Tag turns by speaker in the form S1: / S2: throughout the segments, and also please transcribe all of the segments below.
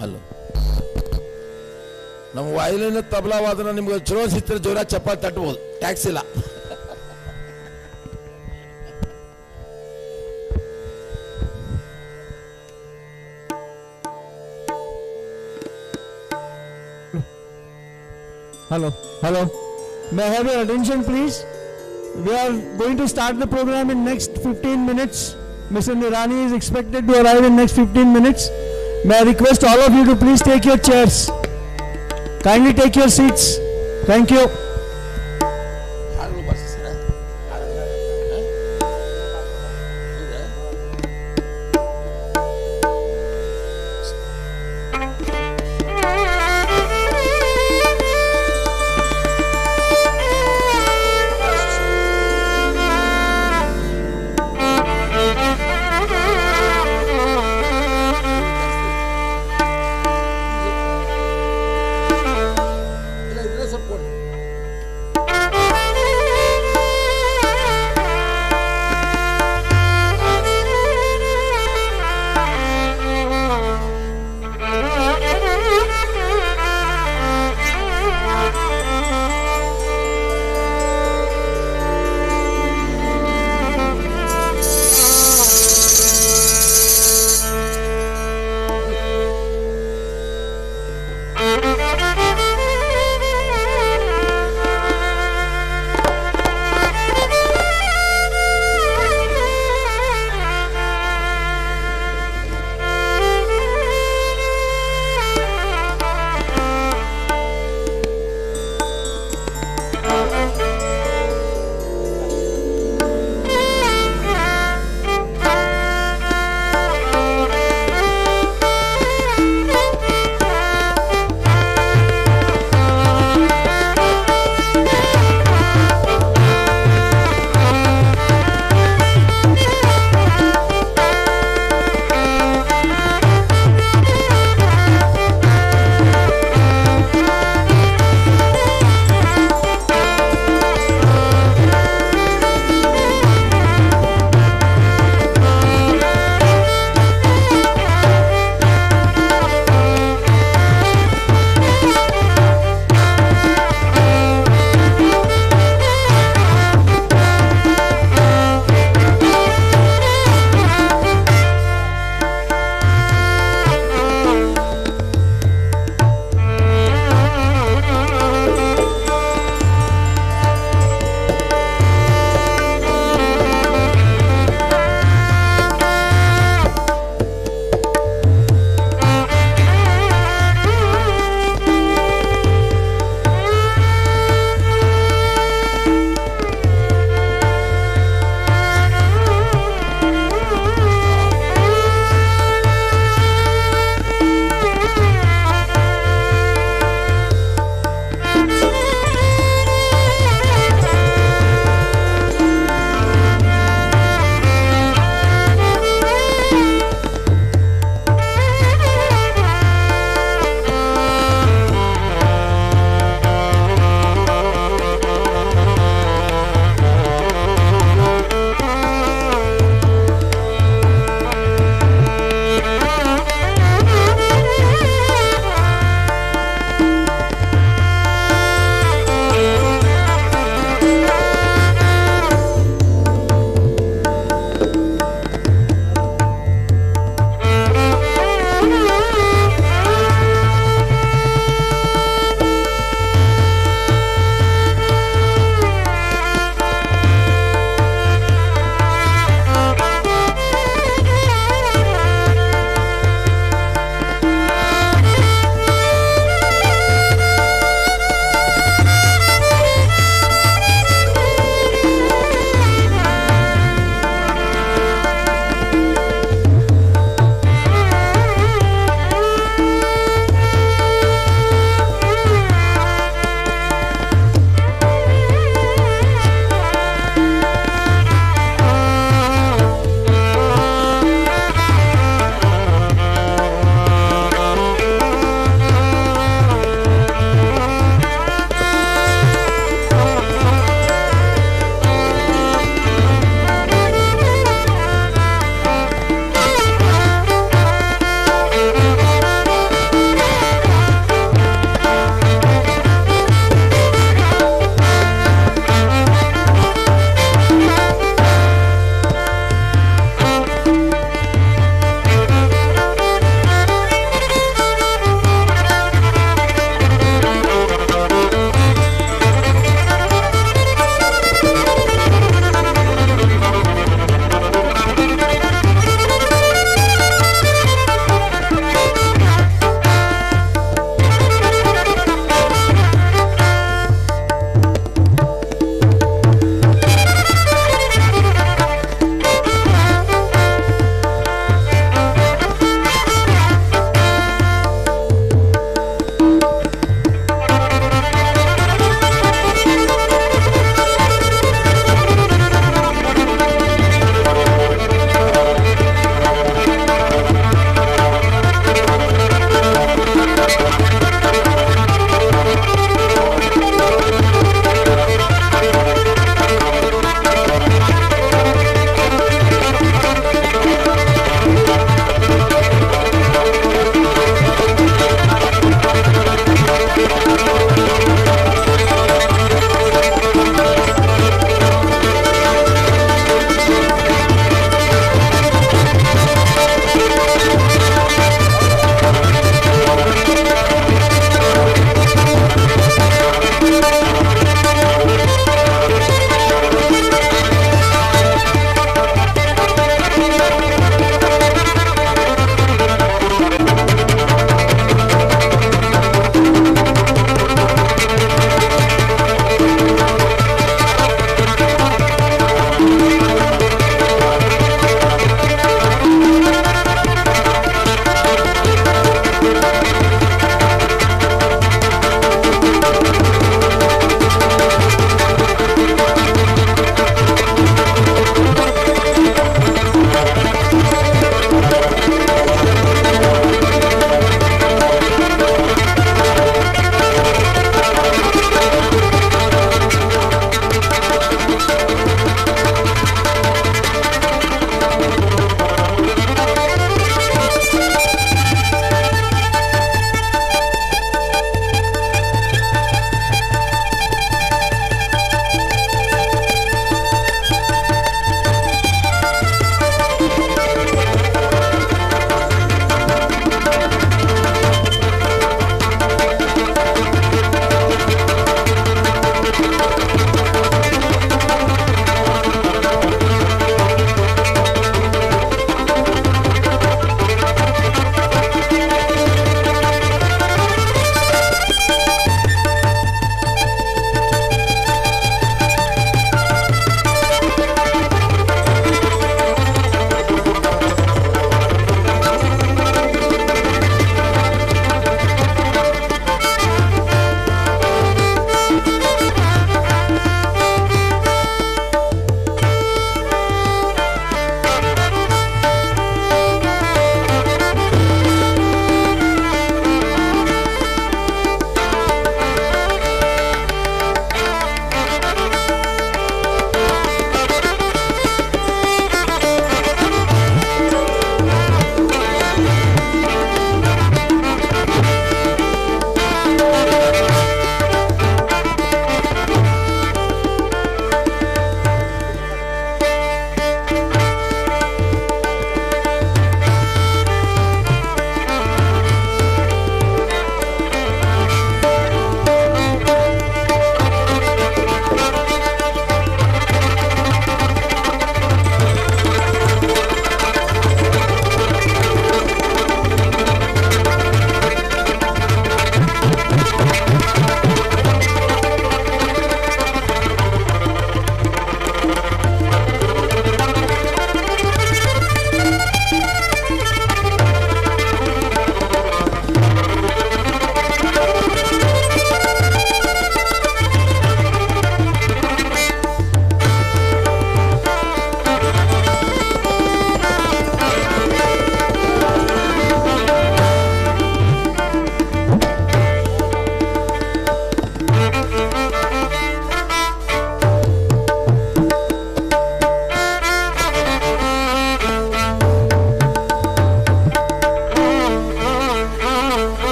S1: Hello, ನಮ್ಮ ವಾಯುಲಿನ ತಬಲಾವಾದನ ನಿಮ್ಗೆ ಚಲೋ ಸಿಕ್ತರೆ ಜೋರ ಚಪ್ಪಾಳೆ ತಟ್ಬೋದು, ಟ್ಯಾಕ್ಸ್ ಇಲ್ಲ.
S2: Hello, hello. May I have your attention, please? We are going to start the program in next 15 minutes. Mr. Nirani is expected to arrive in next 15 minutes. May I request all of you to please take your chairs. Kindly take your seats. Thank you.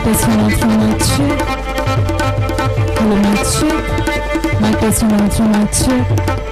S3: testing 1 2 mic check. Hello mic check. Mic testing 1 2 mic check.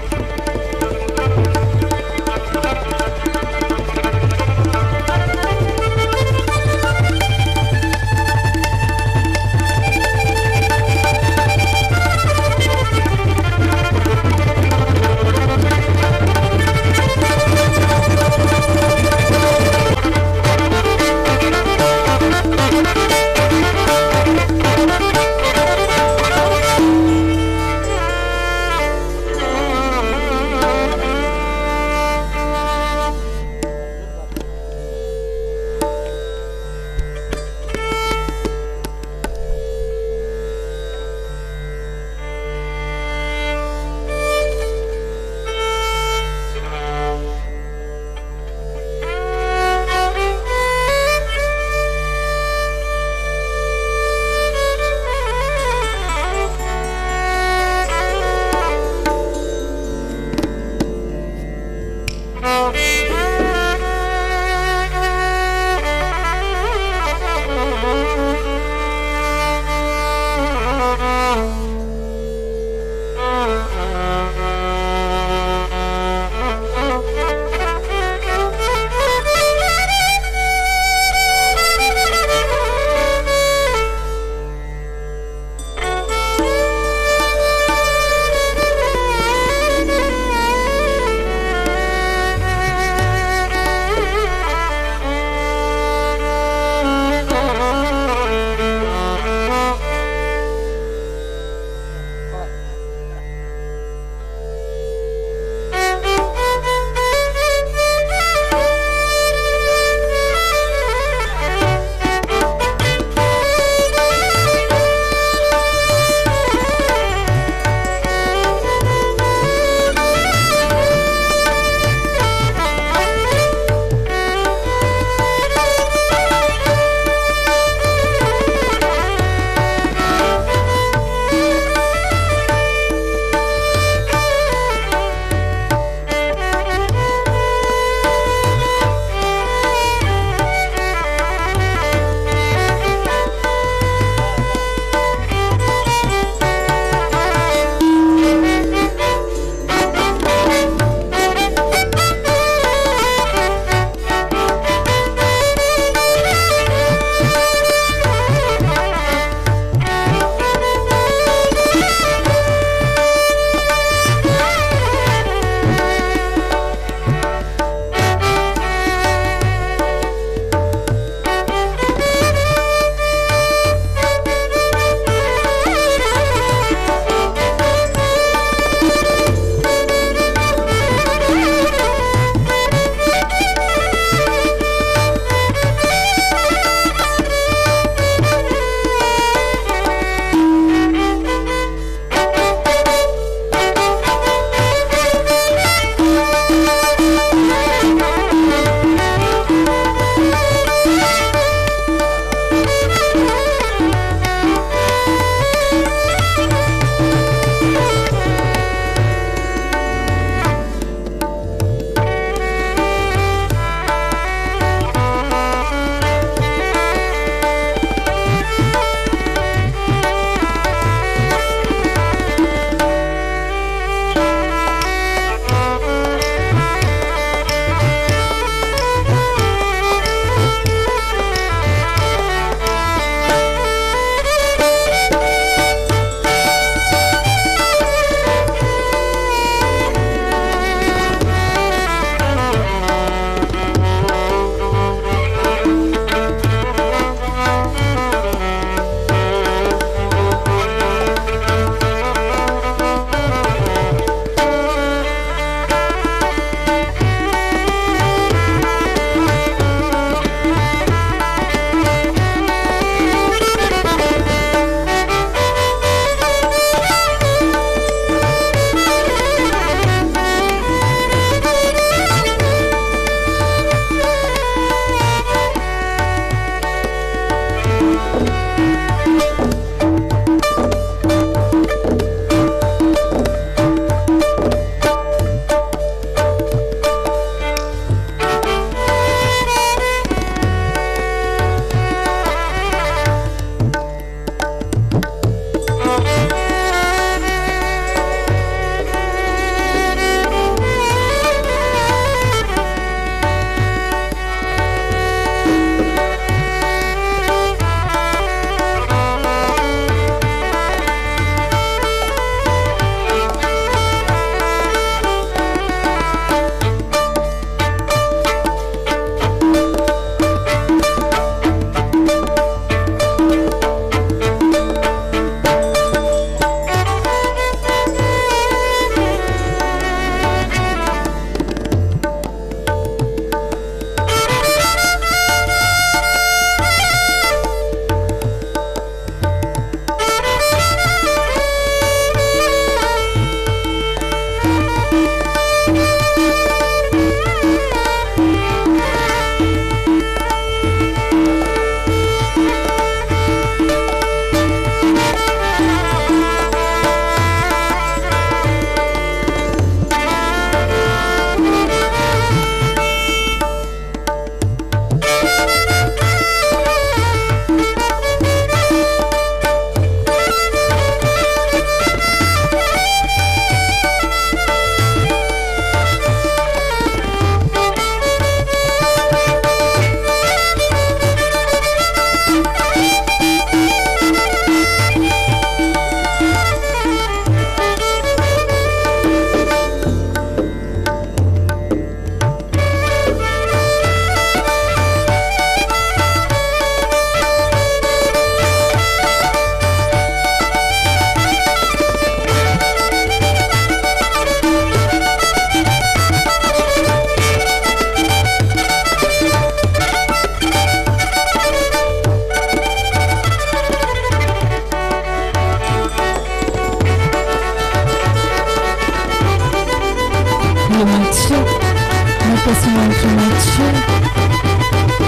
S3: check.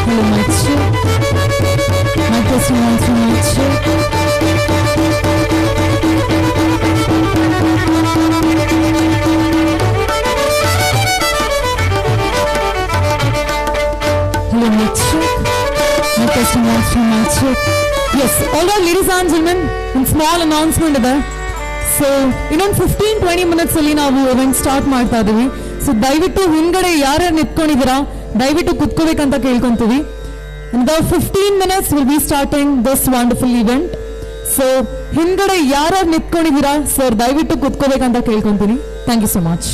S3: Hello, mic check. Mic testing 1 2 mic check. Hello, mic check. Mic testing 1 2 mic check. Yes, all right, ladies and gentlemen, one small announcement there. So, ಇನ್ನೊಂದು 15-20 minutes ಅಲ್ಲಿ ನಾವು event start ಮಾಡ್ತಾ ಇದೀವಿ. So ದಯವಿಟ್ಟು ಹಿಂಗಡೆ ಯಾರ್ಯಾರು ನಿಂತ್ಕೊಂಡಿದ್ದೀರಾ ದಯವಿಟ್ಟು ಕುತ್ಕೋಬೇಕಂತ ಕೇಳ್ಕೊಂತೀವಿ. In the 15 minutes we'll be starting this wonderful event. So ಹಿಂಗಡೆ ಯಾರ್ಯಾರು ನಿಂತ್ಕೊಂಡಿದ್ದೀರಾ sir ದಯವಿಟ್ಟು ಕುತ್ಕೋಬೇಕಂತ ಕೇಳ್ಕೊಂತೀನಿ. Thank you so much.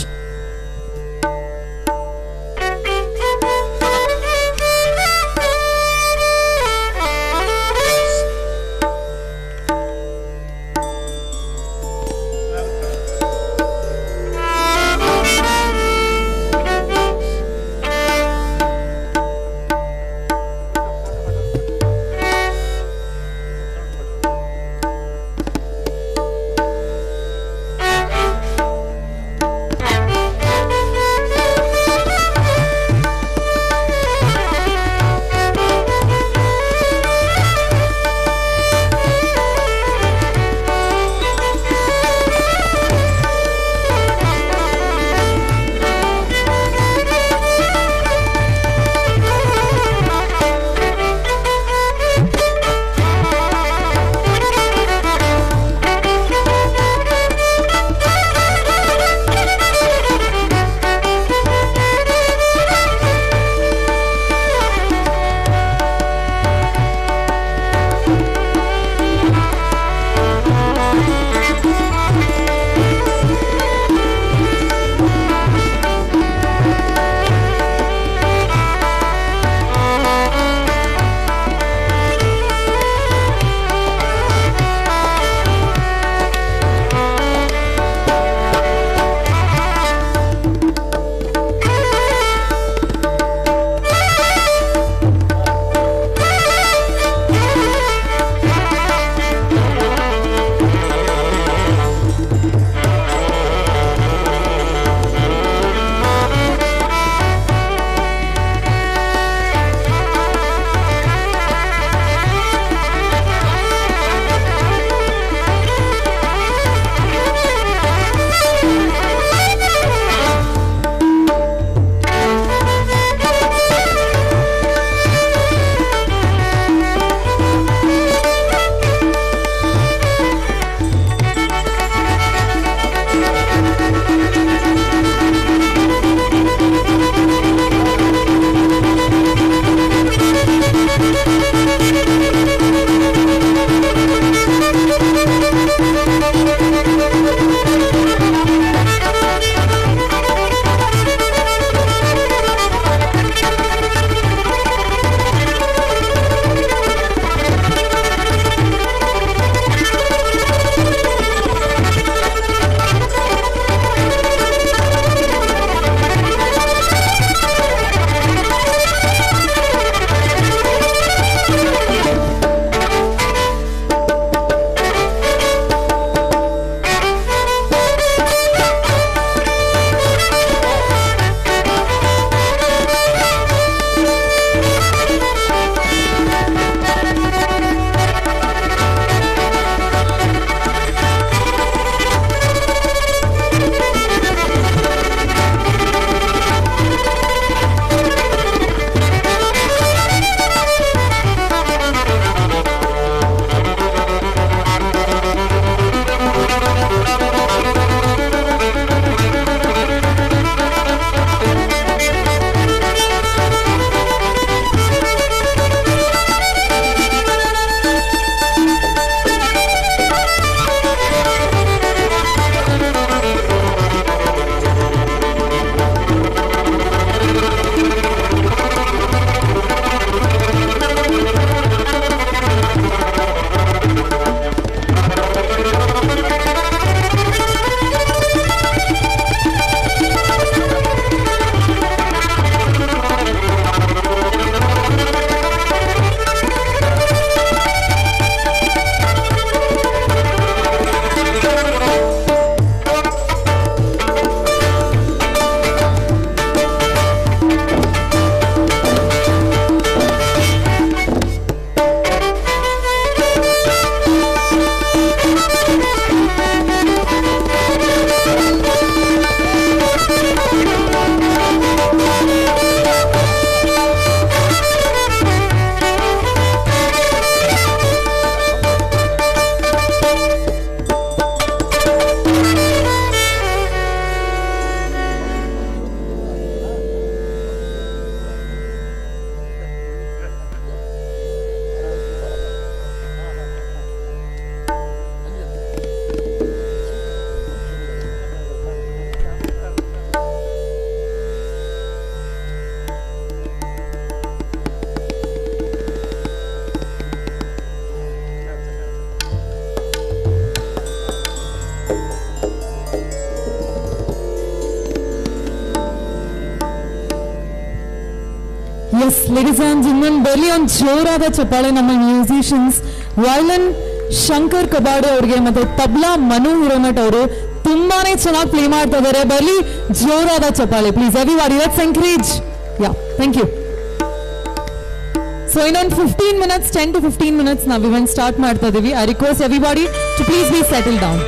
S3: ladies and gentlemen, barely on ಜೋರಾದ ಚಪ್ಪಾಳೆ ನಮ್ಮ musicians, violin ಶಂಕರ್ ಕಬಾಡೆ ಅವರಿಗೆ ಮತ್ತೆ ತಬ್ಲಾ ಮನು ಹಿರೋನಟ್ ಅವರು ತುಂಬಾನೇ ಚೆನ್ನಾಗಿ ಪ್ಲೇ ಮಾಡ್ತಾ ಇದ್ದಾರೆ. ಬರ್ಲಿ ಜೋರಾದ ಚಪ್ಪಾಳೆ please everybody, let's encourage. Yeah, thank you. So ಇನ್ನೊಂದು 15 minutes, 10 to 15 minutes ನಾವು ಇವೆಂಟ್ ಸ್ಟಾರ್ಟ್ ಮಾಡ್ತಾ ಇದೀವಿ. I request everybody to please be settle down.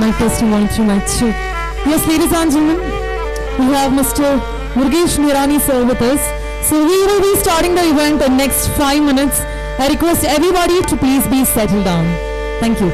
S3: Mic testing 1 2 mic check. Yes, ladies and gentlemen, we have Mr. Vijay Nirani sir with us. So we will be starting the event in next 5 minutes. I request everybody to please be settled down. Thank you.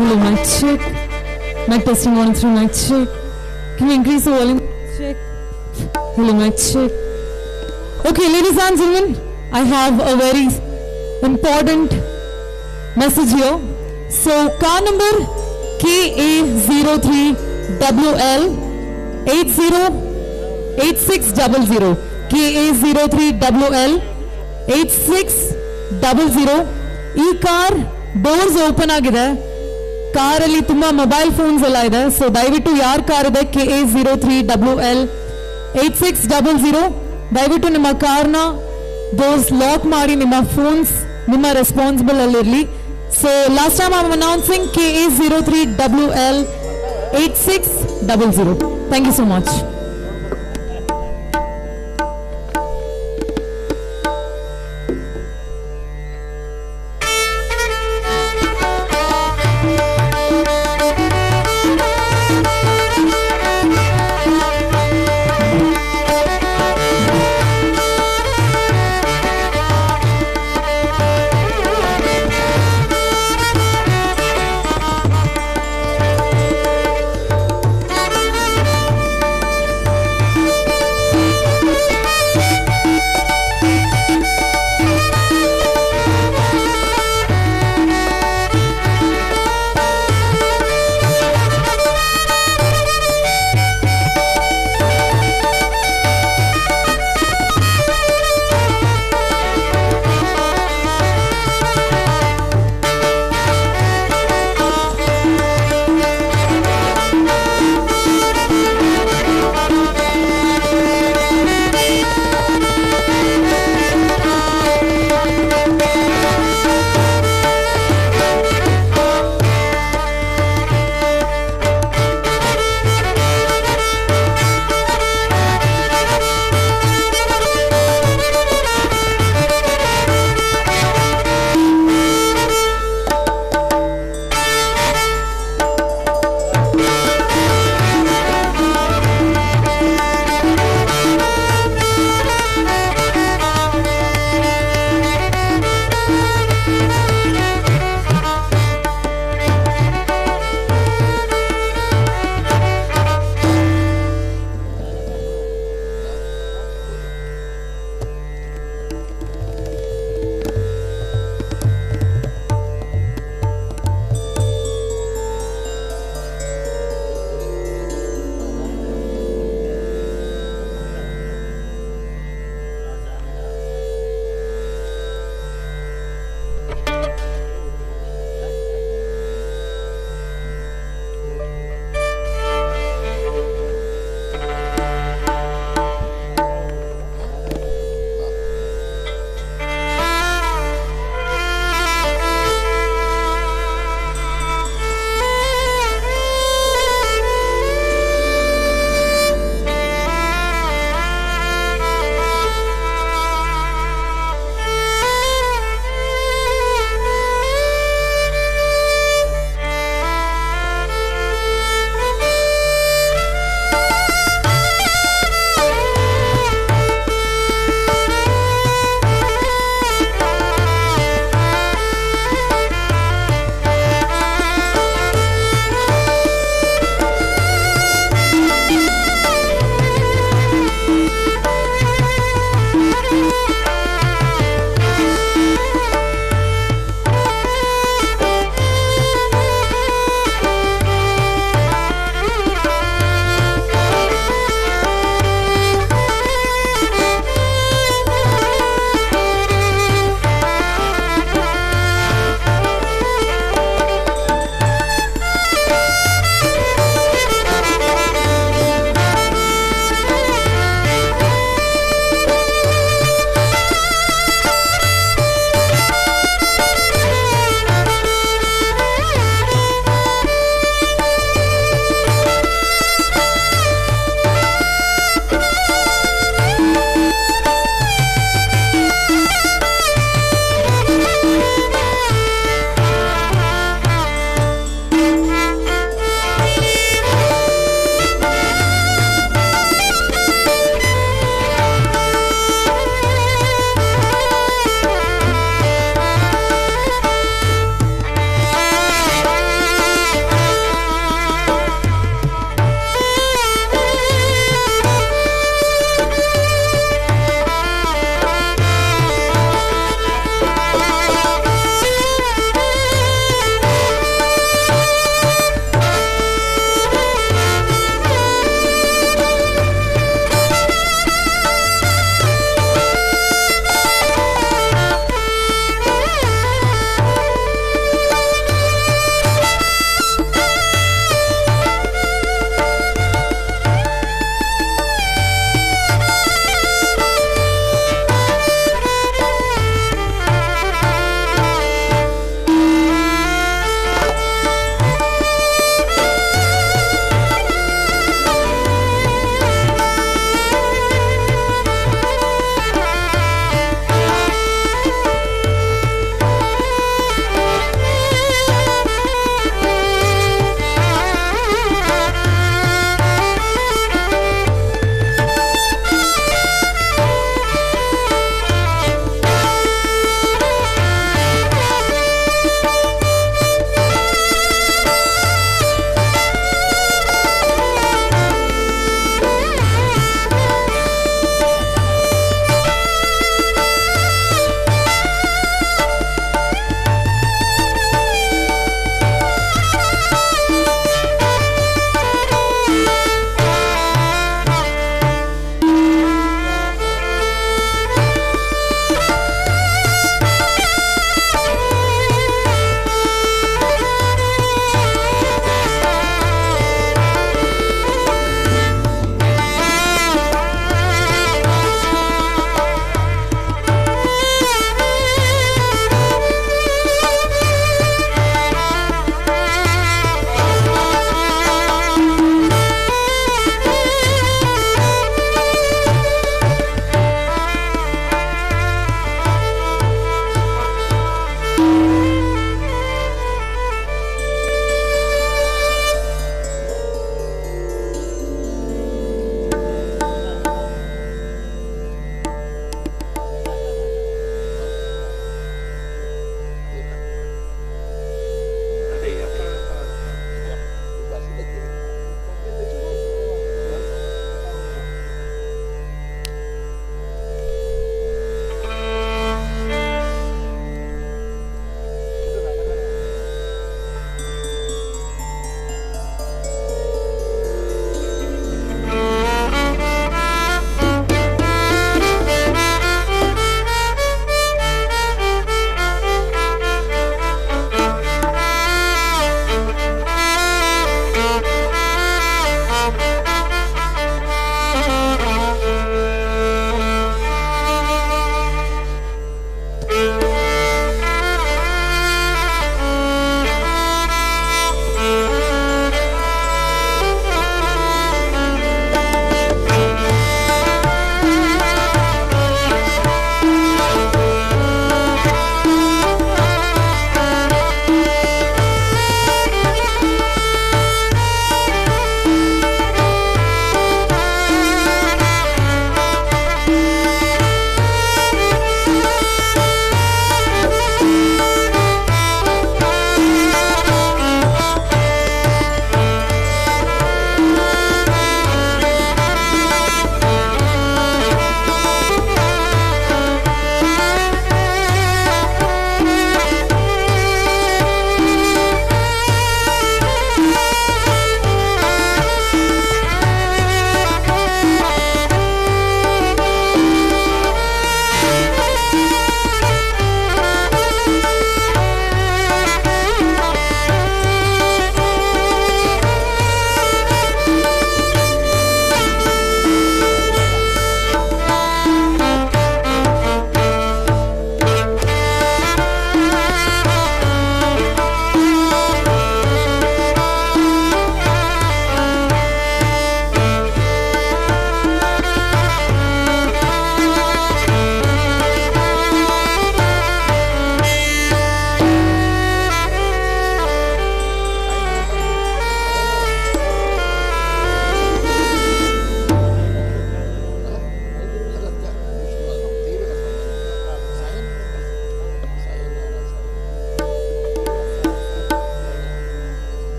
S3: Hello, mic check. Mic testing 1 2 mic check. Can you increase the volume? Check. Hello, mic check. Okay, ladies and gentlemen, I have a very important message here. So, car number KA03WL 8600 KA03WL 8600 E-car doors open ಆಗಿದೆ. ಕಾರಲ್ಲಿ ತುಂಬಾ mobile phones ಎಲ್ಲ ಇದೆ. So ದಯವಿಟ್ಟು ಯಾರ car ಇದೆ KA03WL 8600 ದಯವಿಟ್ಟು ನಿಮ್ಮ ಕಾರ್ನ ಡೋರ್ಸ್ ಲಾಕ್ ಮಾಡಿ, ನಿಮ್ಮ ಫೋನ್ಸ್ ನಿಮ್ಮ ರೆಸ್ಪಾನ್ಸಿಬಲ್ ಅಲ್ಲಿರಲಿ. So last time I am announcing KA03WL 8600. Thank you so much.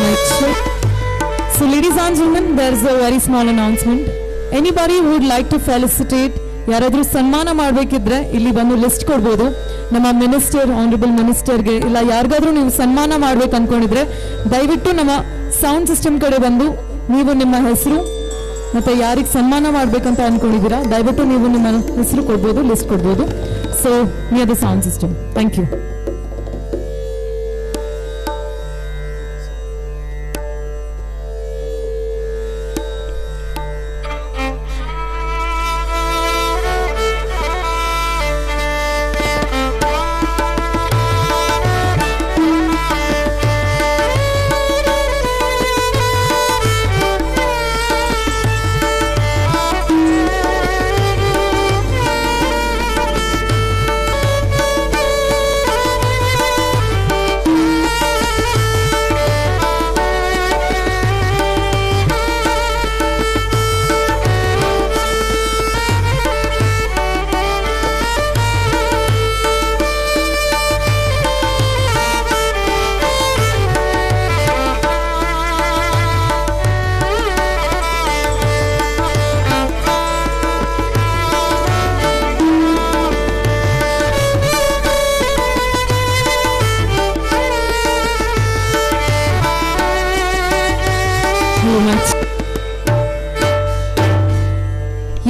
S3: mic check. So ladies and gentlemen, there's a very small announcement. Anybody who would like to felicitate, ಯಾರಾದರೂ ಸನ್ಮಾನ ಮಾಡಬೇಕಿದ್ರೆ ಇಲ್ಲಿ ಬಂದು list ಕೊಡ್ಬೋದು. ನಮ್ಮ minister, honourable ಮಿನಿಸ್ಟರ್ಗೆ ಇಲ್ಲ ಯಾರಿಗಾದ್ರೂ ನೀವು ಸನ್ಮಾನ ಮಾಡ್ಬೇಕು ಅನ್ಕೊಂಡಿದ್ರೆ ದಯವಿಟ್ಟು ನಮ್ಮ ಸೌಂಡ್ ಸಿಸ್ಟಮ್ ಕಡೆ ಬಂದು ನೀವು ನಿಮ್ಮ ಹೆಸರು ಮತ್ತೆ ಯಾರಿಗೆ ಸನ್ಮಾನ ಮಾಡ್ಬೇಕಂತ ಅನ್ಕೊಂಡಿದ್ದೀರಾ ದಯವಿಟ್ಟು ನೀವು ನಿಮ್ಮ ಹೆಸರು ಕೊಡ್ಬೋದು, ಲಿಸ್ಟ್ ಕೊಡ್ಬೋದು. So near the sound system. Thank you.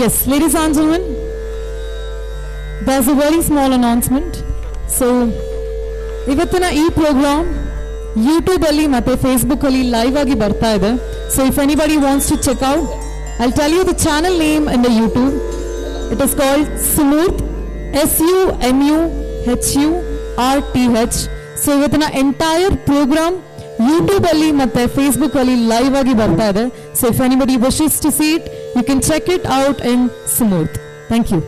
S3: Yes, ladies and gentlemen, there's a very small announcement. So, ಇವತ್ತಿನ ಈ ಪ್ರೋಗ್ರಾಮ್ ಯೂಟ್ಯೂಬ್ ಅಲ್ಲಿ ಮತ್ತೆ ಫೇಸ್ಬುಕ್ ಅಲ್ಲಿ ಲೈವ್ ಆಗಿ ಬರ್ತಾ ಇದೆ. So if anybody wants to check out, I'll tell you the channel name in the YouTube. It is called Sumurth, SUMUHURTH. So ಇವತ್ತಿನ entire program YouTube ಅಲ್ಲಿ ಮತ್ತೆ ಫೇಸ್ಬುಕ್ ಅಲ್ಲಿ ಲೈವ್ ಆಗಿ ಬರ್ತಾ ಇದೆ. So if anybody wishes to see it, you can check it out in Sumurth. Thank you.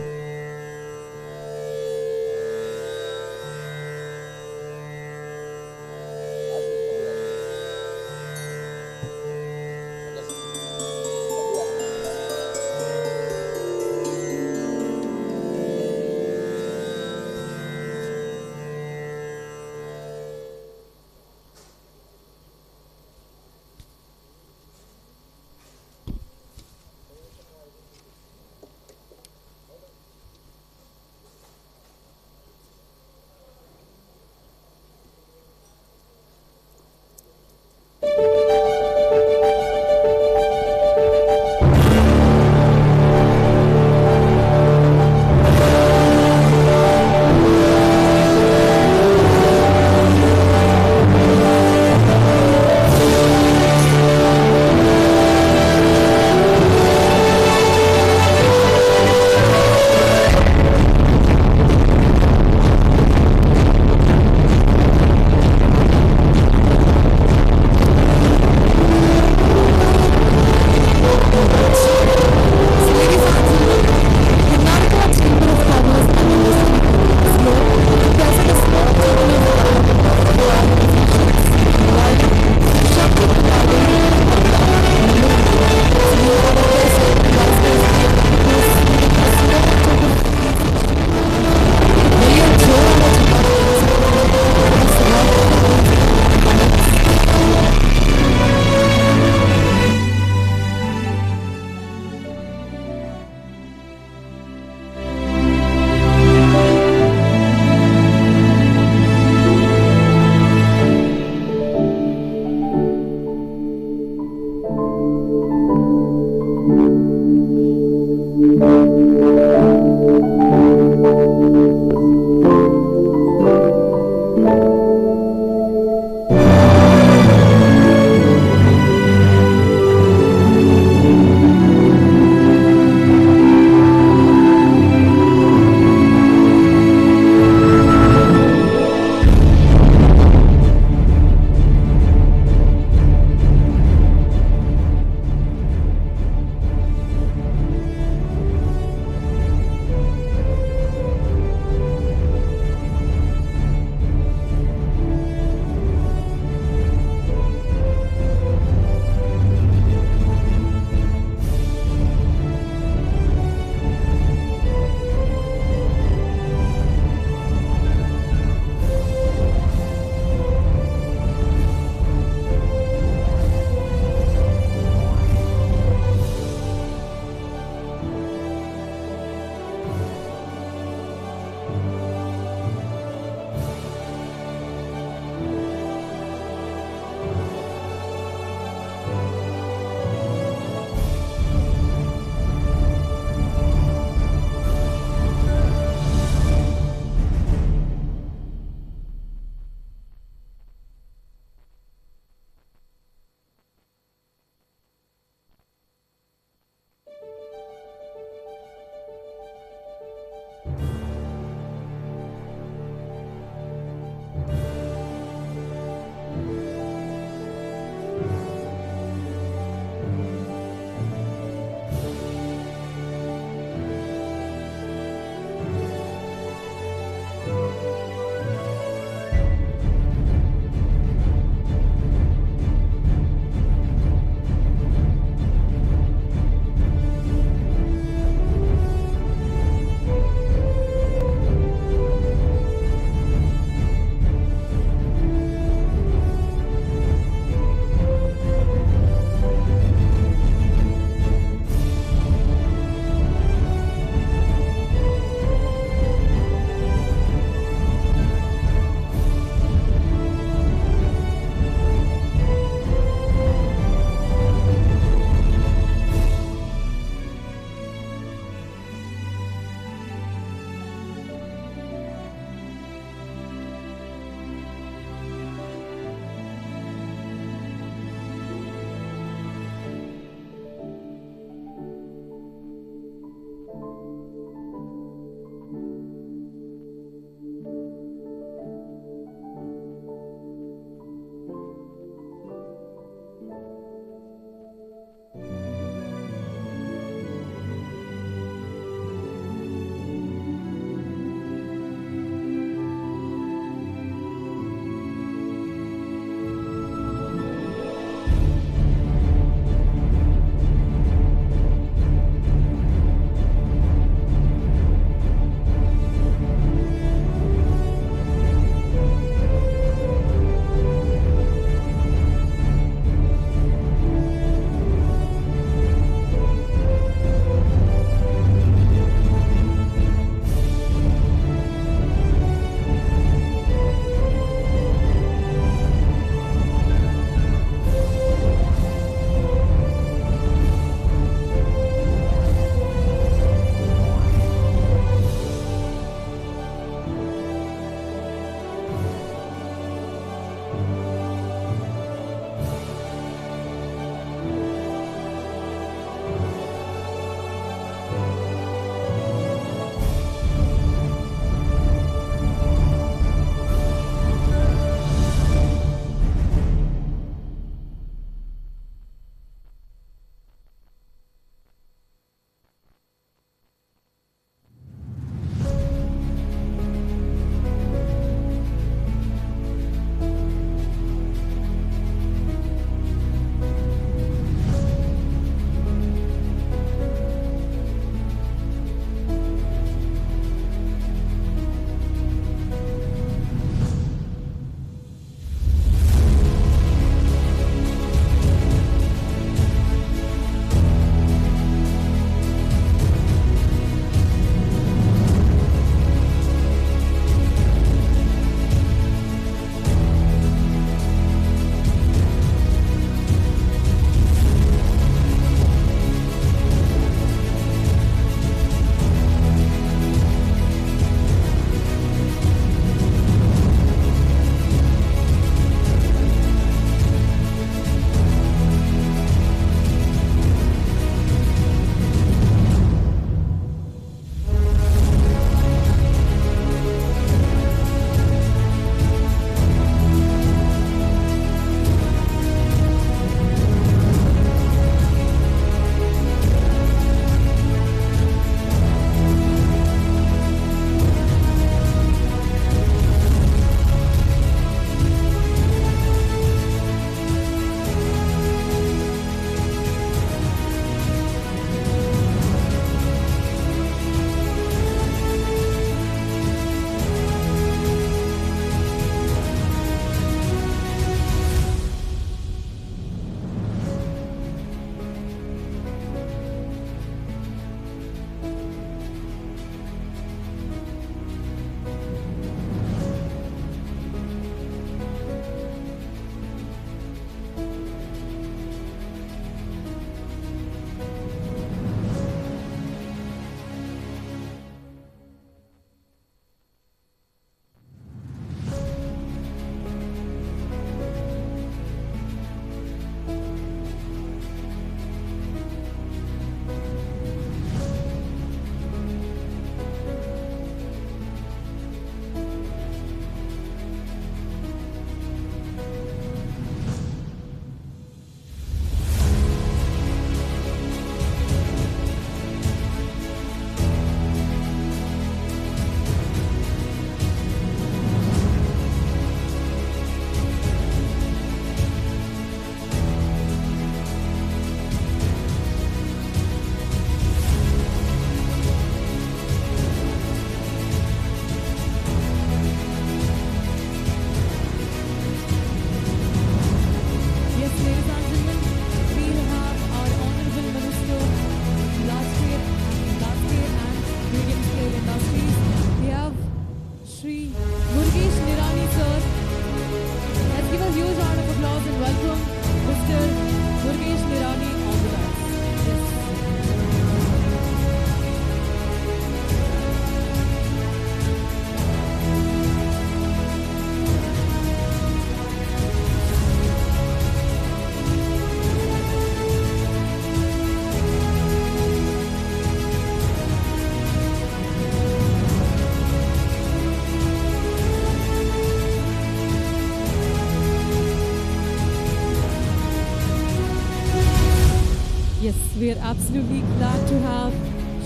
S3: Yes, we are absolutely glad to have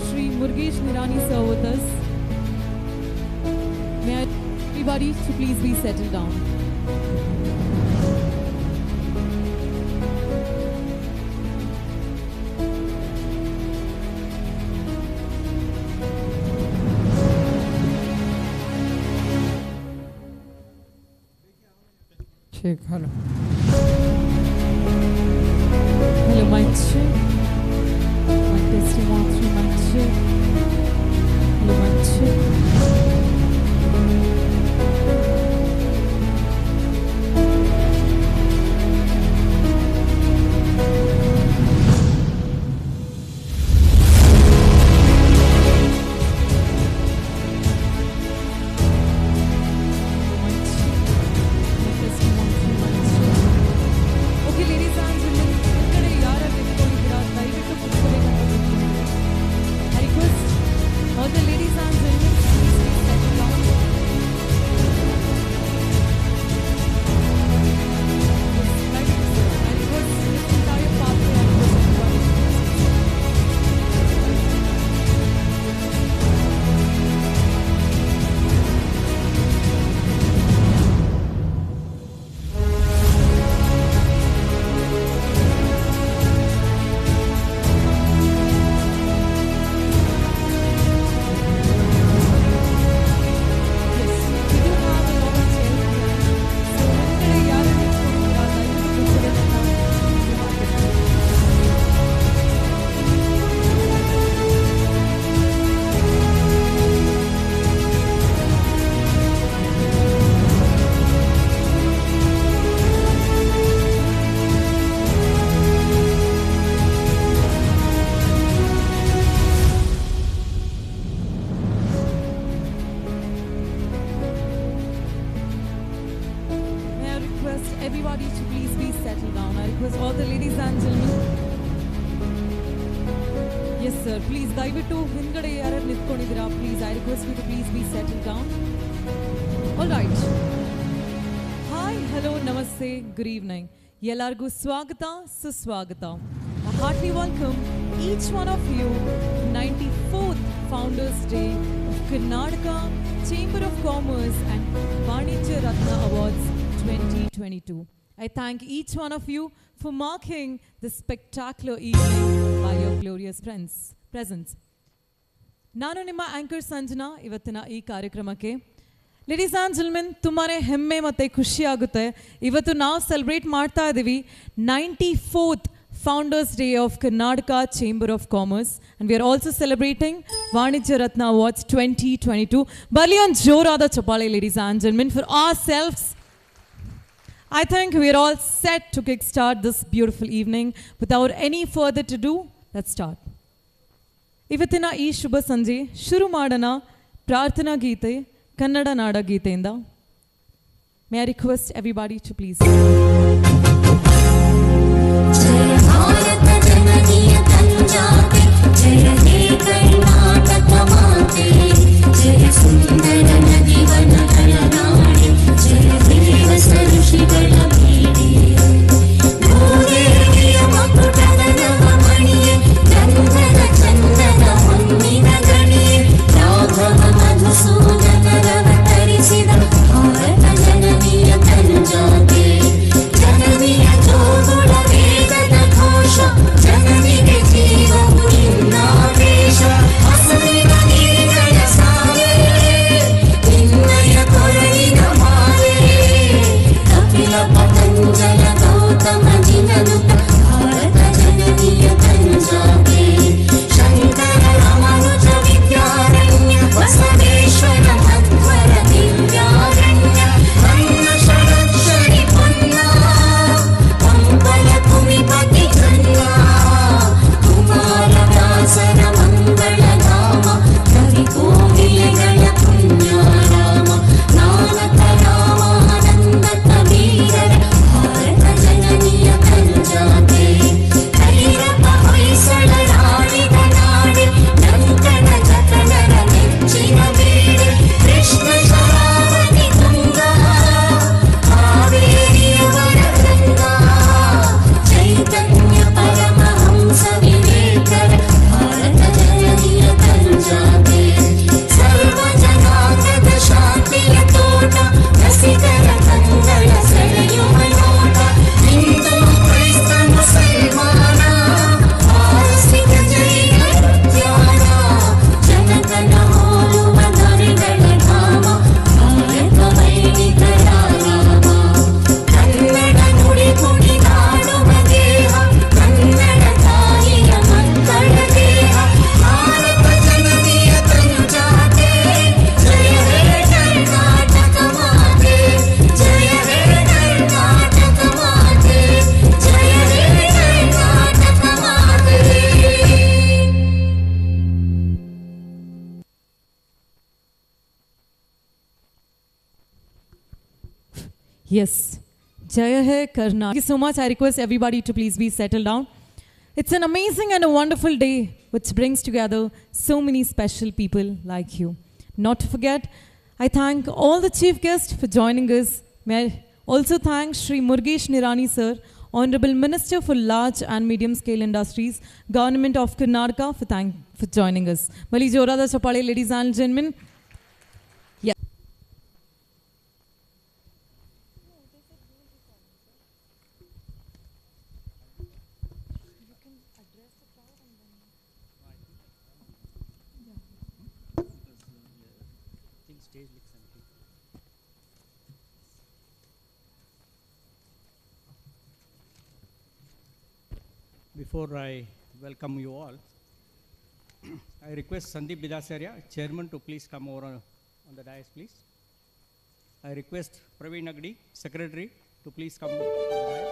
S3: Shri Vijay Nirani sir with us. May I ask everybody to please be settled down.
S2: Check, hello.
S3: Hello, mic check. Mic testing 1 2 mic check. Hello, mic check. Everybody to please be settled down. I request all the ladies and gentlemen. Yes, sir. Please, ದಯವಿಟ್ಟು ಹಿಂದ್ಗಡೆ ಯಾರು ನಿಂತ್ಕೊಂಡಿದ್ದೀರಾ, please, I request you to please be settled down. All right. Hi, hello, namaste, good evening. ಎಲ್ಲರಿಗೂ ಸ್ವಾಗತ, ಸುಸ್ವಾಗತ. A hearty welcome each one of you to 94th Founders Day of Karnataka Chamber of Commerce and VANIJYA RATNA Awards 2022. I thank each one of you for marking this spectacular evening by your glorious presence. ನಾನು ನಿಮ್ಮ anchor Sanjana ಇವತ್ತಿನ ಈ ಕಾರ್ಯಕ್ರಮಕ್ಕೆ. Ladies and gentlemen, ತುಂಬಾ ಹೆಮ್ಮೆ ಮತ್ತು ಖುಷಿ ಆಗುತ್ತೆ. ಇವತ್ತು ನಾವು ಸೆಲೆಬ್ರೇಟ್ ಮಾಡ್ತಾ ಇದ್ದೀವಿ 94th Founders Day of Karnataka Chamber of Commerce, and we are also celebrating VANIJYA RATNA Awards 2022. ಬರಲಿ ಒಂದು ಜೋರಾದ ಚಪ್ಪಾಳೆ ladies and gentlemen for ourselves. I think we are all set to kickstart this beautiful evening. Without any further to do, let's start. ಇವತ್ತಿನ ಈ ಶುಭ ಸಂಜೆ ಶುರು ಮಾಡೋಣ ಪ್ರಾರ್ಥನಾ ಗೀತೆ ಕನ್ನಡ ನಾಡ ಗೀತೆಯಿಂದ. May I request everybody to please.
S4: ಜಯ ಭಾರತ ಜನನಿಯ ತಂಜಾತೆ, ಜಯ ಹೇ ಕರ್ನಾಟಕ ಮಾತೆ, ಜಯ ಸುಂದರ ನದಿವನಗಳ ನಾಡಿ, ಜಯ ದೇವ ಸಋಷಿಗಳ ಬೀಡಿ, ಭೂದೇವಿಯ ಮಕುಟದ ನವಮಣಿಯೇ, ಗಂಧದ ಚಂದನ ಹೊನ್ನಿನ ಗಣಿಯೇ, ರಾಘವ ಮಧುಸೂದನರವ ತರಿಸಿದ ಭಾರತ ಜನನಿಯ ತಂಜಾತೆ, ಜನನಿಯ
S3: Yes. Jaya hai Karna. Thank you so much. I request everybody to please be settled down. It's an amazing and a wonderful day which brings together so many special people like you. Not to forget, I thank all the chief guests for joining us. May I also thank Shri Murgesh Nirani sir, Honorable Minister for Large and Medium Scale Industries, Government of Karnataka for joining us. Mali Jorada Chapale, ladies and gentlemen. Yeah.
S5: Before I welcome you all, I request Sandeep Bidasarya, Chairman, to please come over on the dais, please. I request Praveen Agdi, Secretary, to please come over on the dais.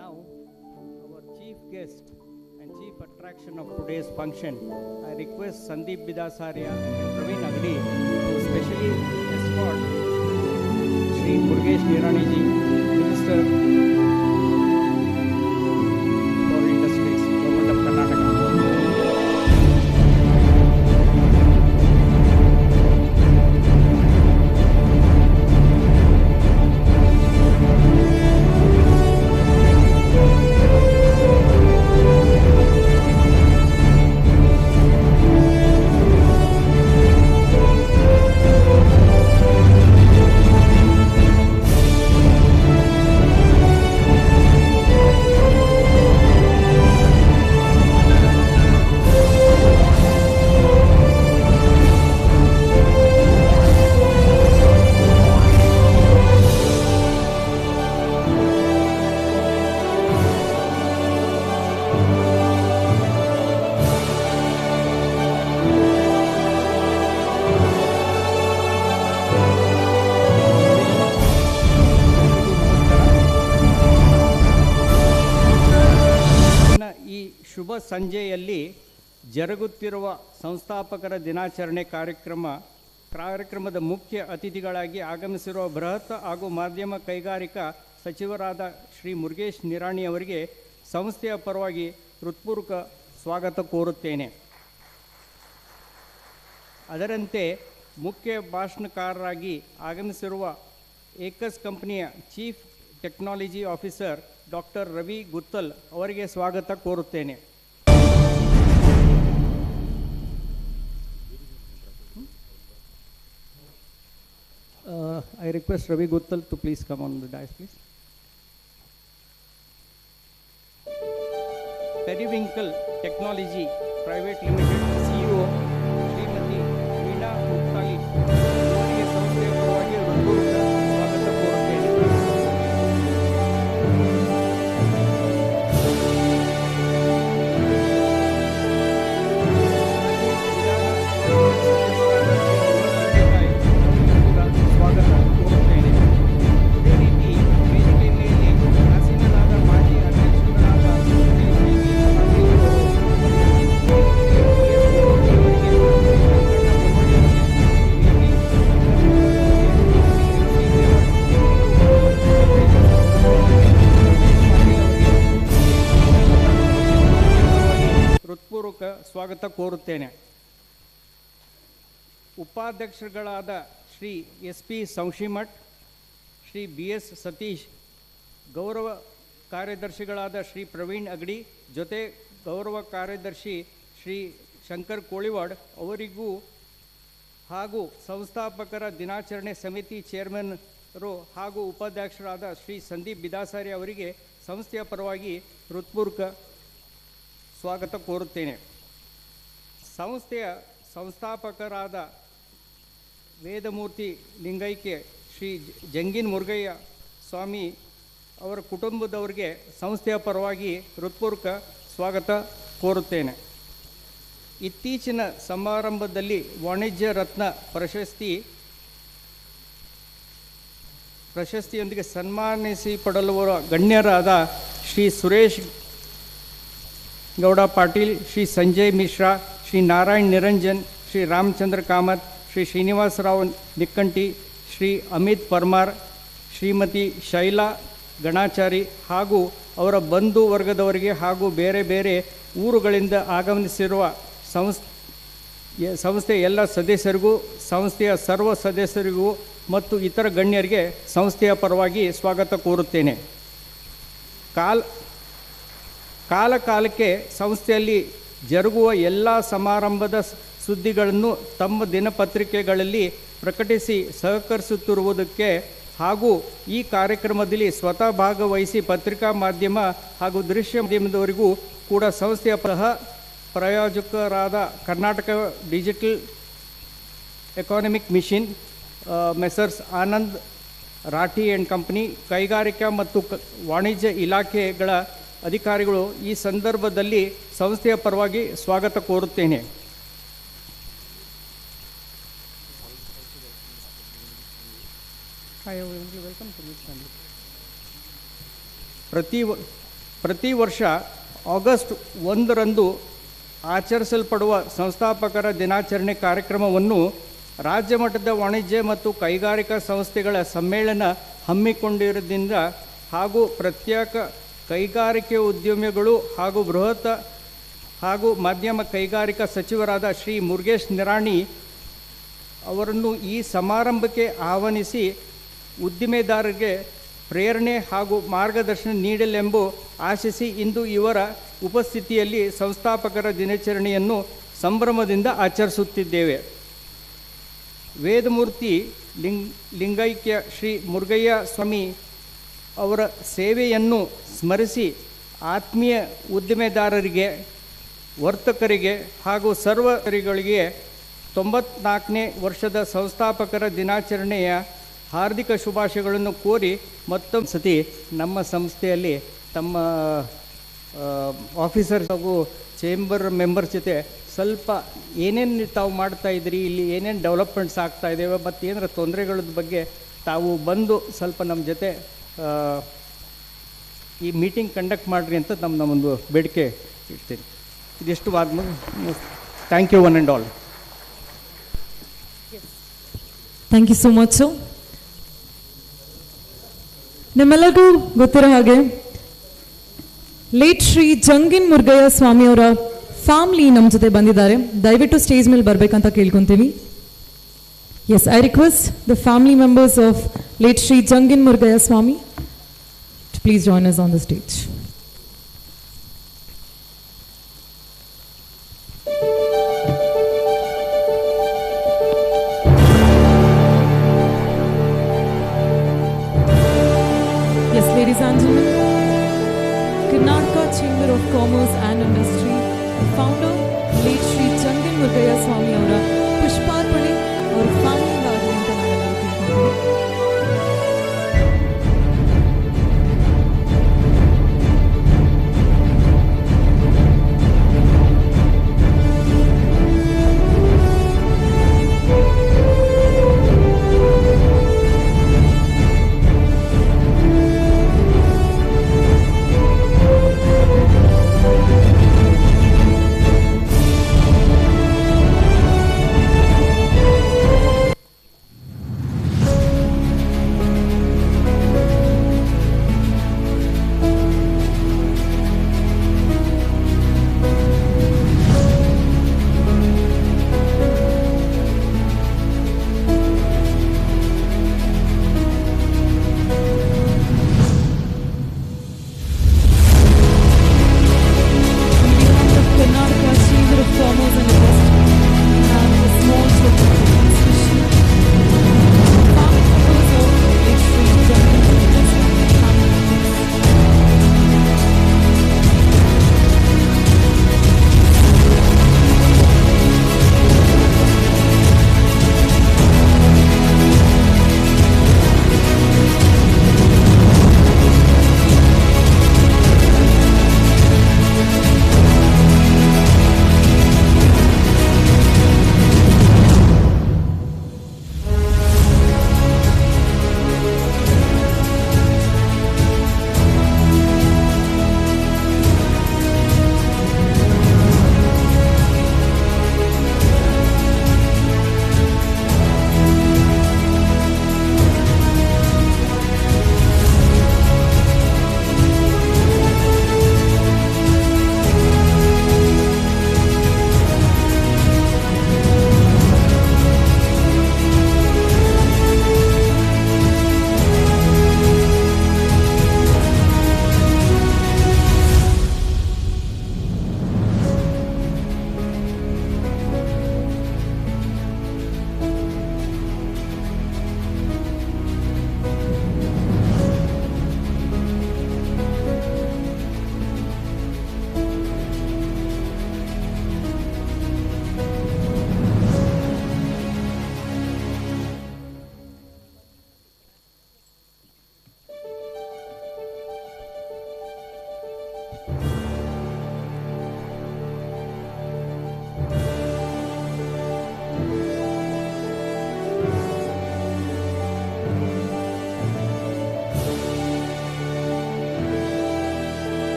S5: Now, our chief guest and chief attraction of today's function, I request Sandeep Bidasarya and Praveen Agdi to specially escort Shri Murgesh Nirani ji, Minister for Industries, Government of Karnataka. ಶುಭ ಸಂಜೆಯಲ್ಲಿ ಜರುಗುತ್ತಿರುವ ಸಂಸ್ಥಾಪಕರ ದಿನಾಚರಣೆ ಕಾರ್ಯಕ್ರಮದ ಮುಖ್ಯ ಅತಿಥಿಗಳಾಗಿ ಆಗಮಿಸಿರುವ ಬೃಹತ್ ಹಾಗೂ ಮಾಧ್ಯಮ ಕೈಗಾರಿಕಾ ಸಚಿವರಾದ ಶ್ರೀ ಮುರುಗೇಶ್ ನಿರಾಣಿ ಅವರಿಗೆ ಸಂಸ್ಥೆಯ ಪರವಾಗಿ ಹೃತ್ಪೂರ್ವಕ ಸ್ವಾಗತ ಕೋರುತ್ತೇನೆ. ಅದರಂತೆ ಮುಖ್ಯ ಭಾಷಣಕಾರರಾಗಿ ಆಗಮಿಸಿರುವ ಏಕಸ್ ಕಂಪನಿಯ chief technology officer doctor Ravi Guttal ಅವರಿಗೆ ಸ್ವಾಗತ ಕೋರುತ್ತೇನೆ. I request Ravi Gothal to please come on the dais, please. Periwinkle Technology Private Limited CEO Shrimati Veena ಮುಕ್ತಾಲಿ ಅವರಿಗೆ ಸಂಸ್ಥೆಯ ಪರವಾಗಿ ಹೃತ್ಪೂರ್ವಕ ಸ್ವಾಗತ ಕೋರುತ್ತೇನೆ. ಸ್ವಾಗತ ಕೋರುತ್ತೇನೆ. ಇದೇ ರೀತಿ ವೇದಿಕೆ ಮೇಲೆ ಆಸೀನರಾದ ಮಾಜಿ ಅಧ್ಯಕ್ಷರಾದ ಶ್ರೀ ಸ್ವಾಗತ ಕೋರುತ್ತೇನೆ. ಉಪಾಧ್ಯಕ್ಷರುಗಳಾದ Shri S P Samshimath, Shri B S Satish, ಗೌರವ ಕಾರ್ಯದರ್ಶಿಗಳಾದ ಶ್ರೀ ಪ್ರವೀಣ್ ಅಗಡಿ, ಜೊತೆ ಗೌರವ ಕಾರ್ಯದರ್ಶಿ ಶ್ರೀ ಶಂಕರ್ ಕೋಳಿವಾಡ್ ಅವರಿಗೂ ಹಾಗೂ ಸಂಸ್ಥಾಪಕರ ದಿನಾಚರಣೆ ಸಮಿತಿ ಚೇರ್ಮನ್ರು ಹಾಗೂ ಉಪಾಧ್ಯಕ್ಷರಾದ ಶ್ರೀ ಸಂದೀಪ್ ಬಿದಾಸಾರಿ ಅವರಿಗೆ ಸಂಸ್ಥೆಯ ಪರವಾಗಿ ಹೃತ್ಪೂರ್ವಕ ಸ್ವಾಗತ ಕೋರುತ್ತೇನೆ. ಸಂಸ್ಥೆಯ ಸಂಸ್ಥಾಪಕರಾದ ವೇದಮೂರ್ತಿ ಲಿಂಗೈಕ್ಯ ಶ್ರೀ ಜಂಗಿನ್ ಮುರುಗಯ್ಯ ಸ್ವಾಮಿ ಅವರ ಕುಟುಂಬದವರಿಗೆ ಸಂಸ್ಥೆಯ ಪರವಾಗಿ ಹೃತ್ಪೂರ್ವಕ ಸ್ವಾಗತ ಕೋರುತ್ತೇನೆ. ಇತ್ತೀಚಿನ ಸಮಾರಂಭದಲ್ಲಿ ವಾಣಿಜ್ಯ ರತ್ನ ಪ್ರಶಸ್ತಿಯೊಂದಿಗೆ ಸನ್ಮಾನಿಸಲ್ಪಡಲಿರುವ ಗಣ್ಯರಾದ ಶ್ರೀ ಸುರೇಶ್ ಗೌಡ ಪಾಟೀಲ್, ಶ್ರೀ ಸಂಜಯ್ ಮಿಶ್ರಾ, ಶ್ರೀ ನಾರಾಯಣ್ ನಿರಂಜನ್, ಶ್ರೀ ರಾಮಚಂದ್ರ ಕಾಮತ್, ಶ್ರೀ ಶ್ರೀನಿವಾಸರಾವ್ ನಿಕ್ಕಂಟಿ, ಶ್ರೀ ಅಮಿತ್ ಪರ್ಮಾರ್, ಶ್ರೀಮತಿ ಶೈಲಾ ಗಣಾಚಾರಿ ಹಾಗೂ ಅವರ ಬಂಧು ವರ್ಗದವರಿಗೆ ಹಾಗೂ ಬೇರೆ ಬೇರೆ ಊರುಗಳಿಂದ ಆಗಮಿಸಿರುವ ಸಂಸ್ಥೆಯ ಎಲ್ಲ ಸದಸ್ಯರಿಗೂ, ಸಂಸ್ಥೆಯ ಸರ್ವ ಸದಸ್ಯರಿಗೂ ಮತ್ತು ಇತರ ಗಣ್ಯರಿಗೆ ಸಂಸ್ಥೆಯ ಪರವಾಗಿ ಸ್ವಾಗತ ಕೋರುತ್ತೇನೆ. ಕಾಲಕ್ಕೆ ಸಂಸ್ಥೆಯಲ್ಲಿ ಜರುಗುವ ಎಲ್ಲ ಸಮಾರಂಭದ ಸುದ್ದಿಗಳನ್ನು ತಮ್ಮ ದಿನಪತ್ರಿಕೆಗಳಲ್ಲಿ ಪ್ರಕಟಿಸಿ ಸಹಕರಿಸುತ್ತಿರುವುದಕ್ಕೆ ಹಾಗೂ ಈ ಕಾರ್ಯಕ್ರಮದಲ್ಲಿ ಸ್ವತಃ ಭಾಗವಹಿಸಿ ಪತ್ರಿಕಾ ಮಾಧ್ಯಮ ಹಾಗೂ ದೃಶ್ಯ ಮಾಧ್ಯಮದವರಿಗೂ ಕೂಡ ಸಂಸ್ಥೆಯ ಪ್ರಾಯೋಜಕರಾದ Karnataka digital economic mission, messrs Anand Rathi and company, ಕೈಗಾರಿಕಾ ಮತ್ತು ವಾಣಿಜ್ಯ ಇಲಾಖೆಗಳ ಅಧಿಕಾರಿಗಳು ಈ ಸಂದರ್ಭದಲ್ಲಿ ಸಂಸ್ಥೆಯ ಪರವಾಗಿ ಸ್ವಾಗತ ಕೋರುತ್ತೇನೆ. ಪ್ರತಿ ವರ್ಷ ಆಗಸ್ಟ್ 1ರಂದು ಆಚರಿಸಲ್ಪಡುವ ಸಂಸ್ಥಾಪಕರ ದಿನಾಚರಣೆ ಕಾರ್ಯಕ್ರಮವನ್ನು ರಾಜ್ಯ ಮಟ್ಟದ ವಾಣಿಜ್ಯ ಮತ್ತು ಕೈಗಾರಿಕಾ ಸಂಸ್ಥೆಗಳ ಸಮ್ಮೇಳನ ಹಮ್ಮಿಕೊಂಡಿರುವುದರಿಂದ ಹಾಗೂ ಪ್ರತ್ಯೇಕ ಕೈಗಾರಿಕೆ ಉದ್ಯಮಿಗಳು ಹಾಗೂ ಬೃಹತ್ ಹಾಗೂ ಮಧ್ಯಮ ಕೈಗಾರಿಕಾ ಸಚಿವರಾದ ಶ್ರೀ ಮುರುಗೇಶ್ ನಿರಾಣಿ ಅವರನ್ನು ಈ ಸಮಾರಂಭಕ್ಕೆ ಆಹ್ವಾನಿಸಿ ಉದ್ದಿಮೆದಾರರಿಗೆ ಪ್ರೇರಣೆ ಹಾಗೂ ಮಾರ್ಗದರ್ಶನ ನೀಡಲೆಂಬ ಆಶಿಸಿ ಇಂದು ಇವರ ಉಪಸ್ಥಿತಿಯಲ್ಲಿ ಸಂಸ್ಥಾಪಕರ ದಿನಾಚರಣೆಯನ್ನು ಸಂಭ್ರಮದಿಂದ ಆಚರಿಸುತ್ತಿದ್ದೇವೆ. ವೇದಮೂರ್ತಿ ಲಿಂಗೈಕ್ಯ ಶ್ರೀ ಮುರುಗಯ್ಯ ಸ್ವಾಮಿ ಅವರ ಸೇವೆಯನ್ನು ಸ್ಮರಿಸಿ ಆತ್ಮೀಯ ಉದ್ದಿಮೆದಾರರಿಗೆ, ವರ್ತಕರಿಗೆ ಹಾಗೂ ಸರ್ವರಿಗೆ 94ನೇ ವರ್ಷದ ಸಂಸ್ಥಾಪಕರ ದಿನಾಚರಣೆಯ ಹಾರ್ದಿಕ ಶುಭಾಶಯಗಳನ್ನು ಕೋರಿ ಮತ್ತೊಂದು ಸತಿ ನಮ್ಮ ಸಂಸ್ಥೆಯಲ್ಲಿ ತಮ್ಮ ಆಫೀಸರ್ ಹಾಗೂ ಚೇಂಬರ್ ಮೆಂಬರ್ಸ್ ಜೊತೆ ಸ್ವಲ್ಪ ಏನೇನು ತಾವು ಮಾಡ್ತಾಯಿದ್ರಿ, ಇಲ್ಲಿ ಏನೇನು ಡೆವಲಪ್ಮೆಂಟ್ಸ್ ಆಗ್ತಾಯಿದ್ದೇವೆ ಮತ್ತು ಏನಾರ ತೊಂದರೆಗಳ ಬಗ್ಗೆ ತಾವು ಬಂದು ಸ್ವಲ್ಪ ನಮ್ಮ ಜೊತೆ ಈ ಮೀಟಿಂಗ್ ಕಂಡಕ್ಟ್ ಮಾಡಿರಿ ಅಂತ ನಮ್ಮೊಂದು ಬೇಡಿಕೆ ಇಡ್ತೀನಿ. ಇದಿಷ್ಟು ಆದ್ಮೇಲೆ thank you one and all.
S3: Thank you so much. ನಿಮ್ಮೆಲ್ಲರಿಗೂ ಗೊತ್ತಿರೋ ಹಾಗೆ ಲೇಟ್ ಶ್ರೀ ಜಂಗಿನ್ ಮುರುಗಯ್ಯ ಸ್ವಾಮಿ ಅವರ ಫ್ಯಾಮಿಲಿ ನಮ್ಮ ಜೊತೆ ಬಂದಿದ್ದಾರೆ. ದಯವಿಟ್ಟು ಸ್ಟೇಜ್ ಮೇಲೆ ಬರಬೇಕಂತ ಕೇಳ್ಕೊತೀವಿ. Yes, I request the family members of late Shri Jangin Murugayya Swami to please join us on the stage. Ladies and gentlemen, Karnataka Chamber of Commerce and Industry, the founder, late Shri Jangin Murgayya Swami ಅವರ ಪುಷ್ಪಾರ್ಪಣೆ ಅವರ ಫ್ಯಾಮಿಲಿಯಿಂದ ಆಗಲಿ ಅಂತ ನಾವೆಲ್ಲರೂ ತಿಳ್ಕೊಂಡಿದ್ದೀವಿ.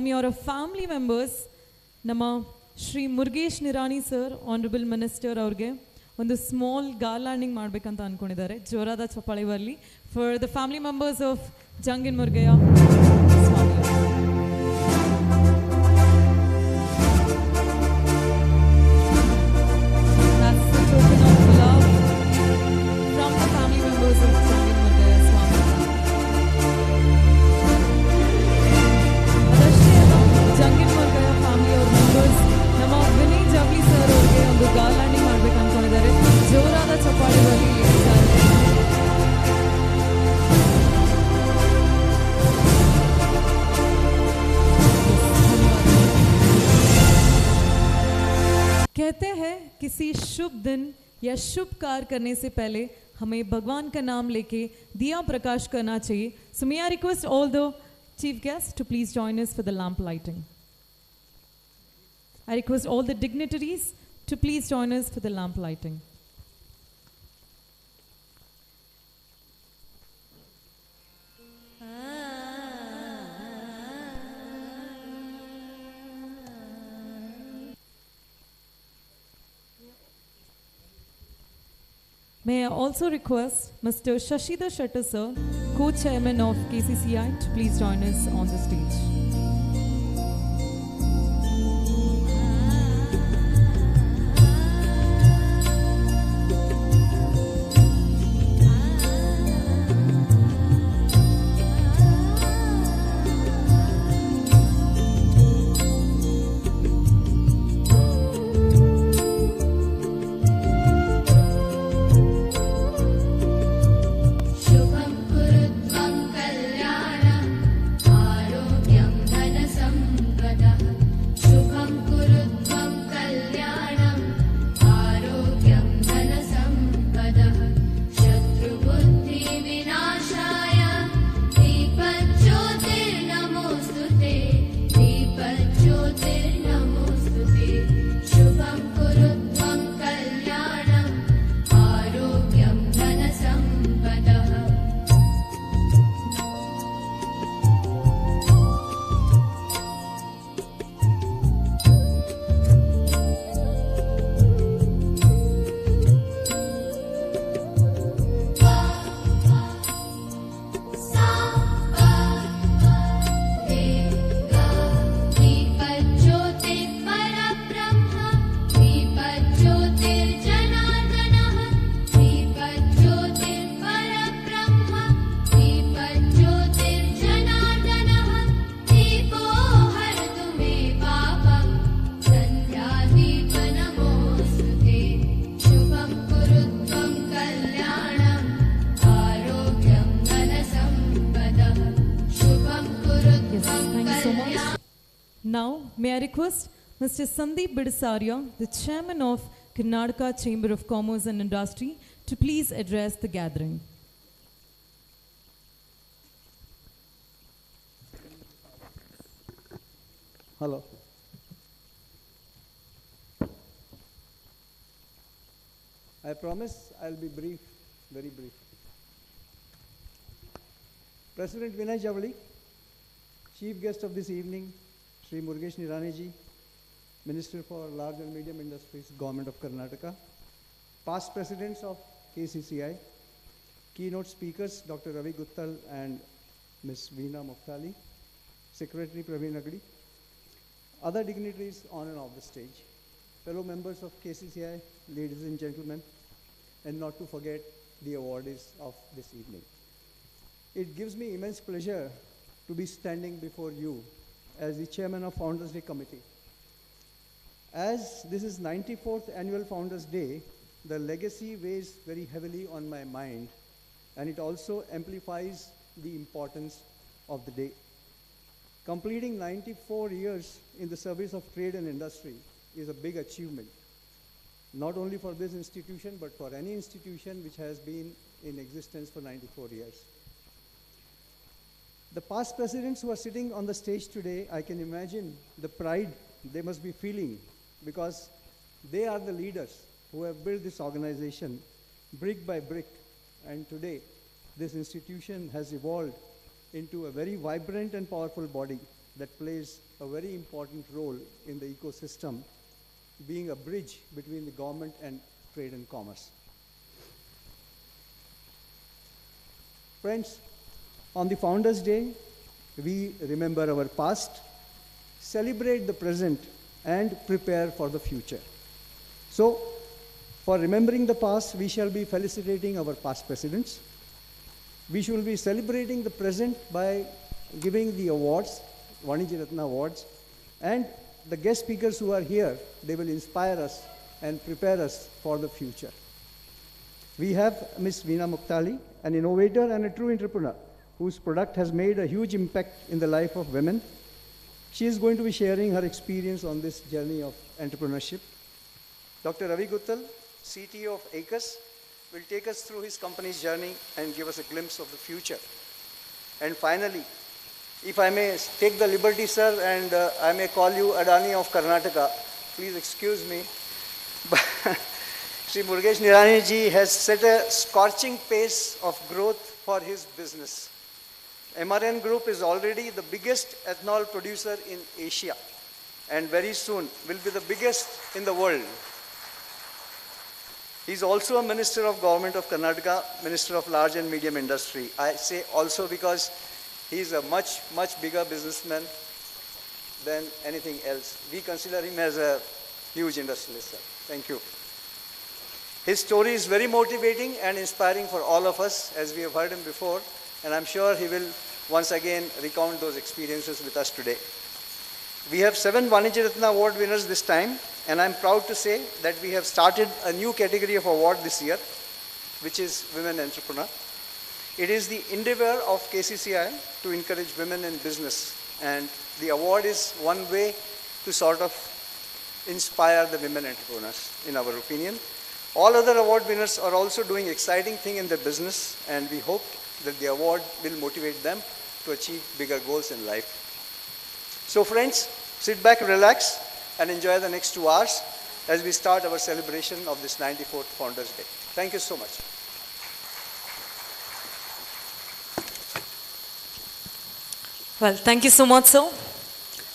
S3: Swami or family members, Nama Shri Murgesh Nirani sir, Honorable Minister ಅವ್ರಿಗೆ ಒಂದು small ಗಾರ್ಲ್ಯಾಂಡಿಂಗ್ ಮಾಡಬೇಕಂತ ಅನ್ಕೊಂಡಿದ್ದಾರೆ. ಜೋರಾದ ಚಪ್ಪಾಳೆ ಬರಲಿ for the family members of Jangin Murgayya Swami. That's the token of love from the family members of Jangin Murgaya Swami. ಅದಷ್ಟೇ ಅಲ್ಲ, Jangin Murgaya family ಅವ್ರ members ನಮ್ಮ ವಿನಯ್ ಜವಳಿ ಸರ್ ಅವ್ರಿಗೆ ಒಂದು ಗಾರ್ಲ್ಯಾಂಡಿಂಗ್ ಮಾಡ್ಬೇಕು ಅನ್ಕೊಂಡಿದ್ದಾರೆ. ಜೋರಾದ ಚಪ್ಪಾಳೆ ಬರಲಿ ಸರ್. कहते हैं किसी शुभ दिन या शुभ कार्य करने से पहले हमें भगवान का नाम लेके दिया प्रकाश करना चाहिए. So may I request all the chief guests to please join us for the lamp lighting. I request all the dignitaries to please join us for the lamp lighting. May I also request Mr. Shashidhar Shettar sir, co-chairman of KCCI, to please join us on the stage.
S4: शुभं कुरुत्वं कल्याणम् आरोग्यं धनसम्पदः शुभं कुरुत्वं कल्याणम् आरोग्यं धनसम्पदः शत्रुबुद्धिविनाशाय दीपज्योतिर्नमोऽस्तुते दीपज्योतिर्नमोऽस्तुते शुभं कुरुत्वं कल्याणम् आरोग्यं धनसम्पदः दीपज्योतिर्परब्रह्म दीपज्योतिर्जनार्दनः दीपज्योतिर्परब्रह्म दीपज्योतिर्जनार्दनः दीपो हरतु मे पापं सन्ध्यादीपनमोऽस्तुते शुभं कुरुत्वं कल्याणम् आरोग्यं धनसम्पदः शुभं
S3: Yes,
S4: कुरुत्वं
S3: thank you so much.
S4: कल्याणम्
S3: Now, may I request Mr. Sandeep Bidasaria, the chairman of Karnataka Chamber of Commerce and Industry, to please address the gathering.
S6: Hello. I promise I'll be brief, very brief. President Vinay Javali, Chief Guest of this evening, Sri Murgesh Nirani ji, Minister for Large and Medium Industries, Government of Karnataka, past presidents of KCCI, keynote speakers Dr. Ravi Gothal and Ms. Veena Muktali, Secretary Praveen Agdi, other dignitaries on and off the stage, fellow members of KCCI, ladies and gentlemen, and not to forget the awardees of this evening. It gives me immense pleasure to be standing before you as the chairman of Founders Day Committee. As this is 94th annual Founders Day, the legacy weighs very heavily on my mind, and it also amplifies the importance of the day. Completing 94 years in the service of trade and industry is a big achievement, not only for this institution, but for any institution which has been in existence for 94 years. The past presidents who are sitting on the stage today, I can imagine the pride they must be feeling, because they are the leaders who have built this organization brick by brick, and today this institution has evolved into a very vibrant and powerful body that plays a very important role in the ecosystem, being a bridge between the government and trade and commerce. Friends, on the Founders' Day, we remember our past, celebrate the present, and prepare for the future. So, for remembering the past, we shall be felicitating our past presidents. We shall be celebrating the present by giving the awards, VANIJYA RATNA awards, and the guest speakers who are here, they will inspire us and prepare us for the future. We have Ms. Veena Muktali, an innovator and a true entrepreneur, whose product has made a huge impact in the life of women. She is going to be sharing her experience on this journey of entrepreneurship. Dr. Ravi Gothal, CTO of ACUS, will take us through his company's journey and give us a glimpse of the future. And finally, if I may take the liberty, sir, and I may call you Adani of Karnataka, please excuse me. Shri Murugesh Nirani ji has set a scorching pace of growth for his business. MRN Group is already the biggest ethanol producer in Asia, and very soon will be the biggest in the world. He is also a Minister of Government of Karnataka, Minister of Large and Medium Industry. I say also because he is a much, much bigger businessman than anything else. We consider him as a huge industrialist, sir. Thank you. His story is very motivating and inspiring for all of us, as we have heard him before, and I'm sure he will once again recount those experiences with us today. We have 7 VANIJYA RATNA award winners this time, and I'm proud to say that we have started a new category of award this year, which is Women Entrepreneur. It is the endeavor of KCCI to encourage women in business, and the award is one way to sort of inspire the women entrepreneurs, in our opinion. All other award winners are also doing exciting things in their business, and we hope that the award will motivate them to achieve bigger goals in life. So friends, sit back, relax, and enjoy the next 2 hours as we start our celebration of this 94th Founders Day. Thank you so much.
S7: Well, thank you so much, sir.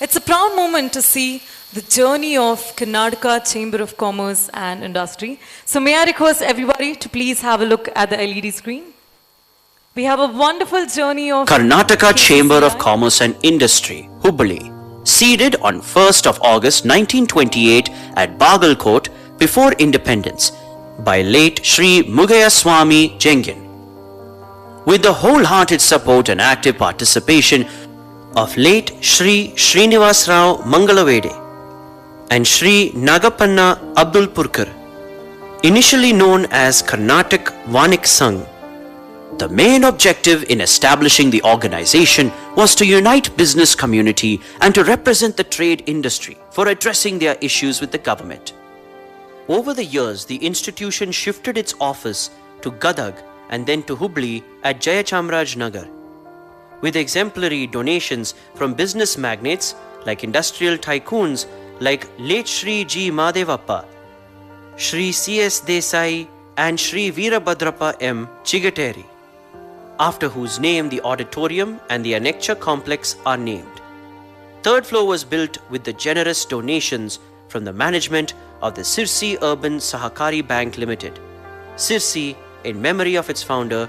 S7: It's a proud moment to see the journey of Karnataka Chamber of Commerce and Industry. So may I request everybody to please have a look at the LED screen. We have a wonderful journey of
S8: Karnataka Chamber of Commerce and Industry, Hubballi, seeded on 1st of August 1928 at Bagalkot before independence by late Sri Mugayaswamy Jengin. With the wholehearted support and active participation of late Sri Srinivas Rao Mangalavede and Sri Nagapanna Abdul Purkar, initially known as Karnatak Vanik Sangh. The main objective in establishing the organization was to unite business community and to represent the trade industry for addressing their issues with the government. Over the years, the institution shifted its office to Gadag and then to Hubballi at Jayachamraj-Nagar. With exemplary donations from business magnates like industrial tycoons like late Sri G. Madevappa, Sri C.S. Desai and Sri Veerabhadrappa M. Chigateri, after whose name the auditorium and the Annexa complex are named. Third floor was built with the generous donations from the management of the Sirsi Urban Sahakari Bank Limited, Sirsi in memory of its founder,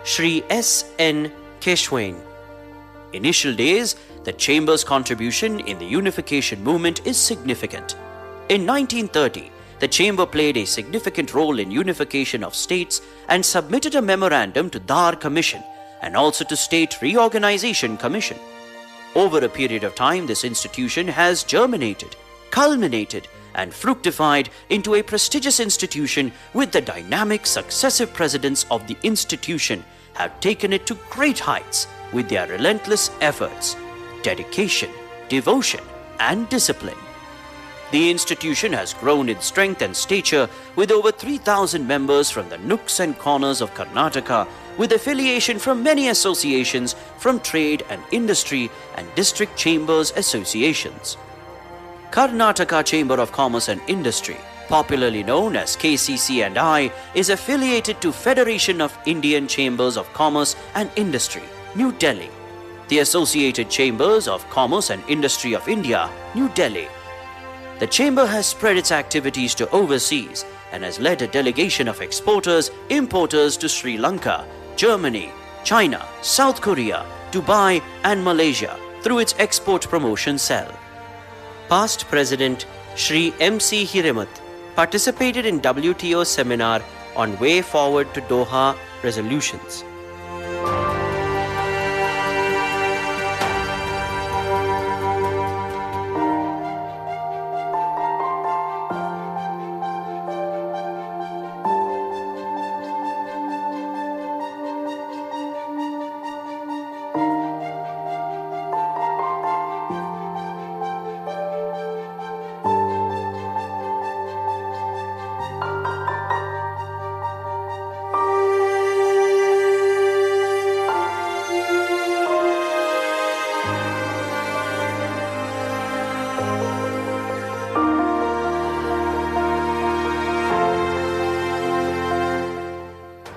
S8: Sri S. N. Keshwain. Initial days, the Chamber's contribution in the unification movement is significant. In 1930, the Chamber played a significant role in unification of states and submitted a memorandum to Dar Commission and also to State Reorganization Commission. Over a period of time, this institution has germinated, culminated, and fructified into a prestigious institution with the dynamic successive presidents of the institution have taken it to great heights with their relentless efforts, dedication, devotion, and discipline. The institution has grown in strength and stature with over 3,000 members from the nooks and corners of Karnataka, with affiliation from many associations from trade and industry and district chambers associations. Karnataka Chamber of Commerce and Industry, popularly known as KCCI, is affiliated to Federation of Indian Chambers of Commerce and Industry, New Delhi. the Associated Chambers of Commerce and Industry of India, New Delhi. The chamber has spread its activities to overseas and has led a delegation of exporters, importers to Sri Lanka, Germany, China, South Korea, Dubai and Malaysia through its export promotion cell. Past President Shri M.C. Hiremath participated in WTO seminar on Way Forward to Doha Resolutions.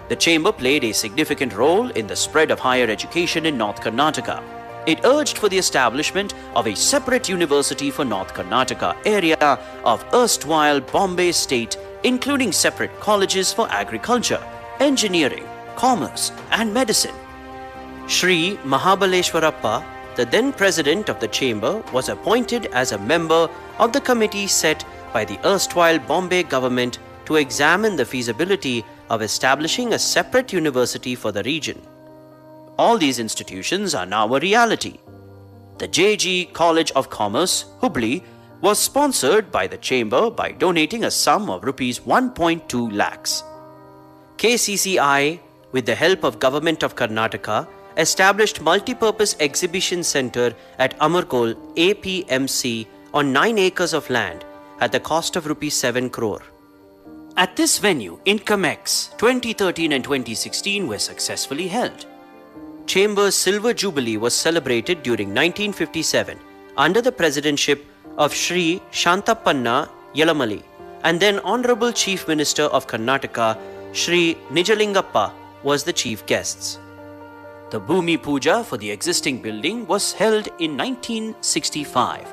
S8: The chamber played a significant role in the spread of higher education in North Karnataka. It urged for the establishment of a separate university for North Karnataka area of erstwhile Bombay state, including separate colleges for agriculture, engineering, commerce and medicine. Shri Mahabaleshwarappa, the then president of the chamber, was appointed as a member of the committee set by the erstwhile Bombay government to examine the feasibility of establishing a separate university for the region. All these institutions are now a reality. The JG College of Commerce, Hubballi, was sponsored by the chamber by donating a sum of rupees 1.2 lakhs. KCCI, with the help of Government of Karnataka, established multi-purpose exhibition center at Amarkol APMC on 9 acres of land at the cost of rupees 7 crore. At this venue, Incomex 2013 and 2016 were successfully held. Chamber's Silver Jubilee was celebrated during 1957 under the presidentship of Shri Shantappanna Yelamali and then Honorable Chief Minister of Karnataka Shri Nijalingappa was the chief guests. The Bhumi Puja for the existing building was held in 1965.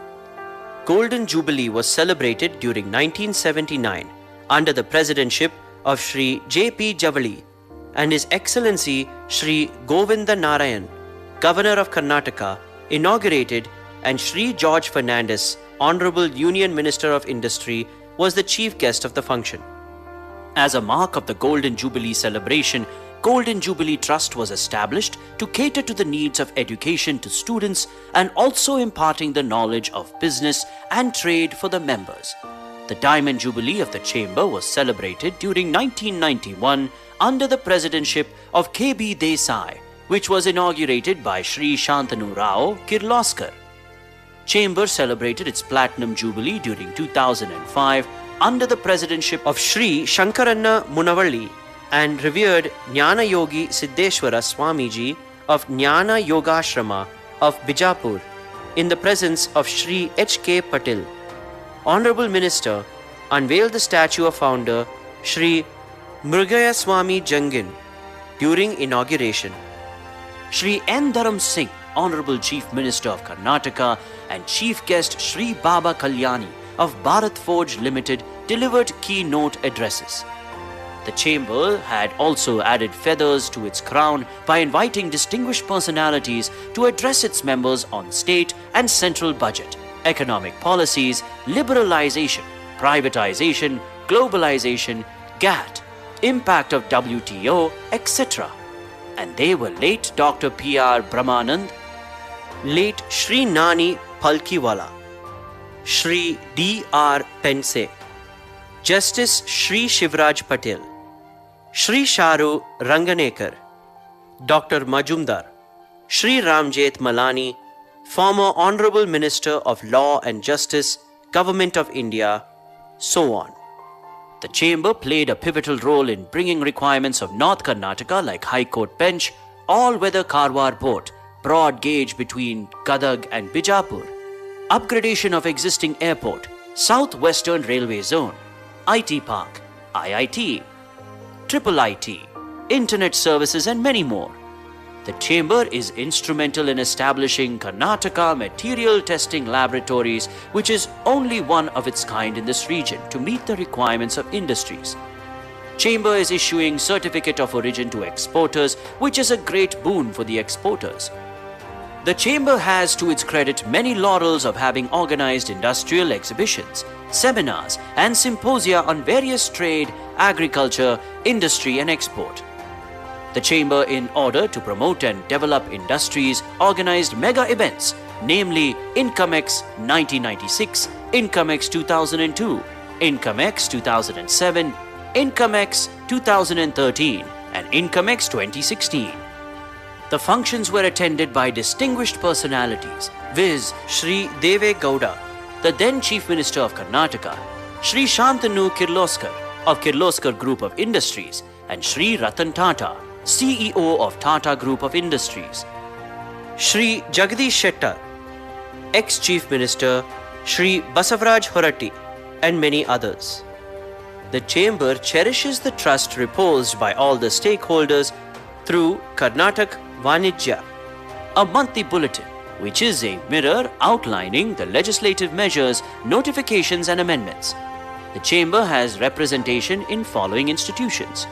S8: Golden Jubilee was celebrated during 1979 under the presidentship of Shri J.P. Javali and His Excellency Shri Govinda Narayan, Governor of Karnataka, inaugurated, and Shri George Fernandes, Honorable Union Minister of Industry, was the chief guest of the function. As a mark of the Golden Jubilee celebration, Golden Jubilee Trust was established to cater to the needs of education to students and also imparting the knowledge of business and trade for the members. The Diamond Jubilee of the Chamber was celebrated during 1991 under the presidentship of K.B. Desai, which was inaugurated by Shri Shantanu Rao Kirloskar. Chamber celebrated its Platinum Jubilee during 2005 under the presidentship of Shri Shankaranna Munavalli and revered Jnana Yogi Siddheshwara Swamiji of Jnana Yogashrama of Bijapur in the presence of Shri H.K. Patil. Honorable Minister unveiled the statue of founder Shri Mrugaya Swami Jangin during inauguration. Shri N. Dharam Singh, Honorable Chief Minister of Karnataka, and Chief Guest Shri Baba Kalyani of Bharat Forge Limited delivered keynote addresses. The chamber had also added feathers to its crown by inviting distinguished personalities to address its members on state and central budget, economic policies, liberalization, privatization, globalization, GATT, impact of WTO, etc. And they were late Dr. P.R. Brahmanand, late Shri Nani Palkiwala, Shri D.R. Pense, Justice Shri Shivraj Patel, Shri Sharu Ranganekar, Dr. Majumdar, Shri Ramjet Malani, former Honorable Minister of Law and Justice, Government of India, so on. The chamber played a pivotal role in bringing requirements of North Karnataka like High Court Bench, all-weather Karwar Port, broad gauge between Gadag and Bijapur, upgradation of existing airport, South-Western Railway Zone, IT Park, IIT, Triple IT, Internet services and many more. The chamber is instrumental in establishing Karnataka Material Testing Laboratories, which is only one of its kind in this region to meet the requirements of industries. Chamber is issuing Certificate of Origin to exporters, which is a great boon for the exporters. The chamber has to its credit many laurels of having organized industrial exhibitions, seminars and symposia on various trade, agriculture, industry and export. The chamber, in order to promote and develop industries, organized mega events, namely Incomex 1996, Incomex 2002, Incomex 2007, Incomex 2013 and Incomex 2016. The functions were attended by distinguished personalities, viz. Shri Deve Gowda, the then Chief Minister of Karnataka, Shri Shantanu Kirloskar of Kirloskar Group of Industries and Shri Ratan Tata, CEO of Tata Group of Industries. Shri Jagdish Shettar, ex-Chief Minister, Shri Basavaraj Horatti and many others. The chamber cherishes the trust reposed by all the stakeholders through KARNATAK VANIJYA, a monthly bulletin which is a mirror outlining the legislative measures, notifications and amendments. The chamber has representation in following institutions: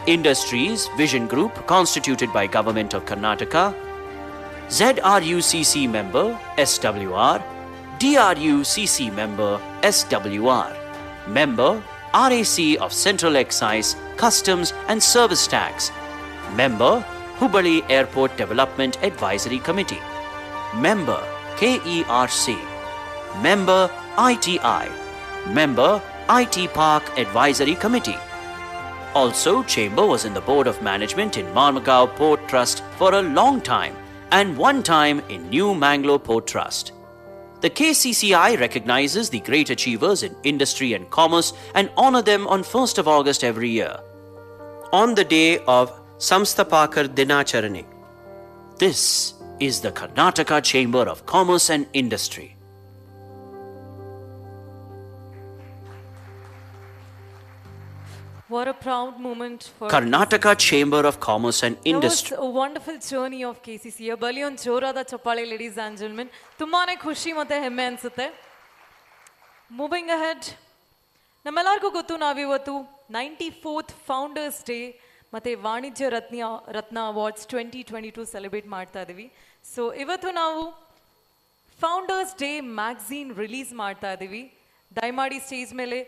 S8: Industries Vision Group constituted by Government of Karnataka, ZRUCC member SWR, DRUCC member SWR, member RAC of Central Excise, Customs and Service Tax, member Hubballi Airport Development Advisory Committee, member KERC, member ITI, member IT Park Advisory Committee. Also, chamber was in the board of management in Marmagao Port Trust for a long time and one time in New Mangalore Port Trust. The KCCI recognizes the great achievers in industry and commerce and honor them on 1st of August every year, on the day of Samsthapakar Dinacharane. This is the Karnataka Chamber of Commerce and Industry.
S7: What a proud moment for
S8: Karnataka Chamber of Commerce and Industry.
S7: That was a wonderful journey of KCCI. Bali on jorada chappale, ladies and gentlemen. Tumane khushi matte hemme ansutte. Moving ahead, ನಮ್ಮೆಲ್ಲರಿಗೂ ಗೊತ್ತು ನಾವಿವತ್ತು 94th founders day ಮತ್ತು ವಾಣಿಜ್ಯ ರತ್ನ awards 2022 celebrate ಮಾಡ್ತಾ ಇದ್ದೀವಿ. So ಇವತ್ತು ನಾವು founders day magazine release ಮಾಡ್ತಾ ಇದ್ದೀವಿ. ದಯಮಾಡಿ ಸ್ಟೇಜ್ ಮೇಲೆ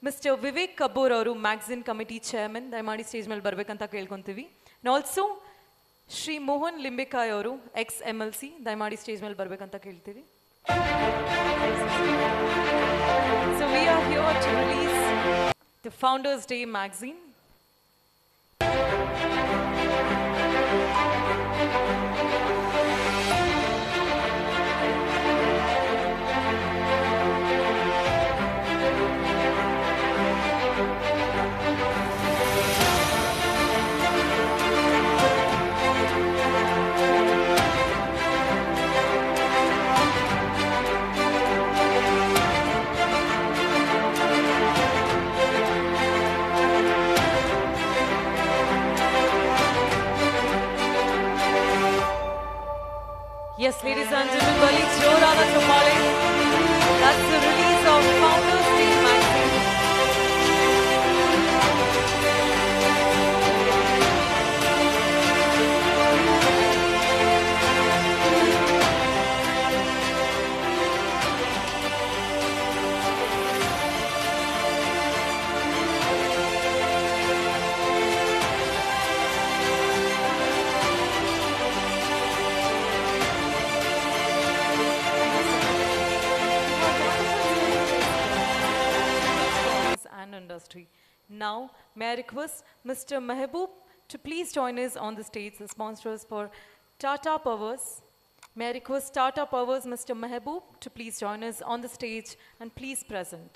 S7: ಮಿಸ್ಟರ್ ವಿವೇಕ್ ಕಪೂರ್ ಅವರು ಮ್ಯಾಗ್ಝಿನ್ ಕಮಿಟಿ ಚೇರ್ಮನ್ ದಯಮಾಡಿ ಸ್ಟೇಜ್ ಮೇಲೆ ಬರಬೇಕಂತ ಕೇಳ್ಕೊತೀವಿ. ಆಲ್ಸೋ ಶ್ರೀ ಮೋಹನ್ ಲಿಂಬೆಕಾಯ್ ಅವರು ಎಕ್ಸ್ MLC ದಯಮಾಡಿ ಸ್ಟೇಜ್ ಮೇಲೆ ಬರಬೇಕಂತ ಕೇಳ್ತೀವಿ. So we are here to release the Founders Day magazine. Yes, ladies and gentlemen, Bali Jorada Chopale. That's the release of Founders Day magazine. Industry. Now, may I request Mr. Mehboob to please join us on the stage, the sponsors for Tata Powers. May I request Tata Powers, Mr. Mehboob, to please join us on the stage and please present.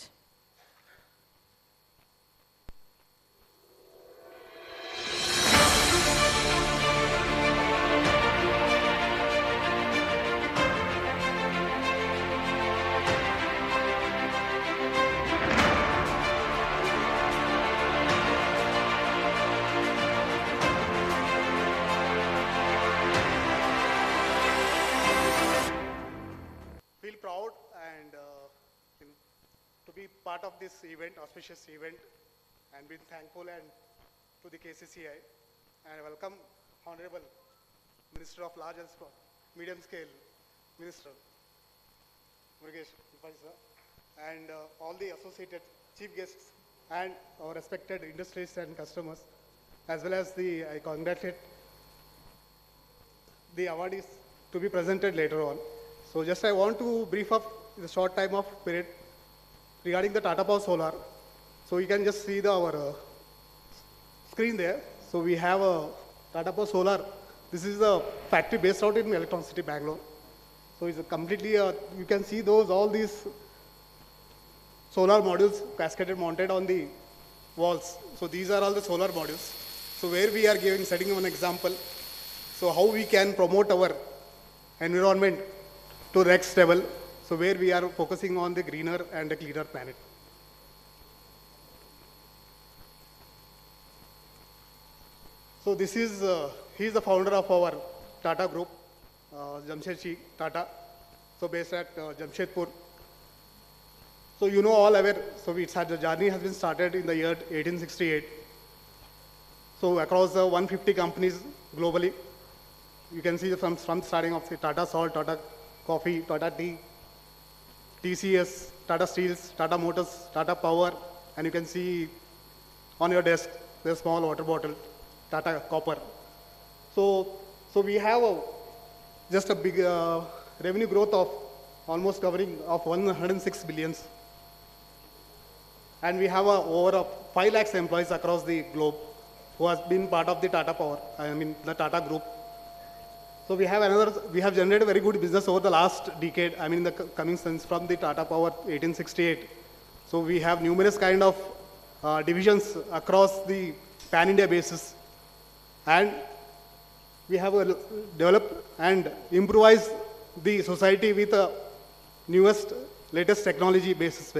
S9: part of this event, auspicious event, and been thankful and to the KCCI, and welcome Honorable Minister of Large and Medium Scale, Minister Murugesh, and all the associated chief guests and our respected industries and customers, as well as I congratulate the awardees to be presented later on. So just I want to brief up in a short time of period regarding the Tata Power Solar. So you can just see our screen there. So we have a Tata Power Solar. This is a factory based out in Electron City, Bangalore. So it's a completely, you can see all these solar modules cascaded mounted on the walls. So these are all the solar modules. So where we are setting an example, so how we can promote our environment to the next level. So where we are focusing on the greener and a cleaner planet. So this is, he is the founder of our Tata Group, Jamshedji Tata, so based at Jamshedpur. So you know all aware, so the journey has been started in the year 1868. So across 150 companies globally, you can see from starting of the Tata Salt, Tata Coffee, Tata Tea, TCS, Tata Steels, Tata Motors, Tata Power, and you can see on your desk, there's a small water bottle, Tata Copper. So we have just a big revenue growth of almost covering of 106 billions. And we have over 5 lakhs employees across the globe who has been part of the Tata Power, the Tata Group. So we have generated very good business over the last decade, in the coming sense from the Tata Power 1868. So we have numerous kind of divisions across the pan-India basis. And we have developed and improvised the society with the newest, latest technology basis.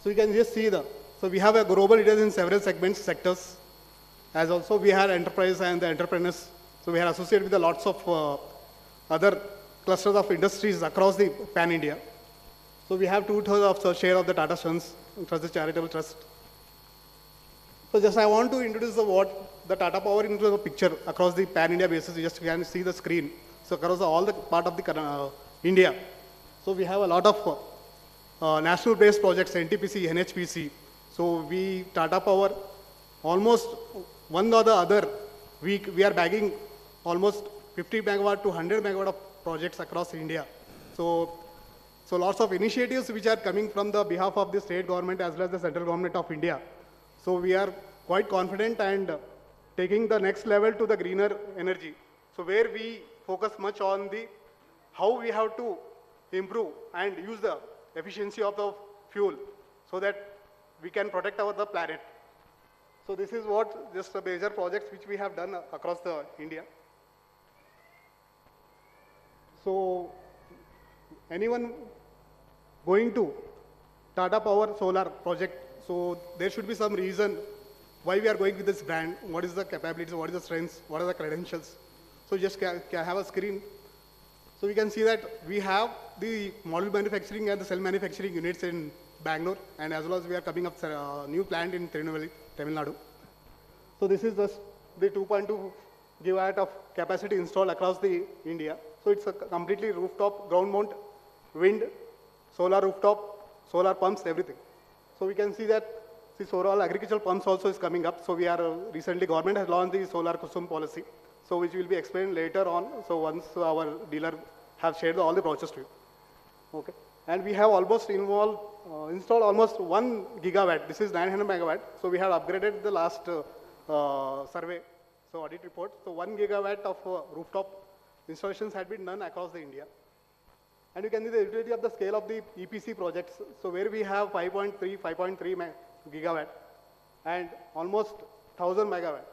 S9: So you can just see so we have a global leaders in several segments, sectors, as also we have enterprise and the entrepreneurs. So we are associated with lots of other clusters of industries across the pan-India. So we have 2/3 of the share of the Tata Sons, the charitable trust. So just I want to introduce the Tata Power into the picture across the pan-India basis. You just can see the screen. So across all the part of the India. So we have a lot of national-based projects, NTPC, NHPC. So Tata Power, almost one or the other week, we are bagging almost 50 megawatt to 100 megawatt of projects across India. So lots of initiatives which are coming from the behalf of the state government as well as the central government of India. So we are quite confident and taking the next level to the greener energy. So where we focus much on how we have to improve and use the efficiency of the fuel so that we can protect the planet. So this is just the major projects which we have done across India. So anyone going to Tata Power Solar project, so there should be some reason why we are going with this brand, what is the capabilities, what is the strengths, what are the credentials. So just can have a screen. So we can see that we have the model manufacturing and the cell manufacturing units in Bangalore, and as well as we are coming up a new plant in Tirunelveli, Tamil Nadu. So this is just the 2.2 gigawatt of capacity installed across India. So it's a completely rooftop, ground mount, wind, solar rooftop, solar pumps, everything. So we can see that the solar agricultural pumps also is coming up. So we are recently government has launched the Solar Kusum policy, so which will be explained later on. So once our dealer have shared all the brochures to you. Okay. And we have almost installed almost 1 gigawatt. This is 900 megawatt. So we have upgraded the last survey, so audit report. So 1 gigawatt of rooftop installations had been done across India. And you can see the utility of the scale of the EPC projects. So where we have 5.3 gigawatt and almost 1000 megawatt.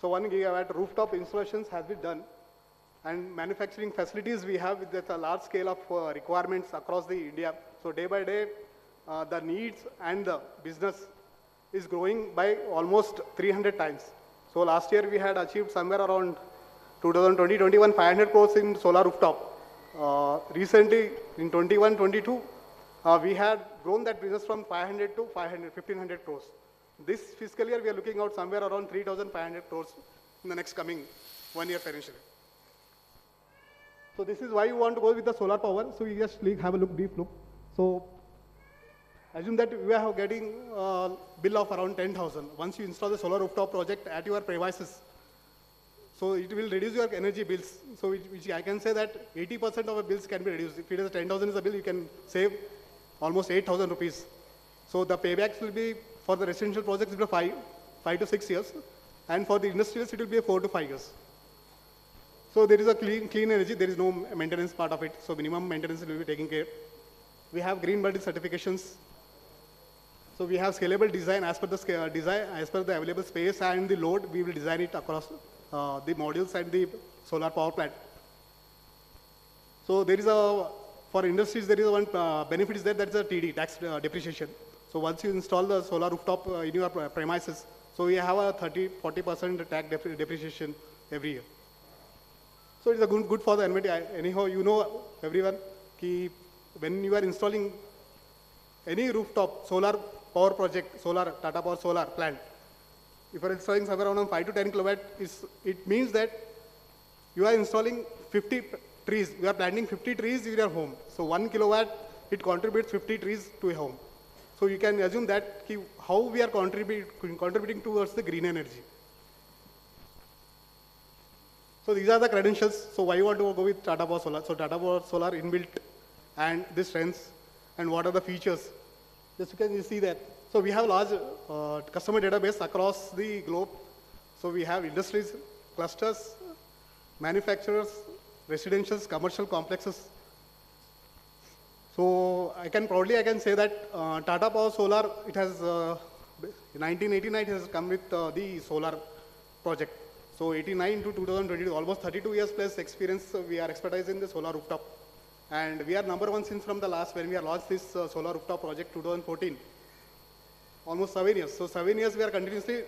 S9: So 1 gigawatt rooftop installations has been done. And manufacturing facilities we have with a large scale of requirements across India. So day by day, the needs and the business is growing by almost 300 times. So last year we had achieved somewhere around 2020-21 500 crores in solar rooftop. Recently in 21-22, we had grown that business from 500 to 1500 crores. This fiscal year, we are looking out somewhere around 3,500 crores in the next coming 1 year financial year. So this is why you want to go with the solar power. So you just have a look, brief look. So assume that we are getting a bill of around 10,000. Once you install the solar rooftop project at your premises, so it will reduce your energy bills. So which I can say that 80% of the bills can be reduced. If it is 10,000 is a bill, you can save almost 8,000 rupees. So the paybacks will be, for the residential projects, it will be 5 to 6 years. And for the industrials, it will be 4 to 5 years. So there is a clean energy. There is no maintenance part of it. So minimum maintenance will be taken care. We have green building certifications. So we have scalable design as per the available space and the load. We will design it across the modules and the solar power plant. So there is for industries, there is one benefit is there, that is a TD, tax depreciation. So once you install the solar rooftop in your premises, so we have a 40% tax depreciation every year. So it's a good for the environment. Anyhow, you know everyone, when you are installing any rooftop solar power project, Tata Power solar plant, if you are installing somewhere around 5 to 10 kilowatt, it means that you are installing 50 trees. You are planting 50 trees in your home. So 1 kilowatt, it contributes 50 trees to a home. So you can assume that how we are contributing towards the green energy. So these are the credentials. So why you want to go with Tata Power Solar? So Tata Power Solar inbuilt and the strengths and what are the features. Just you can see that. So we have large customer database across the globe. So we have industries, clusters, manufacturers, residentials, commercial complexes. So I can say that Tata Power Solar, it has, in 1989 it has come with the solar project. So 89 to 2022, almost 32 years plus experience, we are expertise in the solar rooftop. And we are number one since from the last, when we are launched this solar rooftop project 2014. Almost 7 years. So 7 years we are continuously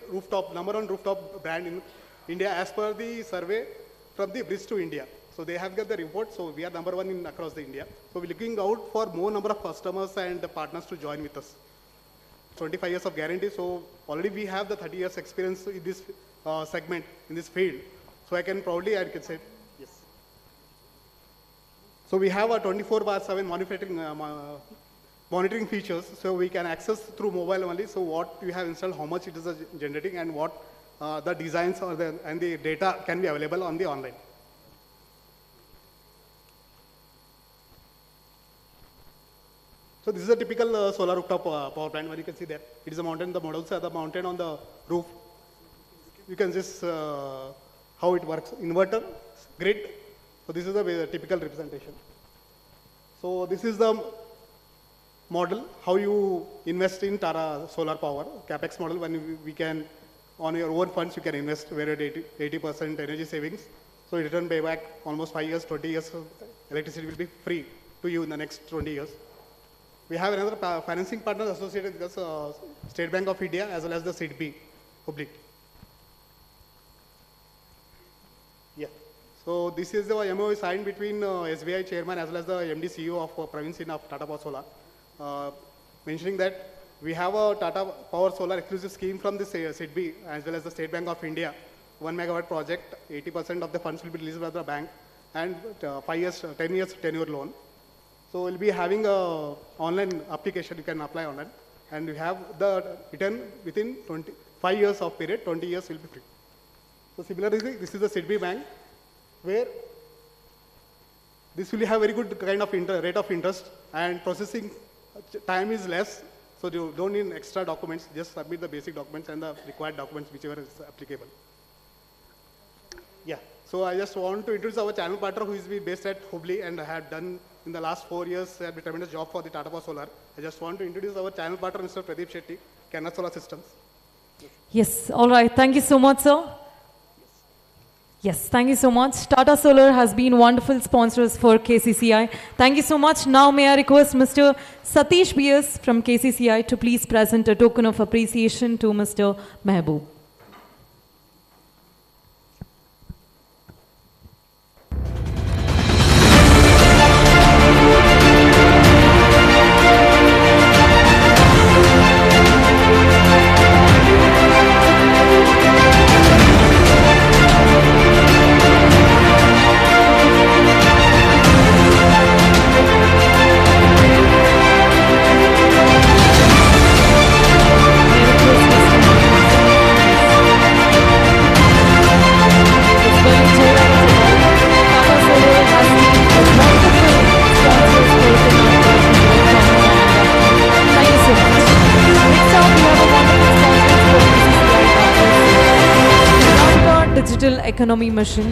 S9: number one rooftop brand in India as per the survey from the Bridge to India. So they have got the report, so we are number one across the India. So we're looking out for more number of customers and partners to join with us. 25 years of guarantee, so already we have the 30 years experience in this segment, in this field. So I can say, yes. So we have a 24/7 monitoring features, so we can access through mobile only. So what you have installed, how much it is generating, and what the designs and the data can be available on the online. So this is a typical solar rooftop power plant where you can see that it is a mountain. The models are the mountain on the roof. You can just how it works. Inverter, grid. So this is a typical representation. So this is the model, how you invest in Tata solar power, capex model, when we can, on your own funds, you can invest where at 80% energy savings. So return payback almost 5 years, 20 years, electricity will be free to you in the next 20 years. We have another financing partner associated with us, State Bank of India, as well as the SIDBI, Hubballi. Yeah. So this is the MOU signed between SBI chairman as well as the MD CEO of Praveen Sin of Tata Power Solar, mentioning that we have a Tata Power Solar exclusive scheme from the SIDBI as well as the State Bank of India, 1 megawatt project, 80% of the funds will be released by the bank, and 10 years tenure loan. So we'll be having a online application, you can apply online, and we have the return within 5 years of period, 20 years will be free. So similarly, this is the SIDBI bank, where this will have very good kind of rate of interest, and processing time is less, so you don't need extra documents, just submit the basic documents and the required documents, whichever is applicable. Yeah, so I just want to introduce our channel partner who is based at Hubballi and had done in the last 4 years a tremendous job for the Tata Power Solar. I just want to introduce our channel partner, Mr. Pradeep Shetty, KARNATAK Solar Systems.
S7: Yes, all right. Thank you so much, sir. Yes, thank you so much. Tata Solar has been wonderful sponsors for KCCI. Thank you so much. Now may I request Mr. Satish BS from KCCI to please present a token of appreciation to Mr. Mehboob. digital economy mission.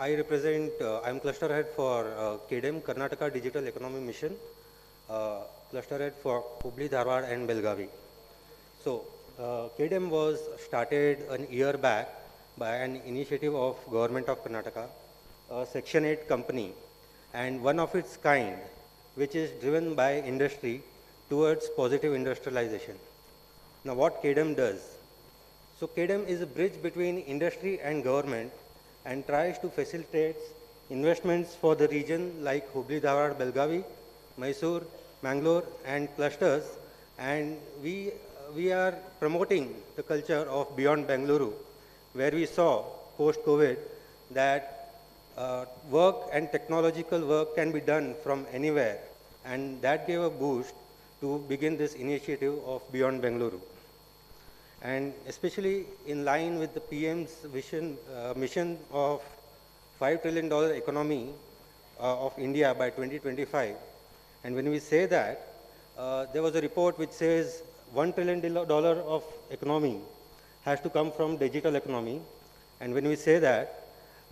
S10: I represent, I'm cluster head for KDM, Karnataka Digital Economy Mission, cluster head for Hubballi, Dharwad and Belgavi. So KDM was started an year back by an initiative of Government of Karnataka, a Section 8 company, and one of its kind, which is driven by industry towards positive industrialization. Now what KDM does? So KDM is a bridge between industry and government and tries to facilitate investments for the region like Hubballi, Dharwad, Belgavi, Mysore, Mangalore and clusters, and we are promoting the culture of beyond Bengaluru, where we saw post-COVID that work and technological work can be done from anywhere, and that gave a boost to begin this initiative of beyond Bengaluru. And especially in line with the PM's vision, mission of $5 trillion economy of India by 2025. And when we say that, there was a report which says $1 trillion of economy has to come from digital economy. And when we say that,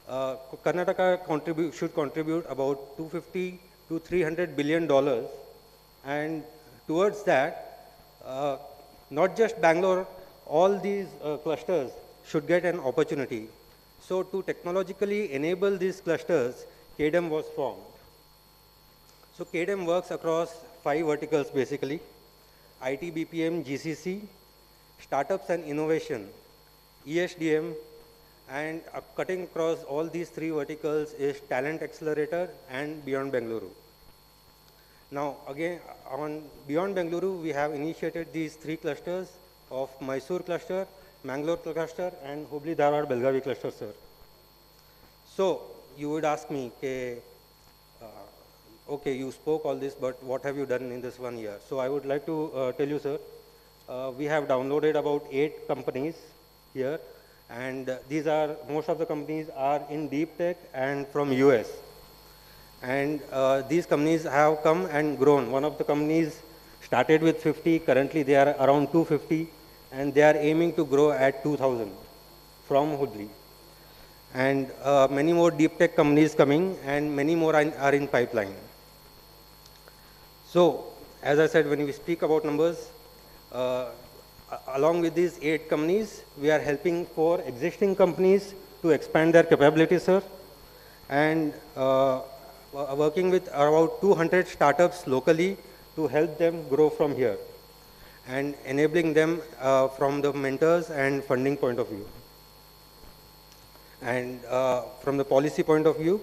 S10: Karnataka should contribute about $250 to $300 billion. And towards that, not just Bangalore, all these clusters should get an opportunity. So to technologically enable these clusters, KDM was formed. So KDM works across 5 verticals basically: IT, BPM, GCC, startups and innovation, ESDM, and cutting across all these 3 verticals is talent accelerator and beyond Bengaluru. Now again, on beyond Bengaluru, we have initiated these 3 clusters of Mysore cluster, Mangalore cluster, and Hubballi, Dharwad, Belgavi cluster, sir. So you would ask me, okay, you spoke all this, but what have you done in this 1 year? So I would like to tell you, sir, we have downloaded about 8 companies here, and these are, most of the companies are in deep tech and from US. And these companies have come and grown. One of the companies started with 50, currently they are around 250, and they are aiming to grow at 2,000 from Hubballi. And many more deep tech companies coming, and many more are in pipeline. So, as I said, when we speak about numbers, along with these 8 companies, we are helping 4 existing companies to expand their capabilities, sir, and working with about 200 startups locally to help them grow from here, and enabling them from the mentors and funding point of view. And from the policy point of view,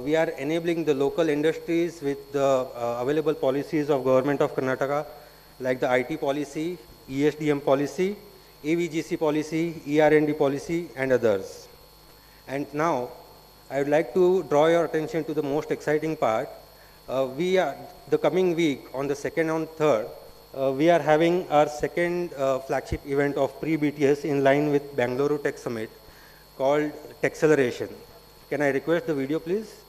S10: we are enabling the local industries with the available policies of Government of Karnataka, like the IT policy, ESDM policy, AVGC policy, ER&D policy, and others. And now, I would like to draw your attention to the most exciting part. The coming week, on the 2nd and 3rd, we are having our second flagship event of pre-BTS in line with Bangalore Tech Summit called Techceleration. Can I request the video, please?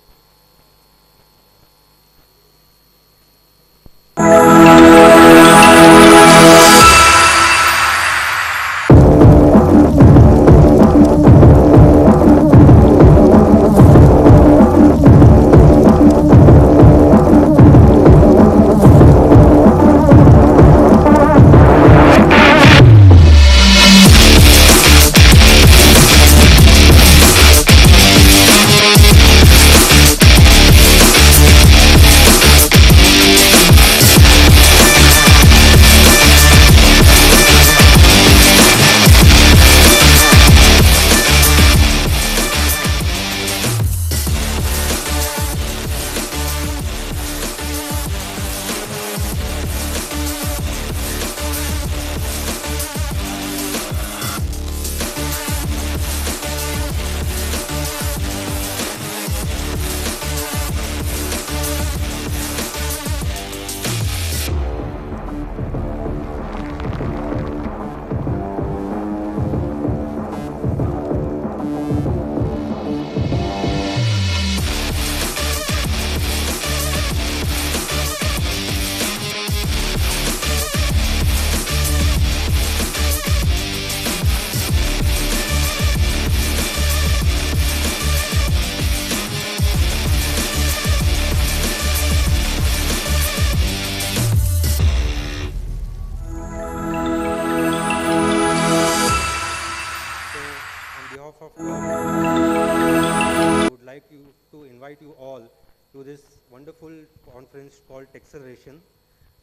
S10: to this wonderful conference called Texeleration,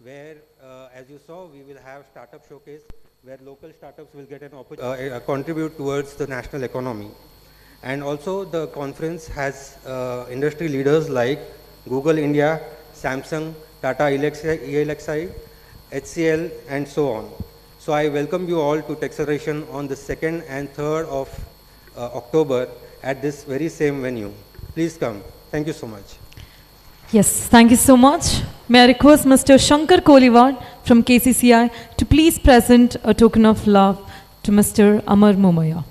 S10: where, as you saw, we will have startup showcase, where local startups will get an opportunity contribute towards the national economy. And also the conference has industry leaders like Google India, Samsung, Tata ELXI, HCL, and so on. So I welcome you all to Texeleration on the 2nd and 3rd of October at this very same venue. Please come. Thank you so much.
S7: Yes, thank you so much. May I request Mr. Shankar Koliwad from KCCI to please present a token of love to Mr. Amar Momaya.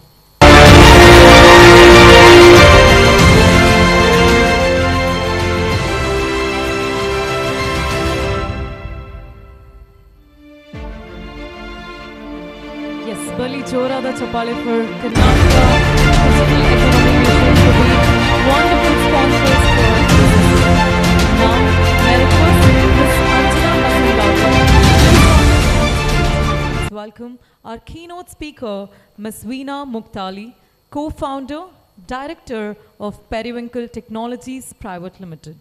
S7: Yes, Bali Jorada Chapale for Karnataka Digital Economy Mission for the wonderful sponsors for this. Now, I request Ms. Anjana Masundar. Welcome our keynote speaker, Ms. Veena Muktali, co-founder, director of Periwinkle Technologies Private Limited.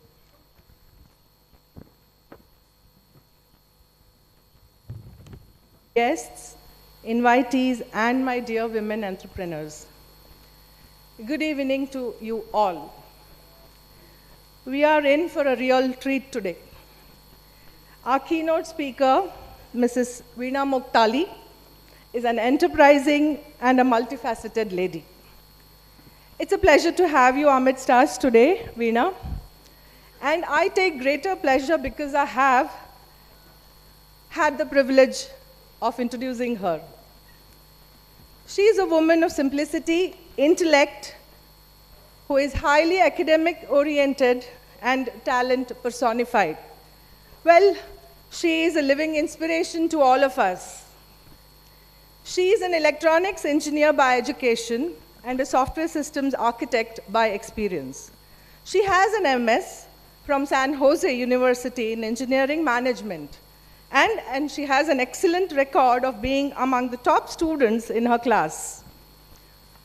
S11: Guests, invitees, and my dear women entrepreneurs. Good evening to you all. We are in for a real treat today. Our keynote speaker, Mrs. Veena Muktali, is an enterprising and a multifaceted lady. It's a pleasure to have you amidst us today, Veena. And I take greater pleasure because I have had the privilege of introducing her. She is a woman of simplicity, intellect, who is highly academic-oriented and talent personified. Well, she is a living inspiration to all of us. She is an electronics engineer by education and a software systems architect by experience. She has an MS from San Jose University in engineering management, and she has an excellent record of being among the top students in her class.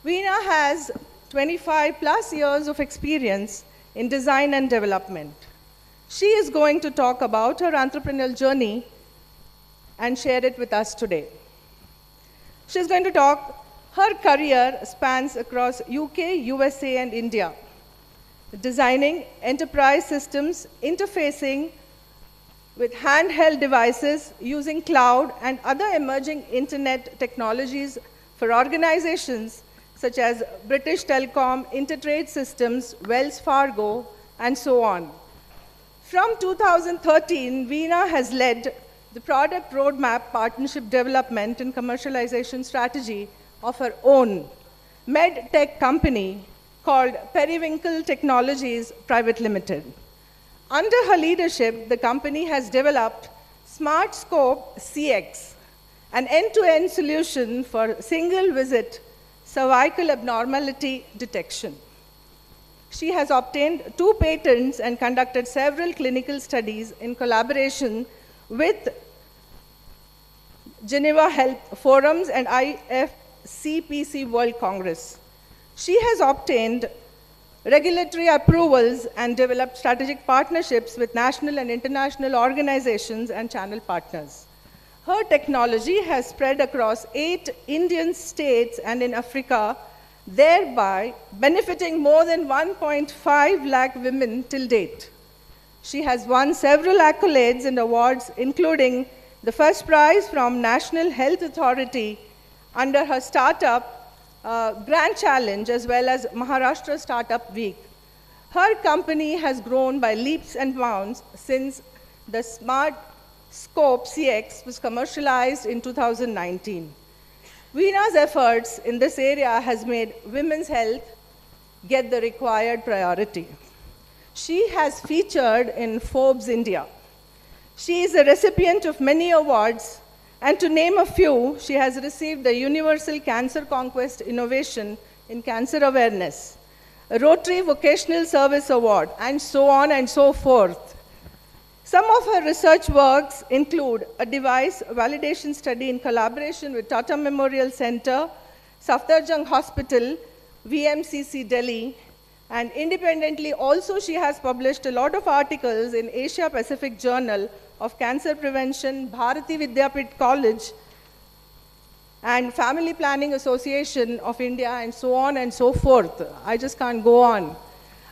S11: Veena has 25 plus years of experience in design and development. She is going to talk about her entrepreneurial journey and share it with us today. She's going to talk, her career spans across UK, USA, and India, designing enterprise systems, interfacing with handheld devices, using cloud and other emerging internet technologies for organizations such as British Telecom, Intertrade Systems, Wells Fargo, and so on. From 2013, Veena has led the product roadmap, partnership development, and commercialization strategy of her own med tech company called Periwinkle Technologies Private Limited. Under her leadership, the company has developed Smart Scope CX, an end-to-end solution for single-visit cervical abnormality detection. She has obtained 2 patents and conducted several clinical studies in collaboration with Geneva Health Forums and IFCPC World Congress. She has obtained regulatory approvals and developed strategic partnerships with national and international organizations and channel partners. Her technology has spread across 8 Indian states and in Africa, thereby benefiting more than 1.5 lakh women till date. She has won several accolades and awards, including the first prize from National Health Authority under her startup Grand Challenge, as well as Maharashtra Startup Week. Her company has grown by leaps and bounds since the Smart Scope CX was commercialized in 2019. Veena's efforts in this area has made women's health get the required priority. She has featured in Forbes India. She is a recipient of many awards, and to name a few, she has received the Universal Cancer Conquest Innovation in Cancer Awareness, a Rotary Vocational Service Award, and so on and so forth. Some of her research works include a device validation study in collaboration with Tata Memorial Center, Safdarjung Hospital, VMCC Delhi, And independently also she has published a lot of articles in Asia Pacific Journal of Cancer Prevention, Bharati Vidyapit College, and Family Planning Association of India, and so on and so forth. I just can't go on.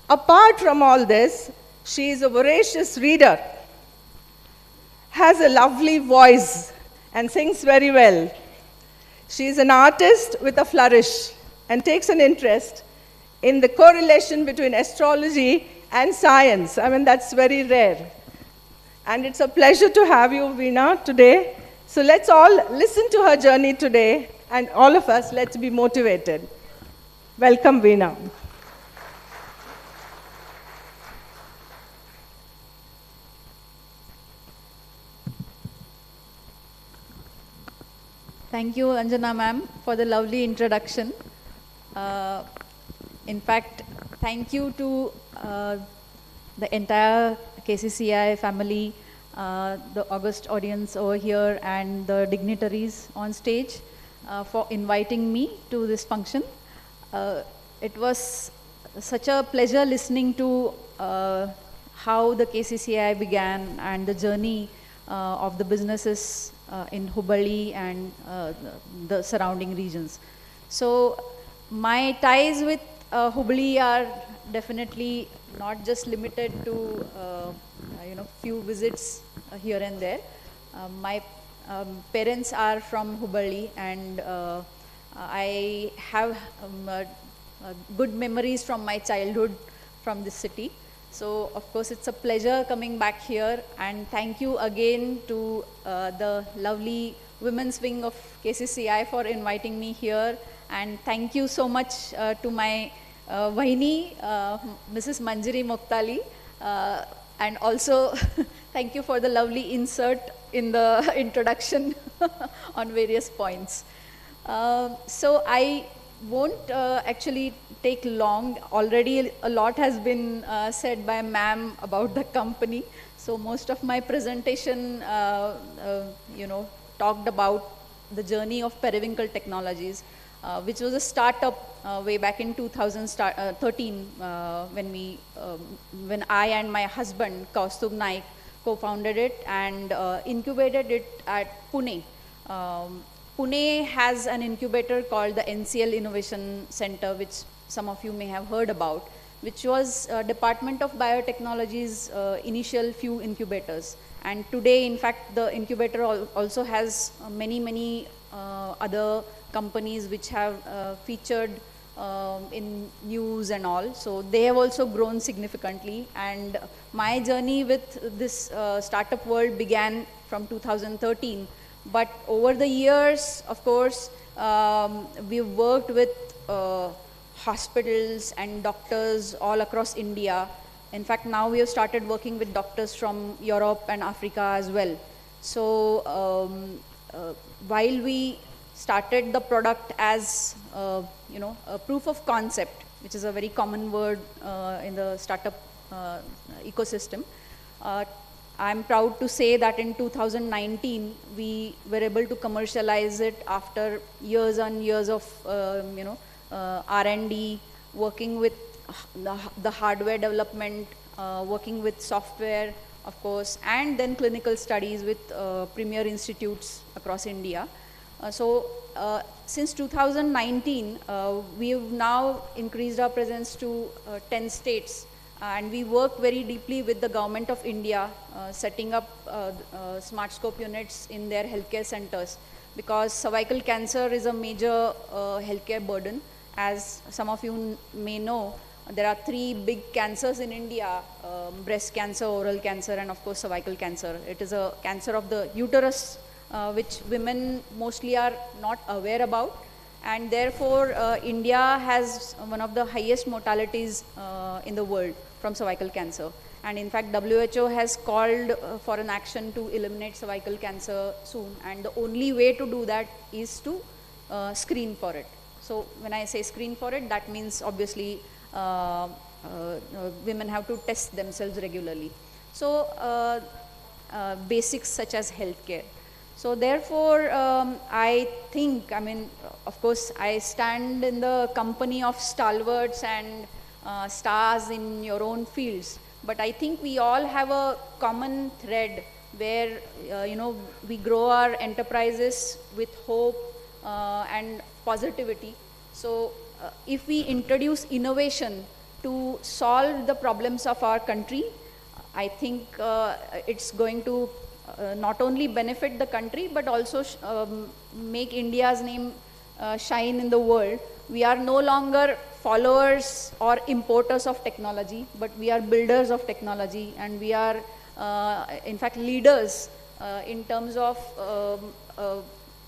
S11: Apart from all this, she is a voracious reader, has a lovely voice, and sings very well. She is an artist with a flourish and takes an interest in the correlation between astrology and science. I mean, that's very rare. And it's a pleasure to have you, Veena, today. So let's all listen to her journey today, and all of us, let's be motivated. Welcome, Veena.
S12: Thank you, Anjana ma'am, for the lovely introduction. In fact, thank you to the entire KCCI family, the august audience over here, and the dignitaries on stage for inviting me to this function. It was such a pleasure listening to how the KCCI began and the journey of the businesses in Hubballi and the surrounding regions. So my ties with Hubballi are definitely not just limited to few visits here and there. My parents are from Hubballi, and I have good memories from my childhood from this city. So of course it's a pleasure coming back here, and thank you again to the lovely women's wing of KCCI for inviting me here, and thank you so much to my Vahini, Mrs. Veena Muktali, and also thank you for the lovely insert in the introduction on various points. So I won't actually take long. Already a lot has been said by ma'am about the company. So most of my presentation, talked about the journey of Periwinkle Technologies, which was a startup way back in 2013 when I and my husband Kaustubh Naik co-founded it and incubated it at Pune. Pune has an incubator called the NCL Innovation Center, which some of you may have heard about, which was Department of Biotechnology's initial few incubators. And today, in fact, the incubator also has many other companies which have featured in news and all. So they have also grown significantly. And my journey with this startup world began from 2013. But over the years, of course, we've worked with hospitals and doctors all across India. In fact, now we have started working with doctors from Europe and Africa as well. So while we started the product as a proof of concept, which is a very common word in the startup ecosystem, I'm proud to say that in 2019 we were able to commercialize it after years and years of R&D, working with the hardware development, working with software, of course, and then clinical studies with premier institutes across India. Since 2019, we have now increased our presence to 10 states. And we work very deeply with the government of India, setting up smart scope units in their healthcare centers, because cervical cancer is a major healthcare burden. As some of you may know, there are 3 big cancers in India: breast cancer, oral cancer, and of course cervical cancer. It is a cancer of the uterus, which women mostly are not aware about. And therefore, India has one of the highest mortalities in the world from cervical cancer. And in fact, WHO has called for an action to eliminate cervical cancer soon. And the only way to do that is to screen for it. So when I say screen for it, that means obviously women have to test themselves regularly. So basics such as healthcare. So therefore, I think, of course, I stand in the company of stalwarts and stars in your own fields, but I think we all have a common thread where we grow our enterprises with hope and positivity. So if we introduce innovation to solve the problems of our country, I think it's going to not only benefit the country but also make India's name shine in the world. We are no longer followers or importers of technology, but we are builders of technology, and we are in fact leaders in terms of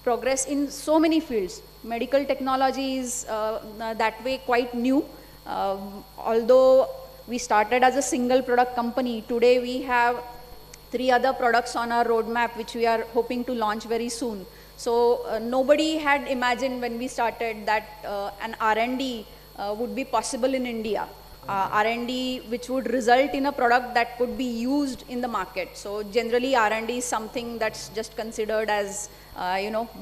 S12: progress in so many fields. Medical technology is that way quite new. Although we started as a single product company, today we have 3 other products on our roadmap which we are hoping to launch very soon. So nobody had imagined when we started that an R&D would be possible in India. R&D which would result in a product that could be used in the market. So generally R&D is something that's just considered as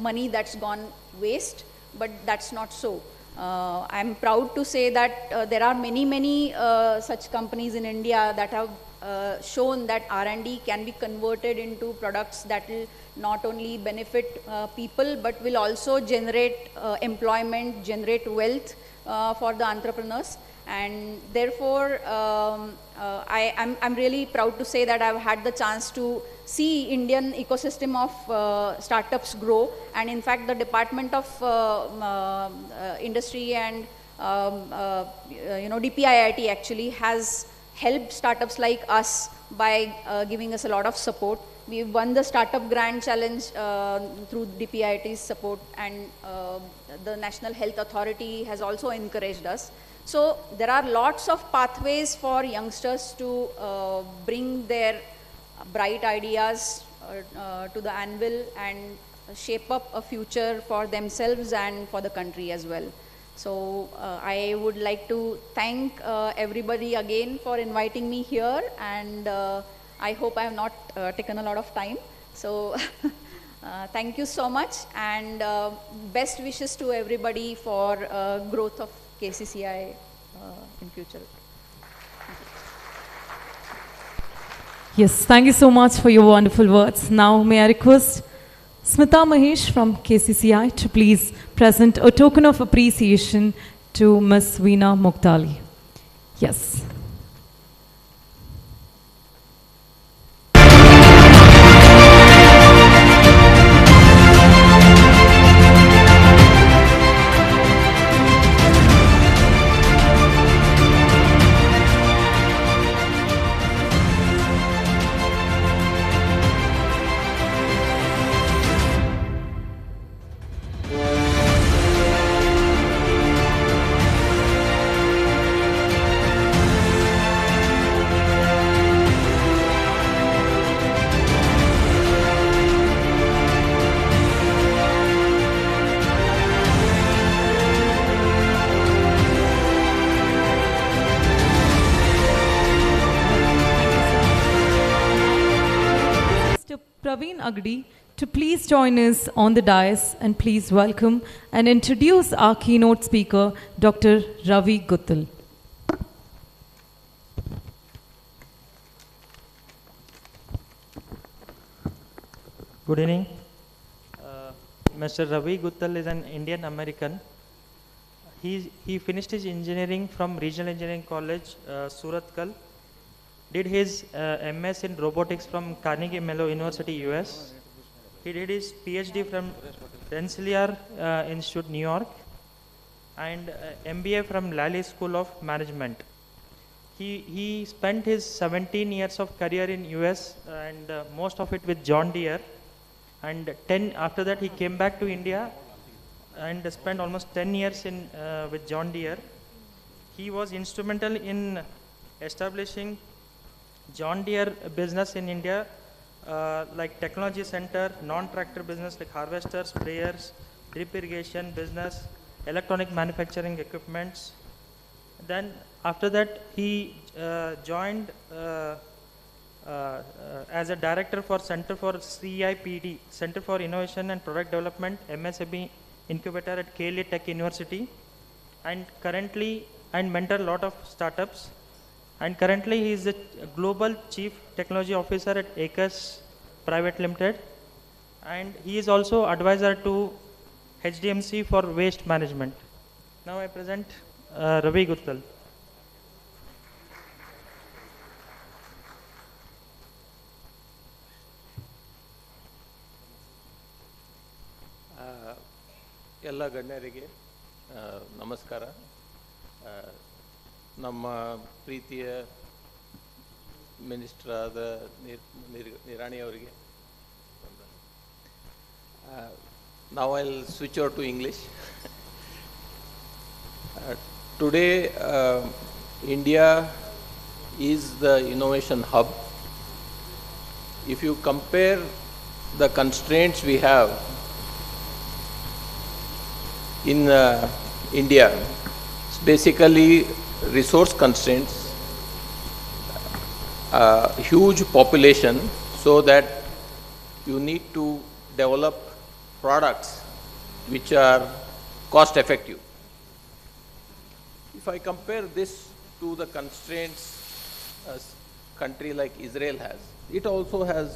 S12: money that's gone waste, but that's not so. I'm proud to say that there are many such companies in India that have shown that R&D can be converted into products that will not only benefit people but will also generate employment, generate wealth for the entrepreneurs. And therefore, I'm really proud to say that I've had the chance to see Indian ecosystem of startups grow. And in fact, the Department of Industry and DPIIT actually has helped startups like us by giving us a lot of support. We won the Startup Grand Challenge through DPIIT's support, and the National Health Authority has also encouraged us. So there are lots of pathways for youngsters to bring their bright ideas to the anvil and shape up a future for themselves and for the country as well. So I would like to thank everybody again for inviting me here, and I hope I have not taken a lot of time. So thank you so much, and best wishes to everybody for growth of KCCI in future.
S7: Yes, thank you so much for your wonderful words. Now may I request Smita Mahesh from KCCI to please present a token of appreciation to Ms. Veena Muktali. Yes. To please join us on the dais and please welcome and introduce our keynote speaker, Dr. Ravi Gothal.
S13: Good evening. Mr. Ravi Gothal is an Indian American. He finished his engineering from Regional Engineering College, Surathkal. Did his MS in robotics from Carnegie Mellon University, US. He did his PhD from Rensselaer Institute, New York, and MBA from Lally School of Management. He spent his 17 years of career in US and most of it with John Deere. And after that he came back to India and spent almost 10 years with John Deere. He was instrumental in establishing John Deere business in India, like technology center, non-tractor business like harvesters, sprayers, drip irrigation business, electronic manufacturing equipments. Then after that he joined as a director for Center for CIPD, Center for Innovation and Product Development, MSME Incubator at KLE Tech University. And currently and mentor a lot of startups. And currently he is the Global Chief Technology Officer at Acres Private Limited. And he is also advisor to HDMC for waste management. Now I present Ravi Gothal.
S14: ಎಲ್ಲ ಗಣ್ಯರಿಗೆ ನಮಸ್ಕಾರ. ನಮ್ಮ ಪ್ರೀತಿಯ minister ಆದ ನಿರಾಣಿ ಅವರಿಗೆ. Now I'll switch over to English. Today India is the innovation hub. If you compare the constraints we have in India, it's basically resource constraints, huge population, so that you need to develop products which are cost effective. If I compare this to the constraints a country like Israel has, it also has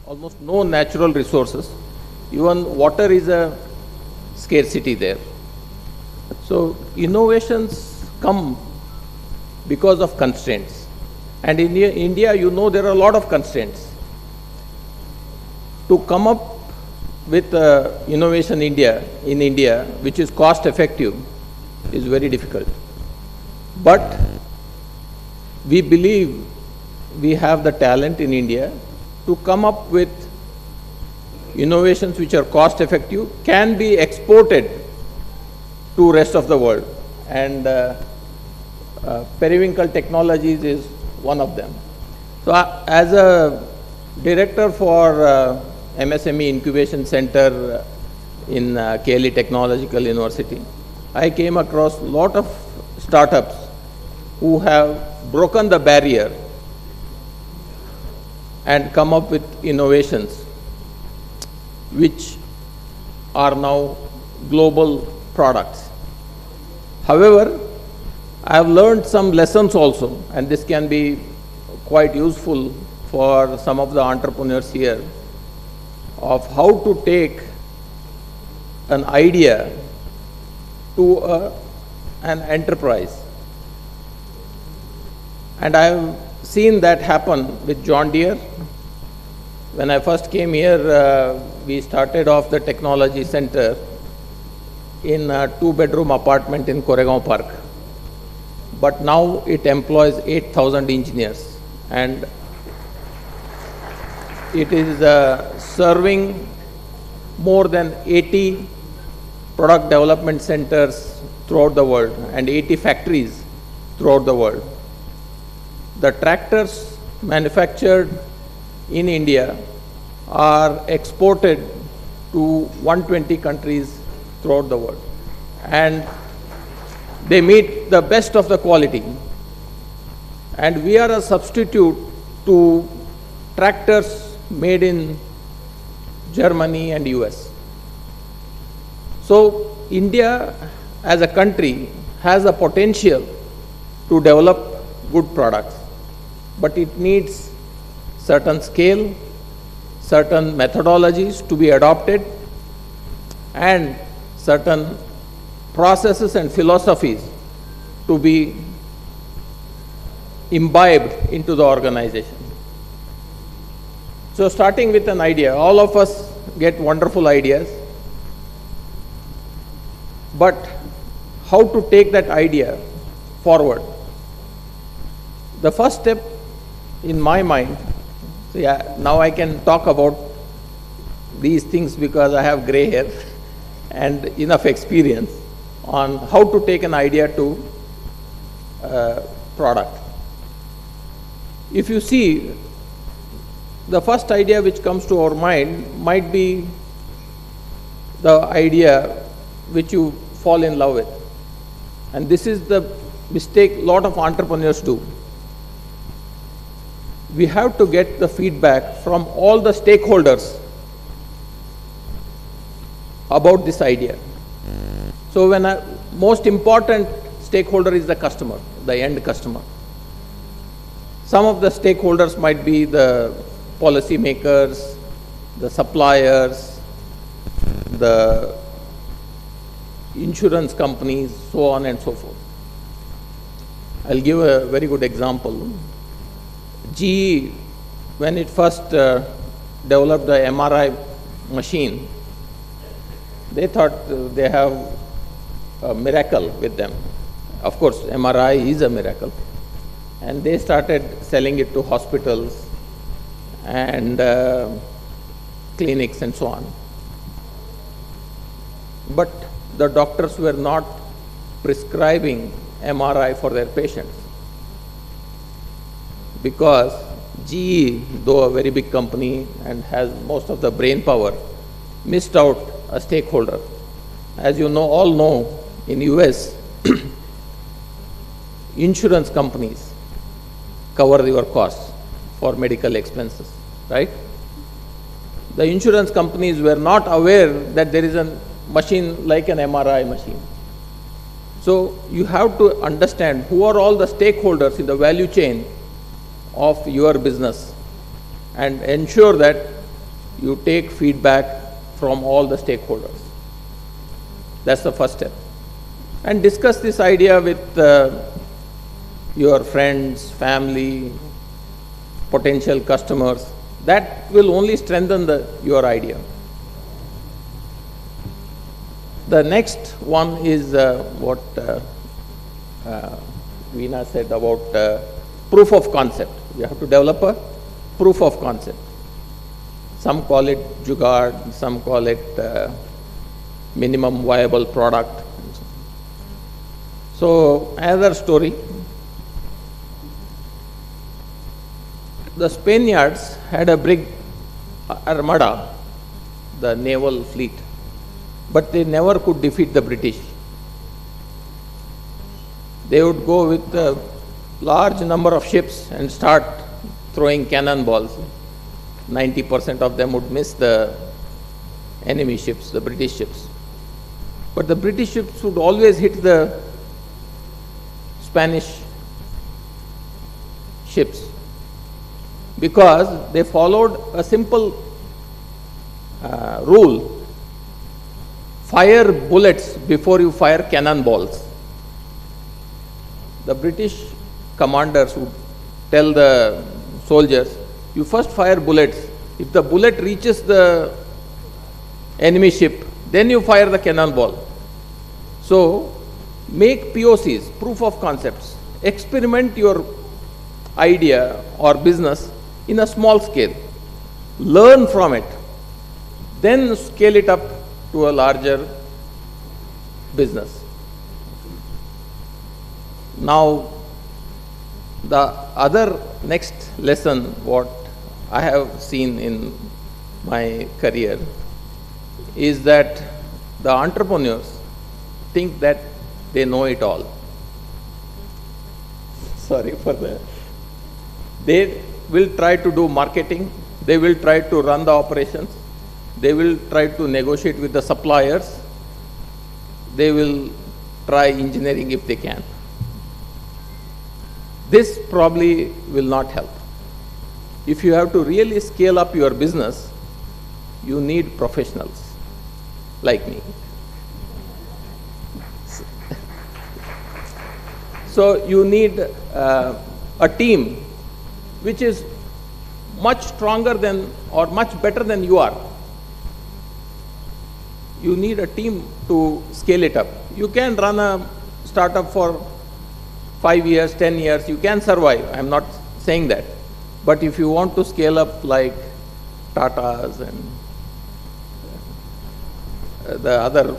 S14: almost no natural resources. Even water is a scarcity there. So innovations come because of constraints. And in India, you know, there are a lot of constraints. To come up with innovation in India, which is cost effective, is very difficult. But we believe we have the talent in India to come up with innovations which are cost effective, can be exported to rest of the world, and periwinkle technologies is one of them. So as a director for MSME Incubation Center in KLE Technological University, I came across a lot of startups who have broken the barrier and come up with innovations which are now global products. However, I have learned some lessons also, and this can be quite useful for some of the entrepreneurs here, of how to take an idea to an enterprise. And I have seen that happen with John Deere. When I first came here, we started off the technology center in a 2-bedroom apartment in Koregaon Park. But now it employs 8,000 engineers, and it is serving more than 80 product development centers throughout the world and 80 factories throughout the world. The tractors manufactured in India are exported to 120 countries throughout the world, and they meet the best of the quality. And we are a substitute to tractors made in Germany and US. So India as a country has a potential to develop good products, but it needs certain scale, certain methodologies to be adopted, and certain processes and philosophies to be imbibed into the organization. So starting with an idea, all of us get wonderful ideas, but how to take that idea forward? The first step in my mind, now I can talk about these things because I have gray hair and enough experience on how to take an idea to product. If you see, the first idea which comes to our mind might be the idea which you fall in love with. And this is the mistake a lot of entrepreneurs do. We have to get the feedback from all the stakeholders about this idea. So when most important stakeholder is the customer, the end customer. Some of the stakeholders might be the policy makers, the suppliers, the insurance companies, so on and so forth. I'll give a very good example. GE, when it first developed the MRI machine, they thought they have a miracle with them. Of course, MRI is a miracle. And they started selling it to hospitals and clinics and so on. But the doctors were not prescribing MRI for their patients because GE, though a very big company and has most of the brain power, missed out a stakeholder. As you know, all know, in US, insurance companies cover your costs for medical expenses, right? The insurance companies were not aware that there is a machine like an MRI machine. So you have to understand who are all the stakeholders in the value chain of your business and ensure that you take feedback from all the stakeholders. That's the first step. And discuss this idea with your friends, family, potential customers. That will only strengthen your idea. The next one is what Veena said about proof of concept. You have to develop a proof of concept. Some call it jugaad, some call it minimum viable product. So another story. The Spaniards had a big armada, the naval fleet, but they never could defeat the British. They would go with a large number of ships and start throwing cannonballs. 90% of them would miss the enemy ships, the British ships. But the British ships would always hit the Spanish ships because they followed a simple rule: fire bullets before you fire cannonballs. The British commanders would tell the soldiers, you first fire bullets. If the bullet reaches the enemy ship, then you fire the cannonball. So make POCs, proof of concepts. Experiment your idea or business in a small scale. Learn from it. Then scale it up to a larger business. Now, the other next lesson, what I have seen in my career, is that the entrepreneurs think that they know it all. Sorry for that. They will try to do marketing, they will try to run the operations, they will try to negotiate with the suppliers, they will try engineering if they can. This probably will not help. If you have to really scale up your business, you need professionals like me. So you need a team which is much stronger than or much better than you are. You need a team to scale it up. You can run a startup for 5 years, 10 years, you can survive. I'm not saying that. But if you want to scale up like Tata's and the other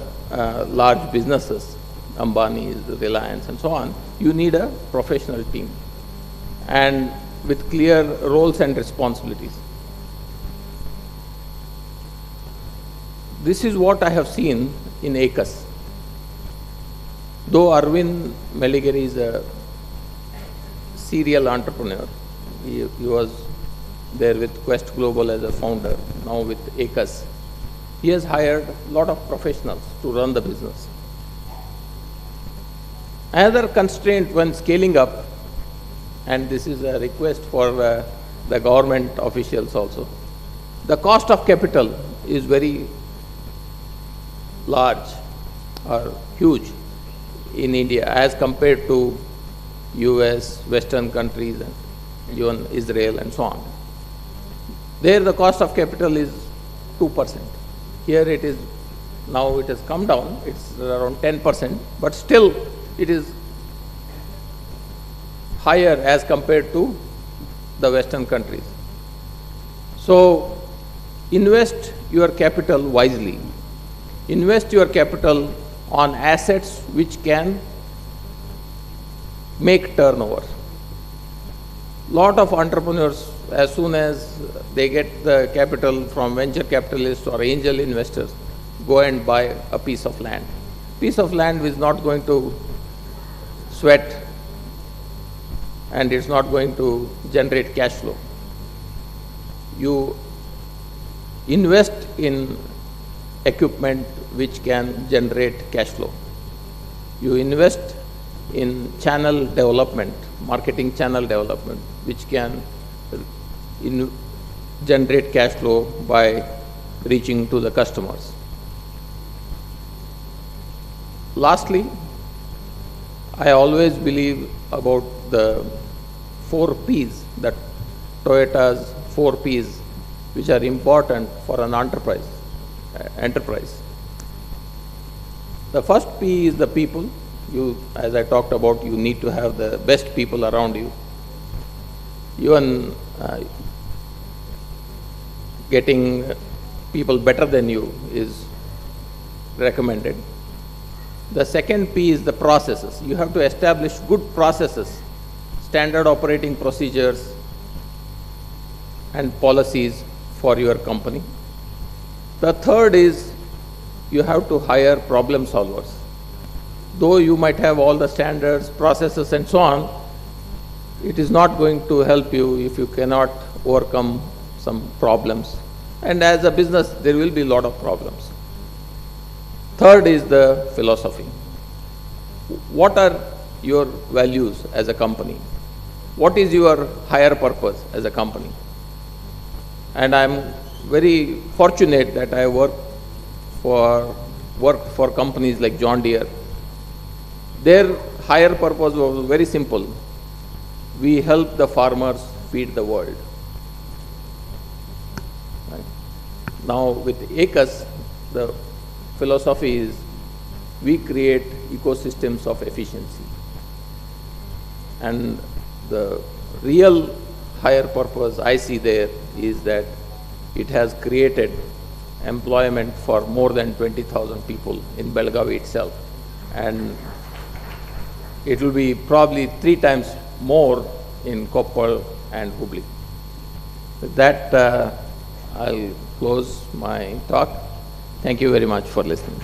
S14: large businesses, Ambani's, Reliance and so on, you need a professional team and with clear roles and responsibilities. This is what I have seen in ACUS. Though Arvind Meligeri is a serial entrepreneur, he was there with Quest Global as a founder, now with ACUS. He has hired a lot of professionals to run the business. Another constraint when scaling up, and this is a request for the government officials also, the cost of capital is very large or huge in India as compared to US, Western countries, and even Israel and so on. There the cost of capital is 2%. Here it is, now it has come down, it's around 10%, but still it is higher as compared to the Western countries. So invest your capital wisely. Invest your capital on assets which can make turnover. Lot of entrepreneurs, as soon as they get the capital from venture capitalists or angel investors, go and buy a piece of land. Piece of land is not going to sweat and it's not going to generate cash flow. You invest in equipment which can generate cash flow. You invest in channel development, marketing channel development, which can generate cash flow by reaching to the customers. Lastly, I always believe about the 4 Ps, that Toyota's 4 Ps, which are important for an enterprise. The first P is the people. You, as I talked about, you need to have the best people around you. Even getting people better than you is recommended. The second P is the processes. You have to establish good processes, standard operating procedures and policies for your company. The third is you have to hire problem solvers. Though you might have all the standards, processes and so on, it is not going to help you if you cannot overcome some problems. And as a business, there will be a lot of problems. Third is the philosophy. What are your values as a company? What is your higher purpose as a company? And I'm very fortunate that I work for companies like John Deere. Their higher purpose was very simple. We help the farmers feed the world. Right? Now with ACUS, the philosophy is we create ecosystems of efficiency. And the real higher purpose I see there is that it has created employment for more than 20,000 people in Belgavi itself. And it will be probably 3 times more in Koppal and Hubballi. With that, I'll close my talk. Thank you very much for listening.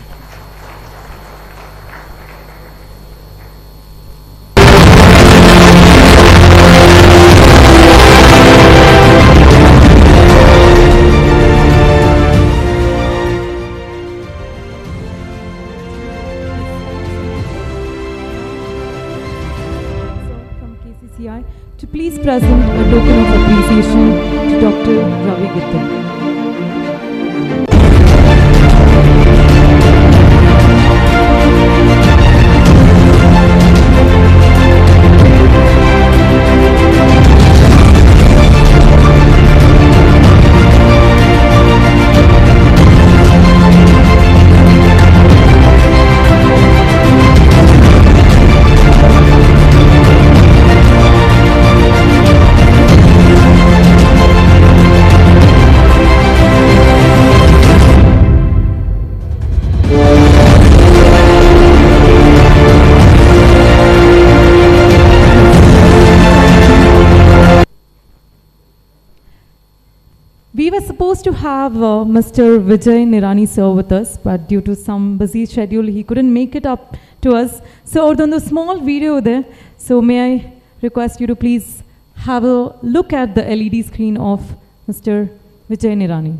S7: From KCCI to please present a token of appreciation to Dr. Ravi Gothal. We were supposed to have Mr. Vijay Nirani sir with us, but due to some busy schedule, he couldn't make it up to us. So on the small video there, so may I request you to please have a look at the LED screen of Mr. Vijay Nirani.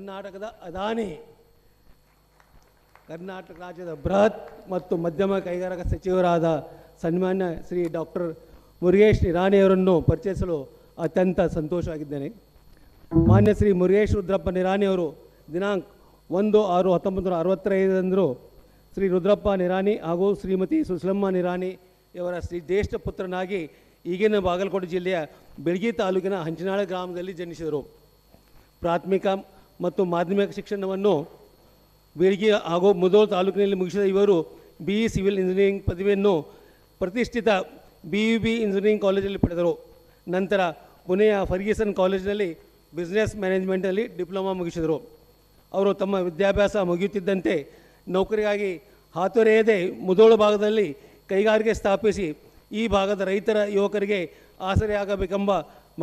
S15: ಕರ್ನಾಟಕದ ಅದಾನಿ, ಕರ್ನಾಟಕ ರಾಜ್ಯದ ಬೃಹತ್ ಮತ್ತು ಮಧ್ಯಮ ಕೈಗಾರಿಕಾ ಸಚಿವರಾದ ಸನ್ಮಾನ್ಯ Shri doctor Murugesh ನಿರಾಣಿಯವರನ್ನು ಪರಿಚಯಿಸಲು ಅತ್ಯಂತ ಸಂತೋಷವಾಗಿದ್ದೇನೆ. ಮಾನ್ಯ ಶ್ರೀ ಮುರುಗೇಶ್ ರುದ್ರಪ್ಪ ನಿರಾಣಿಯವರು ದಿನಾಂಕ 1/6/1965 ಶ್ರೀ ರುದ್ರಪ್ಪ ನಿರಾಣಿ ಹಾಗೂ ಶ್ರೀಮತಿ ಸುಸ್ಲಮ್ಮ ನಿರಾಣಿ ಇವರ ಜ್ಯೇಷ್ಠ ಪುತ್ರನಾಗಿ ಈಗಿನ ಬಾಗಲಕೋಟೆ ಜಿಲ್ಲೆಯ ಬೆಳಗಿ ತಾಲೂಕಿನ ಹಂಚಿನಾಳ ಗ್ರಾಮದಲ್ಲಿ ಜನಿಸಿದರು. ಪ್ರಾಥಮಿಕ ಮತ್ತು ಮಾಧ್ಯಮಿಕ ಶಿಕ್ಷಣವನ್ನು ಬೆಳಗಿ ಹಾಗೂ ಮುಧೋಳ ತಾಲೂಕಿನಲ್ಲಿ ಮುಗಿಸಿದ ಇವರು BE ಸಿವಿಲ್ ಇಂಜಿನಿಯರಿಂಗ್ ಪದವಿಯನ್ನು ಪ್ರತಿಷ್ಠಿತ BUB ಇಂಜಿನಿಯರಿಂಗ್ ಕಾಲೇಜಲ್ಲಿ ಪಡೆದರು. ನಂತರ ಪುಣೆಯ ಫರ್ಗ್ಯೂಸನ್ ಕಾಲೇಜಿನಲ್ಲಿ ಬಿಸ್ನೆಸ್ ಮ್ಯಾನೇಜ್ಮೆಂಟಲ್ಲಿ ಡಿಪ್ಲೊಮಾ ಮುಗಿಸಿದರು. ಅವರು ತಮ್ಮ ವಿದ್ಯಾಭ್ಯಾಸ ಮುಗಿಯುತ್ತಿದ್ದಂತೆ ನೌಕರಿಗಾಗಿ ಹಾತೊರೆಯದೆ ಮುಧೋಳ ಭಾಗದಲ್ಲಿ ಕೈಗಾರಿಕೆ ಸ್ಥಾಪಿಸಿ ಈ ಭಾಗದ ರೈತರ ಯುವಕರಿಗೆ ಆಸರೆಯಾಗಬೇಕೆಂಬ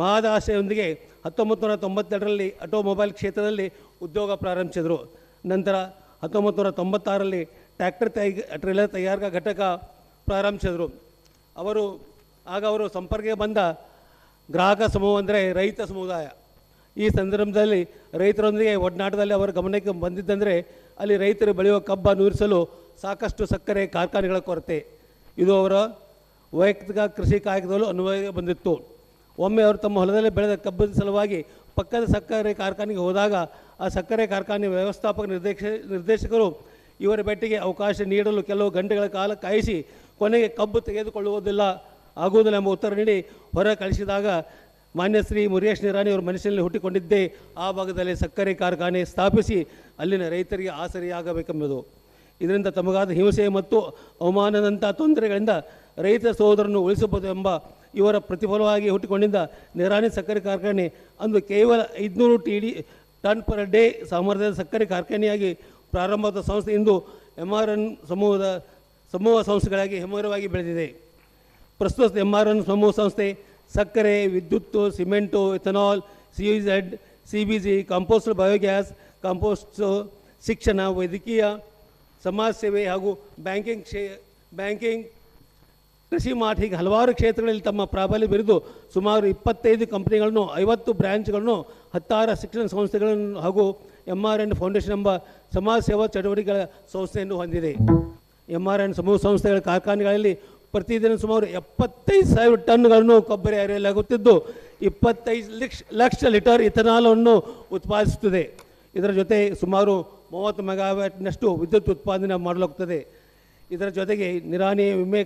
S15: ಮಹದಾಶೆಯೊಂದಿಗೆ 1992ರಲ್ಲಿ ಆಟೋಮೊಬೈಲ್ ಕ್ಷೇತ್ರದಲ್ಲಿ ಉದ್ಯೋಗ ಪ್ರಾರಂಭಿಸಿದರು. ನಂತರ 1996ರಲ್ಲಿ ಟ್ರ್ಯಾಕ್ಟರ್ ತಯಾರಿಕಾ ಘಟಕ ಪ್ರಾರಂಭಿಸಿದರು. ಅವರು ಸಂಪರ್ಕಕ್ಕೆ ಬಂದ ಗ್ರಾಹಕ ಸಮೂಹ ಅಂದರೆ ರೈತ ಸಮುದಾಯ. ಈ ಸಂದರ್ಭದಲ್ಲಿ ರೈತರೊಂದಿಗೆ ಒಡನಾಟದಲ್ಲಿ ಅವರ ಗಮನಕ್ಕೆ ಬಂದಿದ್ದಂದರೆ ಅಲ್ಲಿ ರೈತರು ಬೆಳೆಯುವ ಕಬ್ಬ ನುರಿಸಲು ಸಾಕಷ್ಟು ಸಕ್ಕರೆ ಕಾರ್ಖಾನೆಗಳ ಕೊರತೆ. ಇದು ಅವರ ವೈಯಕ್ತಿಕ ಕೃಷಿ ಕಾಯಕದಲ್ಲೂ ಅನ್ವಯ ಬಂದಿತ್ತು. ಒಮ್ಮೆ ಅವರು ತಮ್ಮ ಹೊಲದಲ್ಲಿ ಬೆಳೆದ ಕಬ್ಬದ ಸಲುವಾಗಿ ಪಕ್ಕದ ಸಕ್ಕರೆ ಕಾರ್ಖಾನೆಗೆ ಹೋದಾಗ ಆ ಸಕ್ಕರೆ ಕಾರ್ಖಾನೆ ವ್ಯವಸ್ಥಾಪಕ ನಿರ್ದೇಶಕರು ಇವರ ಭೇಟಿಗೆ ಅವಕಾಶ ನೀಡಲು ಕೆಲವು ಗಂಟೆಗಳ ಕಾಲ ಕಾಯಿಸಿ ಕೊನೆಗೆ ಕಬ್ಬು ಆಗುವುದಿಲ್ಲ ಎಂಬ ಉತ್ತರ ನೀಡಿ ಹೊರ ಕಳಿಸಿದಾಗ ಮಾನ್ಯ ಶ್ರೀ ಮುರುಗೇಶ್ ನಿರಾಣಿ ಅವರ ಮನಸ್ಸಿನಲ್ಲಿ ಹುಟ್ಟಿಕೊಂಡಿದ್ದೇ ಆ ಭಾಗದಲ್ಲಿ ಸಕ್ಕರೆ ಕಾರ್ಖಾನೆ ಸ್ಥಾಪಿಸಿ ಅಲ್ಲಿನ ರೈತರಿಗೆ ಆಸರೆಯಾಗಬೇಕೆಂಬುದು. ಇದರಿಂದ ತಮಗಾದ ಹಿಂಸೆ ಮತ್ತು ಅವಮಾನದಂಥ ತೊಂದರೆಗಳಿಂದ ರೈತ ಸಹೋದರನ್ನು ಉಳಿಸಬಹುದು ಎಂಬ ಇವರ ಪ್ರತಿಫಲವಾಗಿ ಹುಟ್ಟಿಕೊಂಡಿದ್ದ ನಿರಾಣಿ ಸಕ್ಕರೆ ಕಾರ್ಖಾನೆ ಅಂದು ಕೇವಲ 500 ಟನ್ ಪರ್ ಡೇ ಸಾಮರ್ಥ್ಯದ ಸಕ್ಕರೆ ಕಾರ್ಖಾನೆಯಾಗಿ ಪ್ರಾರಂಭವಾದ ಸಂಸ್ಥೆ ಇಂದು MRN ಸಮೂಹ ಸಂಸ್ಥೆಗಳಾಗಿ ಹೆಮ್ಮರವಾಗಿ ಬೆಳೆದಿದೆ. ಪ್ರಸ್ತುತ MRN ಸಮೂಹ ಸಂಸ್ಥೆ ಸಕ್ಕರೆ, ವಿದ್ಯುತ್ತು, cement, ethanol, CUZ, CBG, compost biogas, compost, ಶಿಕ್ಷಣ, ವೈದ್ಯಕೀಯ, ಸಮಾಜ ಸೇವೆ ಹಾಗೂ ಬ್ಯಾಂಕಿಂಗ್, ಕೃಷಿ ಮಾಠ ಹೀಗೆ ಹಲವಾರು ಕ್ಷೇತ್ರಗಳಲ್ಲಿ ತಮ್ಮ ಪ್ರಾಬಲ್ಯ ಬರೆದು ಸುಮಾರು 25 ಕಂಪನಿಗಳನ್ನು, 50 ಬ್ರ್ಯಾಂಚ್ಗಳನ್ನು, 16 ಶಿಕ್ಷಣ ಸಂಸ್ಥೆಗಳನ್ನು ಹಾಗೂ MRN ಫೌಂಡೇಶನ್ ಎಂಬ ಸಮಾಜ ಸೇವಾ ಚಟುವಟಿಕೆಗಳ ಸಂಸ್ಥೆಯನ್ನು ಹೊಂದಿದೆ. MRN ಸಮೂಹ ಸಂಸ್ಥೆಗಳ ಕಾರ್ಖಾನೆಗಳಲ್ಲಿ ಪ್ರತಿದಿನ ಸುಮಾರು 75,000 ಟನ್ಗಳನ್ನು ಕೊಬ್ಬರಿ ಅರೆಯಲಾಗುತ್ತಿದ್ದು 25 ಲಕ್ಷ ಲೀಟರ್ ಇಥನಾಲನ್ನು ಉತ್ಪಾದಿಸುತ್ತದೆ. ಇದರ ಜೊತೆ ಸುಮಾರು 30 ಮೆಗಾವ್ಯಾಟ್ನಷ್ಟು ವಿದ್ಯುತ್ ಉತ್ಪಾದನೆ ಮಾಡಲಾಗುತ್ತದೆ. ಇದರ ಜೊತೆಗೆ ನಿರಾಣಿ ವಿಮೆ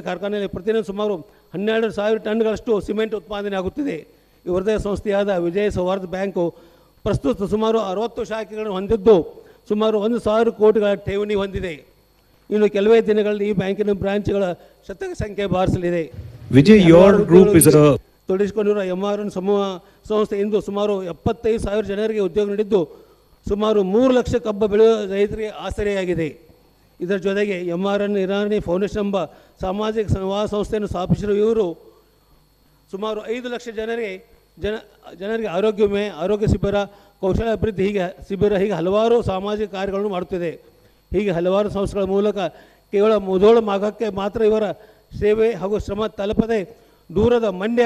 S15: ಕಾರ್ಖಾನೆಯಲ್ಲಿ ಪ್ರತಿದಿನ ಸುಮಾರು 12,000 ಟನ್ಗಳಷ್ಟು ಸಿಮೆಂಟ್ ಉತ್ಪಾದನೆ ಆಗುತ್ತಿದೆ. ಇವರದೇ ಸಂಸ್ಥೆಯಾದ ವಿಜಯ ಸೌಹಾರ್ದ ಬ್ಯಾಂಕು ಪ್ರಸ್ತುತ ಸುಮಾರು 60 ಶಾಖೆಗಳನ್ನು ಹೊಂದಿದ್ದು ಸುಮಾರು 1,000 ಕೋಟಿಗಳ ಠೇವಣಿ ಹೊಂದಿದೆ. ಇನ್ನು ಕೆಲವೇ ದಿನಗಳಲ್ಲಿ ಈ ಬ್ಯಾಂಕಿನ ಬ್ರಾಂಚ್ಗಳ ಶತಕ ಸಂಖ್ಯೆ ಬಾರಿಸಲಿದೆ. ತೊಡಗಿಸಿಕೊಂಡಿರುವ MRN ಸಮೂಹ ಸಂಸ್ಥೆ ಇಂದು ಸುಮಾರು 75,000 ಜನರಿಗೆ ಉದ್ಯೋಗ ನೀಡಿದ್ದು ಸುಮಾರು 3 ಲಕ್ಷ ಕಬ್ಬು ಬೆಳೆಯುವ ರೈತರಿಗೆ ಆಸರೆಯಾಗಿದೆ. ಇದರ ಜೊತೆಗೆ MRN ನಿರಾಣಿ ಫೌಂಡೇಶನ್ ಎಂಬ ಸಾಮಾಜಿಕ ಸೇವಾ ಸಂಸ್ಥೆಯನ್ನು ಸ್ಥಾಪಿಸಿರುವ ಇವರು ಸುಮಾರು 5 ಲಕ್ಷ ಜನರಿಗೆ ಆರೋಗ್ಯ ವಿಮೆ, ಆರೋಗ್ಯ ಶಿಬಿರ, ಕೌಶಲ್ಯ ಅಭಿವೃದ್ಧಿ ಹೀಗೆ ಹಲವಾರು ಸಾಮಾಜಿಕ ಕಾರ್ಯಗಳನ್ನು ಮಾಡುತ್ತಿದೆ. ಹೀಗೆ ಹಲವಾರು ಸಂಸ್ಥೆಗಳ ಮೂಲಕ ಕೇವಲ ಮುಧೋಳ ಭಾಗಕ್ಕೆ ಮಾತ್ರ ಇವರ ಸೇವೆ ಹಾಗೂ ಶ್ರಮ ತಲುಪದೆ ದೂರದ ಮಂಡ್ಯ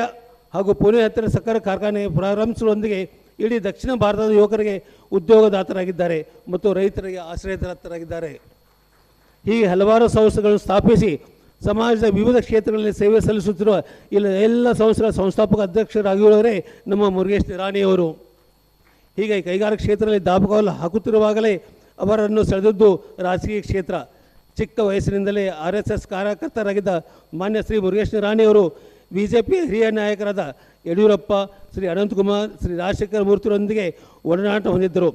S15: ಹಾಗೂ ಪುಣೆ ಹತ್ತಿರ ಸಕ್ಕರೆ ಕಾರ್ಖಾನೆ ಪ್ರಾರಂಭಿಸುವುದರೊಂದಿಗೆ ಇಡೀ ದಕ್ಷಿಣ ಭಾರತದ ಯುವಕರಿಗೆ ಉದ್ಯೋಗದಾತರಾಗಿದ್ದಾರೆ ಮತ್ತು ರೈತರಿಗೆ ಆಶ್ರಯದಾತರಾಗಿದ್ದಾರೆ. ಹೀಗೆ ಹಲವಾರು ಸಂಸ್ಥೆಗಳನ್ನು ಸ್ಥಾಪಿಸಿ ಸಮಾಜದ ವಿವಿಧ ಕ್ಷೇತ್ರಗಳಲ್ಲಿ ಸೇವೆ ಸಲ್ಲಿಸುತ್ತಿರುವ ಎಲ್ಲ ಸಂಸ್ಥೆಗಳ ಸಂಸ್ಥಾಪಕ ಅಧ್ಯಕ್ಷರಾಗಿರುವವರೇ ನಮ್ಮ ಮುರುಗೇಶ್ ನಿರಾಣಿಯವರು. ಹೀಗೆ ಕೈಗಾರಿಕಾ ಕ್ಷೇತ್ರದಲ್ಲಿ ದಾಪುಗಾಲು ಹಾಕುತ್ತಿರುವಾಗಲೇ ಅವರನ್ನು ಸೆಳೆದದ್ದು ರಾಜಕೀಯ ಕ್ಷೇತ್ರ. ಚಿಕ್ಕ ವಯಸ್ಸಿನಿಂದಲೇ RSS ಕಾರ್ಯಕರ್ತರಾಗಿದ್ದ ಮಾನ್ಯ ಶ್ರೀ ಮುರುಗೇಶ್ ನಿರಾಣಿಯವರು BJP ಹಿರಿಯ ನಾಯಕರಾದ ಯಡಿಯೂರಪ್ಪ, ಶ್ರೀ ಅನಂತಕುಮಾರ್, ಶ್ರೀ ರಾಜಶೇಖರ ಮೂರ್ತಿರೊಂದಿಗೆ ಒಡನಾಟ ಹೊಂದಿದ್ದರು.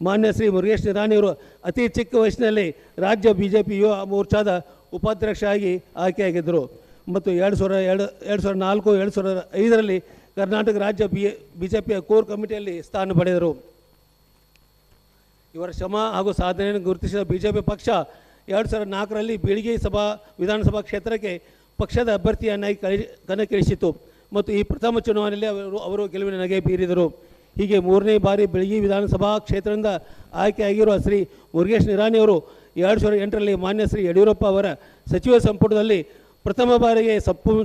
S15: ಮಾನ್ಯ ಶ್ರೀ ಮುರುಗೇಶ್ ನಿರಾಣಿಯವರು ಅತಿ ಚಿಕ್ಕ ವಯಸ್ಸಿನಲ್ಲಿ ರಾಜ್ಯ BJP ಯುವ ಮೋರ್ಚಾದ ಉಪಾಧ್ಯಕ್ಷರಾಗಿ ಆಯ್ಕೆಯಾಗಿದ್ದರು ಮತ್ತು 2004-2005ರಲ್ಲಿ ಕರ್ನಾಟಕ ರಾಜ್ಯ BJPಯ ಕೋರ್ ಕಮಿಟಿಯಲ್ಲಿ ಸ್ಥಾನ ಪಡೆದರು. ಇವರ ಶ್ರಮ ಹಾಗೂ ಸಾಧನೆಯನ್ನು ಗುರುತಿಸಿದ BJP ಪಕ್ಷ 2004ರಲ್ಲಿ ಬೀಳಿಗೆ ವಿಧಾನಸಭಾ ಕ್ಷೇತ್ರಕ್ಕೆ ಪಕ್ಷದ ಅಭ್ಯರ್ಥಿಯನ್ನಾಗಿ ಕಣಕ್ಕಿಳಿಸಿತು ಮತ್ತು ಈ ಪ್ರಥಮ ಚುನಾವಣೆಯಲ್ಲಿ ಅವರು ಗೆಲುವಿನ ನಗೆ ಬೀರಿದರು. ಹೀಗೆ 3ನೇ ಬಾರಿ ಬೆಳಗಿ ವಿಧಾನಸಭಾ ಕ್ಷೇತ್ರದಿಂದ ಆಯ್ಕೆಯಾಗಿರುವ ಶ್ರೀ ಮುರುಗೇಶ್ ನಿರಾಣಿಯವರು 2008ರಲ್ಲಿ ಮಾನ್ಯ ಶ್ರೀ ಯಡಿಯೂರಪ್ಪ ಅವರ ಸಚಿವ ಸಂಪುಟದಲ್ಲಿ ಪ್ರಥಮ ಬಾರಿಗೆ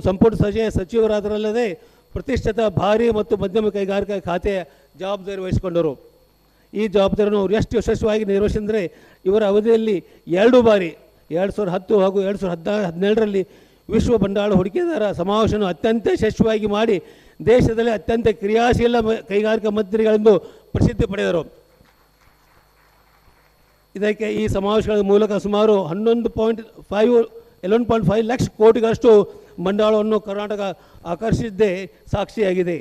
S15: ಸಂಪುಟ ಸಚಿವರಾದರಲ್ಲದೆ ಪ್ರತಿಷ್ಠಿತ ಭಾರಿ ಮತ್ತು ಮಧ್ಯಮ ಕೈಗಾರಿಕಾ ಖಾತೆಯ ಜವಾಬ್ದಾರಿ ವಹಿಸಿಕೊಂಡರು. ಈ ಜವಾಬ್ದಾರಿಯನ್ನು ಅವರು ಎಷ್ಟು ಯಶಸ್ವಿಯಾಗಿ ನಿರ್ವಹಿಸಿದರೆ ಇವರ ಅವಧಿಯಲ್ಲಿ 2 ಬಾರಿ 2010 ಹಾಗೂ 2017ರಲ್ಲಿ ವಿಶ್ವ ಬಂಡವಾಳ ಹೂಡಿಕೆದಾರ ಸಮಾವೇಶವನ್ನು ಅತ್ಯಂತ ಯಶಸ್ವಿಯಾಗಿ ಮಾಡಿ ದೇಶದಲ್ಲಿ ಅತ್ಯಂತ ಕ್ರಿಯಾಶೀಲ ಕೈಗಾರಿಕಾ ಮಂತ್ರಿಗಳೆಂದು ಪ್ರಸಿದ್ಧಿ ಪಡೆದರು. ಇದಕ್ಕೆ ಈ ಸಮಾವೇಶಗಳ ಮೂಲಕ ಸುಮಾರು 11.5 ಲಕ್ಷ ಕೋಟಿಗಳಷ್ಟು ಬಂಡವಾಳವನ್ನು ಕರ್ನಾಟಕ ಆಕರ್ಷಿಸಿದ್ದೇ ಸಾಕ್ಷಿಯಾಗಿದೆ.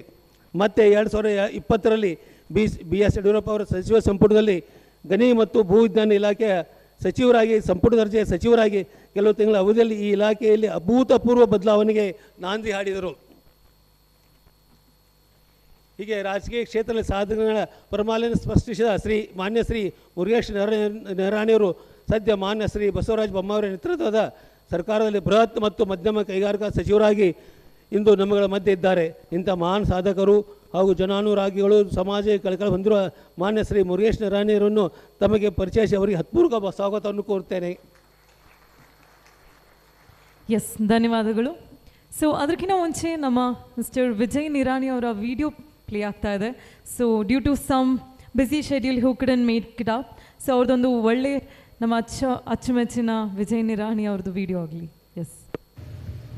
S15: ಮತ್ತು 2020ರಲ್ಲಿ BS ಯಡಿಯೂರಪ್ಪ ಅವರ ಸಚಿವ ಸಂಪುಟದಲ್ಲಿ ಗಣಿ ಮತ್ತು ಭೂವಿಜ್ಞಾನ ಇಲಾಖೆಯ ಸಚಿವರಾಗಿ ಸಂಪುಟ ದರ್ಜೆಯ ಸಚಿವರಾಗಿ ಕೆಲವು ತಿಂಗಳ ಅವಧಿಯಲ್ಲಿ ಈ ಇಲಾಖೆಯಲ್ಲಿ ಅಭೂತಪೂರ್ವ ಬದಲಾವಣೆಗೆ ನಾಂದಿ ಹಾಡಿದರು. ಹೀಗೆ ರಾಜಕೀಯ ಕ್ಷೇತ್ರದಲ್ಲಿ ಸಾಧನೆಗಳ ಪರಮಾಲೆಯನ್ನು ಸ್ಪಷ್ಟಿಸಿದ ಮಾನ್ಯ ಶ್ರೀ ಮುರುಗೇಶ್ ನಿರಾಣಿಯವರು ಸದ್ಯ ಮಾನ್ಯ ಶ್ರೀ ಬಸವರಾಜ ಬೊಮ್ಮಾಯಿಯವರ ನೇತೃತ್ವದ ಸರ್ಕಾರದಲ್ಲಿ ಬೃಹತ್ ಮತ್ತು ಮಧ್ಯಮ ಕೈಗಾರಿಕಾ ಸಚಿವರಾಗಿ ಇಂದು ನಮ್ಮಗಳ ಮಧ್ಯೆ ಇದ್ದಾರೆ. ಇಂಥ ಮಹಾನ್ ಸಾಧಕರು ಹಾಗೂ ಜನಾನುರಾಗಿಗಳು ಸಮಾಜ ಕಳಕಳಿ ಹೊಂದಿರುವ ಮಾನ್ಯ ಶ್ರೀ ಮುರುಗೇಶ್ ನಿರಾಣಿಯವರನ್ನು ತಮಗೆ ಪರಿಚಯಿಸಿ ಅವರಿಗೆ ಹತ್ಪೂರ್ವಕ ಸ್ವಾಗತವನ್ನು ಕೋರುತ್ತೇನೆ.
S7: ಎಸ್, ಧನ್ಯವಾದಗಳು. ಸೊ ಅದಕ್ಕಿಂತ ಮುಂಚೆ ನಮ್ಮ ಮಿಸ್ಟರ್ ವಿಜಯ್ ನಿರಾಣಿ ಅವರ ವಿಡಿಯೋ ಪ್ಲೇ ಆಗ್ತಾ ಇದೆ. So due to some busy schedule who couldn't make it up, so ಅವ್ರದ್ದೊಂದು ಒಳ್ಳೆ ನಮ್ಮ ಅಚ್ಚುಮೆಚ್ಚಿನ ವಿಜಯ್ ನಿರಾಣಿ ಅವ್ರದ್ದು ವಿಡಿಯೋ ಆಗಲಿ. Yes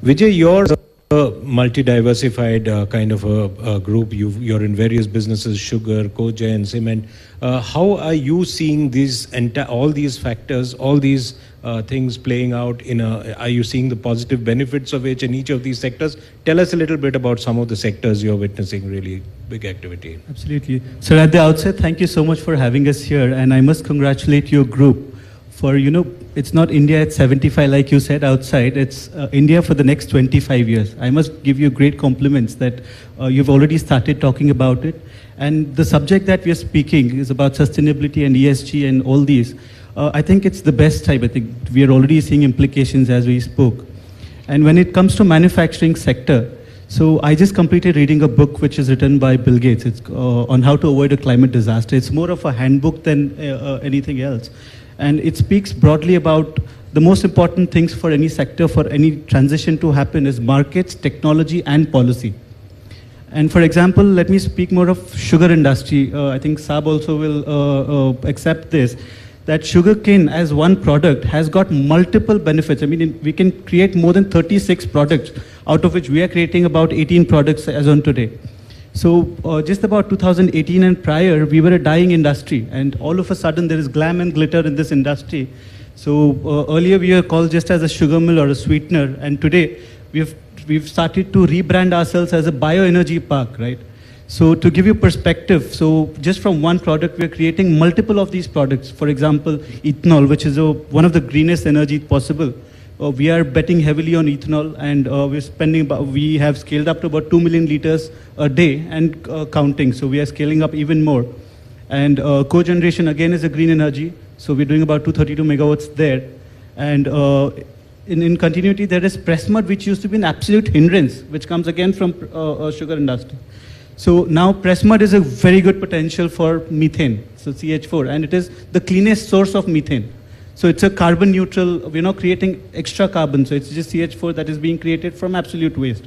S16: Vijay, you're a multi-diversified kind of a group. You're in various businesses, sugar, cogen, cement. How are you seeing all these factors, all these things playing out are you seeing the positive benefits of which in each of these sectors? Tell us a little bit about some of the sectors you're witnessing really big activity in.
S17: Absolutely. So at the outset, thank you so much for having us here, and I must congratulate your group for, it's not India at 75 like you said outside, it's India for the next 25 years. I must give you great compliments that you've already started talking about it. And the subject that we are speaking is about sustainability and ESG and all these. I think it's the best type. I think we are already seeing implications as we spoke. And when it comes to manufacturing sector, so I just completed reading a book which is written by Bill Gates. It's on how to avoid a climate disaster. It's more of a handbook than anything else. And it speaks broadly about the most important things for any sector, for any transition to happen is markets, technology and policy. And for example, let me speak more of sugar industry. I think Saab also will accept this, that sugarcane as one product has got multiple benefits. I mean, we can create more than 36 products, out of which we are creating about 18 products as on today. So just about 2018 and prior, we were a dying industry, and all of a sudden there is glam and glitter in this industry. So earlier we were called just as a sugar mill or a sweetener, and today we've started to rebrand ourselves as a bioenergy park, right? So to give you perspective, so just from one product, we are creating multiple of these products. For example, ethanol, which is one of the greenest energy possible. We are betting heavily on ethanol, and we have scaled up to about 2 million liters a day and counting. So we are scaling up even more. And cogeneration again is a green energy. So we're doing about 232 megawatts there. And in continuity, there is press mud, which used to be an absolute hindrance, which comes again from sugar industry. So now press mud is a very good potential for methane, so CH4, and it is the cleanest source of methane. So it's a carbon neutral, we're not creating extra carbon, so it's just CH4 that is being created from absolute waste.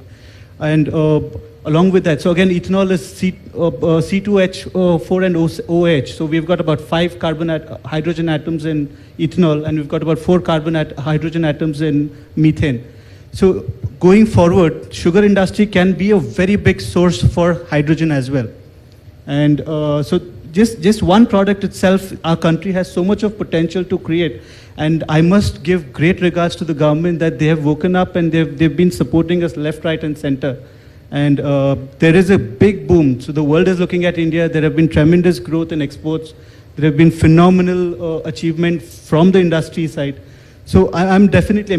S17: And along with that, so again, ethanol is C2H4 and OH, so we've got about 5 hydrogen atoms in ethanol, and we've got about 4 hydrogen atoms in methane. So going forward, sugar industry can be a very big source for hydrogen as well. And so just one product itself, our country has so much of potential to create. And I must give great regards to the government that they have woken up and they've been supporting us left, right and center. And there is a big boom. So the world is looking at India. There have been tremendous growth in exports. There have been phenomenal achievement from the industry side. So I'm definitely,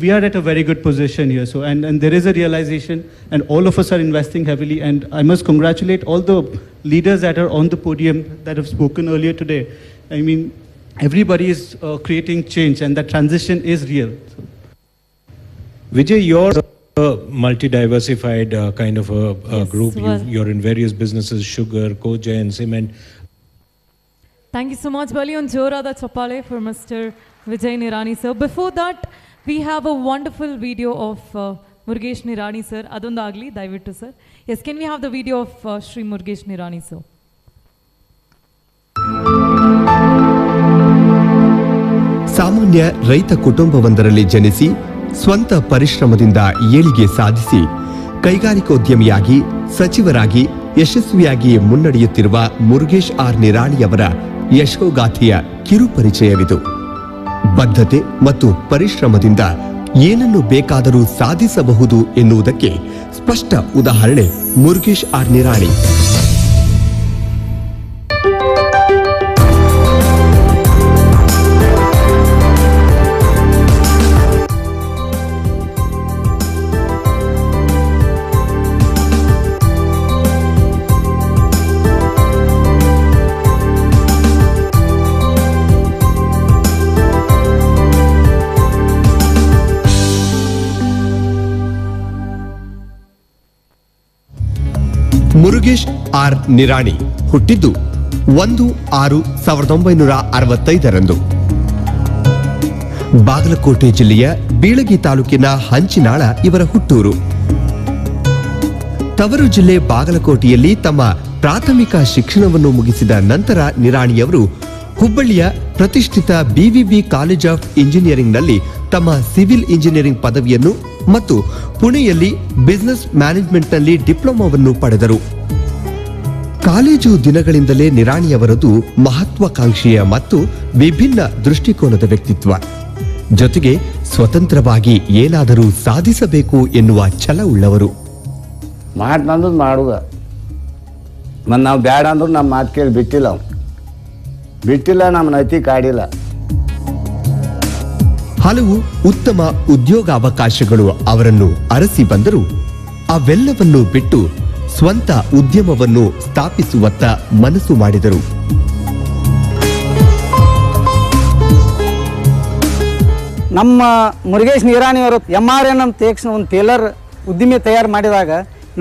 S17: we are at a very good position here. So, and there is a realization, and all of us are investing heavily. And I must congratulate all the leaders that are on the podium that have spoken earlier today. I mean, everybody is creating change, and that transition is real. So.
S16: Vijay, you're a multi-diversified kind of a group. You're in various businesses, sugar, cogen, cement.
S7: Thank you so much, Bali, on Jorada Chapale for Mr. Vijay Nirani, sir. Before that, we have a wonderful video of Murugesh Nirani, sir. Adondagli, Daivittu, sir. Yes, can we have the video of Shri Murugesh Nirani, sir?
S18: ಸಾಮಾನ್ಯ ರೈತ ಕುಟುಂಬವೊಂದರಲ್ಲಿ ಜನಿಸಿ ಸ್ವಂತ ಪರಿಶ್ರಮದಿಂದ ಏಳಿಗೆ ಸಾಧಿಸಿ ಕೈಗಾರಿಕೋದ್ಯಮಿಯಾಗಿ ಸಚಿವರಾಗಿ ಯಶಸ್ವಿಯಾಗಿ ಮುನ್ನಡೆಯುತ್ತಿರುವ Murugesh R ನಿರಾಣಿಯವರ ಯಶೋಗಾಥೆಯ ಕಿರುಪರಿಚಯವಿದು. ಬದ್ಧತೆ ಮತ್ತು ಪರಿಶ್ರಮದಿಂದ ಏನನ್ನು ಬೇಕಾದರೂ ಸಾಧಿಸಬಹುದು ಎನ್ನುವುದಕ್ಕೆ ಸ್ಪಷ್ಟ ಉದಾಹರಣೆ ಮುರುಗೇಶ್ ಆರ್ ನಿರಾಣಿ. ಮುರುಗೇಶ್ ಆರ್ ನಿರಾಣಿ ಹುಟ್ಟಿದ್ದು 1/6/1965 ಬಾಗಲಕೋಟೆ ಜಿಲ್ಲೆಯ ಬೀಳಗಿ ತಾಲೂಕಿನ ಹಂಚಿನಾಳ ಇವರ ಹುಟ್ಟೂರು. ತವರು ಜಿಲ್ಲೆ ಬಾಗಲಕೋಟೆಯಲ್ಲಿ ತಮ್ಮ ಪ್ರಾಥಮಿಕ ಶಿಕ್ಷಣವನ್ನು ಮುಗಿಸಿದ ನಂತರ ನಿರಾಣಿಯವರು ಹುಬ್ಬಳ್ಳಿಯ ಪ್ರತಿಷ್ಠಿತ ಬಿವಿಬಿ ಕಾಲೇಜ್ ಆಫ್ ಇಂಜಿನಿಯರಿಂಗ್ನಲ್ಲಿ ತಮ್ಮ ಸಿವಿಲ್ ಇಂಜಿನಿಯರಿಂಗ್ ಪದವಿಯನ್ನು ಮತ್ತು ಪುಣೆಯಲ್ಲಿ ಬಿಸಿನೆಸ್ ಮ್ಯಾನೇಜ್ಮೆಂಟ್ನಲ್ಲಿ ಡಿಪ್ಲೊಮಾವನ್ನು ಪಡೆದರು. ಕಾಲೇಜು ದಿನಗಳಿಂದಲೇ ನಿರಾಣಿಯವರದು ಮಹತ್ವಾಕಾಂಕ್ಷೆಯ ಮತ್ತು ವಿಭಿನ್ನ ದೃಷ್ಟಿಕೋನದ ವ್ಯಕ್ತಿತ್ವ. ಜೊತೆಗೆ ಸ್ವತಂತ್ರವಾಗಿ ಏನಾದರೂ ಸಾಧಿಸಬೇಕು ಎನ್ನುವ ಛಲ ಉಳ್ಳವರು.
S19: ಮಾತು ಮಾಡುವ ಮತ್ತು ನಾವು ಬೇಡ ಅಂದ್ರೂ ನಮ್ಮ ಮಾತು ಕೇಳಿ ಬಿಟ್ಟಿಲ್ಲ, ನಮ್ಮ ನೈತಿ ಕಾಡಿಲ್ಲ.
S18: ಹಲವು ಉತ್ತಮ ಉದ್ಯೋಗಾವಕಾಶಗಳು ಅವರನ್ನು ಅರಸಿ ಬಂದರೂ ಅವೆಲ್ಲವನ್ನೂ ಬಿಟ್ಟು ಸ್ವಂತ ಉದ್ಯಮವನ್ನು ಸ್ಥಾಪಿಸುವತ್ತ ಮನಸ್ಸು ಮಾಡಿದರು.
S20: ನಮ್ಮ ಮುರುಗೇಶ್ ನಿರಾಣಿಯವರು MRN ಅಂತ ತೇಕ್ಷಣ ಒಂದು ಟೇಲರ್ ಉದ್ದಿಮೆ ತಯಾರು ಮಾಡಿದಾಗ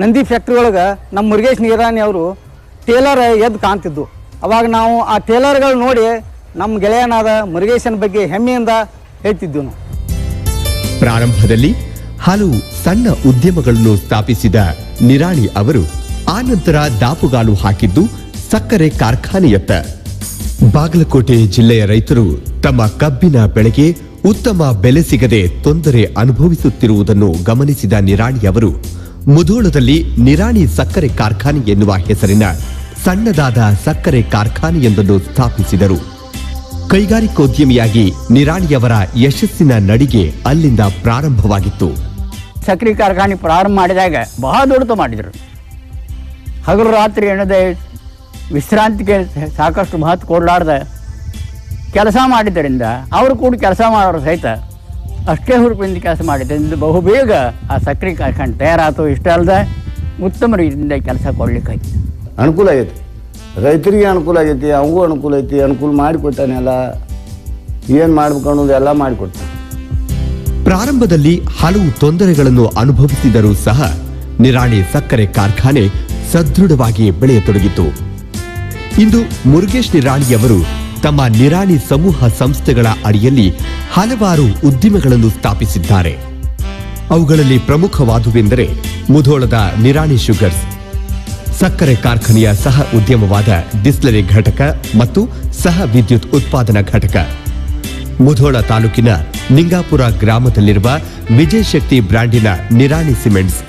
S20: ನಂದಿ ಫ್ಯಾಕ್ಟ್ರಿ ಒಳಗೆ ನಮ್ಮ ಮುರುಗೇಶ್ ನಿರಾಣಿ ಅವರು ಟೇಲರ್ ಎದ್ದು ಕಾಣ್ತಿದ್ದು. ಅವಾಗ ನಾವು ಆ ಟೇಲರ್ಗಳು ನೋಡಿ ನಮ್ಮ ಗೆಳೆಯನಾದ ಮುರುಗೇಶನ ಬಗ್ಗೆ ಹೆಮ್ಮೆಯಿಂದ ಹೇಳ್ತಿದ್ವಿ ನಾವು.
S18: ಪ್ರಾರಂಭದಲ್ಲಿ ಹಲವು ಸಣ್ಣ ಉದ್ಯಮಗಳನ್ನು ಸ್ಥಾಪಿಸಿದ ನಿರಾಣಿ ಅವರು ಆನಂತರ ದಾಪುಗಾಲು ಹಾಕಿದ್ದು ಸಕ್ಕರೆ ಕಾರ್ಖಾನೆಯತ್ತ. ಬಾಗಲಕೋಟೆ ಜಿಲ್ಲೆಯ ರೈತರು ತಮ್ಮ ಕಬ್ಬಿನ ಬೆಳೆಗೆ ಉತ್ತಮ ಬೆಲೆ ತೊಂದರೆ ಅನುಭವಿಸುತ್ತಿರುವುದನ್ನು ಗಮನಿಸಿದ ನಿರಾಣಿ ಅವರು ಮುಧೋಳದಲ್ಲಿ ನಿರಾಣಿ ಸಕ್ಕರೆ ಕಾರ್ಖಾನೆ ಎನ್ನುವ ಹೆಸರಿನ ಸಣ್ಣದಾದ ಸಕ್ಕರೆ ಕಾರ್ಖಾನೆಯೊಂದನ್ನು ಸ್ಥಾಪಿಸಿದರು. ಕೈಗಾರಿಕೋದ್ಯಮಿಯಾಗಿ ನಿರಾಣಿಯವರ ಯಶಸ್ಸಿನ ನಡಿಗೆ ಅಲ್ಲಿಂದ ಪ್ರಾರಂಭವಾಗಿತ್ತು.
S21: ಸಕ್ಕರೆ ಕಾರ್ಖಾನೆ ಪ್ರಾರಂಭ ಮಾಡಿದಾಗ ಬಹಳ ದೊಡ್ಡದು ಮಾಡಿದರು. ಹಗಲು ರಾತ್ರಿ ಎನ್ನದೆ ವಿಶ್ರಾಂತಿಗೆ ಸಾಕಷ್ಟು ಮಹತ್ವ ಕೊಡಲಾರ್ದ ಕೆಲಸ ಮಾಡಿದ್ದರಿಂದ ಅವರು ಕೂಡ ಕೆಲಸ ಮಾಡೋರು ಸಹಿತ ಅಷ್ಟೇ ಹುರುಪಿನಿಂದ ಕೆಲಸ ಮಾಡಿದ್ದರಿಂದ ಬಹುಬೇಗ ಆ ಸಕ್ಕರೆ ಕಾರ್ಖಾನೆ ತಯಾರಾಯ್ತು. ಇಷ್ಟ ಅಲ್ಲದೆ ಉತ್ತಮ ರೀತಿಯಿಂದ ಕೆಲಸ ಕೊಡ್ಲಿಕ್ಕಾಯ್ತು.
S19: ಅನುಕೂಲ ಆಗೈತಿ, ರೈತರಿಗೆ ಅನುಕೂಲ ಆಗೈತಿ, ಅವಂಗೂ ಅನುಕೂಲ ಐತಿ. ಅನುಕೂಲ ಮಾಡಿಕೊಡ್ತಾನೆಲ್ಲ, ಏನು ಮಾಡ್ಬೇಕು ಅನ್ನೋದು ಎಲ್ಲ ಮಾಡಿಕೊಡ್ತಾನೆ.
S18: ಪ್ರಾರಂಭದಲ್ಲಿ ಹಲವು ತೊಂದರೆಗಳನ್ನು ಅನುಭವಿಸಿದರೂ ಸಹ ನಿರಾಣಿ ಸಕ್ಕರೆ ಕಾರ್ಖಾನೆ ಸದೃಢವಾಗಿ ಬೆಳೆಯತೊಡಗಿತು. ಇಂದು ಮುರುಗೇಶ್ ನಿರಾಣಿಯವರು ತಮ್ಮ ನಿರಾಣಿ ಸಮೂಹ ಸಂಸ್ಥೆಗಳ ಅಡಿಯಲ್ಲಿ ಹಲವಾರು ಉದ್ದಿಮೆಗಳನ್ನು ಸ್ಥಾಪಿಸಿದ್ದಾರೆ. ಅವುಗಳಲ್ಲಿ ಪ್ರಮುಖವಾದುವೆಂದರೆ ಮುಧೋಳದ ನಿರಾಣಿ ಶುಗರ್ಸ್, ಸಕ್ಕರೆ ಕಾರ್ಖಾನೆಯ ಸಹ ಉದ್ಯಮವಾದ ಡಿಸ್ಲರಿ ಘಟಕ ಮತ್ತು ಸಹ ವಿದ್ಯುತ್ ಉತ್ಪಾದನಾ ಘಟಕ, ಮುಧೋಳ ತಾಲೂಕಿನ ನಿಂಗಾಪುರ ಗ್ರಾಮದಲ್ಲಿರುವ ವಿಜಯ ಶಕ್ತಿ ಬ್ರ್ಯಾಂಡಿನ ನಿರಾಣಿ ಸಿಮೆಂಟ್ಸ್,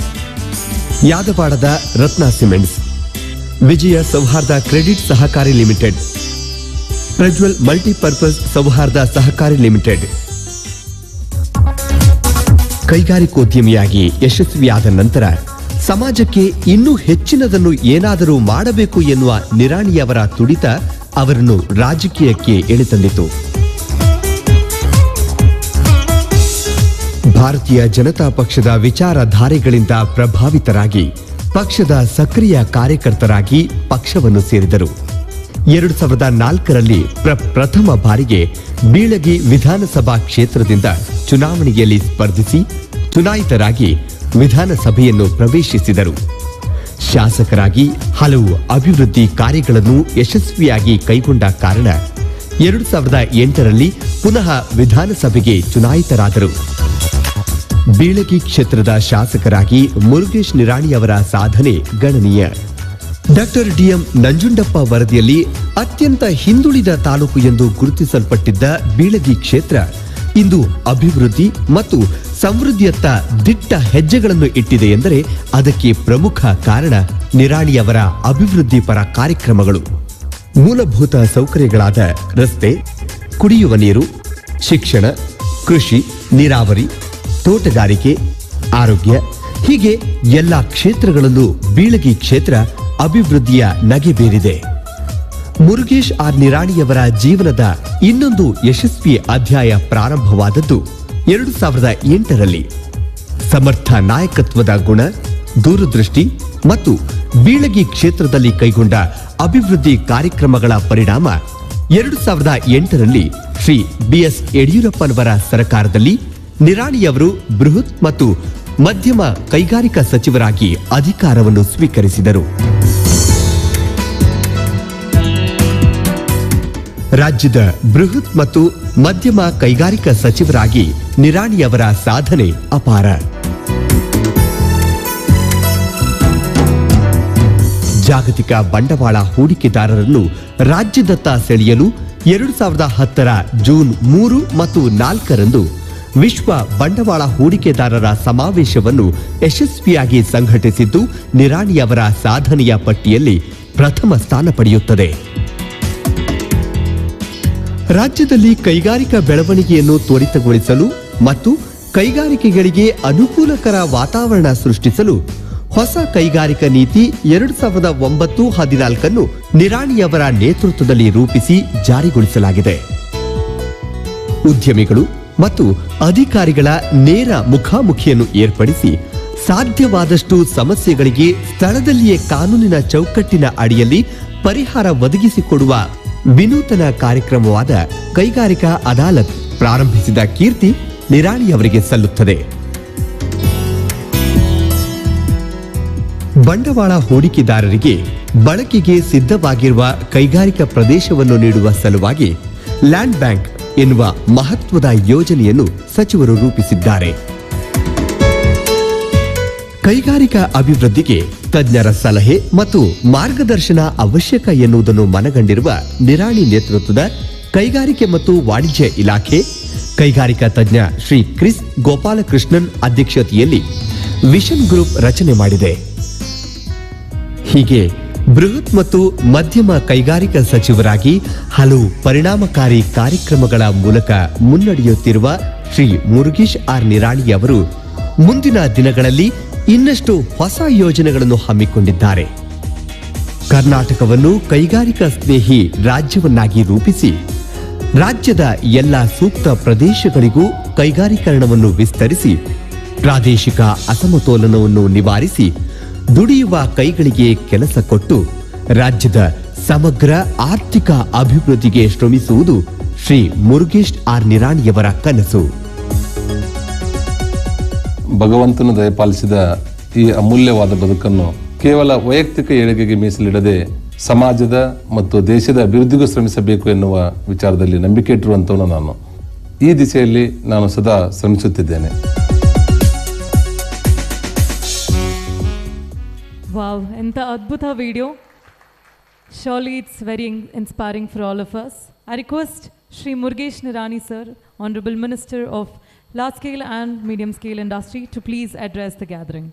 S18: ಯಾದವಾಡದ ರತ್ನ ಸಿಮೆಂಟ್ಸ್, ವಿಜಯ ಸೌಹಾರ್ದ ಕ್ರೆಡಿಟ್ ಸಹಕಾರಿ ಲಿಮಿಟೆಡ್, ಪ್ರಜ್ವಲ್ ಮಲ್ಟಿಪರ್ಪಸ್ ಸೌಹಾರ್ದ ಸಹಕಾರಿ ಲಿಮಿಟೆಡ್. ಕೈಗಾರಿಕೋದ್ಯಮಿಯಾಗಿ ಯಶಸ್ವಿಯಾದ ನಂತರ ಸಮಾಜಕ್ಕೆ ಇನ್ನೂ ಹೆಚ್ಚಿನದನ್ನು ಏನಾದರೂ ಮಾಡಬೇಕು ಎನ್ನುವ ನಿರಾಣಿಯವರ ತುಡಿತ ಅವರನ್ನು ರಾಜಕೀಯಕ್ಕೆ ಎಳೆತಂದಿತು. ಭಾರತೀಯ ಜನತಾ ಪಕ್ಷದ ವಿಚಾರಧಾರೆಗಳಿಂದ ಪ್ರಭಾವಿತರಾಗಿ ಪಕ್ಷದ ಸಕ್ರಿಯ ಕಾರ್ಯಕರ್ತರಾಗಿ ಪಕ್ಷವನ್ನು ಸೇರಿದರು. 2004ರಲ್ಲಿ ಪ್ರಥಮ ಬಾರಿಗೆ ಬೀಳಗಿ ವಿಧಾನಸಭಾ ಕ್ಷೇತ್ರದಿಂದ ಚುನಾವಣೆಯಲ್ಲಿ ಸ್ಪರ್ಧಿಸಿ ಚುನಾಯಿತರಾಗಿ ವಿಧಾನಸಭೆಯನ್ನು ಪ್ರವೇಶಿಸಿದರು. ಶಾಸಕರಾಗಿ ಹಲವು ಅಭಿವೃದ್ಧಿ ಕಾರ್ಯಗಳನ್ನು ಯಶಸ್ವಿಯಾಗಿ ಕೈಗೊಂಡ ಕಾರಣ 2008ರಲ್ಲಿ ಪುನಃ ವಿಧಾನಸಭೆಗೆ ಚುನಾಯಿತರಾದರು. ಬೀಳಗಿ ಕ್ಷೇತ್ರದ ಶಾಸಕರಾಗಿ ಮುರುಗೇಶ್ ನಿರಾಣಿಯವರ ಸಾಧನೆ ಗಣನೀಯ. ಡಾಕ್ಟರ್ ಡಿಎಂ ನಂಜುಂಡಪ್ಪ ವರದಿಯಲ್ಲಿ ಅತ್ಯಂತ ಹಿಂದುಳಿದ ತಾಲೂಕು ಎಂದು ಗುರುತಿಸಲ್ಪಟ್ಟಿದ್ದ ಬೀಳಗಿ ಕ್ಷೇತ್ರ ಇಂದು ಅಭಿವೃದ್ಧಿ ಮತ್ತು ಸಮೃದ್ಧಿಯತ್ತ ದಿಟ್ಟ ಹೆಜ್ಜೆಗಳನ್ನು ಇಟ್ಟಿದೆ ಎಂದರೆ ಅದಕ್ಕೆ ಪ್ರಮುಖ ಕಾರಣ ನಿರಾಣಿಯವರ ಅಭಿವೃದ್ಧಿ ಪರ ಕಾರ್ಯಕ್ರಮಗಳು. ಮೂಲಭೂತ ಸೌಕರ್ಯಗಳಾದ ರಸ್ತೆ, ಕುಡಿಯುವ ನೀರು, ಶಿಕ್ಷಣ, ಕೃಷಿ, ನೀರಾವರಿ, ತೋಟಗಾರಿಕೆ, ಆರೋಗ್ಯ ಹೀಗೆ ಎಲ್ಲ ಕ್ಷೇತ್ರಗಳಲ್ಲೂ ಬೀಳಗಿ ಕ್ಷೇತ್ರ ಅಭಿವೃದ್ಧಿಯ ನಗೆ ಬೀರಿದೆ. ಮುರುಗೇಶ್ ಆರ್ ನಿರಾಣಿಯವರ ಜೀವನದ ಇನ್ನೊಂದು ಯಶಸ್ವಿ ಅಧ್ಯಾಯ ಪ್ರಾರಂಭವಾದದ್ದು 2008ರಲ್ಲಿ. ಸಮರ್ಥ ನಾಯಕತ್ವದ ಗುಣ, ದೂರದೃಷ್ಟಿ ಮತ್ತು ಬೀಳಗಿ ಕ್ಷೇತ್ರದಲ್ಲಿ ಕೈಗೊಂಡ ಅಭಿವೃದ್ಧಿ ಕಾರ್ಯಕ್ರಮಗಳ ಪರಿಣಾಮ 2008ರಲ್ಲಿ ಶ್ರೀ ಬಿಎಸ್ ಯಡಿಯೂರಪ್ಪನವರ ಸರ್ಕಾರದಲ್ಲಿ ನಿರಾಣಿಯವರು ಬೃಹತ್ ಮತ್ತು ಮಧ್ಯಮ ಕೈಗಾರಿಕಾ ಸಚಿವರಾಗಿ ಅಧಿಕಾರವನ್ನು ಸ್ವೀಕರಿಸಿದರು. ರಾಜ್ಯದ ಬೃಹತ್ ಮತ್ತು ಮಧ್ಯಮ ಕೈಗಾರಿಕಾ ಸಚಿವರಾಗಿ ನಿರಾಣಿಯವರ ಸಾಧನೆ ಅಪಾರ. ಜಾಗತಿಕ ಬಂಡವಾಳ ಹೂಡಿಕೆದಾರರನ್ನು ರಾಜ್ಯದತ್ತ ಸೆಳೆಯಲು 2010ರ ಜೂನ್ 3 ಮತ್ತು 4ರಂದು ವಿಶ್ವ ಬಂಡವಾಳ ಹೂಡಿಕೆದಾರರ ಸಮಾವೇಶವನ್ನು ಯಶಸ್ವಿಯಾಗಿ ಸಂಘಟಿಸಿದ್ದು ನಿರಾಣಿಯವರ ಸಾಧನೆಯ ಪಟ್ಟಿಯಲ್ಲಿ ಪ್ರಥಮ ಸ್ಥಾನ ಪಡೆಯುತ್ತದೆ. ರಾಜ್ಯದಲ್ಲಿ ಕೈಗಾರಿಕಾ ಬೆಳವಣಿಗೆಯನ್ನು ತ್ವರಿತಗೊಳಿಸಲು ಮತ್ತು ಕೈಗಾರಿಕೆಗಳಿಗೆ ಅನುಕೂಲಕರ ವಾತಾವರಣ ಸೃಷ್ಟಿಸಲು ಹೊಸ ಕೈಗಾರಿಕಾ ನೀತಿ 2009-14 ನಿರಾಣಿಯವರ ನೇತೃತ್ವದಲ್ಲಿ ರೂಪಿಸಿ ಜಾರಿಗೊಳಿಸಲಾಗಿದೆ. ಉದ್ಯಮಿಗಳು ಮತ್ತು ಅಧಿಕಾರಿಗಳ ನೇರ ಮುಖಾಮುಖಿಯನ್ನು ಏರ್ಪಡಿಸಿ ಸಾಧ್ಯವಾದಷ್ಟು ಸಮಸ್ಯೆಗಳಿಗೆ ಸ್ಥಳದಲ್ಲಿಯೇ ಕಾನೂನಿನ ಚೌಕಟ್ಟಿನ ಅಡಿಯಲ್ಲಿ ಪರಿಹಾರ ಒದಗಿಸಿಕೊಡುವ ವಿನೂತನ ಕಾರ್ಯಕ್ರಮವಾದ ಕೈಗಾರಿಕಾ ಅದಾಲತ್ ಪ್ರಾರಂಭಿಸಿದ ಕೀರ್ತಿ ನಿರಾಣಿಯವರಿಗೆ ಸಲ್ಲುತ್ತದೆ. ಬಂಡವಾಳ ಹೂಡಿಕೆದಾರರಿಗೆ ಬಳಕೆಗೆ ಸಿದ್ಧವಾಗಿರುವ ಕೈಗಾರಿಕಾ ಪ್ರದೇಶವನ್ನು ನೀಡುವ ಸಲುವಾಗಿ ಲ್ಯಾಂಡ್ ಬ್ಯಾಂಕ್ ಎನ್ನುವ ಮಹತ್ವದ ಯೋಜನೆಯನ್ನು ಸಚಿವರು ರೂಪಿಸಿದ್ದಾರೆ. ಕೈಗಾರಿಕಾ ಅಭಿವೃದ್ಧಿಗೆ ತಜ್ಞರ ಸಲಹೆ ಮತ್ತು ಮಾರ್ಗದರ್ಶನ ಅವಶ್ಯಕ ಎನ್ನುವುದನ್ನು ಮನಗಂಡಿರುವ ನಿರಾಣಿ ನೇತೃತ್ವದ ಕೈಗಾರಿಕೆ ಮತ್ತು ವಾಣಿಜ್ಯ ಇಲಾಖೆ ಕೈಗಾರಿಕಾ ತಜ್ಞ ಶ್ರೀ ಕ್ರಿಸ್ ಗೋಪಾಲಕೃಷ್ಣನ್ ಅಧ್ಯಕ್ಷತೆಯಲ್ಲಿ ವಿಷನ್ ಗ್ರೂಪ್ ರಚನೆ ಮಾಡಿದೆ. ಹೀಗೆ ಬೃಹತ್ ಮತ್ತು ಮಧ್ಯಮ ಕೈಗಾರಿಕಾ ಸಚಿವರಾಗಿ ಹಲವು ಪರಿಣಾಮಕಾರಿ ಕಾರ್ಯಕ್ರಮಗಳ ಮೂಲಕ ಮುನ್ನಡೆಯುತ್ತಿರುವ ಶ್ರೀ ಮುರುಗೇಶ್ ಆರ್ ನಿರಾಣಿ ಅವರು ಮುಂದಿನ ದಿನಗಳಲ್ಲಿ ಇನ್ನಷ್ಟು ಹೊಸ ಯೋಜನೆಗಳನ್ನು ಹಮ್ಮಿಕೊಂಡಿದ್ದಾರೆ. ಕರ್ನಾಟಕವನ್ನು ಕೈಗಾರಿಕಾ ಸ್ನೇಹಿ ರಾಜ್ಯವನ್ನಾಗಿ ರೂಪಿಸಿ ರಾಜ್ಯದ ಎಲ್ಲ ಸೂಕ್ತ ಪ್ರದೇಶಗಳಿಗೂ ಕೈಗಾರೀಕರಣವನ್ನು ವಿಸ್ತರಿಸಿ ಪ್ರಾದೇಶಿಕ ಅಸಮತೋಲನವನ್ನು ನಿವಾರಿಸಿ ದುಡಿಯುವ ಕೈಗಳಿಗೆ ಕೆಲಸ ಕೊಟ್ಟು ರಾಜ್ಯದ ಸಮಗ್ರ ಆರ್ಥಿಕ ಅಭಿವೃದ್ಧಿಗೆ ಶ್ರಮಿಸುವುದು ಶ್ರೀ ಮುರುಗೇಶ್ ಆರ್ ನಿರಾಣಿಯವರ ಕನಸು.
S1: ಭಗವಂತನು ದಯಪಾಲಿಸಿದ ಈ ಅಮೂಲ್ಯವಾದ ಬದುಕನ್ನು ಕೇವಲ ವೈಯಕ್ತಿಕ ಏಳಿಗೆಗೆ ಮೀಸಲಿಡದೆ ಸಮಾಜದ ಮತ್ತು ದೇಶದ ಅಭಿವೃದ್ಧಿಗೂ ಶ್ರಮಿಸಬೇಕು ಎನ್ನುವ ವಿಚಾರದಲ್ಲಿ ನಂಬಿಕೆ ಇಟ್ಟಿರುವಂತವನು ನಾನು. ಈ ದಿಸೆಯಲ್ಲಿ ನಾನು ಸದಾ ಶ್ರಮಿಸುತ್ತಿದ್ದೇನೆ.
S7: Wow, enta adbhuta video. Surely it's very inspiring for all of us. I request Shri Murugesh Nirani sir, Honorable Minister of Large Scale and Medium Scale Industry, to please address the gathering.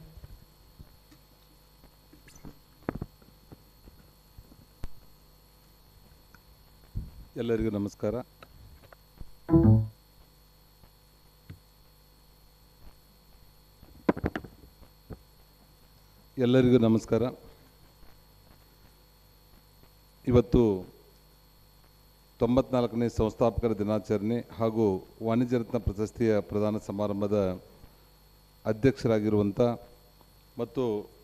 S1: ಎಲ್ಲರಿಗೂ ನಮಸ್ಕಾರ. ಎಲ್ಲರಿಗೂ ನಮಸ್ಕಾರ. ಇವತ್ತು 94ನೇ ಸಂಸ್ಥಾಪಕರ ದಿನಾಚರಣೆ ಹಾಗೂ ವಾಣಿಜ್ಯ ರತ್ನ ಪ್ರಶಸ್ತಿಯ ಪ್ರದಾನ ಸಮಾರಂಭದ ಅಧ್ಯಕ್ಷರಾಗಿರುವಂಥ ಮತ್ತು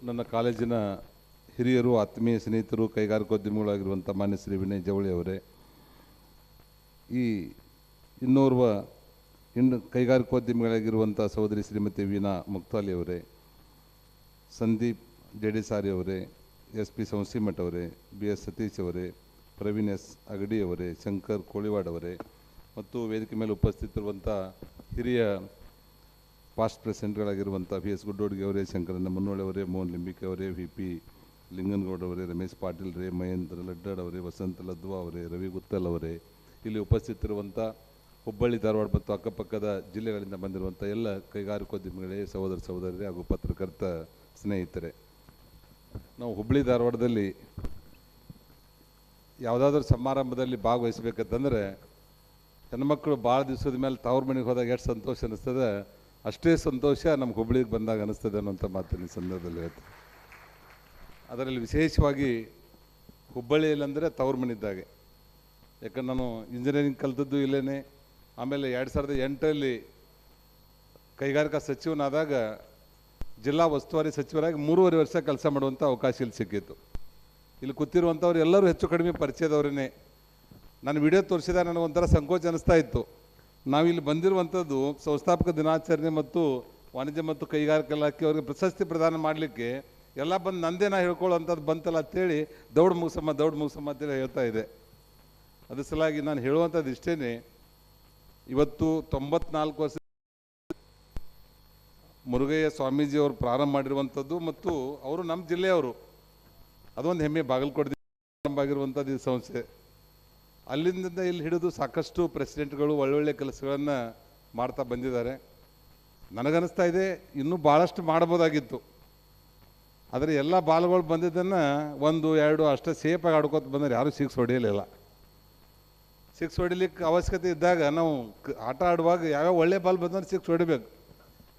S1: ನನ್ನ ಕಾಲೇಜಿನ ಹಿರಿಯರು, ಆತ್ಮೀಯ ಸ್ನೇಹಿತರು, ಕೈಗಾರಿಕೋದ್ಯಮಿಗಳಾಗಿರುವಂಥ ಮಾನ್ಯ ಶ್ರೀ ವಿನಯ್ ಜವಳಿ ಅವರೇ, ಈ ಇನ್ನೋರ್ವ ಕೈಗಾರಿಕೋದ್ಯಮಿಗಳಾಗಿರುವಂಥ ಸಹೋದರಿ ಶ್ರೀಮತಿ ವೀಣಾ ಮುಕ್ತಾಲಿ ಅವರೇ, ಸಂದೀಪ್ ಜೆಡಿಸಾರಿ ಅವರೇ, ಎಸ್ ಪಿ ಸಂಸ್ಥಿಮಠ್ ಅವರೇ, ಬಿ ಎಸ್ ಸತೀಶ್ ಅವರೇ, ಪ್ರವೀಣ್ ಎಸ್ ಅಗಡಿ ಅವರೇ, ಶಂಕರ್ ಕೋಳಿವಾಡ್ ಅವರೇ ಮತ್ತು ವೇದಿಕೆ ಮೇಲೆ ಉಪಸ್ಥಿತರಿರುವಂಥ ಹಿರಿಯ ಪಾಸ್ಟ್ ಪ್ರೆಸಿಡೆಂಟ್ಗಳಾಗಿರುವಂಥ ವಿ ಎಸ್ ಗುಡ್ಡೋಡ್ಗೆ ಅವರೇ, ಶಂಕರಣ್ಣ ಮುನ್ನೋಳಿ ಅವರೇ, ಮೋಹನ್ ಲಿಂಬಿಕೆ ಅವರೇ, ವಿ ಪಿ ಲಿಂಗನಗೌಡ ಅವರೇ, ರಮೇಶ್ ಪಾಟೀಲ್ ರೇ, ಮಹೇಂದ್ರ ಲಡ್ಡಾಡ್ ಅವರೇ, ವಸಂತ ಲದ್ವಾ ಅವರೇ, ರವಿ ಗುತ್ತಲ್ ಅವರೇ, ಇಲ್ಲಿ ಉಪಸ್ಥಿತರಿರುವಂಥ ಹುಬ್ಬಳ್ಳಿ ಧಾರವಾಡ ಮತ್ತು ಅಕ್ಕಪಕ್ಕದ ಜಿಲ್ಲೆಗಳಿಂದ ಬಂದಿರುವಂಥ ಎಲ್ಲ ಕೈಗಾರಿಕೋದ್ಯಮಿಗಳೇ, ಸಹೋದರ ಸಹೋದರರೇ ಹಾಗೂ ಪತ್ರಕರ್ತ ಸ್ನೇಹಿತರೆ, ನಾವು ಹುಬ್ಬಳ್ಳಿ ಧಾರವಾಡದಲ್ಲಿ ಯಾವುದಾದ್ರೂ ಸಮಾರಂಭದಲ್ಲಿ ಭಾಗವಹಿಸಬೇಕಂತಂದರೆ ಹೆಣ್ಮಕ್ಳು ಭಾಳ ದಿವಸದ ಮೇಲೆ ತವ್ರ ಮನೆಗೆ ಹೋದಾಗ ಎಷ್ಟು ಸಂತೋಷ ಅನ್ನಿಸ್ತದೆ, ಅಷ್ಟೇ ಸಂತೋಷ ನಮ್ಗೆ ಹುಬ್ಬಳ್ಳಿಗೆ ಬಂದಾಗ ಅನ್ನಿಸ್ತದೆ ಅನ್ನೋಂಥ ಮಾತಿನ ಸಂದರ್ಭದಲ್ಲಿ ಹೇಳ್ತೀನಿ. ಅದರಲ್ಲಿ ವಿಶೇಷವಾಗಿ ಹುಬ್ಬಳ್ಳಿಯಲ್ಲಿ ಅಂದರೆ ತವ್ರ ಮನಿದ್ದಾಗೆ. ಯಾಕಂದ್ರೆ ನಾನು ಇಂಜಿನಿಯರಿಂಗ್ ಕಲಿತದ್ದು ಇಲ್ಲೇ, ಆಮೇಲೆ 2008 ಕೈಗಾರಿಕಾ ಸಚಿವನಾದಾಗ ಜಿಲ್ಲಾ ಉಸ್ತುವಾರಿ ಸಚಿವರಾಗಿ 3.5 ವರ್ಷ ಕೆಲಸ ಮಾಡುವಂಥ ಅವಕಾಶ ಇಲ್ಲಿ ಸಿಕ್ಕಿತ್ತು. ಇಲ್ಲಿ ಕೂತಿರುವಂಥವ್ರು ಎಲ್ಲರೂ ಹೆಚ್ಚು ಕಡಿಮೆ ಪರಿಚಯದವರೇ. ನಾನು ವಿಡಿಯೋ ತೋರಿಸಿದಾಗ ನನಗೊಂಥರ ಸಂಕೋಚ ಅನ್ನಿಸ್ತಾ ಇತ್ತು. ನಾವಿಲ್ಲಿ ಬಂದಿರುವಂಥದ್ದು ಸಂಸ್ಥಾಪಕ ದಿನಾಚರಣೆ ಮತ್ತು ವಾಣಿಜ್ಯ ಮತ್ತು ಕೈಗಾರಿಕಾ ಇಲಾಖೆಯವರಿಗೆ ಪ್ರಶಸ್ತಿ ಪ್ರದಾನ ಮಾಡಲಿಕ್ಕೆ ಎಲ್ಲ ಬಂದು ನಂದೇ ನಾ ಹೇಳ್ಕೊಳ್ಳೋವಂಥದ್ದು ಬಂತಲ್ಲ ಅಂತೇಳಿ ದೌಡ್ ಮುಗಿಸಮ್ಮ ಅಂತೇಳಿ ಹೇಳ್ತಾ ಇದೆ. ಅದ್ರ ಸಲಾಗಿ ನಾನು ಹೇಳುವಂಥದ್ದು ಇಷ್ಟೇ, ಇವತ್ತು 94 ವರ್ಷ ಮುರುಘಯ್ಯ ಸ್ವಾಮೀಜಿಯವರು ಪ್ರಾರಂಭ ಮಾಡಿರುವಂಥದ್ದು ಮತ್ತು ಅವರು ನಮ್ಮ ಜಿಲ್ಲೆಯವರು, ಅದೊಂದು ಹೆಮ್ಮೆ. ಬಾಗಲಕೋಟೆ ಪ್ರಾರಂಭ ಆಗಿರುವಂಥದ್ದು ಈ ಸಂಸ್ಥೆ. ಅಲ್ಲಿಂದ ಇಲ್ಲಿ ಹಿಡಿದು ಸಾಕಷ್ಟು ಪ್ರೆಸಿಡೆಂಟ್ಗಳು ಒಳ್ಳೊಳ್ಳೆ ಕೆಲಸಗಳನ್ನು ಮಾಡ್ತಾ ಬಂದಿದ್ದಾರೆ. ನನಗನ್ನಿಸ್ತಾ ಇದೆ ಇನ್ನೂ ಭಾಳಷ್ಟು ಮಾಡ್ಬೋದಾಗಿತ್ತು. ಆದರೆ ಎಲ್ಲ ಬಾಲ್ಗಳು ಬಂದಿದ್ದನ್ನು 1, 2 ಅಷ್ಟೇ ಸೇಫಾಗಿ ಆಡ್ಕೋತ ಬಂದರೆ ಯಾರೂ 6 ಹೊಡೆಯಲಿಲ್ಲ. 6 ಹೊಡಿಲಿಕ್ಕೆ ಅವಶ್ಯಕತೆ ಇದ್ದಾಗ ನಾವು ಆಟ ಆಡುವಾಗ ಯಾವ್ಯಾವ ಒಳ್ಳೆ ಬಾಲ್ ಬಂದ್ರೆ 6 ಹೊಡಿಬೇಕು.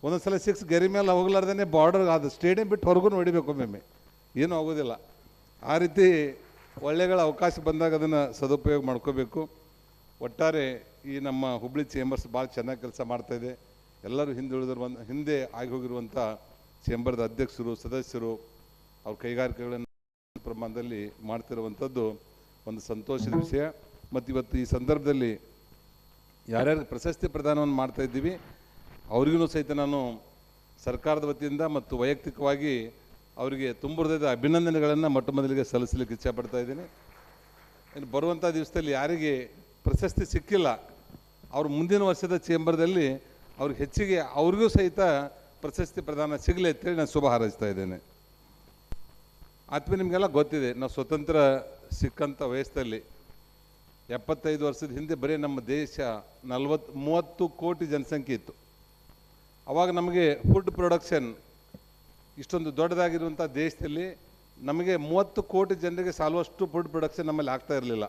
S1: ಒಂದೊಂದು ಸಲ 6 ಗೆರೆ ಮೇಲೆ ಹೋಗ್ಲಾರ್ದೇ ಬಾರ್ಡರ್ ಅದು ಸ್ಟೇಡಿಯಂ ಬಿಟ್ಟು ಹೊರಗೂ ಹೊಡಿಬೇಕು. ಒಮ್ಮೊಮ್ಮೆ ಏನೂ ಆಗೋದಿಲ್ಲ. ಆ ರೀತಿ ಒಳ್ಳೆಗಳ ಅವಕಾಶ ಬಂದಾಗ ಅದನ್ನು ಸದುಪಯೋಗ ಮಾಡ್ಕೋಬೇಕು. ಒಟ್ಟಾರೆ ಈ ನಮ್ಮ ಹುಬ್ಬಳ್ಳಿ ಚೇಂಬರ್ಸ್ ಭಾಳ ಚೆನ್ನಾಗಿ ಕೆಲಸ ಮಾಡ್ತಾಯಿದೆ. ಎಲ್ಲರೂ ಹಿಂದೆ ಆಗಿ ಹೋಗಿರುವಂಥ ಚೇಂಬರ್ದ ಅಧ್ಯಕ್ಷರು, ಸದಸ್ಯರು, ಅವ್ರ ಕೈಗಾರಿಕೆಗಳನ್ನು ಪ್ರಮಾಣದಲ್ಲಿ ಮಾಡ್ತಿರುವಂಥದ್ದು ಒಂದು ಸಂತೋಷದ ವಿಷಯ. ಮತ್ತು ಇವತ್ತು ಈ ಸಂದರ್ಭದಲ್ಲಿ ಯಾರ್ಯಾರು ಪ್ರಶಸ್ತಿ ಪ್ರದಾನವನ್ನು ಮಾಡ್ತಾಯಿದ್ದೀವಿ ಅವ್ರಿಗೂ ಸಹಿತ ನಾನು ಸರ್ಕಾರದ ವತಿಯಿಂದ ಮತ್ತು ವೈಯಕ್ತಿಕವಾಗಿ ಅವರಿಗೆ ತುಂಬ ಹೃದಯದ ಅಭಿನಂದನೆಗಳನ್ನು ಮೊಟ್ಟ ಮೊದಲಿಗೆ ಸಲ್ಲಿಸಲಿಕ್ಕೆ ಇಚ್ಛೆಪಡ್ತಾ ಇದ್ದೀನಿ. ಇನ್ನು ಬರುವಂಥ ದಿವಸದಲ್ಲಿ ಯಾರಿಗೆ ಪ್ರಶಸ್ತಿ ಸಿಕ್ಕಿಲ್ಲ ಅವರು ಮುಂದಿನ ವರ್ಷದ ಚೇಂಬರ್ದಲ್ಲಿ ಅವ್ರಿಗೆ ಹೆಚ್ಚಿಗೆ ಅವ್ರಿಗೂ ಸಹಿತ ಪ್ರಶಸ್ತಿ ಪ್ರದಾನ ಸಿಗಲಿ ಅಂತೇಳಿ ನಾನು ಶುಭ ಹಾರೈಸ್ತಾ ಇದ್ದೇನೆ. ಆತ್ಮೀಯ ನಿಮಗೆಲ್ಲ ಗೊತ್ತಿದೆ, ನಾವು ಸ್ವತಂತ್ರ ಸಿಕ್ಕಂಥ ವಯಸ್ಸಲ್ಲಿ 75 ವರ್ಷದ ಹಿಂದೆ ಬರೀ ನಮ್ಮ ದೇಶ 30 ಕೋಟಿ ಜನಸಂಖ್ಯೆ ಇತ್ತು. ಆವಾಗ ನಮಗೆ ಫುಡ್ ಪ್ರೊಡಕ್ಷನ್ ಇಷ್ಟೊಂದು ದೊಡ್ಡದಾಗಿರುವಂಥ ದೇಶದಲ್ಲಿ ನಮಗೆ 30 ಕೋಟಿ ಜನರಿಗೆ ಸಾಲುವಷ್ಟು ಫುಡ್ ಪ್ರೊಡಕ್ಷನ್ ನಮ್ಮಲ್ಲಿ ಆಗ್ತಾ ಇರಲಿಲ್ಲ.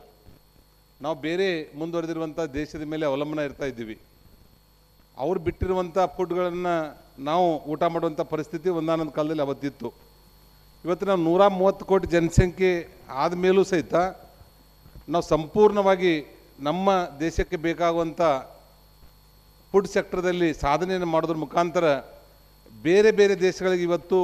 S1: ನಾವು ಬೇರೆ ಮುಂದುವರೆದಿರುವಂಥ ದೇಶದ ಮೇಲೆ ಅವಲಂಬನೆ ಇರ್ತಾ ಇದ್ದೀವಿ. ಅವ್ರು ಬಿಟ್ಟಿರುವಂಥ ಫುಡ್ಗಳನ್ನು ನಾವು ಊಟ ಮಾಡುವಂಥ ಪರಿಸ್ಥಿತಿ ಒಂದಾನೊಂದು ಕಾಲದಲ್ಲಿ ಅವತ್ತಿತ್ತು. ಇವತ್ತು ನಾವು 130 ಕೋಟಿ ಜನಸಂಖ್ಯೆ ಆದಮೇಲೂ ಸಹಿತ ನಾವು ಸಂಪೂರ್ಣವಾಗಿ ನಮ್ಮ ದೇಶಕ್ಕೆ ಬೇಕಾಗುವಂಥ ಫುಡ್ ಸೆಕ್ಟರ್ದಲ್ಲಿ ಸಾಧನೆಯನ್ನು ಮಾಡೋದ್ರ ಮುಖಾಂತರ ಬೇರೆ ಬೇರೆ ದೇಶಗಳಿಗೆ ಇವತ್ತು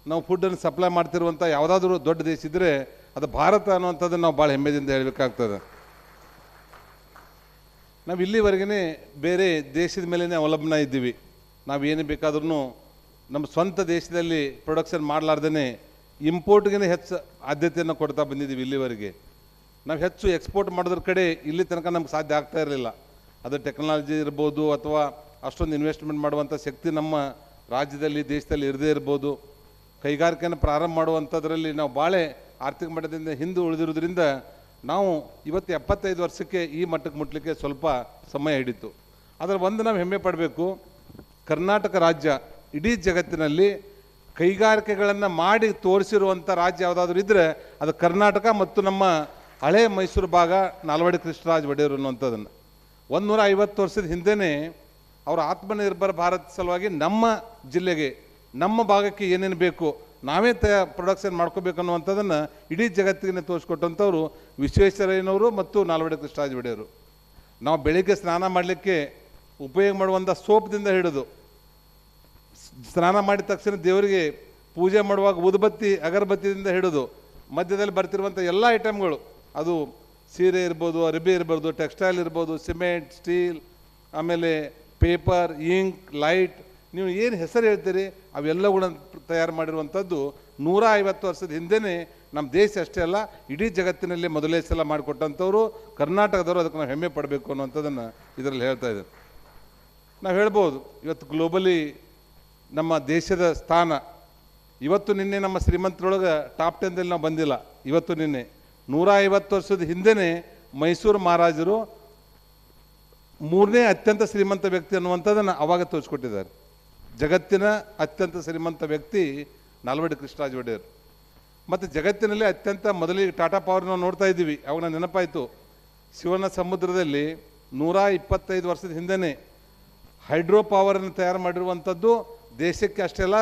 S1: ನಾವು ಫುಡ್ಡನ್ನು ಸಪ್ಲೈ ಮಾಡ್ತಿರುವಂಥ ಯಾವುದಾದ್ರೂ ದೊಡ್ಡ ದೇಶ ಇದ್ದರೆ ಅದು ಭಾರತ ಅನ್ನುವಂಥದ್ದನ್ನು ನಾವು ಭಾಳ ಹೆಮ್ಮೆಯಿಂದ ಹೇಳಬೇಕಾಗ್ತದೆ. ನಾವು ಇಲ್ಲಿವರೆಗೇ ಬೇರೆ ದೇಶದ ಮೇಲೇ ಅವಲಂಬನೆ ಇದ್ದೀವಿ. ನಾವೇನು ಬೇಕಾದ್ರೂ ನಮ್ಮ ಸ್ವಂತ ದೇಶದಲ್ಲಿ ಪ್ರೊಡಕ್ಷನ್ ಮಾಡಲಾರ್ದೇ ಇಂಪೋರ್ಟ್ಗೆ ಹೆಚ್ಚು ಆದ್ಯತೆಯನ್ನು ಕೊಡ್ತಾ ಬಂದಿದ್ದೀವಿ. ಇಲ್ಲಿವರೆಗೆ ನಾವು ಹೆಚ್ಚು ಎಕ್ಸ್ಪೋರ್ಟ್ ಮಾಡೋದ್ರ ಕಡೆ ಇಲ್ಲಿ ತನಕ ನಮ್ಗೆ ಸಾಧ್ಯ ಆಗ್ತಾ ಇರಲಿಲ್ಲ. ಅದು ಟೆಕ್ನಾಲಜಿ ಇರ್ಬೋದು ಅಥವಾ ಅಷ್ಟೊಂದು ಇನ್ವೆಸ್ಟ್ಮೆಂಟ್ ಮಾಡುವಂಥ ಶಕ್ತಿ ನಮ್ಮ ರಾಜ್ಯದಲ್ಲಿ ದೇಶದಲ್ಲಿ ಇರದೇ ಇರ್ಬೋದು. ಕೈಗಾರಿಕೆಯನ್ನು ಪ್ರಾರಂಭ ಮಾಡುವಂಥದ್ರಲ್ಲಿ ನಾವು ಭಾಳ ಆರ್ಥಿಕ ಮಟ್ಟದಿಂದ ಹಿಂದೆ ಉಳಿದಿರೋದ್ರಿಂದ ನಾವು ಇವತ್ತು 75 ವರ್ಷಕ್ಕೆ ಈ ಮಟ್ಟಕ್ಕೆ ಮುಟ್ಟಲಿಕ್ಕೆ ಸ್ವಲ್ಪ ಸಮಯ ಹಿಡಿತು. ಅದರ ಒಂದು ನಾವು ಹೆಮ್ಮೆ ಪಡಬೇಕು, ಕರ್ನಾಟಕ ರಾಜ್ಯ ಇಡೀ ಜಗತ್ತಿನಲ್ಲಿ ಕೈಗಾರಿಕೆಗಳನ್ನು ಮಾಡಿ ತೋರಿಸಿರುವಂಥ ರಾಜ್ಯ ಯಾವುದಾದ್ರೂ ಇದ್ದರೆ ಅದು ಕರ್ನಾಟಕ ಮತ್ತು ನಮ್ಮ ಹಳೆ ಮೈಸೂರು ಭಾಗ, ನಾಲ್ವಡಿ ಕೃಷ್ಣರಾಜ ಒಡೆಯರು ಅನ್ನುವಂಥದ್ದನ್ನು 150 ವರ್ಷದ ಹಿಂದೆಯೇ ಅವರ ಆತ್ಮನಿರ್ಭರ ಭಾರತ ಸಲುವಾಗಿ ನಮ್ಮ ಜಿಲ್ಲೆಗೆ ನಮ್ಮ ಭಾಗಕ್ಕೆ ಏನೇನು ಬೇಕು ನಾವೇ ಪ್ರೊಡಕ್ಷನ್ ಮಾಡ್ಕೋಬೇಕು ಅನ್ನುವಂಥದ್ದನ್ನು ಇಡೀ ಜಗತ್ತಿಗೆ ತೋರಿಸ್ಕೊಟ್ಟಂಥವ್ರು ವಿಶ್ವೇಶ್ವರಯ್ಯನವರು ಮತ್ತು ನಾಲ್ವಡಿ ಕೃಷ್ಣರಾಜ ಒಡೆಯರು. ನಾವು ಬೆಳಿಗ್ಗೆ ಸ್ನಾನ ಮಾಡಲಿಕ್ಕೆ ಉಪಯೋಗ ಮಾಡುವಂಥ ಸೋಪ್ದಿಂದ ಹಿಡಿದು ಸ್ನಾನ ಮಾಡಿದ ತಕ್ಷಣ ದೇವರಿಗೆ ಪೂಜೆ ಮಾಡುವಾಗ ಉದುಬತ್ತಿ ಅಗರಬತ್ತಿಯಿಂದ ಹಿಡಿದು ಮಧ್ಯದಲ್ಲಿ ಬರ್ತಿರುವಂಥ ಎಲ್ಲ ಐಟಮ್ಗಳು, ಅದು ಸೀರೆ ಇರ್ಬೋದು, ಅರಿಬಿ ಇರ್ಬೋದು, ಟೆಕ್ಸ್ಟೈಲ್ ಇರ್ಬೋದು, ಸಿಮೆಂಟ್, ಸ್ಟೀಲ್, ಆಮೇಲೆ ಪೇಪರ್, ಇಂಕ್, ಲೈಟ್, ನೀವು ಏನು ಹೆಸರು ಹೇಳ್ತೀರಿ ಅವೆಲ್ಲಗಳನ್ನ ತಯಾರು ಮಾಡಿರುವಂಥದ್ದು 150 ವರ್ಷದ ಹಿಂದೆಯೇ ನಮ್ಮ ದೇಶ ಅಷ್ಟೇ ಅಲ್ಲ ಇಡೀ ಜಗತ್ತಿನಲ್ಲಿ ಮೊದಲೇ ಸಲ ಮಾಡಿಕೊಟ್ಟಂಥವ್ರು ಕರ್ನಾಟಕದವರು. ಅದಕ್ಕೆ ನಾವು ಹೆಮ್ಮೆ ಪಡಬೇಕು ಅನ್ನುವಂಥದ್ದನ್ನು ಇದರಲ್ಲಿ ಹೇಳ್ತಾ ಇದ್ದಾರೆ. ನಾವು ಹೇಳ್ಬೋದು ಇವತ್ತು ಗ್ಲೋಬಲಿ ನಮ್ಮ ದೇಶದ ಸ್ಥಾನ ಇವತ್ತು ನಿನ್ನೆ ನಮ್ಮ ಶ್ರೀಮಂತರೊಳಗೆ ಟಾಪ್ 10ದಲ್ಲಿ ನಾವು ಬಂದಿಲ್ಲ. ಇವತ್ತು ನಿನ್ನೆ 150 ವರ್ಷದ ಹಿಂದೆಯೇ ಮೈಸೂರು ಮಹಾರಾಜರು 3ನೇ ಅತ್ಯಂತ ಶ್ರೀಮಂತ ವ್ಯಕ್ತಿ ಅನ್ನುವಂಥದ್ದನ್ನು ಅವಾಗ ತೋರಿಸ್ಕೊಟ್ಟಿದ್ದಾರೆ. ಜಗತ್ತಿನ ಅತ್ಯಂತ ಶ್ರೀಮಂತ ವ್ಯಕ್ತಿ ನಾಲ್ವಡಿ ಕೃಷ್ಣರಾಜ ಒಡೆಯರ್. ಮತ್ತು ಜಗತ್ತಿನಲ್ಲಿ ಅತ್ಯಂತ ಮೊದಲಿಗೆ ಟಾಟಾ ಪವರ್ ನಾವು ನೋಡ್ತಾ ಇದ್ದೀವಿ. ಅವಾಗ ನಾನು ನೆನಪಾಯಿತು, ಶಿವನ ಸಮುದ್ರದಲ್ಲಿ 125 ವರ್ಷದ ಹಿಂದೆಯೇ ಹೈಡ್ರೋ ಪವರನ್ನು ತಯಾರು ಮಾಡಿರುವಂಥದ್ದು ದೇಶಕ್ಕೆ ಅಷ್ಟೇ ಅಲ್ಲ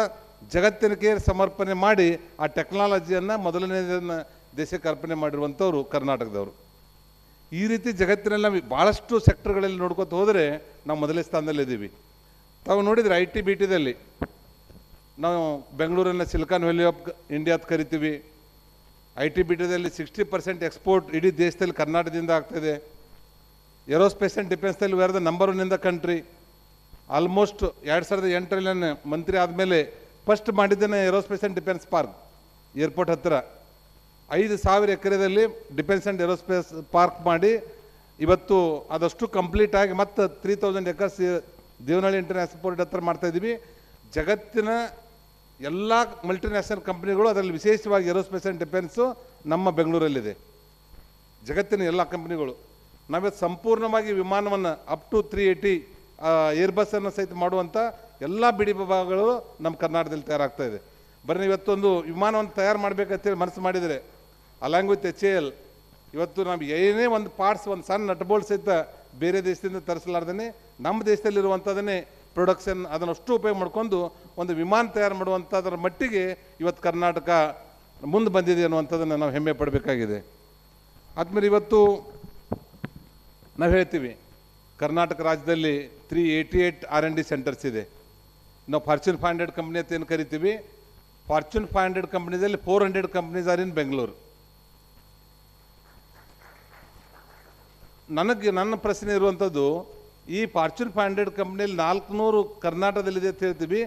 S1: ಜಗತ್ತಿನಕ್ಕೆ ಸಮರ್ಪಣೆ ಮಾಡಿ ಆ ಟೆಕ್ನಾಲಜಿಯನ್ನು ಮೊದಲನೇದನ್ನು ದೇಶಕ್ಕೆ ಅರ್ಪಣೆ ಮಾಡಿರುವಂಥವ್ರು ಕರ್ನಾಟಕದವರು. ಈ ರೀತಿ ಜಗತ್ತಿನಲ್ಲಿ ನಾವು ಭಾಳಷ್ಟು ಸೆಕ್ಟರ್ಗಳಲ್ಲಿ ನೋಡ್ಕೊತ ಹೋದರೆ ನಾವು ಮೊದಲನೇ ಸ್ಥಾನದಲ್ಲಿದ್ದೀವಿ. ತಾವು ನೋಡಿದರೆ ಐ ಟಿ ಬಿ ಟಿದಲ್ಲಿ ನಾವು ಬೆಂಗಳೂರನ್ನು ಸಿಲಿಕಾನ್ ವ್ಯಾಲಿ ಆಫ್ ಇಂಡಿಯಾ ಅಂತ ಕರಿತೀವಿ. ಐ ಟಿ ಬಿ ಟಿದಲ್ಲಿ 60% ಎಕ್ಸ್ಪೋರ್ಟ್ ಇಡೀ ದೇಶದಲ್ಲಿ ಕರ್ನಾಟಕದಿಂದ ಆಗ್ತಾಯಿದೆ. ಏರೋಸ್ಪೇಸ್ ಆ್ಯಂಡ್ ಡಿಫೆನ್ಸ್ದಲ್ಲಿ we are the number 1 in the country. Almost 2008ರಲ್ಲಿ ನಾನು ಮಂತ್ರಿ ಆದಮೇಲೆ ಫಸ್ಟ್ ಮಾಡಿದ್ದೇನೆ aerospace and defence park airport ಹತ್ತಿರ 5,000 ಎಕರೆದಲ್ಲಿ ಡಿಫೆನ್ಸ್ ಆ್ಯಂಡ್ ಏರೋಸ್ಪೇಸ್ ಪಾರ್ಕ್ ಮಾಡಿ ಇವತ್ತು ಅದಷ್ಟು ಕಂಪ್ಲೀಟ್ ಆಗಿ ಮತ್ತು 3,000 ಎಕರ್ಸ್ ದೇವನಹಳ್ಳಿ ಇಂಟರ್ನ್ಯಾಷನಲ್ ಪೋರ್ಟ್ ಹತ್ರ ಮಾಡ್ತಾಯಿದ್ದೀವಿ. ಜಗತ್ತಿನ ಎಲ್ಲ ಮಲ್ಟಿನ್ಯಾಷನಲ್ ಕಂಪ್ನಿಗಳು ಅದರಲ್ಲಿ ವಿಶೇಷವಾಗಿ ಏರೋಸ್ಪೇಸ್ ಆ್ಯಂಡ್ ಡಿಫೆನ್ಸು ನಮ್ಮ ಬೆಂಗಳೂರಲ್ಲಿದೆ. ಜಗತ್ತಿನ ಎಲ್ಲ ಕಂಪ್ನಿಗಳು ನಾವಿವತ್ತು ಸಂಪೂರ್ಣವಾಗಿ ವಿಮಾನವನ್ನು ಅಪ್ ಟು 380 ಏರ್ಬಸ್ಸನ್ನು ಸಹಿತ ಮಾಡುವಂಥ ಎಲ್ಲ ಬಿಡಿ ವಿಭಾಗಗಳು ನಮ್ಮ ಕರ್ನಾಟಕದಲ್ಲಿ ತಯಾರಾಗ್ತಾಯಿದೆ. ಬರೀ ಇವತ್ತೊಂದು ವಿಮಾನವನ್ನು ತಯಾರು ಮಾಡಬೇಕಂತೇಳಿ ಮನಸ್ಸು ಮಾಡಿದರೆ ಅಲಾಂಗ್ ವಿತ್ HAL ಇವತ್ತು ನಾವು ಏನೇ ಒಂದು ಪಾರ್ಟ್ಸ್ ಒಂದು ಸಣ್ಣ ನಟ್ಬೋಲ್ಟ್ ಸಹಿತ ಬೇರೆ ದೇಶದಿಂದ ತರಿಸಲಾರ್ದೇ ನಮ್ಮ ದೇಶದಲ್ಲಿರುವಂಥದ್ದನ್ನೇ ಪ್ರೊಡಕ್ಷನ್ ಅದನ್ನಷ್ಟು ಉಪಯೋಗ ಮಾಡ್ಕೊಂಡು ಒಂದು ವಿಮಾನ ತಯಾರು ಮಾಡುವಂಥದ್ರ ಮಟ್ಟಿಗೆ ಇವತ್ತು ಕರ್ನಾಟಕ ಮುಂದೆ ಬಂದಿದೆ ಅನ್ನುವಂಥದ್ದನ್ನು ನಾವು ಹೆಮ್ಮೆ ಪಡಬೇಕಾಗಿದೆ. ಆದಮೇಲೆ ಇವತ್ತು ನಾವು ಹೇಳ್ತೀವಿ ಕರ್ನಾಟಕ ರಾಜ್ಯದಲ್ಲಿ 388 R&D ಸೆಂಟರ್ಸ್ ಇದೆ. ನಾವು ಫಾರ್ಚೂನ್ 500 ಕಂಪ್ನಿ ಅಂತ ಏನು ಕರಿತೀವಿ, ಫಾರ್ಚೂನ್ 500 ಕಂಪ್ನೀಸಲ್ಲಿ 400 ಕಂಪ್ನೀಸ್ ಆರ್ ಇನ್ ಬೆಂಗಳೂರು. ನನ್ನ ಪ್ರಶ್ನೆ ಇರುವಂಥದ್ದು, ಈ ಫಾರ್ಚೂನ್ 500 ಕಂಪ್ನಿಯಲ್ಲಿ 400 ಕರ್ನಾಟಕದಲ್ಲಿದೆ ಅಂತ ಹೇಳ್ತೀವಿ,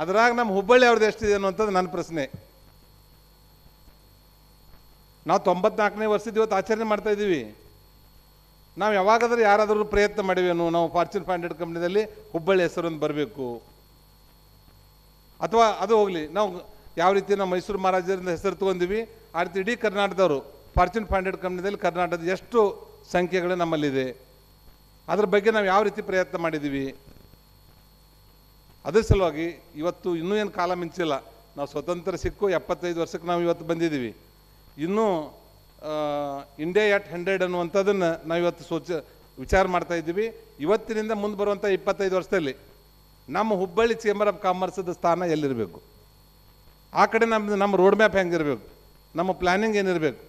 S1: ಅದರಾಗ ನಮ್ಮ ಹುಬ್ಬಳ್ಳಿ ಅವ್ರದ್ದು ಎಷ್ಟಿದೆ ಅನ್ನುವಂಥದ್ದು ನನ್ನ ಪ್ರಶ್ನೆ. ನಾವು 94ನೇ ವರ್ಷದ ಇವತ್ತು ಆಚರಣೆ ಮಾಡ್ತಾ ಇದ್ದೀವಿ. ನಾವು ಯಾವಾಗಾದರೂ ಯಾರಾದರೂ ಪ್ರಯತ್ನ ಮಾಡಿವೇನು ನಾವು ಫಾರ್ಚೂನ್ 500 ಕಂಪ್ನಿದಲ್ಲಿ ಹುಬ್ಬಳ್ಳಿ ಹೆಸರೊಂದು ಬರಬೇಕು, ಅಥವಾ ಅದು ಹೋಗಲಿ ನಾವು ಯಾವ ರೀತಿ ನಾವು ಮೈಸೂರು ಮಹಾರಾಜರಿಂದ ಹೆಸರು ತೊಗೊಂಡಿವಿ ಆ ರೀತಿ ಇಡೀ ಕರ್ನಾಟಕದವರು ಫಾರ್ಚೂನ್ 500 ಕಂಪ್ನಿದಲ್ಲಿ ಕರ್ನಾಟಕದ ಎಷ್ಟು ಸಂಖ್ಯೆಗಳು ನಮ್ಮಲ್ಲಿದೆ ಅದ್ರ ಬಗ್ಗೆ ನಾವು ಯಾವ ರೀತಿ ಪ್ರಯತ್ನ ಮಾಡಿದ್ದೀವಿ. ಅದ್ರ ಸಲುವಾಗಿ ಇವತ್ತು ಇನ್ನೂ ಏನು ಕಾಲ ಮಿಂಚಿಲ್ಲ, ನಾವು ಸ್ವತಂತ್ರ ಸಿಕ್ಕು 75 ವರ್ಷಕ್ಕೆ ನಾವು ಇವತ್ತು ಬಂದಿದ್ದೀವಿ. ಇನ್ನೂ ಇಂಡಿಯಾ ಎಟ್ 100 ಅನ್ನುವಂಥದ್ದನ್ನು ನಾವು ಇವತ್ತು ವಿಚಾರ ಮಾಡ್ತಾ ಇದ್ದೀವಿ. ಇವತ್ತಿನಿಂದ ಮುಂದೆ ಬರುವಂಥ 25 ವರ್ಷದಲ್ಲಿ ನಮ್ಮ ಹುಬ್ಬಳ್ಳಿ ಚೇಂಬರ್ ಆಫ್ ಕಾಮರ್ಸದ ಸ್ಥಾನ ಎಲ್ಲಿರಬೇಕು, ಆ ಕಡೆ ನಮ್ಮ ರೋಡ್ ಮ್ಯಾಪ್ ಹೆಂಗಿರಬೇಕು, ನಮ್ಮ ಪ್ಲ್ಯಾನಿಂಗ್ ಏನಿರಬೇಕು,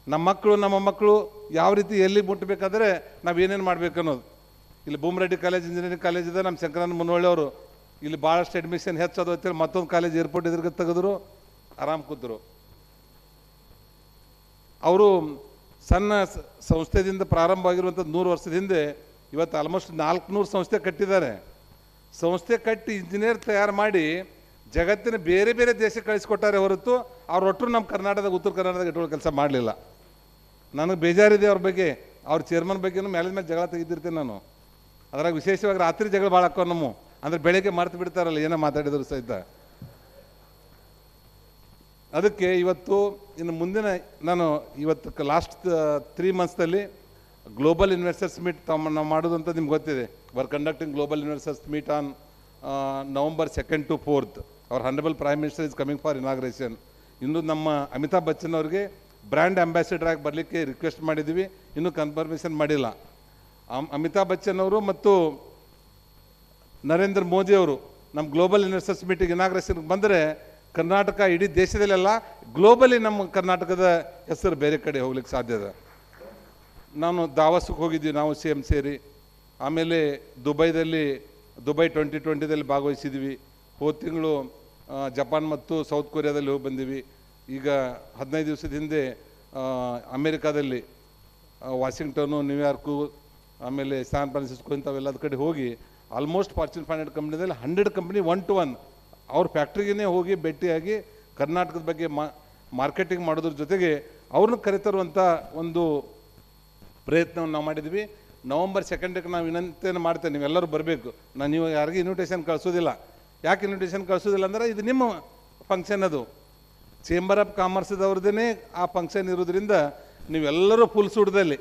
S1: ನಮ್ಮ ಮಕ್ಕಳು ಯಾವ ರೀತಿ ಎಲ್ಲಿ ಮುಟ್ಟಬೇಕಾದ್ರೆ ನಾವು ಏನೇನು ಮಾಡಬೇಕು ಅನ್ನೋದು. ಇಲ್ಲಿ ಭೂಮರೆಡ್ಡಿ ಕಾಲೇಜ್ ಇಂಜಿನಿಯರಿಂಗ್ ಕಾಲೇಜ್ ಇದೆ, ನಮ್ಮ ಶಂಕರನ್ ಮುನ್ನೋಳಿ ಅವರು ಇಲ್ಲಿ ಭಾಳಷ್ಟು ಅಡ್ಮಿಷನ್ ಹೆಚ್ಚೋದು ಅಂತೇಳಿ ಮತ್ತೊಂದು ಕಾಲೇಜ್ ಏರ್ಪೋರ್ಟ್ ಎದುರಿಗೆ ತೆಗೆದ್ರು, ಆರಾಮ್ ಕೂತರು. ಅವರು ಸಣ್ಣ ಸಂಸ್ಥೆದಿಂದ ಪ್ರಾರಂಭವಾಗಿರುವಂಥದ್ದು 100 ವರ್ಷದ ಹಿಂದೆ ಇವತ್ತು ಆಲ್ಮೋಸ್ಟ್ 400 ಸಂಸ್ಥೆ ಕಟ್ಟಿದ್ದಾರೆ. ಸಂಸ್ಥೆ ಕಟ್ಟಿ ಇಂಜಿನಿಯರ್ ತಯಾರು ಮಾಡಿ ಜಗತ್ತಿನ ಬೇರೆ ಬೇರೆ ದೇಶಕ್ಕೆ ಕಳಿಸ್ಕೊಟ್ಟಾರೆ ಹೊರತು ಅವ್ರು ಒಟ್ಟರು ನಮ್ಮ ಕರ್ನಾಟಕದಾಗ ಉತ್ತರ ಕರ್ನಾಟಕದಾಗ ಇಟ್ಕೊಳ್ಳೋ ಕೆಲಸ ಮಾಡಲಿಲ್ಲ. ನನಗೆ ಬೇಜಾರಿದೆ ಅವ್ರ ಬಗ್ಗೆ, ಅವ್ರ ಚೇರ್ಮನ್ ಬಗ್ಗೆನೂ ಮೇಲೆ ಜಗಳ ತೆಗೆದಿರ್ತೇನೆ ನಾನು. ಅದ್ರಾಗ ವಿಶೇಷವಾಗಿ ರಾತ್ರಿ ಜಗಳ ಭಾಳ ಹಾಕೋ ನಮ್ಮ ಅಂದರೆ ಬೆಳಗ್ಗೆ ಮರೆತು ಬಿಡ್ತಾರಲ್ಲ ಏನೋ ಮಾತಾಡಿದ್ರು ಸಹಿತ. ಅದಕ್ಕೆ ಇವತ್ತು ಇನ್ನು ಮುಂದಿನ ನಾನು ಇವತ್ತು ಲಾಸ್ಟ್ 3 ಮಂತ್ಸ್ದಲ್ಲಿ ಗ್ಲೋಬಲ್ ಇನ್ವೆಸ್ಟರ್ಸ್ ಮೀಟ್ ನಾವು ಮಾಡೋದು ಅಂತ ನಿಮ್ಗೆ ಗೊತ್ತಿದೆ. We conducting global investors meet on November 2nd to 4th. Our honourable prime minister is coming for inauguration. ಇನ್ನು ನಮ್ಮ ಅಮಿತಾಬ್ ಬಚ್ಚನ್ ಅವ್ರಿಗೆ ಬ್ರ್ಯಾಂಡ್ ಅಂಬಾಸಿಡರ್ ಆಗಿ ಬರಲಿಕ್ಕೆ ರಿಕ್ವೆಸ್ಟ್ ಮಾಡಿದ್ದೀವಿ, ಇನ್ನೂ ಕನ್ಫರ್ಮೇಷನ್ ಮಾಡಿಲ್ಲ. ಅಮಿತಾಬ್ ಬಚ್ಚನ್ ಅವರು ಮತ್ತು ನರೇಂದ್ರ ಮೋದಿ ಅವರು ನಮ್ಮ ಗ್ಲೋಬಲ್ ಇನ್ವೆಸ್ಟರ್ಸ್ ಮೀಟಿಂಗ್ ಇನಾಗ್ರೇಷನ್ಗೆ ಬಂದರೆ ಕರ್ನಾಟಕ ಇಡೀ ದೇಶದಲ್ಲೆಲ್ಲ ಗ್ಲೋಬಲಿ ನಮ್ಮ ಕರ್ನಾಟಕದ ಹೆಸರು ಬೇರೆ ಕಡೆ ಹೋಗ್ಲಿಕ್ಕೆ ಸಾಧ್ಯ ಇದೆ. ನಾನು ದಾವಸ್ಗೆ ಹೋಗಿದ್ವಿ ನಾವು CM ಸೇರಿ. ಆಮೇಲೆ ದುಬೈ 2020ದಲ್ಲಿ ಭಾಗವಹಿಸಿದ್ವಿ. ಹೋದ ತಿಂಗಳು ಜಪಾನ್ ಮತ್ತು ಸೌತ್ ಕೊರಿಯಾದಲ್ಲಿ ಹೋಗಿ ಬಂದಿವಿ. ಈಗ 15 ದಿವಸದ ಹಿಂದೆ ಅಮೇರಿಕಾದಲ್ಲಿ ವಾಷಿಂಗ್ಟನ್ನು, ನ್ಯೂಯಾರ್ಕು, ಆಮೇಲೆ ಸ್ಯಾನ್ ಫ್ರಾನ್ಸಿಸ್ಕೋ ಇಂಥವೆಲ್ಲದ ಕಡೆ ಹೋಗಿ ಆಲ್ಮೋಸ್ಟ್ ಫಾರ್ಚೂನ್ 500 ಕಂಪ್ನಿದಲ್ಲಿ 100 ಕಂಪ್ನಿ 1 to 1 ಅವ್ರ ಫ್ಯಾಕ್ಟ್ರಿಗೇ ಹೋಗಿ ಭೇಟಿಯಾಗಿ ಕರ್ನಾಟಕದ ಬಗ್ಗೆ ಮಾರ್ಕೆಟಿಂಗ್ ಮಾಡೋದ್ರ ಜೊತೆಗೆ ಅವ್ರನ್ನ ಕರೆತರುವಂಥ ಒಂದು ಪ್ರಯತ್ನವನ್ನು ನಾವು ಮಾಡಿದ್ವಿ. November 2nd ನಾವು ವಿನಂತಿಯನ್ನು ಮಾಡ್ತೇವೆ, ನೀವೆಲ್ಲರೂ ಬರಬೇಕು. ನೀವು ಯಾರಿಗೂ ಇನ್ವಿಟೇಷನ್ ಕಳಿಸೋದಿಲ್ಲ. ಯಾಕೆ ಇನ್ವಿಟೇಷನ್ ಕಳಿಸೋದಿಲ್ಲ ಅಂದರೆ ಇದು ನಿಮ್ಮ ಫಂಕ್ಷನ್ ಅದು. ಚೇಂಬರ್ ಆಫ್ ಕಾಮರ್ಸ್ದವ್ರದ್ದೇ ಆ ಫಂಕ್ಷನ್ ಇರೋದ್ರಿಂದ ನೀವೆಲ್ಲರೂ ಫುಲ್ ಸೂಟ್ದಲ್ಲಿ,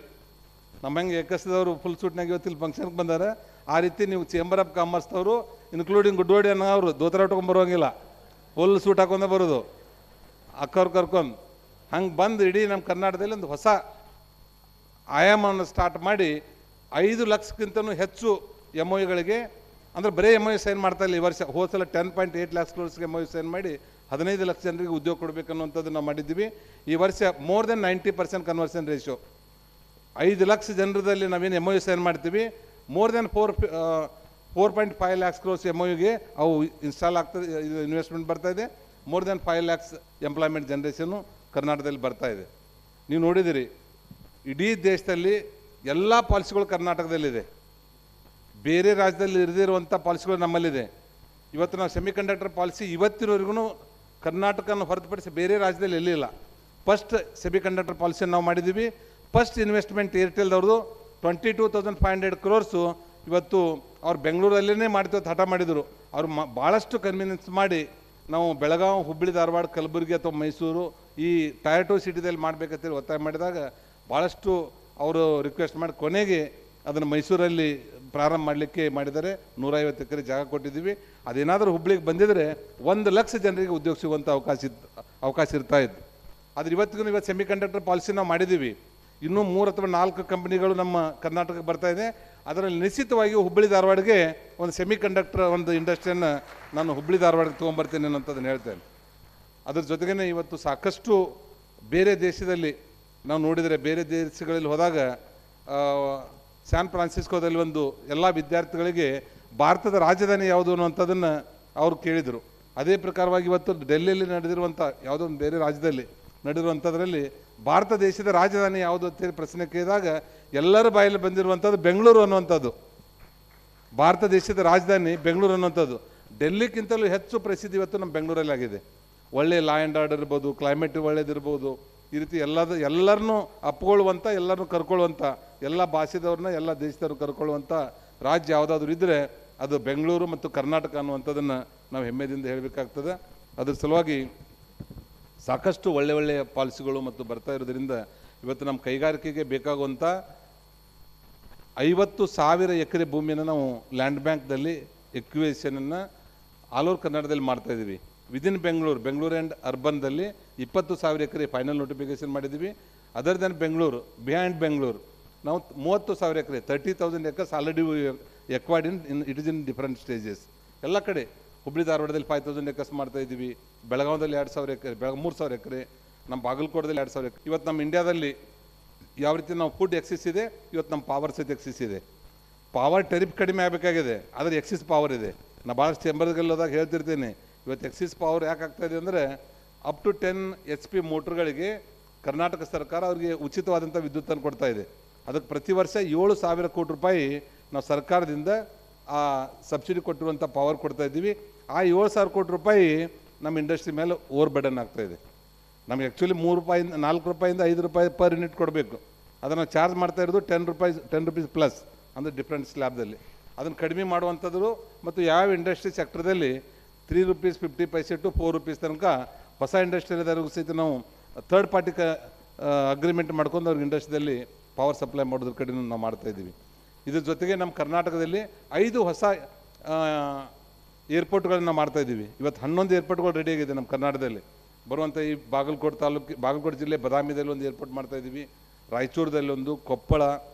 S1: ನಮ್ಮ ಹೆಂಗೆ ಏಕಸ್ದವರು ಫುಲ್ ಸೂಟ್ನಾಗ ಇವತ್ತಿಲ್ಲಿ ಫಂಕ್ಷನ್ಗೆ ಬಂದಾರ, ಆ ರೀತಿ ನೀವು ಚೇಂಬರ್ ಆಫ್ ಕಾಮರ್ಸ್ದವರು ಇನ್ಕ್ಲೂಡಿಂಗ್ ಗುಡ್ಡೋಡಿ ಅನ್ನೋರು ದೋತರ ಉಟ್ಕೊಂಡು ಬರೋಂಗಿಲ್ಲ, ಫುಲ್ ಸೂಟ್ ಹಾಕೊಂಡೇ ಬರೋದು, ಅಕ್ಕವ್ರು ಕರ್ಕೊಂಡು. ಹಂಗೆ ಬಂದು ಇಡೀ ನಮ್ಮ ಕರ್ನಾಟಕದಲ್ಲಿ ಒಂದು ಹೊಸ ಆಯಾಮವನ್ನು ಸ್ಟಾರ್ಟ್ ಮಾಡಿ 5 ಲಕ್ಷಕ್ಕಿಂತಲೂ ಹೆಚ್ಚು MOUಗಳಿಗೆ, ಅಂದರೆ ಬರೀ MOU ಸೈನ್ ಮಾಡ್ತಾ ಇಲ್ಲ ಈ ವರ್ಷ. ಹೋದ ಸಲ 10.8 lakhs crores MOU ಸೈನ್ ಮಾಡಿ 15 ಲಕ್ಷ ಜನರಿಗೆ ಉದ್ಯೋಗ ಕೊಡಬೇಕನ್ನುವಂಥದ್ದು ನಾವು ಮಾಡಿದ್ದೀವಿ. ಈ ವರ್ಷ more than 90% conversion ratio. 5 lakh ಜನರದಲ್ಲಿ ನಾವೇನು MOU ಸೈನ್ ಮಾಡ್ತೀವಿ, ಮೋರ್ ದೆನ್ 4.5 lakhs crores MOUಗೆ ಅವು ಇನ್ಸ್ಟಾಲ್ ಆಗ್ತದೆ, ಇದು ಇನ್ವೆಸ್ಟ್ಮೆಂಟ್ ಬರ್ತಾ ಇದೆ. ಮೋರ್ ದೆನ್ 5 lakhs ಎಂಪ್ಲಾಯ್ಮೆಂಟ್ ಜನ್ರೇಷನ್ನು ಕರ್ನಾಟಕದಲ್ಲಿ ಬರ್ತಾ ಇದೆ. ನೀವು ನೋಡಿದಿರಿ, ಇಡೀ ದೇಶದಲ್ಲಿ ಎಲ್ಲ ಪಾಲಿಸಿಗಳು ಕರ್ನಾಟಕದಲ್ಲಿದೆ, ಬೇರೆ ರಾಜ್ಯದಲ್ಲಿ ಇರದಿರುವಂಥ ಪಾಲಿಸಿಗಳು ನಮ್ಮಲ್ಲಿದೆ. ಇವತ್ತು ನಾವು ಸೆಮಿಕಂಡಕ್ಟರ್ ಪಾಲಿಸಿ ಇವತ್ತಿನವರೆಗೂ ಕರ್ನಾಟಕನ ಹೊರತುಪಡಿಸಿ ಬೇರೆ ರಾಜ್ಯದಲ್ಲಿ ಎಲ್ಲಿಲ್ಲ. ಫಸ್ಟ್ ಸೆಮಿಕಂಡಕ್ಟರ್ ಪಾಲಿಸಿಯನ್ನು ನಾವು ಮಾಡಿದ್ದೀವಿ. ಫಸ್ಟ್ ಇನ್ವೆಸ್ಟ್ಮೆಂಟ್ ಏರ್ಟೆಲ್ದವ್ರದ್ದು 22,500 crores ಇವತ್ತು ಅವ್ರು ಬೆಂಗಳೂರಲ್ಲೇ ಮಾಡ್ತೀವಿ ಹಠ ಮಾಡಿದರು. ಅವರು ಭಾಳಷ್ಟು ಕನ್ವಿನೆನ್ಸ್ ಮಾಡಿ ನಾವು ಬೆಳಗಾವಿ, ಹುಬ್ಬಳ್ಳಿ, ಧಾರವಾಡ, ಕಲಬುರಗಿ ಅಥವಾ ಮೈಸೂರು ಈ ಟೈರ್ 2 ಸಿಟಿದಲ್ಲಿ ಮಾಡಬೇಕಂತೇಳಿ ಒತ್ತಾಯ ಮಾಡಿದಾಗ ಭಾಳಷ್ಟು ಅವರು ರಿಕ್ವೆಸ್ಟ್ ಮಾಡಿ ಕೊನೆಗೆ ಅದನ್ನು ಮೈಸೂರಲ್ಲಿ ಪ್ರಾರಂಭ ಮಾಡಲಿಕ್ಕೆ ಮಾಡಿದ್ದಾರೆ. 150 ಎಕರೆ ಜಾಗ ಕೊಟ್ಟಿದ್ದೀವಿ. ಅದೇನಾದರೂ ಹುಬ್ಳಿಗೆ ಬಂದಿದ್ದರೆ 1 ಲಕ್ಷ ಜನರಿಗೆ ಉದ್ಯೋಗ ಸಿಗುವಂಥ ಅವಕಾಶ ಇರ್ತಾ ಇತ್ತು. ಆದರೆ ಇವತ್ತು ಸೆಮಿಕಂಡಕ್ಟರ್ ಪಾಲಿಸಿ ನಾವು ಮಾಡಿದ್ದೀವಿ. ಇನ್ನೂ 3 ಅಥವಾ 4 ಕಂಪನಿಗಳು ನಮ್ಮ ಕರ್ನಾಟಕಕ್ಕೆ ಬರ್ತಾ ಇದೆ. ಅದರಲ್ಲಿ ನಿಶ್ಚಿತವಾಗಿ ಹುಬ್ಬಳ್ಳಿ ಧಾರವಾಡಗೆ ಒಂದು ಸೆಮಿಕಂಡಕ್ಟರ್ ಒಂದು ಇಂಡಸ್ಟ್ರಿಯನ್ನು ನಾನು ಹುಬ್ಬಳ್ಳಿ ಧಾರವಾಡಕ್ಕೆ ತೊಗೊಂಬರ್ತೇನೆ ಅನ್ನೋಂಥದ್ದನ್ನು ಹೇಳ್ತೇನೆ. ಅದ್ರ ಜೊತೆಗೇ ಇವತ್ತು ಸಾಕಷ್ಟು ಬೇರೆ ದೇಶದಲ್ಲಿ ನಾವು ನೋಡಿದರೆ, ಬೇರೆ ದೇಶಗಳಲ್ಲಿ ಹೋದಾಗ ಸ್ಯಾನ್ ಫ್ರಾನ್ಸಿಸ್ಕೋದಲ್ಲಿ ಒಂದು ಎಲ್ಲ ವಿದ್ಯಾರ್ಥಿಗಳಿಗೆ ಭಾರತದ ರಾಜಧಾನಿ ಯಾವುದು ಅನ್ನುವಂಥದ್ದನ್ನು ಅವರು ಕೇಳಿದರು. ಅದೇ ಪ್ರಕಾರವಾಗಿ ಇವತ್ತು ಡೆಲ್ಲಿಯಲ್ಲಿ ನಡೆದಿರುವಂಥ ಯಾವುದೋ ಒಂದು ಬೇರೆ ರಾಜ್ಯದಲ್ಲಿ ನಡೆದಿರುವಂಥದ್ರಲ್ಲಿ ಭಾರತ ದೇಶದ ರಾಜಧಾನಿ ಯಾವುದು ಅಂತೇಳಿ ಪ್ರಶ್ನೆ ಕೇಳಿದಾಗ ಎಲ್ಲರ ಬಾಯಲ್ಲಿ ಬಂದಿರುವಂಥದ್ದು ಬೆಂಗಳೂರು ಅನ್ನುವಂಥದ್ದು. ಭಾರತ ದೇಶದ ರಾಜಧಾನಿ ಬೆಂಗಳೂರು ಅನ್ನುವಂಥದ್ದು. ಡೆಲ್ಲಿಗಿಂತಲೂ ಹೆಚ್ಚು ಪ್ರಸಿದ್ಧಿ ಇವತ್ತು ನಮ್ಮ ಬೆಂಗಳೂರಲ್ಲಿ ಆಗಿದೆ. ಒಳ್ಳೆಯ ಲಾ ಆ್ಯಂಡ್ ಆರ್ಡರ್ ಇರ್ಬೋದು, ಕ್ಲೈಮೇಟ್ ಒಳ್ಳೇದಿರ್ಬೋದು, ಈ ರೀತಿ ಎಲ್ಲರನ್ನೂ ಅಪ್ಕೊಳ್ಳುವಂಥ, ಎಲ್ಲರನ್ನೂ ಕರ್ಕೊಳ್ಳುವಂಥ, ಎಲ್ಲ ಭಾಷೆದವ್ರನ್ನ ಎಲ್ಲ ದೇಶದವ್ರು ಕರ್ಕೊಳ್ಳುವಂಥ ರಾಜ್ಯ ಯಾವುದಾದ್ರೂ ಇದ್ದರೆ ಅದು ಬೆಂಗಳೂರು ಮತ್ತು ಕರ್ನಾಟಕ ಅನ್ನುವಂಥದ್ದನ್ನು ನಾವು ಹೆಮ್ಮೆಯಿಂದ ಹೇಳಬೇಕಾಗ್ತದೆ. ಅದ್ರ ಸಲುವಾಗಿ ಸಾಕಷ್ಟು ಒಳ್ಳೆಯ ಪಾಲಿಸಿಗಳು ಮತ್ತು ಬರ್ತಾ ಇರೋದ್ರಿಂದ ಇವತ್ತು ನಮ್ಮ ಕೈಗಾರಿಕೆಗೆ ಬೇಕಾಗುವಂಥ 50,000 ಎಕರೆ ಭೂಮಿಯನ್ನು ನಾವು ಲ್ಯಾಂಡ್ ಬ್ಯಾಂಕ್ದಲ್ಲಿ ಎಕ್ವಿಷನನ್ನು ಆಲ್ ಓವರ್ ಕರ್ನಾಟಕದಲ್ಲಿ ಮಾಡ್ತಾಯಿದ್ದೀವಿ. ವಿದಿನ್ ಬೆಂಗಳೂರು ಆ್ಯಂಡ್ ಅರ್ಬನ್ದಲ್ಲಿ 20,000 ಎಕರೆ ಫೈನಲ್ ನೋಟಿಫಿಕೇಷನ್ ಮಾಡಿದ್ದೀವಿ. Other than Bengaluru, behind Bengaluru ನಾವು 30,000 acre 30,000 acres already acquired it is in different stages. ಎಲ್ಲ ಕಡೆ ಹುಬ್ಬಳ್ಳಿ ಧಾರವಾಡದಲ್ಲಿ 5,000 acres ಮಾಡ್ತಾಯಿದ್ದೀವಿ. ಬೆಳಗಾವದಲ್ಲಿ 2,000 ಎಕರೆ, 3,000 ಎಕರೆ, ನಮ್ಮ ಬಾಗಲಕೋಟದಲ್ಲಿ 2,000 ಎಕರೆ. ಇವತ್ತು ನಮ್ಮ ಇಂಡಿಯಾದಲ್ಲಿ ಯಾವ ರೀತಿ ನಾವು ಫುಡ್ ಎಕ್ಸಿಸ್ ಇದೆ, ಇವತ್ತು ನಮ್ಮ ಪವರ್ ಸಹಿತ ಎಕ್ಸಿಸ್ ಇದೆ. ಪವರ್ ಟೆರಿಫ್ ಕಡಿಮೆ ಆಗಬೇಕಾಗಿದೆ, ಆದರೆ ಎಕ್ಸಿಸ್ ಪವರ್ ಇದೆ. ನಾನು ಭಾಳಷ್ಟು ಚೇಂಬರ್ಗೆಲ್ಲ ಹೋದಾಗ ಹೇಳ್ತಿರ್ತೀನಿ, ಇವತ್ತು ಎಕ್ಸಿಸ್ ಪವರ್ ಯಾಕೆ ಆಗ್ತಾಯಿದೆ ಅಂದರೆ ಅಪ್ ಟು 10 HP ಮೋಟ್ರ್ಗಳಿಗೆ ಕರ್ನಾಟಕ ಸರ್ಕಾರ ಅವರಿಗೆ ಉಚಿತವಾದಂಥ ವಿದ್ಯುತ್ತನ್ನು ಕೊಡ್ತಾ ಇದೆ. ಅದಕ್ಕೆ ಪ್ರತಿ ವರ್ಷ 7,000 ಕೋಟಿ ರೂಪಾಯಿ ನಾವು ಸರ್ಕಾರದಿಂದ ಆ ಸಬ್ಸಿಡಿ ಕೊಟ್ಟಿರುವಂಥ ಪವರ್ ಕೊಡ್ತಾ ಇದ್ದೀವಿ. ಆ 7,000 ಕೋಟಿ ರೂಪಾಯಿ ನಮ್ಮ ಇಂಡಸ್ಟ್ರಿ ಮೇಲೆ ಓವರ್ ಬರ್ಡನ್ ಆಗ್ತಾಯಿದೆ. ನಮಗೆ ಆ್ಯಕ್ಚುಲಿ 3 ರೂಪಾಯಿಂದ 4 ರೂಪಾಯಿಂದ 5 ರೂಪಾಯಿ ಪರ್ ಯೂನಿಟ್ ಕೊಡಬೇಕು. ಅದನ್ನು ಚಾರ್ಜ್ ಮಾಡ್ತಾ ಇರೋದು 10 ರೂಪೀಸ್ ಪ್ಲಸ್, ಅಂದರೆ ಡಿಫ್ರೆಂಟ್ ಸ್ಲ್ಯಾಬ್ದಲ್ಲಿ. ಅದನ್ನು ಕಡಿಮೆ ಮಾಡುವಂಥದ್ದು ಮತ್ತು ಯಾವ ಇಂಡಸ್ಟ್ರಿ ಸೆಕ್ಟರ್ದಲ್ಲಿ 3 ರೂಪೀಸ್ 50 ಪೈಸೆ ಟು 4 ರೂಪೀಸ್ ತನಕ ಹೊಸ ಇಂಡಸ್ಟ್ರಿಯಲ್ಲಿರೋರಿಗೂ ಸಹಿತ ನಾವು ಥರ್ಡ್ ಪಾರ್ಟಿ ಅಗ್ರಿಮೆಂಟ್ ಮಾಡ್ಕೊಂಡು ಅವ್ರಿಗೆ ಇಂಡಸ್ಟ್ರಿಯಲ್ಲಿ ಪವರ್ ಸಪ್ಲೈ ಮಾಡೋದ್ರ ಕಡೆ ನಾವು ಮಾಡ್ತಾಯಿದ್ದೀವಿ. ಇದ್ರ ಜೊತೆಗೆ ನಮ್ಮ ಕರ್ನಾಟಕದಲ್ಲಿ 5 ಹೊಸ ಏರ್ಪೋರ್ಟ್ಗಳನ್ನ ಮಾಡ್ತಾಯಿದ್ದೀವಿ. ಇವತ್ತು 11 ಏರ್ಪೋರ್ಟ್ಗಳು ರೆಡಿಯಾಗಿದೆ ನಮ್ಮ ಕರ್ನಾಟಕದಲ್ಲಿ. ಬರುವಂಥ ಈ ಬಾಗಲಕೋಟೆ ಜಿಲ್ಲೆ ಬದಾಮಿದಲ್ಲಿ ಒಂದು ಏರ್ಪೋರ್ಟ್ ಮಾಡ್ತಾಯಿದ್ದೀವಿ, ರಾಯಚೂರದಲ್ಲಿ ಒಂದು, ಕೊಪ್ಪಳ,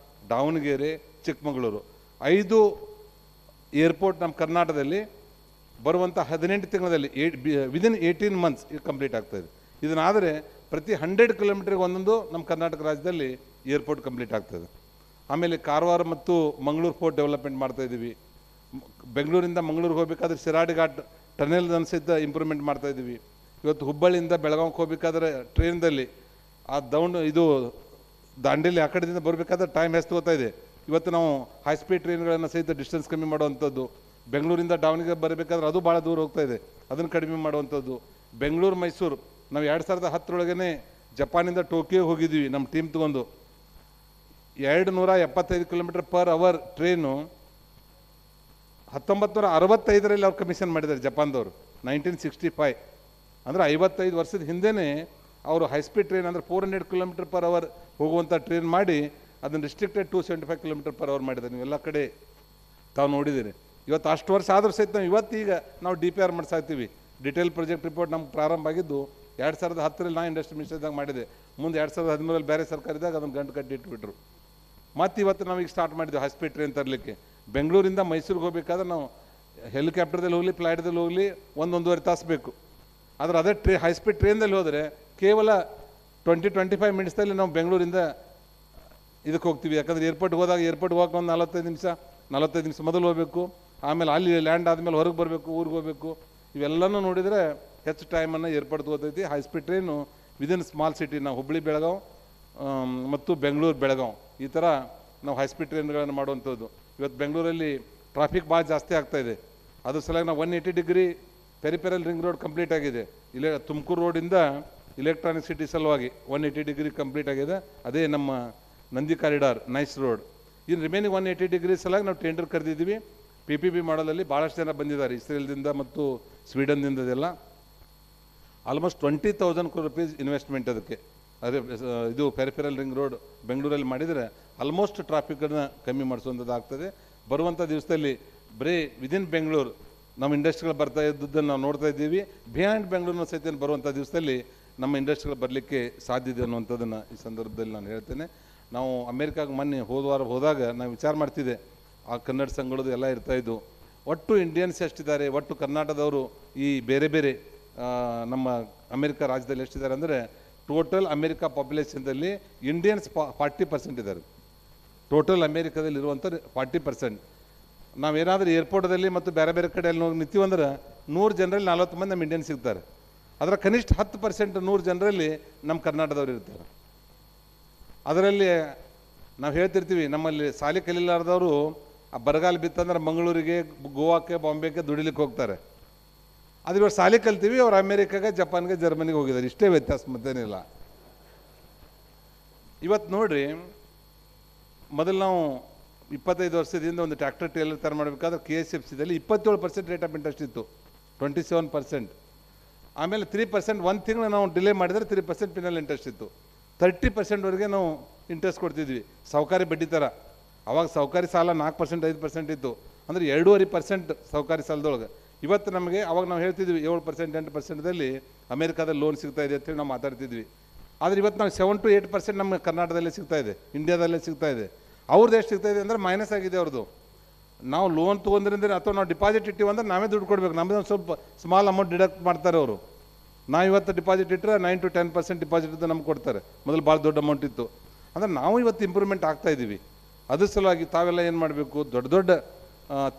S1: ದಾವಣಗೆರೆ, ಚಿಕ್ಕಮಗಳೂರು 5 ಏರ್ಪೋರ್ಟ್ ನಮ್ಮ ಕರ್ನಾಟಕದಲ್ಲಿ ಬರುವಂಥ 18 ತಿಂಗಳಲ್ಲಿ ವಿದಿನ್ 18 months ಕಂಪ್ಲೀಟ್ ಆಗ್ತಾಯಿದೆ. ಇದನ್ನಾದರೆ ಪ್ರತಿ 100 ಕಿಲೋಮೀಟ್ರಿಗೆ ಒಂದೊಂದು ನಮ್ಮ ಕರ್ನಾಟಕ ರಾಜ್ಯದಲ್ಲಿ ಏರ್ಪೋರ್ಟ್ ಕಂಪ್ಲೀಟ್ ಆಗ್ತದೆ. ಆಮೇಲೆ ಕಾರವಾರ ಮತ್ತು ಮಂಗಳೂರು ಪೋರ್ಟ್ ಡೆವಲಪ್ಮೆಂಟ್ ಮಾಡ್ತಾಯಿದ್ದೀವಿ. ಬೆಂಗಳೂರಿಂದ ಮಂಗಳೂರಿಗೆ ಹೋಗಬೇಕಾದ್ರೆ ಶಿರಾಡಿ ಘಾಟ್ ಟನೆಲ್ ಸಹಿತ ಇಂಪ್ರೂವ್ಮೆಂಟ್ ಮಾಡ್ತಾಯಿದ್ದೀವಿ. ಇವತ್ತು ಹುಬ್ಬಳ್ಳಿಯಿಂದ ಬೆಳಗಾವಿಗೆ ಹೋಗಬೇಕಾದ್ರೆ ಟ್ರೈನ್ದಲ್ಲಿ ಆ ಇದು ದಾಂಡೇಲಿ ಆ ಕಡೆಯಿಂದ ಬರಬೇಕಾದ್ರೆ ಟೈಮ್ ಎಷ್ಟು ತಗೋತಾ ಇದೆ. ಇವತ್ತು ನಾವು ಹೈಸ್ಪೀಡ್ ಟ್ರೈನ್ಗಳನ್ನು ಸಹಿತ ಡಿಸ್ಟೆನ್ಸ್ ಕಮ್ಮಿ ಮಾಡುವಂಥದ್ದು. ಬೆಂಗಳೂರಿಂದ ದಾವಣಗೆರೆ ಬರಬೇಕಾದ್ರೆ ಅದು ಭಾಳ ದೂರ ಹೋಗ್ತಾ ಇದೆ, ಅದನ್ನು ಕಡಿಮೆ ಮಾಡುವಂಥದ್ದು. ಬೆಂಗಳೂರು ಮೈಸೂರು ನಾವು 2010 ಜಪಾನಿಂದ ಟೋಕಿಯೋ ಹೋಗಿದ್ದೀವಿ ನಮ್ಮ ಟೀಮ್ ತೊಗೊಂಡು. 275 ಕಿಲೋಮೀಟರ್ ಪರ್ ಅವರ್ ಟ್ರೈನು 1965 ಅವ್ರು ಕಮಿಷನ್ ಮಾಡಿದ್ದಾರೆ ಜಪಾನ್ದವರು, 1965. ಅಂದರೆ 55 ವರ್ಷದ ಹಿಂದೆಯೇ ಅವರು ಹೈಸ್ಪೀಡ್ ಟ್ರೈನ್ ಅಂದರೆ 400 km/h ಹೋಗುವಂಥ ಟ್ರೈನ್ ಮಾಡಿ ಅದನ್ನು ರಿಸ್ಟ್ರಿಕ್ಟೆಡ್ 275 km/h ಮಾಡಿದ್ದಾರೆ. ನೀವೆಲ್ಲ ಕಡೆ ತಾವು ನೋಡಿದ್ದೀರಿ. ಇವತ್ತು ಅಷ್ಟು ವರ್ಷ ಆದರೂ ಸಹಿತ ನಾವು ಇವತ್ತೀಗ ನಾವು DPR ಮಾಡ್ಸಾಕ್ತೀವಿ. ಡಿಟೇಲ್ ಪ್ರಾಜೆಕ್ಟ್ ರಿಪೋರ್ಟ್ ನಮ್ಗೆ ಪ್ರಾರಂಭ ಆಗಿದ್ದು 2010ರಲ್ಲಿ ನಾನು ಇಂಡಸ್ಟ್ರಿ ಮಿನಿಸ್ಟರ್ದಾಗ ಮಾಡಿದೆ. ಮುಂದೆ 2013ರಲ್ಲಿ ಬೇರೆ ಸರ್ಕಾರ ಇದ್ದಾಗ ಅದನ್ನು ಗಂಟು ಕಟ್ಟಿ ಇಟ್ಬಿಟ್ರು. ಮತ್ತು ಇವತ್ತು ನಾವೀಗ ಸ್ಟಾರ್ಟ್ ಮಾಡಿದ್ವಿ ಹೈಸ್ಪೀಡ್ ಟ್ರೈನ್ ತರಲಿಕ್ಕೆ. ಬೆಂಗಳೂರಿಂದ ಮೈಸೂರಿಗೆ ಹೋಗ್ಬೇಕಾದ್ರೆ ನಾವು ಹೆಲಿಕಾಪ್ಟರ್ದಲ್ಲಿ ಹೋಗಲಿ ಫ್ಲೈಟ್ದಲ್ಲಿ ಹೋಗಲಿ 1-1.5 ತಾಸು ಬೇಕು. ಆದರೆ ಅದೇ ಹೈಸ್ಪೀಡ್ ಟ್ರೈನ್ದಲ್ಲಿ ಹೋದರೆ ಕೇವಲ 20-25 ಮಿನಿಟ್ಸಲ್ಲಿ ನಾವು ಬೆಂಗಳೂರಿಂದ ಇದಕ್ಕೆ ಹೋಗ್ತೀವಿ. ಯಾಕಂದರೆ ಏರ್ಪೋರ್ಟ್ಗೆ ಹೋದಾಗ ಏರ್ಪೋರ್ಟ್ಗೆ ಹೋಗಕ್ಕೆ ಒಂದು 45 ನಿಮಿಷ ಮೊದಲು ಹೋಗಬೇಕು. ಆಮೇಲೆ ಅಲ್ಲಿ ಲ್ಯಾಂಡ್ ಆದಮೇಲೆ ಹೊರಗೆ ಬರಬೇಕು, ಊರಿಗೆ ಹೋಗಬೇಕು. ಇವೆಲ್ಲನೂ ನೋಡಿದರೆ ಹೆಚ್ಚು ಟೈಮನ್ನು ಏರ್ಪೋರ್ಟ್ ತಗೋತೈತಿ. High speed train within small city, ನಾವು ಹುಬ್ಬಳ್ಳಿ ಬೆಳಗಾವ್ ಮತ್ತು ಬೆಂಗಳೂರು ಬೆಳಗಾವ್ ಈ ಥರ ನಾವು ಹೈಸ್ಪೀಡ್ ಟ್ರೈನ್ಗಳನ್ನು ಮಾಡುವಂಥದ್ದು. ಇವತ್ತು ಬೆಂಗಳೂರಲ್ಲಿ ಟ್ರಾಫಿಕ್ ಭಾಳ ಜಾಸ್ತಿ ಆಗ್ತಾಯಿದೆ. ಅದ್ರ ಸಲುವಾಗಿ ನಾವು 180 degree peripheral ring road complete ಆಗಿದೆ. ಇಲ್ಲೇ ತುಮಕೂರು ರೋಡಿಂದ ಇಲೆಕ್ಟ್ರಾನಿಕ್ ಸಿಟಿ ಸಲುವಾಗಿ 180 ಡಿಗ್ರಿ ಕಂಪ್ಲೀಟ್ ಆಗಿದೆ. ಅದೇ ನಮ್ಮ ನಂದಿ ಕಾರಿಡಾರ್ ನೈಸ್ ರೋಡ್. ಇನ್ನು ರಿಮೈನಿಂಗ್ 180 ಡಿಗ್ರಿ ಸಲುವಾಗಿ ನಾವು ಟೆಂಡರ್ ಕರೆದಿದ್ದೀವಿ. PPP ಮಾಡಲಲ್ಲಿ ಭಾಳಷ್ಟು ಜನ ಬಂದಿದ್ದಾರೆ, ಇಸ್ರೇಲ್ದಿಂದ ಮತ್ತು ಸ್ವೀಡನ್ದಿಂದ. ಅದೆಲ್ಲ ಆಲ್ಮೋಸ್ಟ್ 20,000 crore rupees ಇನ್ವೆಸ್ಟ್ಮೆಂಟ್ ಅದಕ್ಕೆ. ಅದೇ ಇದು ಪೆರಿಫೆರಲ್ ರಿಂಗ್ ರೋಡ್ ಬೆಂಗಳೂರಲ್ಲಿ ಮಾಡಿದರೆ ಆಲ್ಮೋಸ್ಟ್ ಟ್ರಾಫಿಕನ್ನು ಕಮ್ಮಿ ಮಾಡಿಸುವಂಥದ್ದು ಆಗ್ತದೆ. ಬರುವಂಥ ದಿವಸದಲ್ಲಿ ಬರೀ ವಿದಿನ್ ಬೆಂಗಳೂರು ನಮ್ಮ ಇಂಡಸ್ಟ್ರಿಗಳು ಬರ್ತಾ ಇದ್ದದ್ದನ್ನು ನಾವು ನೋಡ್ತಾ ಇದ್ದೀವಿ. ಬಿಹೈಂಡ್ ಬೆಂಗಳೂರಿನ ಸಹಿತ ಬರುವಂಥ ದಿವಸದಲ್ಲಿ ನಮ್ಮ ಇಂಡಸ್ಟ್ರಿಗಳು ಬರಲಿಕ್ಕೆ ಸಾಧ್ಯ ಇದೆ ಅನ್ನುವಂಥದ್ದನ್ನು ಈ ಸಂದರ್ಭದಲ್ಲಿ ನಾನು ಹೇಳ್ತೇನೆ. ನಾವು ಅಮೇರಿಕಾಗೆ ಮೊನ್ನೆ ಹೋದಾಗ ನಾವು ವಿಚಾರ ಮಾಡ್ತಿದ್ದೆ, ಆ ಕನ್ನಡ ಸಂಘಗಳದ್ದು ಎಲ್ಲ ಇರ್ತಾಯಿದ್ದು. ಒಟ್ಟು ಇಂಡಿಯನ್ಸ್ ಎಷ್ಟಿದ್ದಾರೆ, ಒಟ್ಟು ಕರ್ನಾಟಕದವರು ಈ ಬೇರೆ ಬೇರೆ ನಮ್ಮ ಅಮೇರಿಕಾ ರಾಜ್ಯದಲ್ಲಿ ಎಷ್ಟಿದ್ದಾರೆ ಅಂದರೆ ಟೋಟಲ್ ಅಮೇರಿಕಾ ಪಾಪ್ಯುಲೇಷನ್ದಲ್ಲಿ ಇಂಡಿಯನ್ಸ್ 40% ಇದ್ದಾರೆ. ಟೋಟಲ್ ಅಮೇರಿಕಾದಲ್ಲಿ ಇರುವಂಥ 40%. ನಾವೇನಾದರೂ ಏರ್ಪೋರ್ಟದಲ್ಲಿ ಮತ್ತು ಬೇರೆ ಬೇರೆ ಕಡೆಯಲ್ಲಿ ಹೋಗಿ ನಿಂತೀವಂದ್ರೆ 100 ಜನರಲ್ಲಿ 40 ಮಂದಿ ನಮ್ಮ ಇಂಡಿಯನ್ಸ್ ಸಿಗ್ತಾರೆ. ಅದರ ಕನಿಷ್ಠ 10% 100 ಜನರಲ್ಲಿ ನಮ್ಮ ಕರ್ನಾಟಕದವ್ರು ಇರ್ತಾರೆ. ಅದರಲ್ಲಿ ನಾವು ಹೇಳ್ತಿರ್ತೀವಿ, ನಮ್ಮಲ್ಲಿ ಶಾಲೆ ಕಲಿಲಾರ್ದವರು ಆ ಬರಗಾಲ ಬಿತ್ತಂದ್ರೆ ಮಂಗಳೂರಿಗೆ, ಗೋವಾಕ್ಕೆ, ಬಾಂಬೆಗೆ ದುಡಿಲಿಕ್ಕೆ ಹೋಗ್ತಾರೆ. ಅದು ಇವಾಗ ಶಾಲೆ ಕಲ್ತೀವಿ, ಅವ್ರು ಅಮೇರಿಕಾಗೆ, ಜಪಾನ್ಗೆ, ಜರ್ಮನಿಗೆ ಹೋಗಿದ್ದಾರೆ. ಇಷ್ಟೇ ವ್ಯತ್ಯಾಸ, ಮತ್ತೇನಿಲ್ಲ. ಇವತ್ತು ನೋಡ್ರಿ, ಮೊದಲು ನಾವು 25 ವರ್ಷದಿಂದ ಒಂದು ಟ್ರ್ಯಾಕ್ಟರ್ ಟ್ರೇಲರ್ ತಯಾರು ಮಾಡಬೇಕಾದ್ರೆ KCCIದಲ್ಲಿ 27% ರೇಟ್ ಆಫ್ ಇಂಟ್ರೆಸ್ಟ್ ಇತ್ತು, 27%. ಆಮೇಲೆ 3% 1 ತಿಂಗಳು ನಾವು ಡಿಲೇ ಮಾಡಿದರೆ 3% ಪಿನಲ್ ಇಂಟ್ರೆಸ್ಟ್ ಇತ್ತು. 30%ವರೆಗೆ ನಾವು ಇಂಟ್ರೆಸ್ಟ್ ಕೊಡ್ತಿದ್ವಿ, ಸಾಹುಕಾರಿ ಬಡ್ಡಿ ಥರ. ಅವಾಗ ಸಾಹುಕಾರಿ ಸಾಲ 4% 5% ಇತ್ತು, ಅಂದರೆ 2.5% ಸಾಹುಕಾರಿ ಸಾಲದೊಳಗೆ. ಇವತ್ತು ನಮಗೆ ಅವಾಗ ನಾವು ಹೇಳ್ತಿದ್ವಿ 7% 8%ದಲ್ಲಿ ಅಮೇರಿಕಾದಲ್ಲಿ ಲೋನ್ ಸಿಗ್ತಾ ಇದೆ ಅಂತೇಳಿ ನಾವು ಮಾತಾಡ್ತಿದ್ವಿ. ಆದರೆ ಇವತ್ತು ನಾವು 7 to 8% ನಮ್ಮ ಕರ್ನಾಟಕದಲ್ಲೇ ಸಿಗ್ತಾ ಇದೆ, ಇಂಡಿಯಾದಲ್ಲೇ ಸಿಗ್ತಾ ಇದೆ. ಅವ್ರದ್ದು ಎಷ್ಟು ಸಿಗ್ತಾ ಇದೆ ಅಂದರೆ ಮೈನಸ್ ಆಗಿದೆ ಅವ್ರದ್ದು. ನಾವು ಲೋನ್ ತೊಗೊಂಡ್ರಿಂದ ಅಥವಾ ನಾವು ಡಿಪಾಸಿಟ್ ಇಟ್ಟಿವಿ ಅಂದ್ರೆ ನಾವೇ ದುಡ್ಡು ಕೊಡಬೇಕು. ನಮ್ಮದು ಒಂದು ಸ್ವಲ್ಪ ಸ್ಮಾಲ್ ಅಮೌಂಟ್ ಡಿಡಕ್ಟ್ ಮಾಡ್ತಾರೆ ಅವರು. ನಾವು ಇವತ್ತು ಡಿಪಾಸಿಟ್ ಇಟ್ಟರೆ 9 to 10% ಡಿಪಾಸಿಟ್ ಇದ್ದು ನಮ್ಗೆ ಕೊಡ್ತಾರೆ. ಮೊದಲು ಭಾಳ ದೊಡ್ಡ ಅಮೌಂಟ್ ಇತ್ತು. ಅಂದರೆ ನಾವು ಇವತ್ತು ಇಂಪ್ರೂವ್ಮೆಂಟ್ ಆಗ್ತಾಯಿದ್ದೀವಿ. ಅದ್ರ ಸಲುವಾಗಿ ತಾವೆಲ್ಲ ಏನು ಮಾಡಬೇಕು, ದೊಡ್ಡ ದೊಡ್ಡ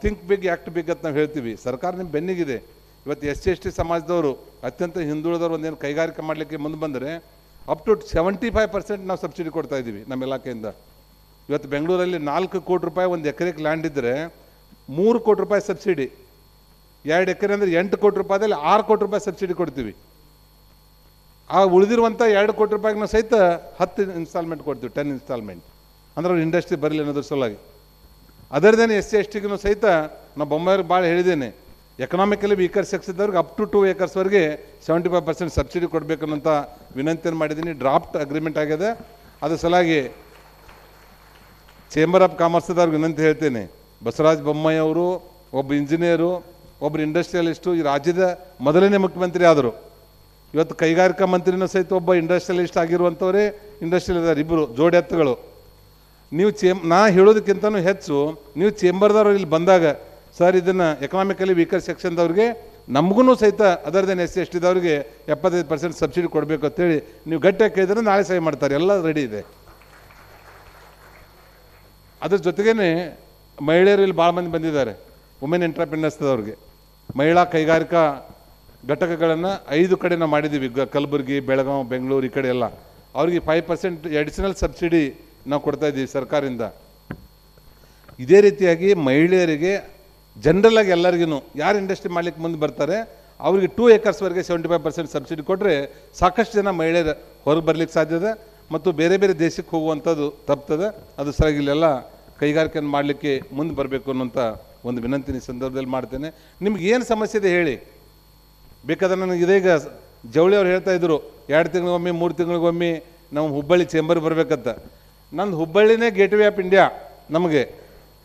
S1: ಥಿಂಕ್ ಬಿಗ್ ಆ್ಯಕ್ಟ್ ಬಿಗ್ ಅಂತ ನಾವು ಹೇಳ್ತೀವಿ. ಸರ್ಕಾರ ನಿಮ್ಮ ಬೆನ್ನಿಗಿದೆ. ಇವತ್ತು SC/ST ಸಮಾಜದವರು ಅತ್ಯಂತ ಹಿಂದುಳಿದವರು ಒಂದೇನು ಕೈಗಾರಿಕೆ ಮಾಡಲಿಕ್ಕೆ ಮುಂದೆ ಬಂದರೆ ಅಪ್ ಟು 75% ನಾವು ಸಬ್ಸಿಡಿ ಕೊಡ್ತಾ ಇದ್ದೀವಿ ನಮ್ಮ ಇಲಾಖೆಯಿಂದ. ಇವತ್ತು ಬೆಂಗಳೂರಲ್ಲಿ 4 ಕೋಟಿ ರೂಪಾಯಿ ಒಂದು ಎಕರೆಗೆ ಲ್ಯಾಂಡ್ ಇದ್ದರೆ 3 ಕೋಟಿ ರೂಪಾಯಿ ಸಬ್ಸಿಡಿ. 2 ಎಕರೆ ಅಂದರೆ 8 ಕೋಟಿ ರೂಪಾಯಿದಲ್ಲಿ 6 ಕೋಟಿ ರೂಪಾಯಿ ಸಬ್ಸಿಡಿ ಕೊಡ್ತೀವಿ. ಆ ಉಳಿದಿರುವಂಥ 2 ಕೋಟಿ ರೂಪಾಯಿಗೆ ನಾವು ಸಹಿತ 10 ಇನ್ಸ್ಟಾಲ್ಮೆಂಟ್ ಕೊಡ್ತೀವಿ, 10 ಇನ್ಸ್ಟಾಲ್ಮೆಂಟ್. ಅಂದ್ರೆ ಅವ್ರು ಇಂಡಸ್ಟ್ರಿ ಬರಲಿ ಅನ್ನೋದ್ರ ಸಲುವಾಗಿ. ಅದರದೇನೆ SC/STಗೂ ಸಹಿತ ನಾವು ಬೊಮ್ಮಾಯಿಗೆ ಭಾಳ ಹೇಳಿದ್ದೇನೆ, ಎಕನಾಮಿಕಲಿ ವೀಕರ್ ಸೆಕ್ಷನ್ ಇದ್ದವ್ರಿಗೆ ಅಪ್ ಟು 2 acres 75% ಸಬ್ಸಿಡಿ ಕೊಡಬೇಕನ್ನೋಂಥ ವಿನಂತಿಯನ್ನು ಮಾಡಿದ್ದೀನಿ. ಡ್ರಾಫ್ಟ್ ಅಗ್ರಿಮೆಂಟ್ ಆಗಿದೆ. ಅದ್ರ ಸಲುವಾಗಿ ಚೇಂಬರ್ ಆಫ್ ಕಾಮರ್ಸ್ದವ್ರಿಗೆ ವಿನಂತಿ ಹೇಳ್ತೇನೆ, ಬಸವರಾಜ ಬೊಮ್ಮಾಯಿ ಅವರು ಒಬ್ಬ ಇಂಜಿನಿಯರು, ಒಬ್ಬರು ಇಂಡಸ್ಟ್ರಿಯಲಿಸ್ಟು, ಈ ರಾಜ್ಯದ ಮೊದಲನೇ ಮುಖ್ಯಮಂತ್ರಿ ಆದರು. ಇವತ್ತು ಕೈಗಾರಿಕಾ ಮಂತ್ರಿನೂ ಸಹಿತ ಒಬ್ಬ ಇಂಡಸ್ಟ್ರಿಯಲಿಸ್ಟ್ ಆಗಿರುವಂಥವರೇ ಇಂಡಸ್ಟ್ರಿಯಲ್ ಇದ್ದಾರೆ, ಇಬ್ಬರು ಜೋಡಿ ಎತ್ತುಗಳು. ನೀವು ನಾ ಹೇಳೋದಕ್ಕಿಂತನೂ ಹೆಚ್ಚು ನೀವು ಚೇಂಬರ್ದವ್ರು ಇಲ್ಲಿ ಬಂದಾಗ, ಸರ್ ಇದನ್ನು ಎಕನಾಮಿಕಲಿ ವೀಕರ್ ಸೆಕ್ಷನ್ದವ್ರಿಗೆ ನಮಗೂ ಸಹಿತ ಅದರದೇನು SC/STದವ್ರಿಗೆ 75% ಸಬ್ಸಿಡಿ ಕೊಡಬೇಕು ಅಂತೇಳಿ ನೀವು ಗಟ್ಟಿಯಾಗಿ ಕೇಳಿದ್ರೆ ನಾಳೆ ಸಹಿ ಮಾಡ್ತಾರೆ. ಎಲ್ಲ ರೆಡಿ ಇದೆ. ಅದ್ರ ಜೊತೆಗೇ ಮಹಿಳೆಯರು ಇಲ್ಲಿ ಭಾಳ ಮಂದಿ ಬಂದಿದ್ದಾರೆ, ವುಮೆನ್ ಎಂಟರ್ಪ್ರಿನರ್ಸ್ದವ್ರಿಗೆ. ಮಹಿಳಾ ಕೈಗಾರಿಕಾ ಘಟಕಗಳನ್ನು 5 ಕಡೆ ನಾವು ಮಾಡಿದ್ದೀವಿ, ಕಲಬುರಗಿ, ಬೆಳಗಾವಿ, ಬೆಂಗಳೂರು ಈ ಕಡೆ ಎಲ್ಲ. ಅವ್ರಿಗೆ 5% ಅಡಿಷನಲ್ ಸಬ್ಸಿಡಿ ನಾವು ಕೊಡ್ತಾ ಇದ್ದೀವಿ ಸರ್ಕಾರದಿಂದ. ಇದೇ ರೀತಿಯಾಗಿ ಮಹಿಳೆಯರಿಗೆ ಜನರಲಾಗಿ ಎಲ್ಲರಿಗೂ ಯಾರು ಇಂಡಸ್ಟ್ರಿ ಮಾಡಲಿಕ್ಕೆ ಮುಂದೆ ಬರ್ತಾರೆ ಅವ್ರಿಗೆ 2 acres 75% ಸಬ್ಸಿಡಿ ಕೊಟ್ಟರೆ ಸಾಕಷ್ಟು ಜನ ಮಹಿಳೆಯರು ಹೊರಗೆ ಬರಲಿಕ್ಕೆ ಸಾಧ್ಯದ ಮತ್ತು ಬೇರೆ ಬೇರೆ ದೇಶಕ್ಕೆ ಹೋಗುವಂಥದ್ದು ತಪ್ತದೆ. ಅದು ಸರಿಯಾಗಿ ಇಲ್ಲೆಲ್ಲ ಕೈಗಾರಿಕೆಯನ್ನು ಮಾಡಲಿಕ್ಕೆ ಮುಂದೆ ಬರಬೇಕು ಅನ್ನೋಂಥ ಒಂದು ವಿನಂತಿ ಈ ಸಂದರ್ಭದಲ್ಲಿ ಮಾಡ್ತೇನೆ. ನಿಮ್ಗೆ ಏನು ಸಮಸ್ಯೆ ಇದೆ ಹೇಳಿ, ಬೇಕಾದ್ರೆ ನನಗೆ ಇದೀಗ ಜವಳಿ ಅವ್ರು ಹೇಳ್ತಾ ಇದ್ರು 2 ತಿಂಗಳಿಗೊಮ್ಮೆ 3 ತಿಂಗಳಿಗೊಮ್ಮೆ ನಾವು ಹುಬ್ಬಳ್ಳಿ ಚೇಂಬರ್ ಬರಬೇಕಂತ. ನಂದು ಹುಬ್ಬಳ್ಳಿನೇ ಗೇಟ್ವೇ ಆಫ್ ಇಂಡಿಯಾ ನಮಗೆ.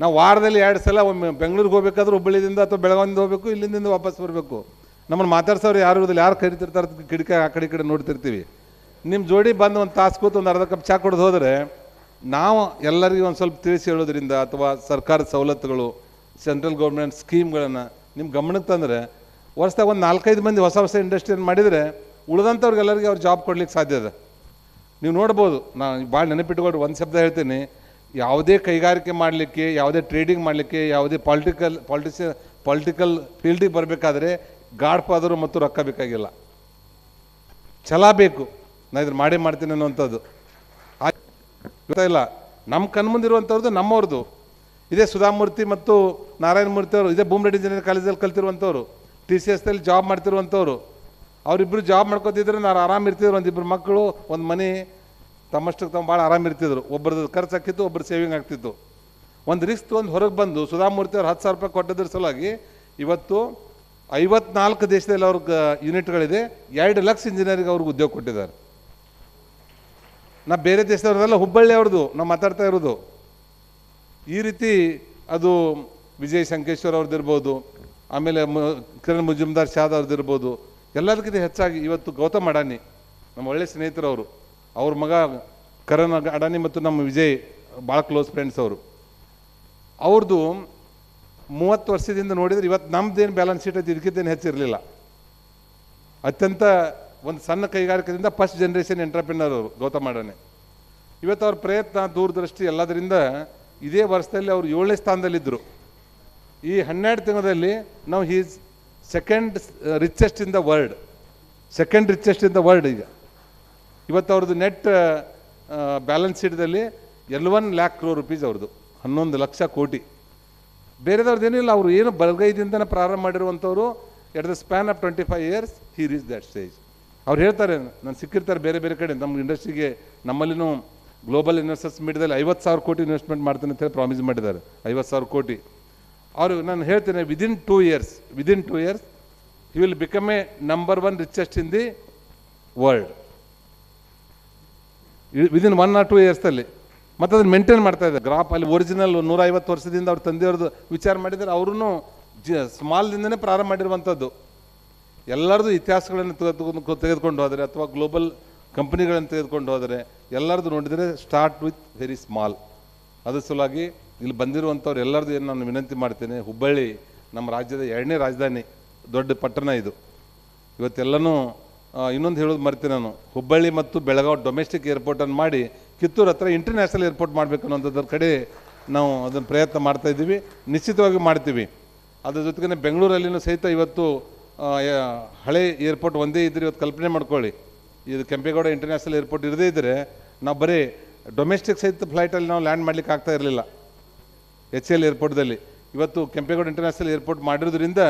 S1: ನಾವು ವಾರದಲ್ಲಿ 2 ಸಲ ಒಮ್ಮೆ ಬೆಂಗಳೂರಿಗೆ ಹೋಗ್ಬೇಕಾದ್ರೆ ಹುಬ್ಬಳ್ಳಿಯಿಂದ ಅಥವಾ ಬೆಳಗಾವಿಯಿಂದ ಹೋಗಬೇಕು, ಇಲ್ಲಿಂದ ವಾಪಸ್ ಬರಬೇಕು. ನಮ್ಮನ್ನು ಮಾತಾಡ್ಸೋರು ಯಾರು ಇರೋದಿಲ್ಲ, ಯಾರು ಕರಿತಿರ್ತಾರೆ ಕಿಟಕಿ ಆ ಕಡೆ ಈ ಕಡೆ ನೋಡ್ತಿರ್ತೀವಿ. ನಿಮ್ಮ ಜೋಡಿ ಬಂದು ಒಂದು ತಾಸು ಕೂತು ಒಂದು ಅರ್ಧ ಕಪ್ ಚಾ ಕುಡಿದು ಹೋದರೆ ನಾವು ಎಲ್ಲರಿಗೂ ಒಂದು ಸ್ವಲ್ಪ ತಿಳಿಸಿ ಹೇಳೋದ್ರಿಂದ ಅಥವಾ ಸರ್ಕಾರದ ಸವಲತ್ತುಗಳು ಸೆಂಟ್ರಲ್ ಗೌರ್ಮೆಂಟ್ ಸ್ಕೀಮ್ಗಳನ್ನು ನಿಮ್ಮ ಗಮನಕ್ಕೆ ತಂದರೆ ವರ್ಷದಾಗ ಒಂದು 4-5 ಮಂದಿ ಹೊಸ ಹೊಸ ಇಂಡಸ್ಟ್ರಿಯನ್ನು ಮಾಡಿದರೆ ಉಳಿದಂಥವ್ರಿಗೆಲ್ಲರಿಗೆ ಅವ್ರು ಜಾಬ್ ಕೊಡ್ಲಿಕ್ಕೆ ಸಾಧ್ಯ ಇದೆ. ನೀವು ನೋಡ್ಬೋದು, ನಾನು ಭಾಳ ನೆನಪಿಟ್ಕೊಂಡು ಒಂದು ಶಬ್ದ ಹೇಳ್ತೀನಿ, ಯಾವುದೇ ಕೈಗಾರಿಕೆ ಮಾಡಲಿಕ್ಕೆ, ಯಾವುದೇ ಟ್ರೇಡಿಂಗ್ ಮಾಡಲಿಕ್ಕೆ, ಯಾವುದೇ ಪಾಲಿಟಿಕಲ್ ಫೀಲ್ಡಿಗೆ ಬರಬೇಕಾದ್ರೆ ಗಾಡ್ ಫಾದರು ಮತ್ತು ರೊಕ್ಕ ಬೇಕಾಗಿಲ್ಲ, ಛಲ ಬೇಕು. ನಾನು ಇದ್ರ ಮಾಡೇ ಮಾಡ್ತೀನಿ ಅನ್ನೋವಂಥದ್ದು ಗೊತ್ತಾಯಿಲ್ಲ. ನಮ್ಮ ಕಣ್ಮುಂದಿರುವಂಥವ್ರದ್ದು ನಮ್ಮವ್ರದ್ದು. ಇದೇ ಸುಧಾಮೂರ್ತಿ ಮತ್ತು ನಾರಾಯಣ ಮೂರ್ತಿ ಅವರು ಇದೇ ಭೂಮರೆಡ್ಡಿ ಇಂಜಿನಿಯರಿಂಗ್ ಕಾಲೇಜಲ್ಲಿ ಕಲ್ತಿರುವಂಥವ್ರು, TCSದಲ್ಲಿ ಜಾಬ್ ಮಾಡ್ತಿರುವಂಥವ್ರು. ಅವರಿಬ್ಬರು ಜಾಬ್ ಮಾಡ್ಕೊತಿದ್ರೆ ನಾನು ಆರಾಮಿರ್ತಿದ್ರು. ಒಂದಿಬ್ಬರು ಮಕ್ಕಳು, ಒಂದು ಮನೆ, ತಮ್ಮಷ್ಟಕ್ಕೆ ತಾವು ಭಾಳ ಆರಾಮಿರ್ತಿದ್ರು. ಒಬ್ಬರದ್ದು ಖರ್ಚು ಹಾಕಿತ್ತು, ಒಬ್ಬರು ಸೇವಿಂಗ್ ಆಗ್ತಿತ್ತು. ಒಂದು ರಿಸ್ಕ್ ತೊಗೊಂಡು ಹೊರಗೆ ಬಂದು ಸುಧಾಮೂರ್ತಿ ಅವ್ರು 10,000 ರೂಪಾಯಿ ಕೊಟ್ಟಿದ್ರ ಸಲುವಾಗಿ ಇವತ್ತು 54 ದೇಶದಲ್ಲಿ ಅವ್ರಿಗೆ ಯೂನಿಟ್ಗಳಿದೆ. 2 ಲಕ್ಷ ಇಂಜಿನಿಯರಿಗೆ ಅವ್ರಿಗೆ ಉದ್ಯೋಗ ಕೊಟ್ಟಿದ್ದಾರೆ. ನಾ ಬೇರೆ ದೇಶದವ್ರದೆಲ್ಲ ಹುಬ್ಬಳ್ಳಿ ಅವ್ರದ್ದು ನಾವು ಮಾತಾಡ್ತಾ ಇರೋದು. ಈ ರೀತಿ ಅದು ವಿಜಯ್ ಸಂಕೇಶ್ವರ್ ಅವ್ರದ್ದಿರ್ಬೋದು, ಆಮೇಲೆ ಕಿರಣ್ ಮುಜುಮ್ದಾರ್ ಶಾದ್ ಅವ್ರದ್ದಿರ್ಬೋದು. ಎಲ್ಲದಕ್ಕಿಂತ ಹೆಚ್ಚಾಗಿ ಇವತ್ತು ಗೌತಮ್ ಅಡಾನಿ ನಮ್ಮ ಒಳ್ಳೆ ಸ್ನೇಹಿತರವರು, ಅವ್ರ ಮಗ ಕರಣ್ ಅಡಾನಿ ಮತ್ತು ನಮ್ಮ ವಿಜಯ್ ಭಾಳ ಕ್ಲೋಸ್ ಫ್ರೆಂಡ್ಸ್ ಅವರು. ಅವ್ರದ್ದು 30 ವರ್ಷದಿಂದ ನೋಡಿದರೆ ಇವತ್ತು ನಮ್ಮದೇನು ಬ್ಯಾಲೆನ್ಸ್ ಶೀಟ್ ಐತಿ ಇದಕ್ಕಿಂತೇನು ಹೆಚ್ಚಿರಲಿಲ್ಲ. ಅತ್ಯಂತ ಒಂದು ಸಣ್ಣ ಕೈಗಾರಿಕೆಯಿಂದ ಫಸ್ಟ್ ಜನ್ರೇಷನ್ ಎಂಟ್ರಪ್ರಿನರ್ ಅವರು ಗೌತಮ್ ಅಡಾನಿ. ಇವತ್ತು ಅವ್ರ ಪ್ರಯತ್ನ, ದೂರದೃಷ್ಟಿ ಎಲ್ಲದರಿಂದ ಇದೇ ವರ್ಷದಲ್ಲಿ ಅವರು 7ನೇ ಸ್ಥಾನದಲ್ಲಿದ್ದರು. ಈ 12 ತಿಂಗಳಲ್ಲಿ ನಾವು he's second richest in the world, ಈಗ. ಇವತ್ತು ಅವ್ರದ್ದು ನೆಟ್ ಬ್ಯಾಲೆನ್ಸ್ ಶೀಟ್ದಲ್ಲಿ 11 lakh crore rupees ಅವ್ರದ್ದು, 11 ಲಕ್ಷ ಕೋಟಿ. ಬೇರೆದವ್ರದ್ದು ಏನಿಲ್ಲ, ಅವರು ಏನು ಬಲಗೈದಿಂದನೇ ಪ್ರಾರಂಭ ಮಾಡಿರುವಂಥವ್ರು. At the span of 25 years he reach that stage. ಅವ್ರು ಹೇಳ್ತಾರೆ, ನಾನು ಸಿಕ್ಕಿರ್ತಾರೆ ಬೇರೆ ಬೇರೆ ಕಡೆ ನಮ್ಮ ಇಂಡಸ್ಟ್ರಿಗೆ. ನಮ್ಮಲ್ಲಿನೂ ಗ್ಲೋಬಲ್ ಇನ್ವೆಸ್ಟರ್ಸ್ ಮೀಟ್ದಲ್ಲಿ 50,000 ಕೋಟಿ ಇನ್ವೆಸ್ಟ್ಮೆಂಟ್ ಮಾಡ್ತೀನಿ ಅಂತ ಹೇಳಿ ಪ್ರಾಮಿಸ್ ಮಾಡಿದ್ದಾರೆ, 50,000 ಕೋಟಿ. ಅವರು ನಾನು ಹೇಳ್ತೇನೆ, within 2 years he will become A number 1 richest in the world. Within 1 or 2 yearsಲ್ಲಿ. ಮತ್ತು ಅದನ್ನು ಮೇಂಟೈನ್ ಮಾಡ್ತಾ ಇದ್ದಾರೆ. ಗ್ರಾಫ್ ಅಲ್ಲಿ ಒರಿಜಿನಲ್ 150 ವರ್ಷದಿಂದ ಅವ್ರ ತಂದೆಯವ್ರದ್ದು ವಿಚಾರ ಮಾಡಿದರೆ ಅವರು ಸ್ಮಾಲ್ದಿಂದನೇ ಪ್ರಾರಂಭ ಮಾಡಿರುವಂಥದ್ದು. ಎಲ್ಲರದು ಇತಿಹಾಸಗಳನ್ನು ತೆಗೆದುಕೊಂಡು ಹೋದರೆ ಅಥವಾ ಗ್ಲೋಬಲ್ ಕಂಪ್ನಿಗಳನ್ನು ತೆಗೆದುಕೊಂಡು ಹೋದರೆ ಎಲ್ಲರದು ನೋಡಿದರೆ ಸ್ಟಾರ್ಟ್ ವಿತ್ ವೆರಿ ಸ್ಮಾಲ್. ಅದ್ರ ಸಲುವಾಗಿ ಇಲ್ಲಿ ಬಂದಿರುವಂಥವ್ರು ಎಲ್ಲರದು ಏನು ನಾನು ವಿನಂತಿ ಮಾಡ್ತೇನೆ, ಹುಬ್ಬಳ್ಳಿ ನಮ್ಮ ರಾಜ್ಯದ 2ನೇ ರಾಜಧಾನಿ, ದೊಡ್ಡ ಪಟ್ಟಣ ಇದು. ಇವತ್ತೆಲ್ಲನೂ ಇನ್ನೊಂದು ಹೇಳೋದು ಮರ್ತೀನಿ ನಾನು, ಹುಬ್ಬಳ್ಳಿ ಮತ್ತು ಬೆಳಗಾವಿ ಡೊಮೆಸ್ಟಿಕ್ ಏರ್ಪೋರ್ಟನ್ನು ಮಾಡಿ ಕಿತ್ತೂರು ಹತ್ರ ಇಂಟರ್ನ್ಯಾಷನಲ್ ಏರ್ಪೋರ್ಟ್ ಮಾಡಬೇಕು ಅನ್ನೋದ್ರ ಕಡೆ ನಾವು ಅದನ್ನು ಪ್ರಯತ್ನ ಮಾಡ್ತಾಯಿದ್ದೀವಿ, ನಿಶ್ಚಿತವಾಗಿ ಮಾಡ್ತೀವಿ. ಅದ್ರ ಜೊತೆಗೆ ಬೆಂಗಳೂರಲ್ಲಿನೂ ಸಹಿತ ಇವತ್ತು ಹಳೆ ಏರ್ಪೋರ್ಟ್ ಒಂದೇ ಇದ್ದರೆ ಇವತ್ತು ಕಲ್ಪನೆ ಮಾಡ್ಕೊಳ್ಳಿ, ಇದು ಕೆಂಪೇಗೌಡ ಇಂಟರ್ನ್ಯಾಷನಲ್ ಏರ್ಪೋರ್ಟ್ ಇರದೇ ಇದ್ದರೆ ನಾವು ಬರೀ ಡೊಮೆಸ್ಟಿಕ್ ಸಹಿತ ಫ್ಲೈಟಲ್ಲಿ ನಾವು ಲ್ಯಾಂಡ್ ಮಾಡಲಿಕ್ಕೆ ಆಗ್ತಾ ಇರಲಿಲ್ಲ HL ಏರ್ಪೋರ್ಟ್ದಲ್ಲಿ. ಇವತ್ತು ಕೆಂಪೇಗೌಡ ಇಂಟರ್ನ್ಯಾಷನಲ್ ಏರ್ಪೋರ್ಟ್ ಮಾಡಿರೋದ್ರಿಂದ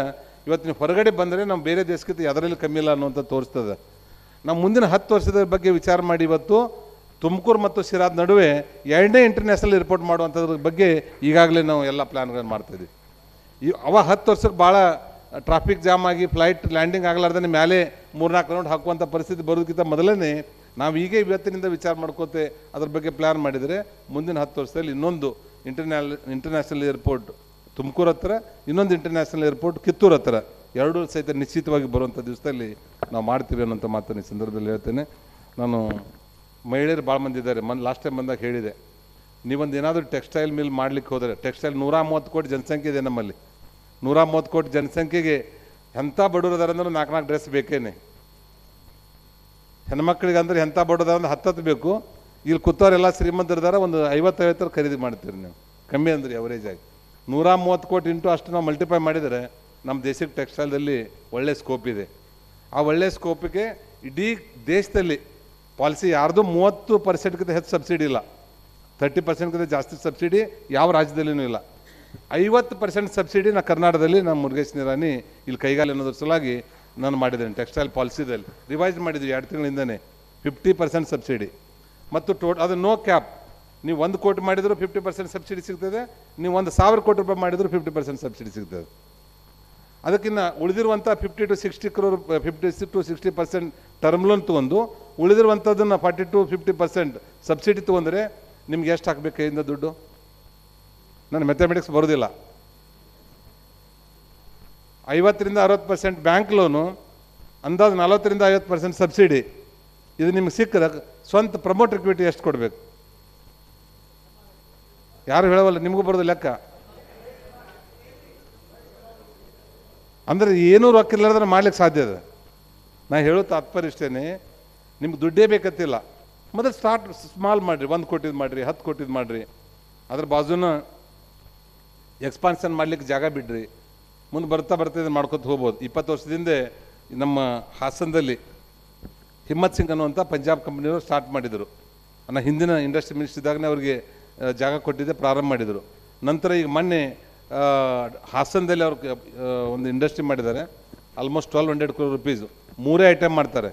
S1: ಇವತ್ತು ನೀವು ಹೊರಗಡೆ ಬಂದರೆ ನಾವು ಬೇರೆ ದೇಶಕ್ಕಿಂತ ಅದರಲ್ಲಿ ಕಮ್ಮಿ ಇಲ್ಲ ಅನ್ನುವಂಥ ತೋರಿಸ್ತದೆ. ನಾವು ಮುಂದಿನ 10 ವರ್ಷದ ಬಗ್ಗೆ ವಿಚಾರ ಮಾಡಿ ಇವತ್ತು ತುಮಕೂರು ಮತ್ತು ಶಿರಾದ ನಡುವೆ 2ನೇ ಇಂಟರ್ನ್ಯಾಷನಲ್ ಏರ್ಪೋರ್ಟ್ ಮಾಡುವಂಥದ್ರ ಬಗ್ಗೆ ಈಗಾಗಲೇ ನಾವು ಎಲ್ಲ ಪ್ಲ್ಯಾನ್ಗಳನ್ನು ಮಾಡ್ತಾಯಿದ್ದೀವಿ. 10 ವರ್ಷಕ್ಕೆ ಭಾಳ ಟ್ರಾಫಿಕ್ ಜಾಮ್ ಆಗಿ ಫ್ಲೈಟ್ ಲ್ಯಾಂಡಿಂಗ್ ಆಗಲಾರ್ದೇ ಮೇಲೆ 3-4 ರೌಂಡ್ ಹಾಕುವಂಥ ಪರಿಸ್ಥಿತಿ ಬರೋದಕ್ಕಿಂತ ಮೊದಲೇ ನಾವು ಈಗ ಇವತ್ತಿನಿಂದ ವಿಚಾರ ಮಾಡ್ಕೋತೆ ಅದ್ರ ಬಗ್ಗೆ ಪ್ಲ್ಯಾನ್ ಮಾಡಿದರೆ ಮುಂದಿನ 10 ವರ್ಷದಲ್ಲಿ ಇನ್ನೊಂದು ಇಂಟರ್ನ್ಯಾಷನಲ್ ಏರ್ಪೋರ್ಟ್ ತುಮಕೂರು ಹತ್ರ, ಇನ್ನೊಂದು ಇಂಟರ್ನ್ಯಾಷನಲ್ ಏರ್ಪೋರ್ಟ್ ಕಿತ್ತೂರು ಹತ್ರ, 2 ಸಹಿತ ನಿಶ್ಚಿತವಾಗಿ ಬರುವಂಥ ದಿವಸದಲ್ಲಿ ನಾವು ಮಾಡ್ತೀವಿ ಅನ್ನೋಂಥ ಮಾತನ್ನು ಈ ಸಂದರ್ಭದಲ್ಲಿ ಹೇಳ್ತೇನೆ. ನಾನು ಮಹಿಳೆಯರು ಭಾಳ ಮಂದಿ ಇದ್ದಾರೆ. ಲಾಸ್ಟ್ ಟೈಮ್ ಬಂದಾಗ ಹೇಳಿದೆ, ನೀವೊಂದು ಏನಾದರೂ ಟೆಕ್ಸ್ಟೈಲ್ ಮಿಲ್ ಮಾಡಲಿಕ್ಕೆ ಹೋದರೆ, ಟೆಕ್ಸ್ಟೈಲ್ 130 ಕೋಟಿ ಜನಸಂಖ್ಯೆ ಇದೆ ನಮ್ಮಲ್ಲಿ. 130 ಕೋಟಿ ಜನಸಂಖ್ಯೆಗೆ ಎಂಥ ಬಡವರು ಅದಾರ ಅಂದ್ರೆ 4 ಡ್ರೆಸ್ ಬೇಕೇನೆ. ಹೆಣ್ಮಕ್ಳಿಗೆ ಅಂದ್ರೆ ಎಂಥ ಬಡವರು ಅಂದ್ರೆ 10 ಬೇಕು. ಇಲ್ಲಿ ಕೂತವ್ರೆಲ್ಲ ಶ್ರೀಮಂತರಿದ್ದಾರೆ, ಒಂದು 50 ಖರೀದಿ ಮಾಡ್ತೀರಿ ನೀವು, ಕಮ್ಮಿ ಅಂದ್ರೆ ಅವರೇಜ್ ಆಗಿ. 130 ಕೋಟಿ ಇಂಟು ಅಷ್ಟು ನಾವು ಮಲ್ಟಿಪ್ಲೈ ಮಾಡಿದರೆ ನಮ್ಮ ದೇಶಕ್ಕೆ ಟೆಕ್ಸ್ಟೈಲ್ದಲ್ಲಿ ಒಳ್ಳೆ ಸ್ಕೋಪ್ ಇದೆ. ಆ ಒಳ್ಳೆಯ ಸ್ಕೋಪಿಗೆ ಇಡೀ ದೇಶದಲ್ಲಿ ಪಾಲಿಸಿ ಯಾರ್ದು 30%ಗಿಂತ ಹೆಚ್ಚು ಸಬ್ಸಿಡಿ ಇಲ್ಲ, 30%ಗಿಂತ ಜಾಸ್ತಿ ಸಬ್ಸಿಡಿ ಯಾವ ರಾಜ್ಯದಲ್ಲಿನೂ ಇಲ್ಲ. 50% ಸಬ್ಸಿಡಿ ನಾನು ಕರ್ನಾಟಕದಲ್ಲಿ ನಮ್ಮ ಮುರುಗೇಶ್ ನಿರಾನಿ ಇಲ್ಲಿ ಕೈಗಾಲ ಅನ್ನೋದ್ರ ಸಲುವಾಗಿ ನಾನು ಮಾಡಿದ್ದೇನೆ. ಟೆಕ್ಸ್ಟೈಲ್ ಪಾಲಿಸಿದಲ್ಲಿ ರಿವೈಸ್ ಮಾಡಿದ್ವಿ 2 ತಿಂಗಳಿಂದನೇ 50% ಸಬ್ಸಿಡಿ ಮತ್ತು ಅದು ನೋ ಕ್ಯಾಪ್. ನೀವು 1 ಕೋಟಿ ಮಾಡಿದರೂ 50% ಸಬ್ಸಿಡಿ ಸಿಗ್ತದೆ, ನೀವು 1,000 ಕೋಟಿ ರೂಪಾಯಿ ಮಾಡಿದರೂ 50% ಸಬ್ಸಿಡಿ ಸಿಗ್ತದೆ. ಅದಕ್ಕಿಂತ ಉಳಿದಿರುವಂಥ 50 to 60 crore 50 to 60% term loan ತೊಗೊಂಡು ಉಳಿದಿರುವಂಥದ್ದನ್ನು 40 to 50% ಸಬ್ಸಿಡಿ ತೊಗೊಂಡ್ರೆ ನಿಮ್ಗೆ ಎಷ್ಟು ಹಾಕಬೇಕು ಕೈಯಿಂದ ದುಡ್ಡು? ನಾನು ಮ್ಯಾಥಮೆಟಿಕ್ಸ್ ಬರೋದಿಲ್ಲ. 50 to 60% ಬ್ಯಾಂಕ್ ಲೋನು, ಅಂದಾಜು 40 to 50% ಸಬ್ಸಿಡಿ. ಇದು ನಿಮ್ಗೆ ಸಿಕ್ಕರೆ ಸ್ವಂತ ಪ್ರಮೋಟ್ ಇಕ್ವಿಟಿ ಎಷ್ಟು ಕೊಡಬೇಕು? ಯಾರು ಹೇಳವಲ್ಲ, ನಿಮಗೂ ಬರೋದು ಲೆಕ್ಕ. ಅಂದರೆ ಏನೂ ರೊಕ್ಕ ಇಲ್ಲದ್ರೆ ಮಾಡ್ಲಿಕ್ಕೆ ಸಾಧ್ಯ ಇದೆ. ನಾ ಹೇಳೋ ತಾತ್ಪರ್ಯ ಇಷ್ಟೇ, ನಿಮ್ಗೆ ದುಡ್ಡೇ ಬೇಕತ್ತಿಲ್ಲ. ಮೊದಲು ಸ್ಟಾರ್ಟ್ ಸ್ಮಾಲ್ ಮಾಡಿರಿ, 1 ಕೋಟಿದು ಮಾಡಿರಿ, 10 ಕೋಟಿದು ಮಾಡಿರಿ. ಅದ್ರ ಬಾಜುನ ಎಕ್ಸ್ಪಾನ್ಷನ್ ಮಾಡ್ಲಿಕ್ಕೆ ಜಾಗ ಬಿಡ್ರಿ. ಮುಂದೆ ಬರ್ತಾ ಇದನ್ನು ಮಾಡ್ಕೊತ ಹೋಗ್ಬೋದು. 20 ವರ್ಷದಿಂದ ನಮ್ಮ ಹಾಸನದಲ್ಲಿ ಹಿಮ್ಮತ್ ಸಿಂಗ್ ಅನ್ನುವಂಥ ಪಂಜಾಬ್ ಕಂಪ್ನಿಯವರು ಸ್ಟಾರ್ಟ್ ಮಾಡಿದರು. ನಾನು ಹಿಂದಿನ ಇಂಡಸ್ಟ್ರಿ ಮಿನಿಸ್ಟರ್ ಇದ್ದಾಗನೇ ಅವರಿಗೆ ಜಾಗ ಕೊಟ್ಟಿದ್ದೆ, ಪ್ರಾರಂಭ ಮಾಡಿದರು. ನಂತರ ಈಗ ಮೊನ್ನೆ ಹಾಸನದಲ್ಲಿ ಅವ್ರು ಒಂದು ಇಂಡಸ್ಟ್ರಿ ಮಾಡಿದ್ದಾರೆ. Almost 1200 crore rupees. 3 ಐಟಮ್ ಮಾಡ್ತಾರೆ,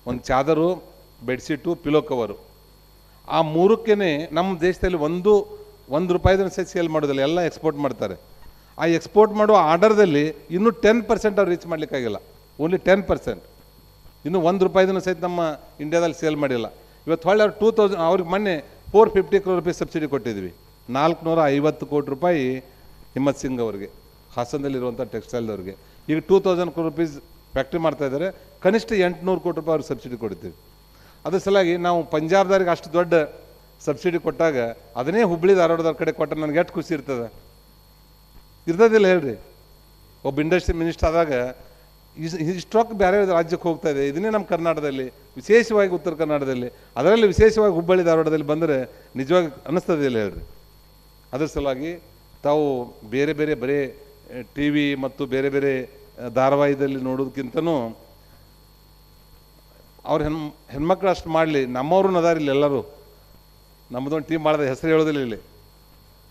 S1: ಒಂದು ಚಾದರು, ಬೆಡ್ಶೀಟು, ಪಿಲೋ ಕವರು. ಆ 3ಕ್ಕೇ ನಮ್ಮ ದೇಶದಲ್ಲಿ ಒಂದು ರೂಪಾಯಿದನ್ನು ಸಹ ಸೇಲ್ ಮಾಡೋದಿಲ್ಲ, ಎಲ್ಲ ಎಕ್ಸ್ಪೋರ್ಟ್ ಮಾಡ್ತಾರೆ. ಆ ಎಕ್ಸ್ಪೋರ್ಟ್ ಮಾಡೋ ಆರ್ಡರ್ದಲ್ಲಿ ಇನ್ನೂ 10% ಅವ್ರು ರೀಚ್ ಮಾಡಲಿಕ್ಕಾಗಿಲ್ಲ, ಓನ್ಲಿ 10%. ಇನ್ನೂ 1 ರೂಪಾಯಿದನ್ನು ಸಹಿತ ನಮ್ಮ ಇಂಡಿಯಾದಲ್ಲಿ ಸೇಲ್ ಮಾಡಿಲ್ಲ. ಇವತ್ತು ಹೊಳ್ಳಿ ಅವ್ರು 2000 ಅವ್ರಿಗೆ ಮೊನ್ನೆ 450 crore rupees ಸಬ್ಸಿಡಿ ಕೊಟ್ಟಿದ್ವಿ. 450 ಕೋಟಿ ರೂಪಾಯಿ ಹಿಮ್ಮತ್ ಸಿಂಗ್ ಅವರಿಗೆ, ಹಾಸನದಲ್ಲಿರುವಂಥ ಟೆಕ್ಸ್ಟೈಲ್ದವ್ರಿಗೆ. ಈಗ 2000 crore rupees ಫ್ಯಾಕ್ಟ್ರಿ ಮಾಡ್ತಾಯಿದ್ದಾರೆ. ಕನಿಷ್ಠ 800 ಕೋಟಿ ರೂಪಾಯಿ ಅವ್ರಿಗೆ ಸಬ್ಸಿಡಿ ಕೊಡ್ತೀವಿ. ಅದ್ರ ಸಲುವಾಗಿ ನಾವು ಪಂಜಾಬ್ದವ್ರಿಗೆ ಅಷ್ಟು ದೊಡ್ಡ ಸಬ್ಸಿಡಿ ಕೊಟ್ಟಾಗ ಅದನ್ನೇ ಹುಬ್ಬಳ್ಳಿ ಧಾರವಾಡದವ್ರ ಕಡೆ ಕೊಟ್ಟರೆ ನನಗೆ ಎಷ್ಟು ಖುಷಿ ಇರ್ತದೆ? ಇರ್ತದಿಲ್ಲ ಹೇಳ್ರಿ? ಒಬ್ಬ ಇಂಡಸ್ಟ್ರಿ ಮಿನಿಸ್ಟರ್ ಆದಾಗ ಇಷ್ಟು ರೊಕ್ಕ ಬೇರೆ ರಾಜ್ಯಕ್ಕೆ ಹೋಗ್ತಾ ಇದೆ, ಇದನ್ನೇ ನಮ್ಮ ಕರ್ನಾಟಕದಲ್ಲಿ, ವಿಶೇಷವಾಗಿ ಉತ್ತರ ಕನ್ನಡದಲ್ಲಿ, ಅದರಲ್ಲಿ ವಿಶೇಷವಾಗಿ ಹುಬ್ಬಳ್ಳಿ ಧಾರವಾಡದಲ್ಲಿ ಬಂದರೆ ನಿಜವಾಗಿ ಅನ್ನಿಸ್ತದಿಲ್ಲ ಹೇಳ್ರಿ? ಅದ್ರ ಸಲುವಾಗಿ ತಾವು ಬೇರೆ ಬೇರೆ ಬರೀ ಟಿ ವಿ ಮತ್ತು ಬೇರೆ ಬೇರೆ ಧಾರಾವಾಹಿದಲ್ಲಿ ನೋಡೋದಕ್ಕಿಂತನೂ ಅವ್ರು ಹೆಣ್ಮಕ್ಳು ಅಷ್ಟು ಮಾಡಲಿ. ನಮ್ಮವ್ರೂ ಅದಾರಿಲ್ಲ ಎಲ್ಲರೂ, ನಮ್ಮದೊಂದು ಟೀಮ್ ಮಾಡಿದ ಹೆಸರು ಹೇಳೋದಿಲ್ಲ ಇಲ್ಲಿ.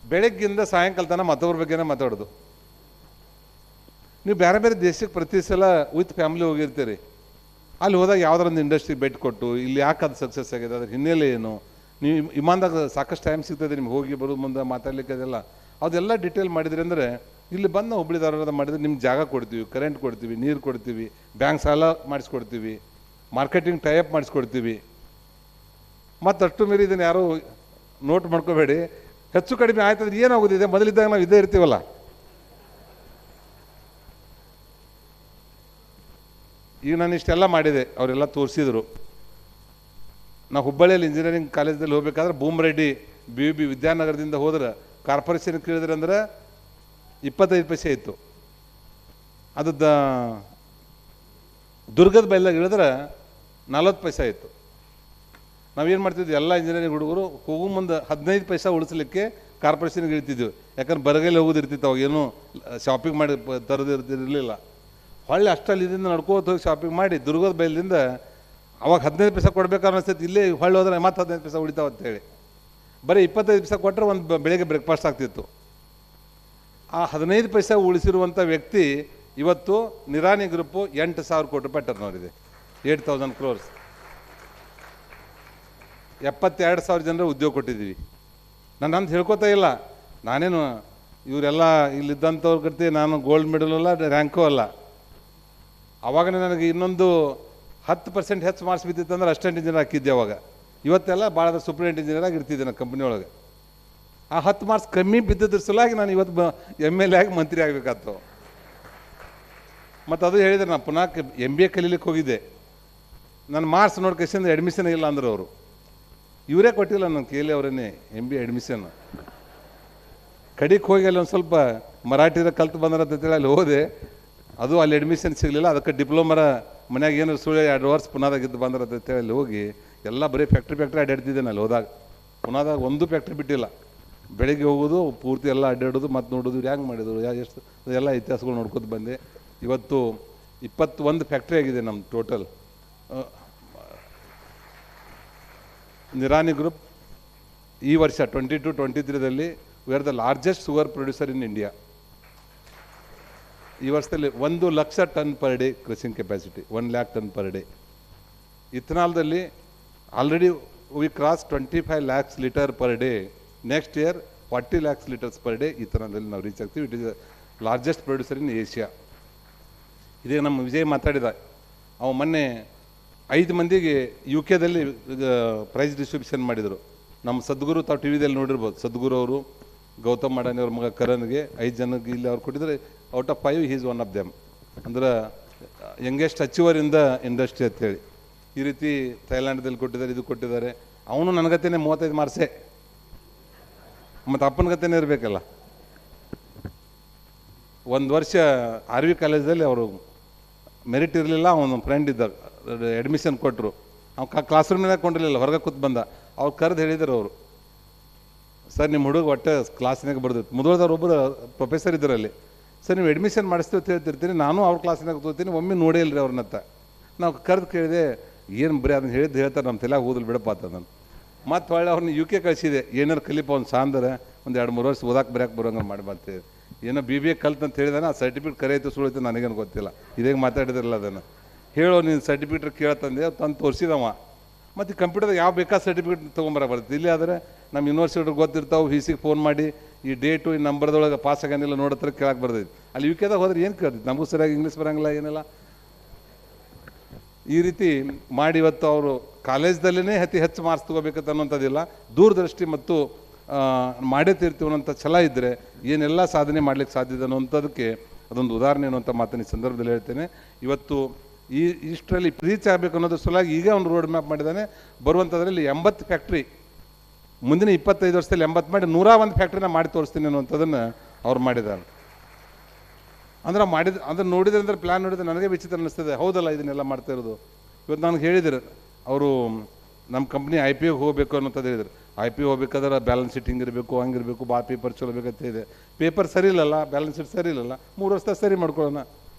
S1: ಬೆಳಗ್ಗಿಂದ ಸಾಯಂಕಾಲ ತನಕ ಮತ್ತೊಬ್ಬರ ಬಗ್ಗೆನೇ ಮಾತಾಡೋದು. ನೀವು ಬೇರೆ ಬೇರೆ ದೇಶಕ್ಕೆ ಪ್ರತಿ ಸಲ ವಿತ್ ಫ್ಯಾಮಿಲಿ ಹೋಗಿರ್ತೀರಿ. ಅಲ್ಲಿ ಹೋದಾಗ ಯಾವುದರೊಂದು ಇಂಡಸ್ಟ್ರಿಗೆ ಭೇಟಿ ಕೊಟ್ಟು ಇಲ್ಲಿ ಯಾಕೆ ಅದು ಸಕ್ಸಸ್ ಆಗಿದೆ, ಅದ್ರ ಹಿನ್ನೆಲೆ ಏನು, ನೀವು ವಿಮಾನದಾಗ ಸಾಕಷ್ಟು ಟೈಮ್ ಸಿಗ್ತದೆ ನಿಮ್ಗೆ ಹೋಗಿ ಬರೋದು, ಮುಂದೆ ಮಾತಾಡ್ಲಿಕ್ಕೆ ಅದೆಲ್ಲ ಡಿಟೇಲ್ ಮಾಡಿದ್ರಿ ಅಂದರೆ ಇಲ್ಲಿ ಬಂದು ಹುಬ್ಬಳ್ಳಿ ಧಾರವಾಡ ಮಾಡಿದ್ರೆ ನಿಮ್ಗೆ ಜಾಗ ಕೊಡ್ತೀವಿ, ಕರೆಂಟ್ ಕೊಡ್ತೀವಿ, ನೀರು ಕೊಡ್ತೀವಿ, ಬ್ಯಾಂಕ್ ಸಾಲ ಮಾಡಿಸ್ಕೊಡ್ತೀವಿ, ಮಾರ್ಕೆಟಿಂಗ್ ಟೈಅಪ್ ಮಾಡಿಸ್ಕೊಡ್ತೀವಿ. ಮತ್ತು ಅಷ್ಟು ಮೀರಿ ಇದನ್ನು ಯಾರೂ ನೋಟ್ ಮಾಡ್ಕೋಬೇಡಿ. ಹೆಚ್ಚು ಕಡಿಮೆ ಆಯ್ತಂದ್ರೆ ಏನಾಗೋದಿದೆ, ಮೊದಲಿದ್ದಾಗ ನಾವು ಇದ್ದೇ ಇರ್ತೀವಲ್ಲ. ಈಗ ನಾನು ಇಷ್ಟೆಲ್ಲ ಮಾಡಿದೆ, ಅವರೆಲ್ಲ ತೋರಿಸಿದರು. ನಾವು ಹುಬ್ಬಳ್ಳಿಯಲ್ಲಿ ಇಂಜಿನಿಯರಿಂಗ್ ಕಾಲೇಜಲ್ಲಿ ಹೋಗ್ಬೇಕಾದ್ರೆ ಬೂಮ್ರೆಡ್ಡಿ BUB ವಿದ್ಯಾನಗರದಿಂದ ಹೋದ್ರೆ ಕಾರ್ಪೊರೇಷನ್ ಕೇಳಿದ್ರೆ ಅಂದ್ರೆ 25 ಪೈಸೆ ಇತ್ತು. ಅದು ದುರ್ಗದ ಬೈಲಾಗ ಇಳಿದ್ರೆ 40 ಪೈಸೆ ಇತ್ತು. ನಾವೇನು ಮಾಡ್ತಿದ್ವಿ, ಎಲ್ಲ ಇಂಜಿನಿಯರಿಂಗ್ ಹುಡುಗರು ಹೋಗೋ ಮುಂದೆ 15 ಪೈಸೆ ಉಳಿಸ್ಲಿಕ್ಕೆ ಕಾರ್ಪೊರೇಷನ್ಗೆ ಇಳ್ತಿದ್ವಿ. ಯಾಕಂದ್ರೆ ಬರಗೈಲಿ ಹೋಗೋದಿರ್ತಿತ್ತು, ಅವಾಗೇನು ಶಾಪಿಂಗ್ ಮಾಡಿ ತರೋದಿರ್ತಿರಲಿಲ್ಲ. ಹೊಳ್ಳಿ ಅಷ್ಟಲ್ಲಿ ಇದರಿಂದ ನಡ್ಕೋತ ಹೋಗಿ ಶಾಪಿಂಗ್ ಮಾಡಿ ದುರ್ಗದ ಬೈಲಿಂದ ಅವಾಗ 15 ಪೈಸೆ ಕೊಡ್ಬೇಕು ಅನ್ನಿಸ್ತೈತಿ. ಇಲ್ಲೇ ಹೊಳ್ಳಿ ಹೋದ್ರೆ ಮತ್ತೆ 15 ಪೈಸೆ ಉಳಿತಾವ ಅಂತೇಳಿ ಬರೀ 25 ಪೈಸೆ ಕೊಟ್ಟರೆ ಒಂದು ಬೆಳಗ್ಗೆ ಬ್ರೇಕ್ಫಾಸ್ಟ್ ಆಗ್ತಿತ್ತು. ಆ 15 ಪೈಸೆ ಉಳಿಸಿರುವಂಥ ವ್ಯಕ್ತಿ ಇವತ್ತು ನಿರಾನಿ ಗ್ರೂಪು 8,000 ಕೋಟಿ ರೂಪಾಯಿ ಟರ್ನ್ ಇದೆ. 8,000 crores. 72,000 ಜನರು ಉದ್ಯೋಗ ಕೊಟ್ಟಿದ್ದೀವಿ. ನಾನು ಅಂತ ಹೇಳ್ಕೊತಾ ಇಲ್ಲ, ನಾನೇನು ಇವರೆಲ್ಲ ಇಲ್ಲಿದ್ದಂಥವ್ರ ಕರ್ತಿ ನಾನು ಗೋಲ್ಡ್ ಮೆಡಲ್ ಅಲ್ಲ, ರ್ಯಾಂಕೂ ಅಲ್ಲ. ಅವಾಗನೇ ನನಗೆ ಇನ್ನೊಂದು 10% ಹೆಚ್ಚು ಮಾರ್ಕ್ಸ್ ಬಿದ್ದಿತ್ತು ಅಂದ್ರೆ ಅಸಿಸ್ಟೆಂಟ್ ಇಂಜಿನಿಯರ್ ಹಾಕಿದ್ದೆ ಅವಾಗ. ಇವತ್ತೆಲ್ಲ ಭಾಳ ಸೂಪರಿಂಟೆಂಡೆಂಟ್ ಇಂಜಿನಿಯರ್ ಆಗಿ ಇರ್ತಿದ್ದೆ ನಾನು ಕಂಪ್ನಿ ಒಳಗೆ. ಆ 10 ಮಾರ್ಕ್ಸ್ ಕಮ್ಮಿ ಬಿದ್ದಿದ್ರ ಸಲುವಾಗಿ ನಾನು ಇವತ್ತು MLA ಆಗಿ ಮಂತ್ರಿ ಆಗಬೇಕಾಯ್ತು. ಮತ್ತು ಅದು ಹೇಳಿದ್ರೆ ನಾನು ಪುನಃ MBA ಕಲೀಲಿಕ್ಕೆ ಹೋಗಿದ್ದೆ. ನನ್ನ ಮಾರ್ಕ್ಸ್ ನೋಡಿ ಕಸಿಂದ ಅಡ್ಮಿಷನ್ ಇಲ್ಲ ಅಂದ್ರೆ ಅವರು ಇವರೇ ಕೊಟ್ಟಿಲ್ಲ, ನಾನು ಕೇಳಿ ಅವರನ್ನೇ MBA ಅಡ್ಮಿಷನ್. ಕಡಿಗೆ ಹೋಗಿ ಅಲ್ಲಿ ಒಂದು ಸ್ವಲ್ಪ ಮರಾಠಿದ ಕಲ್ತು ಬಂದ್ರಂತೇಳಿ ಅಲ್ಲಿ ಹೋದೆ. ಅದು ಅಲ್ಲಿ ಅಡ್ಮಿಷನ್ ಸಿಗಲಿಲ್ಲ. ಅದಕ್ಕೆ ಡಿಪ್ಲೊಮರ ಮನ್ಯಾಗ ಏನು ಸುಳ್ಳು 2 ವರ್ಷ ಪುನಾದಾಗಿದ್ದು ಬಂದ್ರಂತೇಳಿ ಅಲ್ಲಿ ಹೋಗಿ ಎಲ್ಲ ಬರೀ ಫ್ಯಾಕ್ಟ್ರಿ ಅಡ್ಡಾಡ್ತಿದ್ದೇನೆ. ಅಲ್ಲಿ ಹೋದಾಗ ಪುನಾದಾಗ ಒಂದು ಫ್ಯಾಕ್ಟ್ರಿ ಬಿಟ್ಟಿಲ್ಲ. ಬೆಳಗ್ಗೆ ಹೋಗೋದು ಪೂರ್ತಿ ಎಲ್ಲ ಅಡ್ಡಾಡೋದು, ಮತ್ತು ನೋಡೋದು ಇವ್ರು ಹೆಂಗೆ ಮಾಡಿದ್ರು, ಎಷ್ಟು ಎಲ್ಲ ಇತಿಹಾಸಗಳು ನೋಡ್ಕೊತ ಬಂದೆ. ಇವತ್ತು 21 ಫ್ಯಾಕ್ಟ್ರಿ ಆಗಿದೆ ನಮ್ಮ ಟೋಟಲ್. ನಿರಾನಿ ಗ್ರೂಪ್ ಈ ವರ್ಷ 22-23ರಲ್ಲಿ we are the largest sugar producer in India. ಈ ವರ್ಷದಲ್ಲಿ 1 lakh ton per day crushing capacity, 1 lakh ton per day. ಇಥನಾಲ್ದಲ್ಲಿ already we cross 25 lakhs litre per day. Next year 40 lakhs litres per day ಇಥನಾಲ್ದಲ್ಲಿ ನಾವು reach ಆಗ್ತೀವಿ. It is the largest producer in Asia. ಇದೇ ನಮ್ಮ ವಿಜಯ್ ಮಾತಾಡಿದ, ಅವ ಮೊನ್ನೆ 5 ಮಂದಿಗೆ UK ಪ್ರೈಸ್ ಡಿಸ್ಟ್ರಿಬ್ಯೂಷನ್ ಮಾಡಿದರು. ನಮ್ಮ ಸದ್ಗುರು ತಾವು ಟಿ ವಿದಲ್ಲಿ ನೋಡಿರ್ಬೋದು, ಸದ್ಗುರು ಅವರು ಗೌತಮ್ ಮಾಡಾನಿ ಅವ್ರ ಮಗ ಕರನ್ಗೆ 5 ಜನಕ್ಕೆ ಇಲ್ಲಿ ಅವ್ರು ಕೊಟ್ಟಿದ್ದಾರೆ. Out of 5 he's one of them. ಅಂದ್ರೆ youngest achiever in the industry ಅಂತೇಳಿ. ಈ ರೀತಿ ಥೈಲ್ಯಾಂಡ್ದಲ್ಲಿ ಕೊಟ್ಟಿದ್ದಾರೆ, ಇದು ಕೊಟ್ಟಿದ್ದಾರೆ. ಅವನು ನನಗತ್ತೇನೆ 35 ಮಾರ್ಕ್ಸೇ, ಮತ್ತು ಅಪ್ಪನ ಗತೆನೇ ಇರಬೇಕಲ್ಲ. ಒಂದು ವರ್ಷ RV ಕಾಲೇಜಲ್ಲಿ ಅವರು ಮೆರಿಟ್ ಇರಲಿಲ್ಲ, ಅವನ ಫ್ರೆಂಡ್ ಇದ್ದ, ಅಡ್ಮಿಷನ್ ಕೊಟ್ಟರು. ಅವ್ನು ಕ್ಲಾಸ್ ರೂಮ್ನಾಗ ಕೊಂಡಿರಲಿಲ್ಲ, ಹೊರಗೆ ಕೂತ್ ಬಂದ. ಅವ್ರು ಕರೆದು ಹೇಳಿದರು ಅವರು, ಸರ್ ನಿಮ್ಮ ಹುಡುಗ ಒಟ್ಟೆ ಕ್ಲಾಸ್ನಾಗ ಬರ್ದಿತ್ತು. ಮುದೋಳದವ್ರು ಒಬ್ಬರು ಪ್ರೊಫೆಸರ್ ಇದ್ದರಲ್ಲಿ, ಸರ್ ನೀವು ಅಡ್ಮಿಷನ್ ಮಾಡಿಸ್ತೀವಿ ಅಂತ ಹೇಳ್ತಿರ್ತೀನಿ, ನಾನು ಅವ್ರ ಕ್ಲಾಸ್ನಾಗ ತೋತೀನಿ, ಒಮ್ಮೆ ನೋಡೇ ಇಲ್ಲರಿ ಅವ್ರನ್ನತ್ತ. ನಾವು ಕರೆದು ಕೇಳಿದೆ, ಏನು ಬರೀ ಅದನ್ನು ಹೇಳ್ತಾರೆ ನಮ್ಮ ತಲೆಯಾಗ ಹೋದಲ್ಲಿ ಬಿಡಪ್ಪ ಅಂತ. ನಾನು ಮತ್ತು ಹೊಳ್ಳೆ ಅವ್ರನ್ನ UK ಕಳಿಸಿದೆ, ಏನಾರು ಕಲಿಪ ಒಂದು ಸಾಂದ್ರೆ ಒಂದು 2-3 ವರ್ಷ ಓದಾಕೆ ಬರೆಯಕ್ಕೆ ಬರೋಂಗೆ ಮಾಡಿ ಬರ್ತೀವಿ. ಏನೋ BBA ಕಲ್ತು ಅಂತ ಹೇಳಿದಾನೆ, ಆ ಸರ್ಟಿಫಿಕೇಟ್ ಕರೆಯಿತು ಸುಳಿತು ನನಗೇನು ಗೊತ್ತಿಲ್ಲ, ಇದೇಗೆ ಮಾತಾಡಿದ್ರಲ್ಲ ಅದನ್ನು. ಹೇಳೋ ನೀನು ಸರ್ಟಿಫಿಕೇಟ್ ಕೇಳ್ತಂದೆ, ತಂದು ತೋರಿಸಿದವ. ಮತ್ತು ಕಂಪ್ಯೂಟರ್ದಾಗ ಯಾವ ಬೇಕಾದ ಸರ್ಟಿಫಿಕೇಟ್ ತೊಗೊಂಬರಕ್ಕೆ ಬರ್ತದೆ. ಇಲ್ಲಿ ಆದರೆ ನಮ್ಮ ಯೂನಿವರ್ಸಿಟಿ ಗೊತ್ತಿರ್ತಾವೆ, VCಗೆ ಫೋನ್ ಮಾಡಿ ಈ ಡೇಟು ಈ ನಂಬರ್ದೊಳಗೆ ಪಾಸ್ ಆಗ್ಯಾನಿಲ್ಲ ನೋಡತ್ರ ಕೇಳಕ್ಕೆ ಬರ್ತೈತಿ. ಅಲ್ಲಿ UKದಾಗ ಹೋದ್ರೆ ಏನು ಕೇಳ್ತೈತಿ, ನಮಗೂ ಸರಿಯಾಗಿ ಇಂಗ್ಲೀಷ್ ಬರೋಂಗಿಲ್ಲ, ಏನಿಲ್ಲ. ಈ ರೀತಿ ಮಾಡಿ ಇವತ್ತು ಅವರು ಕಾಲೇಜ್ದಲ್ಲೇ ಅತಿ ಹೆಚ್ಚು ಮಾರ್ಕ್ಸ್ ತೊಗೋಬೇಕಂತ ಅನ್ನೋಂಥದ್ದಿಲ್ಲ, ದೂರದೃಷ್ಟಿ ಮತ್ತು ಮಾಡೇ ತೀರ್ತೀವಿ ಅನ್ನೋಂಥ ಛಲ ಇದ್ದರೆ ಏನೆಲ್ಲ ಸಾಧನೆ ಮಾಡಲಿಕ್ಕೆ ಸಾಧ್ಯ ಇದೆ ಅನ್ನೋಂಥದಕ್ಕೆ ಅದೊಂದು ಉದಾಹರಣೆ ಅನ್ನುವಂಥ ಮಾತನ್ನು ಈ ಸಂದರ್ಭದಲ್ಲಿ ಹೇಳ್ತೇನೆ. ಇವತ್ತು ಇಷ್ಟರಲ್ಲಿ ರೀಚ್ ಆಗಬೇಕು ಅನ್ನೋದ್ರ ಸಲುವಾಗಿ ಈಗ ಒಂದು ರೋಡ್ ಮ್ಯಾಪ್ ಮಾಡಿದ್ದಾನೆ. ಬರುವಂಥದ್ರಲ್ಲಿ 80 ಫ್ಯಾಕ್ಟ್ರಿ ಮುಂದಿನ 25 ವರ್ಷದಲ್ಲಿ 80 ಮಾಡಿ 101 ಫ್ಯಾಕ್ಟ್ರಿನ ಮಾಡಿ ತೋರಿಸ್ತೀನಿ ಅನ್ನುವಂಥದ್ದನ್ನು ಅವ್ರು ಮಾಡಿದ್ದಾರೆ. ಅಂದ್ರೆ ಅದನ್ನು ನೋಡಿದ್ರೆ ಅಂದ್ರೆ ಪ್ಲ್ಯಾನ್ ನೋಡಿದ್ರೆ ನನಗೆ ವಿಚಿತ್ರ ಅನ್ನಿಸ್ತದೆ. ಹೌದಲ್ಲ, ಇದನ್ನೆಲ್ಲ ಮಾಡ್ತಾ ಇರೋದು. ಇವತ್ತು ನನಗೆ ಹೇಳಿದ್ರು ಅವರು, ನಮ್ಮ ಕಂಪ್ನಿ IPO ಹೋಗಬೇಕು ಅನ್ನೋಂಥದ್ದು ಹೇಳಿದ್ರು. IPO ಹೋಗ್ಬೇಕಾದ್ರೆ ಬ್ಯಾಲೆನ್ಸ್ ಶೀಟ್ ಹಿಂಗಿರಬೇಕು, ಹಂಗಿರಬೇಕು, ಪೇಪರ್ ಚಲೋ ಬೇಕಂತ ಇದೆ. ಪೇಪರ್ ಸರಿ ಇಲ್ಲಲ್ಲ, ಬ್ಯಾಲೆನ್ಸ್ ಶೀಟ್ ಸರಿ ಇಲ್ಲಲ್ಲ, 3 ವರ್ಷದಾಗ ಸರಿ ಮಾಡ್ಕೊಳ್ಳೋಣ.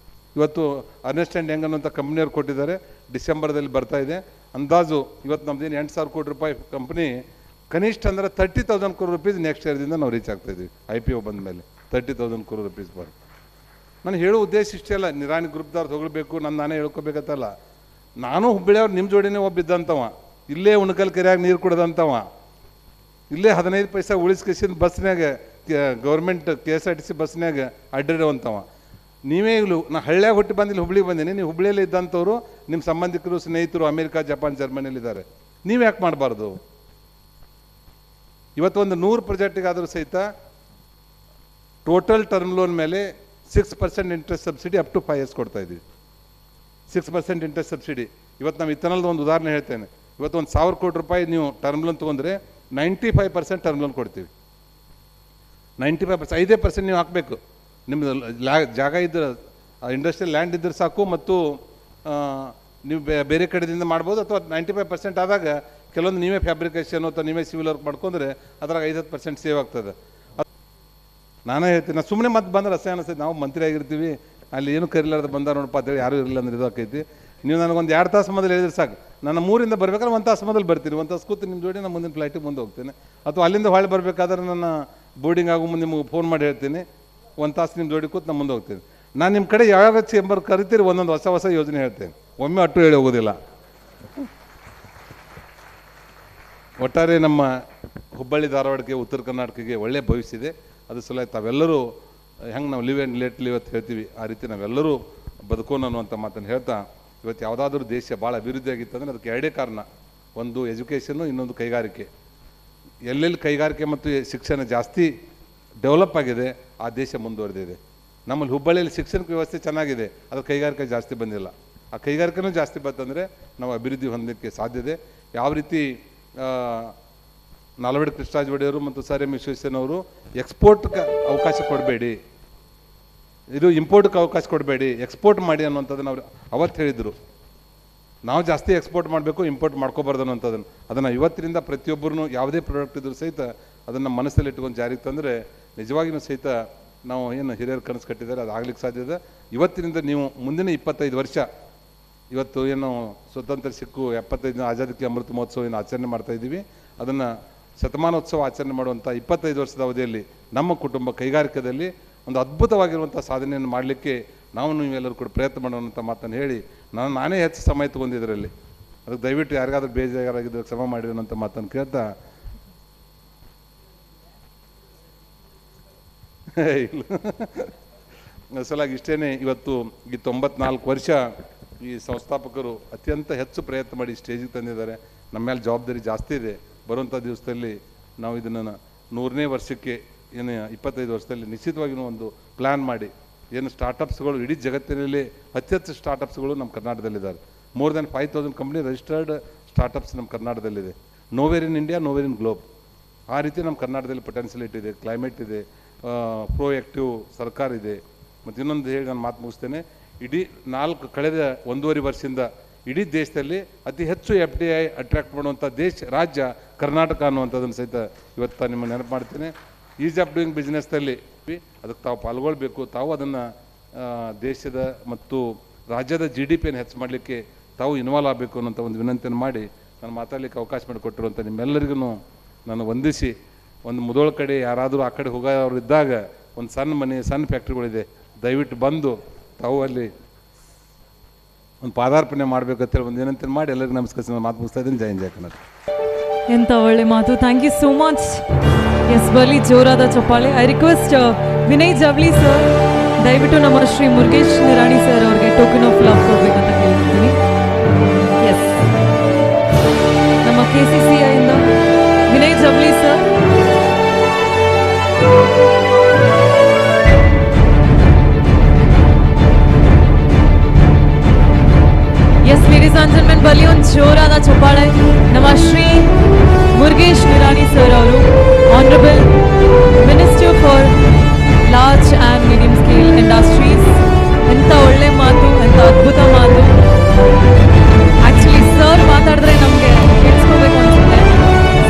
S1: ಇವತ್ತು ಅರ್ನೆಸ್ಟ್ ಆ್ಯಂಡ್ ಯಂಗ್ ಅನ್ನೋಂಥ ಕಂಪ್ನಿಯವ್ರು ಕೊಟ್ಟಿದ್ದಾರೆ, ಡಿಸೆಂಬರ್ದಲ್ಲಿ ಬರ್ತಾ ಇದೆ ಅಂದಾಜು. ಇವತ್ತು ನಮ್ಮದೇನು 8,000 ಕೋಟಿ ರೂಪಾಯಿ ಕಂಪ್ನಿ, ಕನಿಷ್ಠ ಅಂದರೆ 30,000 crore rupees ನೆಕ್ಸ್ಟ್ ಇಯರ್ದಿಂದ ನಾವು ರೀಚ್ ಆಗ್ತಾಯಿದ್ವಿ. IPO ಬಂದ ಮೇಲೆ 30,000 crore rupees ಬರುತ್ತೆ. ನಾನು ಹೇಳೋ ಉದ್ದೇಶ ಇಷ್ಟೇ ಅಲ್ಲ, ನಿರಾಣಿ ಗ್ರೂಪ್ದವ್ರು ಹೊಗಳ್ಬೇಕು, ನಾನೇ ಹೇಳ್ಕೊಬೇಕಂತಲ್ಲ. ನಾನು ಹುಬ್ಬಳ್ಳಿಯವ್ರು ನಿಮ್ಮ ಜೋಡಿನೇ ಒಬ್ಬಿದ್ದಂಥವ, ಇಲ್ಲೇ ಉಣಕಲ್ ಕೆರೆಯಾಗ ನೀರು ಕುಡ್ದಂಥವ, ಇಲ್ಲೇ 15 ಪೈಸೆ ಉಳಿಸ್ಕಿಸಿದ ಬಸ್ನಾಗ ಗೌರ್ಮೆಂಟ್ KSRTC ಬಸ್ನಾಗ ಅಡ್ಡಿರೋವಂಥವ. ನೀವೇ ಇಲ್ಲಿ ನಾ ಹಳ್ಳ್ಯಾಗ ಹುಟ್ಟಿ ಬಂದಿಲ್ಲಿ ಹುಬ್ಳಿಗೆ ಬಂದೀನಿ. ನೀವು ಹುಬ್ಳಿಯಲ್ಲಿ ಇದ್ದಂಥವ್ರು, ನಿಮ್ಮ ಸಂಬಂಧಿಕರು, ಸ್ನೇಹಿತರು ಅಮೇರಿಕಾ, ಜಪಾನ್, ಜರ್ಮನಿಯಲ್ಲಿದ್ದಾರೆ. ನೀವು ಯಾಕೆ ಮಾಡಬಾರ್ದು? ಇವತ್ತು ಒಂದು 100 ಪ್ರಾಜೆಕ್ಟಿಗಾದರೂ ಸಹಿತ ಟೋಟಲ್ ಟರ್ಮ್ ಲೋನ್ ಮೇಲೆ 6% interest subsidy up to 5 years ಕೊಡ್ತಾ ಇದ್ದೀವಿ. 6% ಇಂಟ್ರೆಸ್ಟ್ ಸಬ್ಸಿಡಿ. ಇವತ್ತು ನಾವು ಇತನಲ್ದು ಒಂದು ಉದಾಹರಣೆ ಹೇಳ್ತೇನೆ. ಇವತ್ತು ಒಂದು 1,000 ಕೋಟಿ ರೂಪಾಯಿ ನೀವು ಟರ್ಮ್ ಲೋನ್ ತೊಗೊಂಡ್ರೆ 95% ಟರ್ಮ್ ಲೋನ್ ಕೊಡ್ತೀವಿ. 95%, 5% ನೀವು ಹಾಕಬೇಕು. ನಿಮ್ಮದು ಜಾಗ ಇದ್ದರೆ, ಇಂಡಸ್ಟ್ರಿಯಲ್ ಲ್ಯಾಂಡ್ ಇದ್ದರೆ ಸಾಕು, ಮತ್ತು ನೀವು ಬೇರೆ ಕಡೆಯಿಂದ ಮಾಡ್ಬೋದು. ಅಥವಾ 95% ಆದಾಗ ಕೆಲವೊಂದು ನೀವೇ ಫ್ಯಾಬ್ರಿಕೇಷನ್ ಅಥವಾ ನೀವೇ ಸಿವಿಲ್ ವರ್ಕ್ ಮಾಡ್ಕೊಂಡ್ರೆ ಅದ್ರಾಗ 5-10% ಸೇವ್ ಆಗ್ತದೆ. ನಾನೇ ಹೇಳ್ತೀನಿ, ನಾನು ಸುಮ್ಮನೆ ಮತ್ತೆ ಬಂದ್ರೆ ರಸ ಅನಿಸ್ತೈತೆ. ನಾವು ಮಂತ್ರಿ ಆಗಿರ್ತೀವಿ, ಅಲ್ಲಿ ಏನು ಕರಿಲಾರ್ದು ಬಂದಾರ ನೋಡಪ್ಪ ಅಂತೇಳಿ ಯಾರೂ ಇರಲಿಲ್ಲ ಅಂದ್ರೆ ಇದಾಕೈತಿ. ನೀವು ನನಗೊಂದು 2 ತಾಸು ಮೊದಲು ಹೇಳಿದ್ರೆ ಸಾಕು, ನನ್ನ 3ರಿಂದ ಬರ್ಬೇಕಾದ್ರೆ 1 ತಾಸು ಮೊದಲು ಬರ್ತೀನಿ. 1 ತಾಸು ಕೂತು ನಿಮ್ಮ ಜೋಡಿ ನಾನು ಮುಂದಿನ ಫ್ಲೈಟಿಗೆ ಮುಂದೆ ಹೋಗ್ತೇನೆ. ಅಥವಾ ಅಲ್ಲಿಂದ ಹೊಳೆ ಬರಬೇಕಾದ್ರೆ ನನ್ನ ಬೋರ್ಡಿಂಗ್ ಆಗೋ ಮುಂದೆ ನಿಮಗೆ ಫೋನ್ ಮಾಡಿ ಹೇಳ್ತೀನಿ, 1 ತಾಸು ನಿಮ್ಮ ಜೋಡಿ ಕೂತು ನಾನು ಮುಂದೆ ಹೋಗ್ತೀನಿ. ನಾನು ನಿಮ್ಮ ಕಡೆ ಯಾವಾಗ ಚೇಂಬರ್ ಕರಿತೀರಿ ಒಂದೊಂದು ಹೊಸ ಯೋಜನೆ ಹೇಳ್ತೇನೆ, ಒಮ್ಮೆ ಅಟ್ಟು ಹೇಳಿ ಹೋಗೋದಿಲ್ಲ. ಒಟ್ಟಾರೆ ನಮ್ಮ ಹುಬ್ಬಳ್ಳಿ ಧಾರವಾಡಕ್ಕೆ, ಉತ್ತರ ಕರ್ನಾಟಕಕ್ಕೆ ಒಳ್ಳೆಯ ಭವಿಷ್ಯ ಇದೆ. ಅದು ಸಲುವಾಗಿ ತಾವೆಲ್ಲರೂ ಹೆಂಗೆ ನಾವು ಲಿವ್ ಆ್ಯಂಡ್ ಲೇಟ್ ಲಿವ್ ಅಂತ ಹೇಳ್ತೀವಿ, ಆ ರೀತಿ ನಾವೆಲ್ಲರೂ ಬದುಕೋಣ ಅನ್ನುವಂಥ ಮಾತನ್ನು ಹೇಳ್ತಾ, ಇವತ್ತು ಯಾವುದಾದ್ರೂ ದೇಶ ಭಾಳ ಅಭಿವೃದ್ಧಿ ಆಗಿತ್ತಂದರೆ ಅದಕ್ಕೆ 2 ಕಾರಣ. ಒಂದು ಎಜುಕೇಷನ್ನು, ಇನ್ನೊಂದು ಕೈಗಾರಿಕೆ. ಎಲ್ಲೆಲ್ಲಿ ಕೈಗಾರಿಕೆ ಮತ್ತು ಶಿಕ್ಷಣ ಜಾಸ್ತಿ ಡೆವಲಪ್ ಆಗಿದೆ ಆ ದೇಶ ಮುಂದುವರೆದಿದೆ. ನಮ್ಮಲ್ಲಿ ಹುಬ್ಬಳ್ಳಿಯಲ್ಲಿ ಶಿಕ್ಷಣಕ್ಕೆ ವ್ಯವಸ್ಥೆ ಚೆನ್ನಾಗಿದೆ, ಅದು ಕೈಗಾರಿಕೆ ಜಾಸ್ತಿ ಬಂದಿಲ್ಲ. ಆ ಕೈಗಾರಿಕೆನೂ ಜಾಸ್ತಿ ಬಂತಂದರೆ ನಾವು ಅಭಿವೃದ್ಧಿ ಹೊಂದಲಿಕ್ಕೆ ಸಾಧ್ಯತೆ. ಯಾವ ರೀತಿ ನಾಲ್ವಡಿ ಕೃಷ್ಣರಾಜ ಒಡೆಯರು ಮತ್ತು ಸರ್ ಎಂ ವಿಶ್ವೇಶ್ವರಯ್ಯನವರು ಎಕ್ಸ್ಪೋರ್ಟ್ಗೆ ಅವಕಾಶ ಕೊಡಬೇಡಿ, ಇದು ಇಂಪೋರ್ಟ್ಗೆ ಅವಕಾಶ ಕೊಡಬೇಡಿ, ಎಕ್ಸ್ಪೋರ್ಟ್ ಮಾಡಿ ಅನ್ನುವಂಥದ್ದನ್ನು ಅವರು ಅವತ್ತು ಹೇಳಿದರು. ನಾವು ಜಾಸ್ತಿ ಎಕ್ಸ್ಪೋರ್ಟ್ ಮಾಡಬೇಕು, ಇಂಪೋರ್ಟ್ ಮಾಡ್ಕೋಬಾರ್ದು ಅನ್ನೋಂಥದ್ದನ್ನು. ಅದನ್ನು ಇವತ್ತಿನಿಂದ ಪ್ರತಿಯೊಬ್ಬರೂ ಯಾವುದೇ ಪ್ರಾಡಕ್ಟ್ ಇದ್ರೂ ಸಹಿತ ಅದನ್ನು ಮನಸ್ಸಲ್ಲಿ ಇಟ್ಕೊಂಡು ಜಾರಿಗೆ ತಂದರೆ ನಿಜವಾಗಿಯೂ ಸಹಿತ ನಾವು ಏನು ಹಿರಿಯರು ಕನಸು ಕಟ್ಟಿದ್ದಾರೆ ಅದು ಆಗ್ಲಿಕ್ಕೆ ಸಾಧ್ಯ ಇದೆ. ಇವತ್ತಿನಿಂದ ನೀವು ಮುಂದಿನ 25 ವರ್ಷ, ಇವತ್ತು ಏನು ಸ್ವತಂತ್ರ ಸಿಕ್ಕು 75ನೇ ಆಜಾದಿ ಅಮೃತ ಮಹೋತ್ಸವ ಏನು ಆಚರಣೆ ಮಾಡ್ತಾಯಿದ್ದೀವಿ, ಅದನ್ನು ಶತಮಾನೋತ್ಸವ ಆಚರಣೆ ಮಾಡುವಂಥ 25 ವರ್ಷದ ಅವಧಿಯಲ್ಲಿ ನಮ್ಮ ಕುಟುಂಬ ಕೈಗಾರಿಕೆಯಲ್ಲಿ ಒಂದು ಅದ್ಭುತವಾಗಿರುವಂಥ ಸಾಧನೆಯನ್ನು ಮಾಡಲಿಕ್ಕೆ ನಾವು ನೀವೆಲ್ಲರೂ ಕೂಡ ಪ್ರಯತ್ನ ಮಾಡೋಣ ಮಾತನ್ನು ಹೇಳಿ, ನಾನೇ ಹೆಚ್ಚು ಸಮಯ ತೊಗೊಂಡಿದ್ದರಲ್ಲಿ, ಅದಕ್ಕೆ ದಯವಿಟ್ಟು ಯಾರಿಗಾದ್ರೂ ಬೇಜಾರಾಗಿದ್ದರೆ ಕ್ಷಮ ಮಾಡಿರಿ ಅನ್ನೋಂಥ ಮಾತನ್ನು ಕೇಳ್ತಾ ಇಲ್ಲ ಸಲಾಗಿ ಇಷ್ಟೇ ಇವತ್ತು ಈ 94 ವರ್ಷ ಈ ಸಂಸ್ಥಾಪಕರು ಅತ್ಯಂತ ಹೆಚ್ಚು ಪ್ರಯತ್ನ ಮಾಡಿ ಸ್ಟೇಜಿಗೆ ತಂದಿದ್ದಾರೆ. ನಮ್ಮ ಮೇಲೆ ಜವಾಬ್ದಾರಿ ಜಾಸ್ತಿ ಇದೆ. ಬರುವಂಥ ದಿವಸದಲ್ಲಿ ನಾವು ಇದನ್ನು 100ನೇ ವರ್ಷಕ್ಕೆ ಏನು 25 ವರ್ಷದಲ್ಲಿ ನಿಶ್ಚಿತವಾಗಿ ಒಂದು ಪ್ಲ್ಯಾನ್ ಮಾಡಿ ಏನು ಸ್ಟಾರ್ಟಪ್ಸ್ಗಳು ಇಡೀ ಜಗತ್ತಿನಲ್ಲಿ ಅತ್ಯಂತ ಸ್ಟಾರ್ಟಪ್ಸ್ಗಳು ನಮ್ಮ ಕರ್ನಾಟಕದಲ್ಲಿದ್ದಾರೆ. More than 5000 company registered startups ನಮ್ಮ ಕರ್ನಾಟಕದಲ್ಲಿದೆ. Nowhere in India, nowhere in globe. ಆ ರೀತಿ ನಮ್ಮ ಕರ್ನಾಟಕದಲ್ಲಿ ಪೊಟೆನ್ಷಿಯಲಿಟಿ ಇದೆ, ಕ್ಲೈಮೇಟ್ ಇದೆ, ಪ್ರೋಆಕ್ಟಿವ್ ಸರ್ಕಾರ ಇದೆ. ಮತ್ತು ಇನ್ನೊಂದು ಹೇಳಿ ನಾನು ಮಾತು ಮುಗಿಸ್ತೇನೆ, ಇಡೀ ಕಳೆದ 1.5 ವರ್ಷದಿಂದ ಇಡೀ ದೇಶದಲ್ಲಿ ಅತಿ ಹೆಚ್ಚು FDI ಅಟ್ರಾಕ್ಟ್ ಮಾಡುವಂಥ ರಾಜ್ಯ ಕರ್ನಾಟಕ ಅನ್ನುವಂಥದ್ದನ್ನು ಸಹಿತ ಇವತ್ತು ನಿಮ್ಮ ನೆನಪು ಮಾಡ್ತೇನೆ. ಈಸ್ ಆಫ್ ಡೂಯಿಂಗ್ ಬಿಸ್ನೆಸ್ನಲ್ಲಿ ಅದಕ್ಕೆ ತಾವು ಪಾಲ್ಗೊಳ್ಬೇಕು. ತಾವು ಅದನ್ನು ದೇಶದ ಮತ್ತು ರಾಜ್ಯದ GDPಯನ್ನು ಹೆಚ್ಚು ಮಾಡಲಿಕ್ಕೆ ತಾವು ಇನ್ವಾಲ್ವ್ ಆಗಬೇಕು ಅನ್ನೋಂಥ ಒಂದು ವಿನಂತಿಯನ್ನು ಮಾಡಿ ನಾನು ಮಾತಾಡಲಿಕ್ಕೆ ಅವಕಾಶ ಮಾಡಿಕೊಟ್ಟಿರುವಂಥ ನಿಮ್ಮೆಲ್ಲರಿಗೂ ನಾನು ವಂದಿಸಿ, ಒಂದು ಮುದೋಳ ಕಡೆ ಯಾರಾದರೂ ಆ ಕಡೆ ಹೋಗೋರು ಇದ್ದಾಗ ಒಂದು ಸಣ್ಣ ಮನೆ, ಸಣ್ಣ ಫ್ಯಾಕ್ಟ್ರಿಗಳಿದೆ, ದಯವಿಟ್ಟು ಬಂದು ತಾವು ಅಲ್ಲಿ ಒಂದು ಪಾದಾರ್ಪಣೆ ಮಾಡಬೇಕಂತೇಳಿ ಒಂದು ವಿನಂತಿಯನ್ನು ಮಾಡಿ ಎಲ್ಲರಿಗೂ ನಮಸ್ಕರಿಸಿ ಮಾತು ಮುಗಿಸ್ತಾ ಇದ್ದೀನಿ. ಜೈ ಹಿಂದ್, ಜೈ ಕರ್ನಾಟಕ.
S7: ಎಂತ ಒಳ್ಳೆ ಮಾತು. Thank you so much. Yes, ಬಲಿ ಜೋರಾದ ಚಪ್ಪಾಳೆ. I request Vinay Javali sir, ದಯವಿಟ್ಟು ನಮ್ಮ ಶ್ರೀ ಮುರುಗೇಶ್ ನಿರಾಣಿ ಸರ್ ಅವರಿಗೆ ಟೋಕನ್ ಆಫ್ ಲವ್ ಕೊಡಬೇಕಂತ ಕೇಳ್ತೀನಿ. ಎಸ್, ನಮ್ಮ KCCI ಇಂದ Vinay Javali sir. Yes, ladies and gentlemen, ಬಲಿ ಒಂದು ಜೋರಾದ ಚಪ್ಪಾಳೆ ನಮ್ಮ ಶ್ರೀ ಮುರುಗೇಶ್ ನಿರಾಣಿ ಸರ್ ಅವರು, honourable minister for large and medium scale industries. ಎಂಥ ಒಳ್ಳೆ ಮಾತು, ಎಂಥ ಅದ್ಭುತ ಮಾತು. ಆ್ಯಕ್ಚುಲಿ ಸರ್ ಮಾತಾಡಿದ್ರೆ ನಮಗೆ ಕೇಳಿಸ್ಕೋಬೇಕು ಅನ್ಸುತ್ತೆ.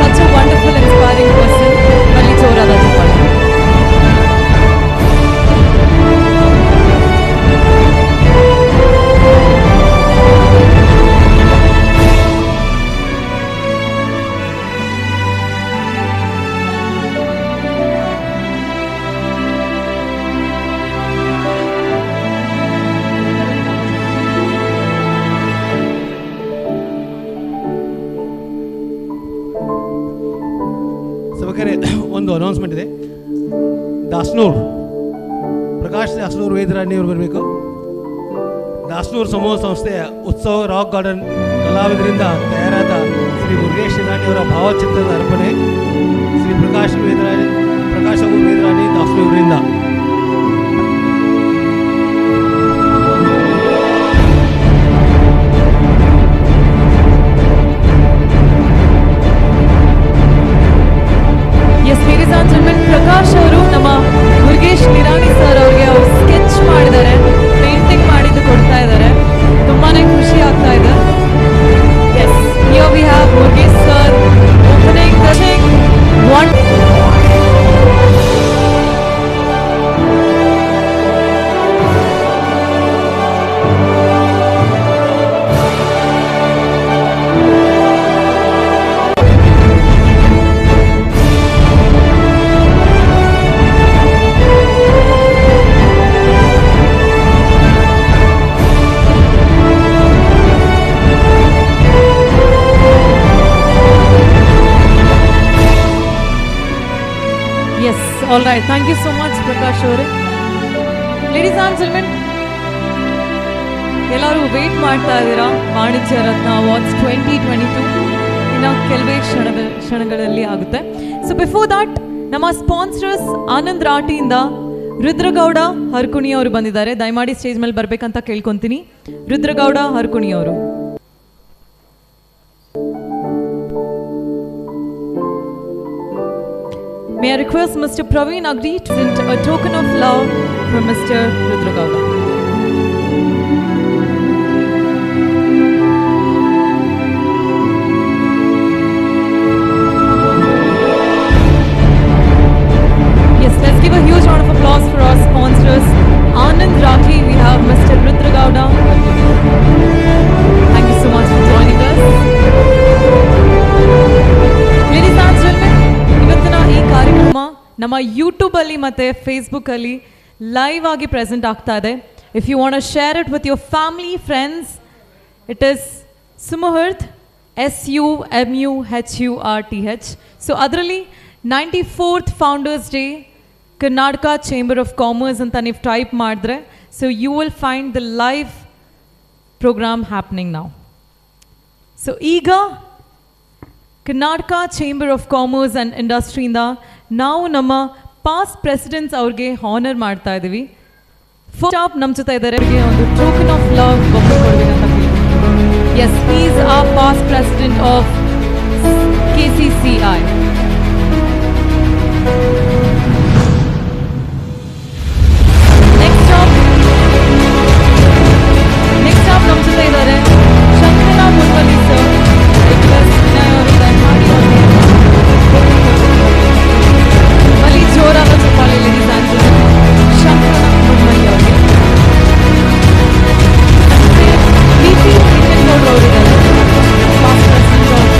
S7: Such a wonderful inspiring person. ಬಲಿ ಜೋರಾದ ಚಪ್ಪಾಳೆ.
S15: ಒಂದು ಅನೌನ್ಸ್ಮೆಂಟ್ ಇದೆ. ದಾಸನೂರ್ ಪ್ರಕಾಶ್ ದಾಸನೂರ್ ವೇದರಾಣಿ ಅವರು ಬರಬೇಕು. ದಾಸನೂರ್ ಸಮೂಹ ಸಂಸ್ಥೆಯ ಉತ್ಸವ ರಾಕ್ ಗಾರ್ಡನ್ ಕಲಾವಿದರಿಂದ ತಯಾರಾದ ಶ್ರೀ ಮುರುಗೇಶ್ ನಿರಾಣಿ ಅವರ ಭಾವಚಿತ್ರದ ಅರ್ಪಣೆ ಶ್ರೀ ಪ್ರಕಾಶ್ ವೇದರಾಣಿ ದಾಸನೂರಿಂದ. Yes, ladies and gentlemen, Prakash ಅವರು ನಮ್ಮ ಮುರುಗೇಶ್ ನಿರಾಣಿ ಸರ್ ಅವರಿಗೆ ಅವರು ಸ್ಕೆಚ್ ಮಾಡಿದ್ದಾರೆ, ಪೇಂಟಿಂಗ್ ಮಾಡಿದ್ದು ಕೊಡ್ತಾ ಇದ್ದಾರೆ. ತುಂಬಾನೇ ಖುಷಿ ಆಗ್ತಾ ಇದೆ. Yes, here we have Murugesh sir opening the thing. One All right, thank you so much, Prakash ಅವರೇ. Ladies and gentlemen, ಎಲ್ಲರೂ ವೇಟ್ ಮಾಡ್ತಾ ಇದ್ದೀರಾ ವಾಣಿಜ್ಯ ರತ್ನ ಅವಾರ್ಡ್ಸ್ 2022 ಇನ್ನ ಕೆಲವೇ ಕ್ಷಣಗಳಲ್ಲಿ ಆಗುತ್ತೆ. ಸೊ ಬಿಫೋರ್ ದಟ್ ನಮ್ಮ ಸ್ಪಾನ್ಸರ್ಸ್ ಆನಂದ್ ರಾಟಿಯಿಂದ ರುದ್ರಗೌಡ ಹರ್ಕುಣಿ ಅವರು ಬಂದಿದ್ದಾರೆ. ದಯಮಾಡಿ ಸ್ಟೇಜ್ ಮೇಲೆ ಬರಬೇಕಂತ ಕೇಳ್ಕೊಂತೀನಿ. ರುದ್ರಗೌಡ ಹರ್ಕುಣಿ ಅವರು. May I request Mr. Praveen Agri to present a token of love from Mr. Rudragowda. Yes, let's give a huge round of applause for our sponsors. Anand Rathi, we have Mr. Rudragowda. Thank you so much for joining us. Ladies and gentlemen, ಇವತ್ತಿನ ಈ ಕಾರ್ಯಕ್ರಮ ನಮ್ಮ ಯೂಟ್ಯೂಬಲ್ಲಿ ಮತ್ತು ಫೇಸ್ಬುಕ್ಕಲ್ಲಿ live ಆಗಿ present ಆಗ್ತಾ ಇದೆ. If you want to share it with your family friends, it is Sumuhurth, SUMUHURTH. So ಅದರಲ್ಲಿ 94th founders day
S7: Karnataka Chamber of Commerce ಅಂತ ನೀವು ಟೈಪ್ ಮಾಡಿದ್ರೆ, so you will find the live program happening now. So ಈಗ Karnataka Chamber of Commerce and Industry ಇಂದ ನಾವು ನಮ್ಮ past presidents ಅವ್ರಿಗೆ honour ಮಾಡ್ತಾ ಇದ್ದೀವಿ. ಫಸ್ಟ್ ಸ್ಟಾಪ್ ನಮ್ಮ ಜೊತೆ ಇದ್ದಾರೆ, ಅವರಿಗೆ ಒಂದು ಟೋಕನ್ ಆಫ್ ಲವ್ ಕೊಡಬೇಕಂತ ಕೇಳ್ತೀನಿ. Yes, he is our past president of KCCI. Next up ನಮ್ಮ ಜೊತೆ ಇದ್ದಾರೆ ಶಂಕರ ಮುಲ್ವಲಿ ಸರ್. ರಿಕ್ವೆಸ್ಟ್ ವಿನಯ್ ಅವರಿಂದ ಮಾಡಿ ಅವ್ರಿಗೆ ಬಲಿ ಜೋರಾದ ಚಪ್ಪಾಳೆ ಲೇಡೀಸ್ ಆ್ಯಂಡ್ ಜೆಂಟಲ್ಮೆನ್. ಶಂಕರ ಮುಲ್ವಲಿ ಅವರಿಗೆ ಬಿಪಿ ವೆಂಕಟಗೌಡರು ಅವರಿದ್ದಾರೆ, ಪಾಸ್ಟ್ ಪ್ರೆಸಿಡೆಂಟ್ ಆಫ್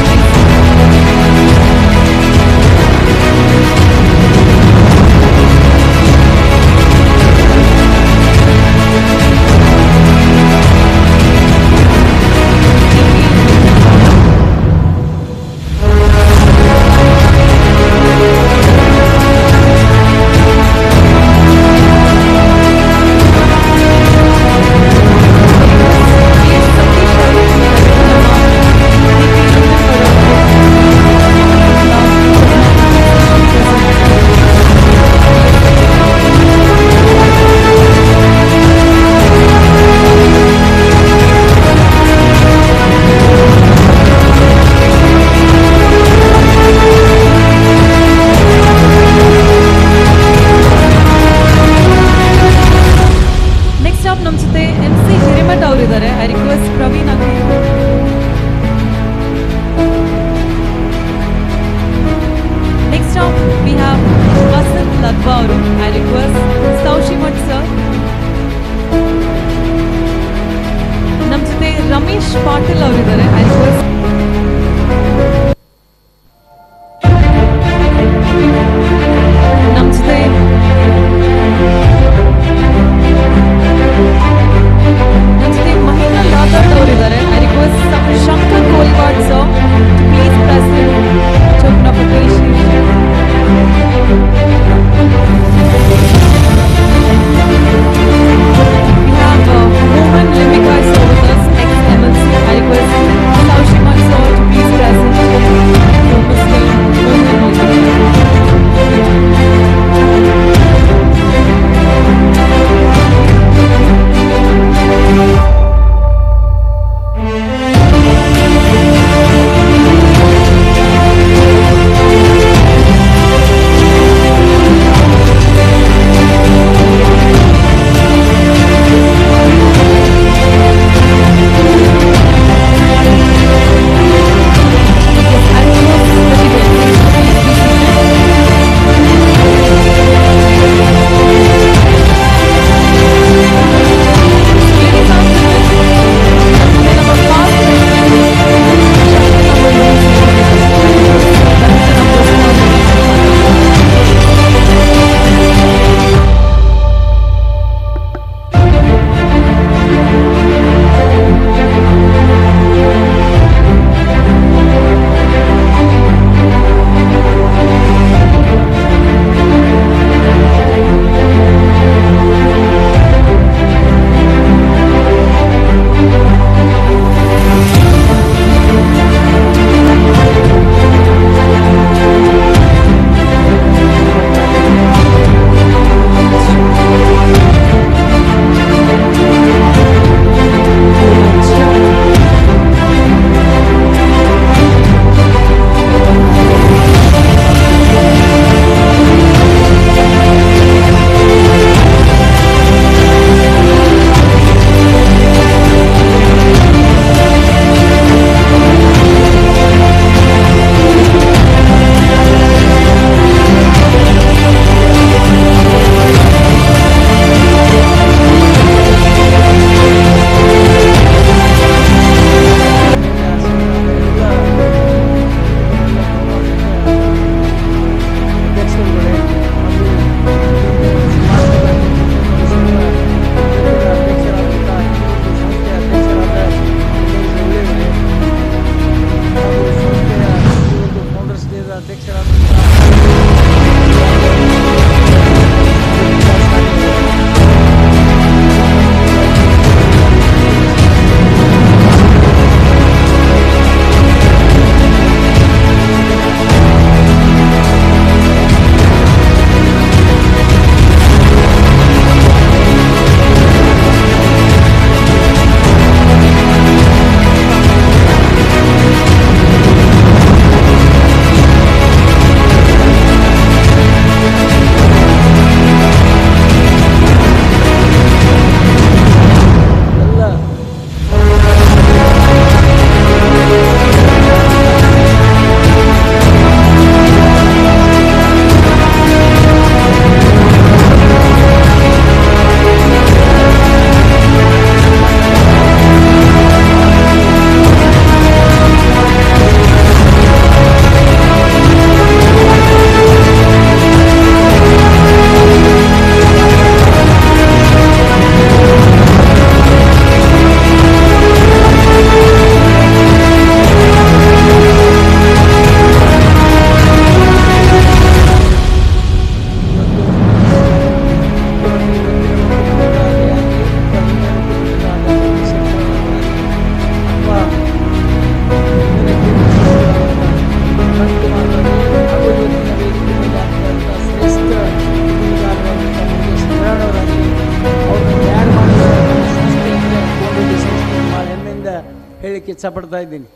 S2: ಹೇಳಲಿಕ್ಕೆ ಇಚ್ಛಪಡ್ತಾ ಇದ್ದೀನಿ.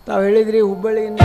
S2: ತಾವು ಹೇಳಿದ್ರಿ ಹುಬ್ಬಳ್ಳಿಯಿಂದ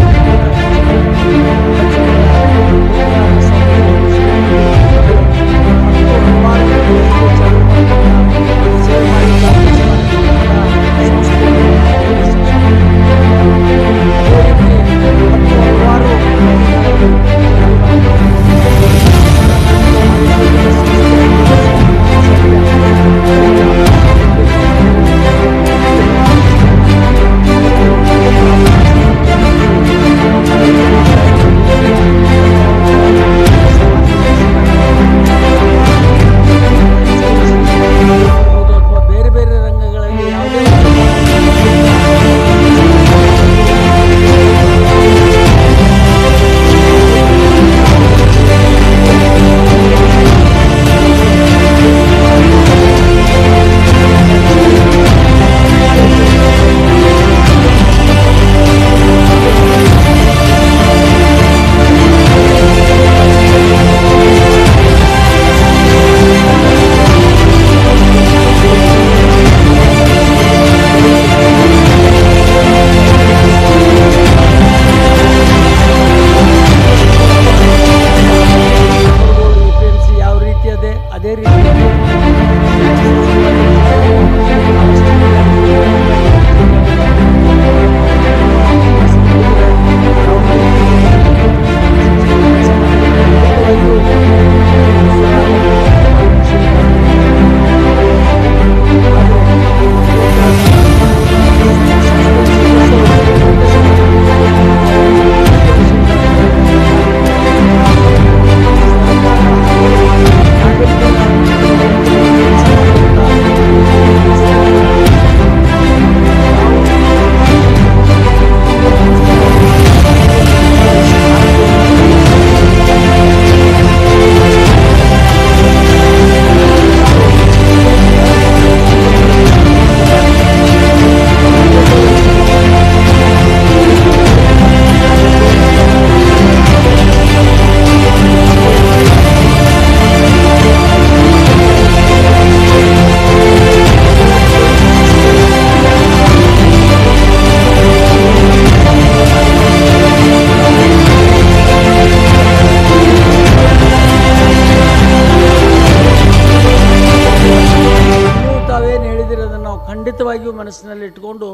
S2: ಖಂಡಿತವಾಗಿಯೂ ಮನಸ್ಸಿನಲ್ಲಿ ಇಟ್ಕೊಂಡು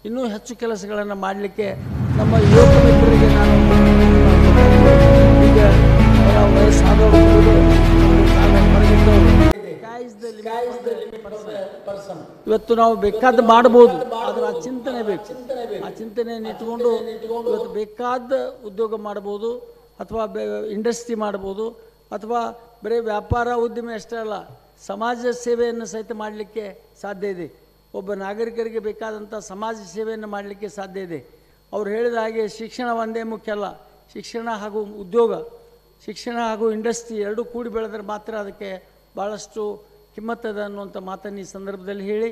S2: ಇನ್ನೂ ಹೆಚ್ಚು ಕೆಲಸಗಳನ್ನು ಮಾಡಲಿಕ್ಕೆ ನಮ್ಮ ಯುವಕ ಮಿತ್ರರಿಗೆ ನಾನು ಈಗ ವಯಸ್ಸಾದವರು ಇವತ್ತು ನಾವು ಬೇಕಾದ ಮಾಡ್ಬೋದು, ಆದರೆ ಆ ಚಿಂತನೆ ಬೇಕು. ಆ ಚಿಂತನೆಯನ್ನು ಇಟ್ಕೊಂಡು ಇವತ್ತು ಬೇಕಾದ ಉದ್ಯೋಗ ಮಾಡ್ಬೋದು, ಅಥವಾ ಇಂಡಸ್ಟ್ರಿ ಮಾಡ್ಬೋದು, ಅಥವಾ ಬರೀ ವ್ಯಾಪಾರ ಉದ್ಯಮ ಅಷ್ಟೇ ಅಲ್ಲ, ಸಮಾಜ ಸೇವೆಯನ್ನು ಸಹಿತ ಮಾಡಲಿಕ್ಕೆ ಸಾಧ್ಯ ಇದೆ. ಒಬ್ಬ ನಾಗರಿಕರಿಗೆ ಬೇಕಾದಂಥ ಸಮಾಜ ಸೇವೆಯನ್ನು ಮಾಡಲಿಕ್ಕೆ ಸಾಧ್ಯ ಇದೆ. ಅವ್ರು ಹೇಳಿದ ಹಾಗೆ ಶಿಕ್ಷಣ ಒಂದೇ ಮುಖ್ಯ ಅಲ್ಲ, ಶಿಕ್ಷಣ ಹಾಗೂ ಉದ್ಯೋಗ, ಶಿಕ್ಷಣ ಹಾಗೂ ಇಂಡಸ್ಟ್ರಿ ಎರಡೂ ಕೂಡಿ ಬೆಳೆದ್ರೆ ಮಾತ್ರ ಅದಕ್ಕೆ ಭಾಳಷ್ಟು ಕಿಮ್ಮತ್ತದ ಅನ್ನುವಂಥ ಮಾತನ್ನು ಈ ಸಂದರ್ಭದಲ್ಲಿ ಹೇಳಿ,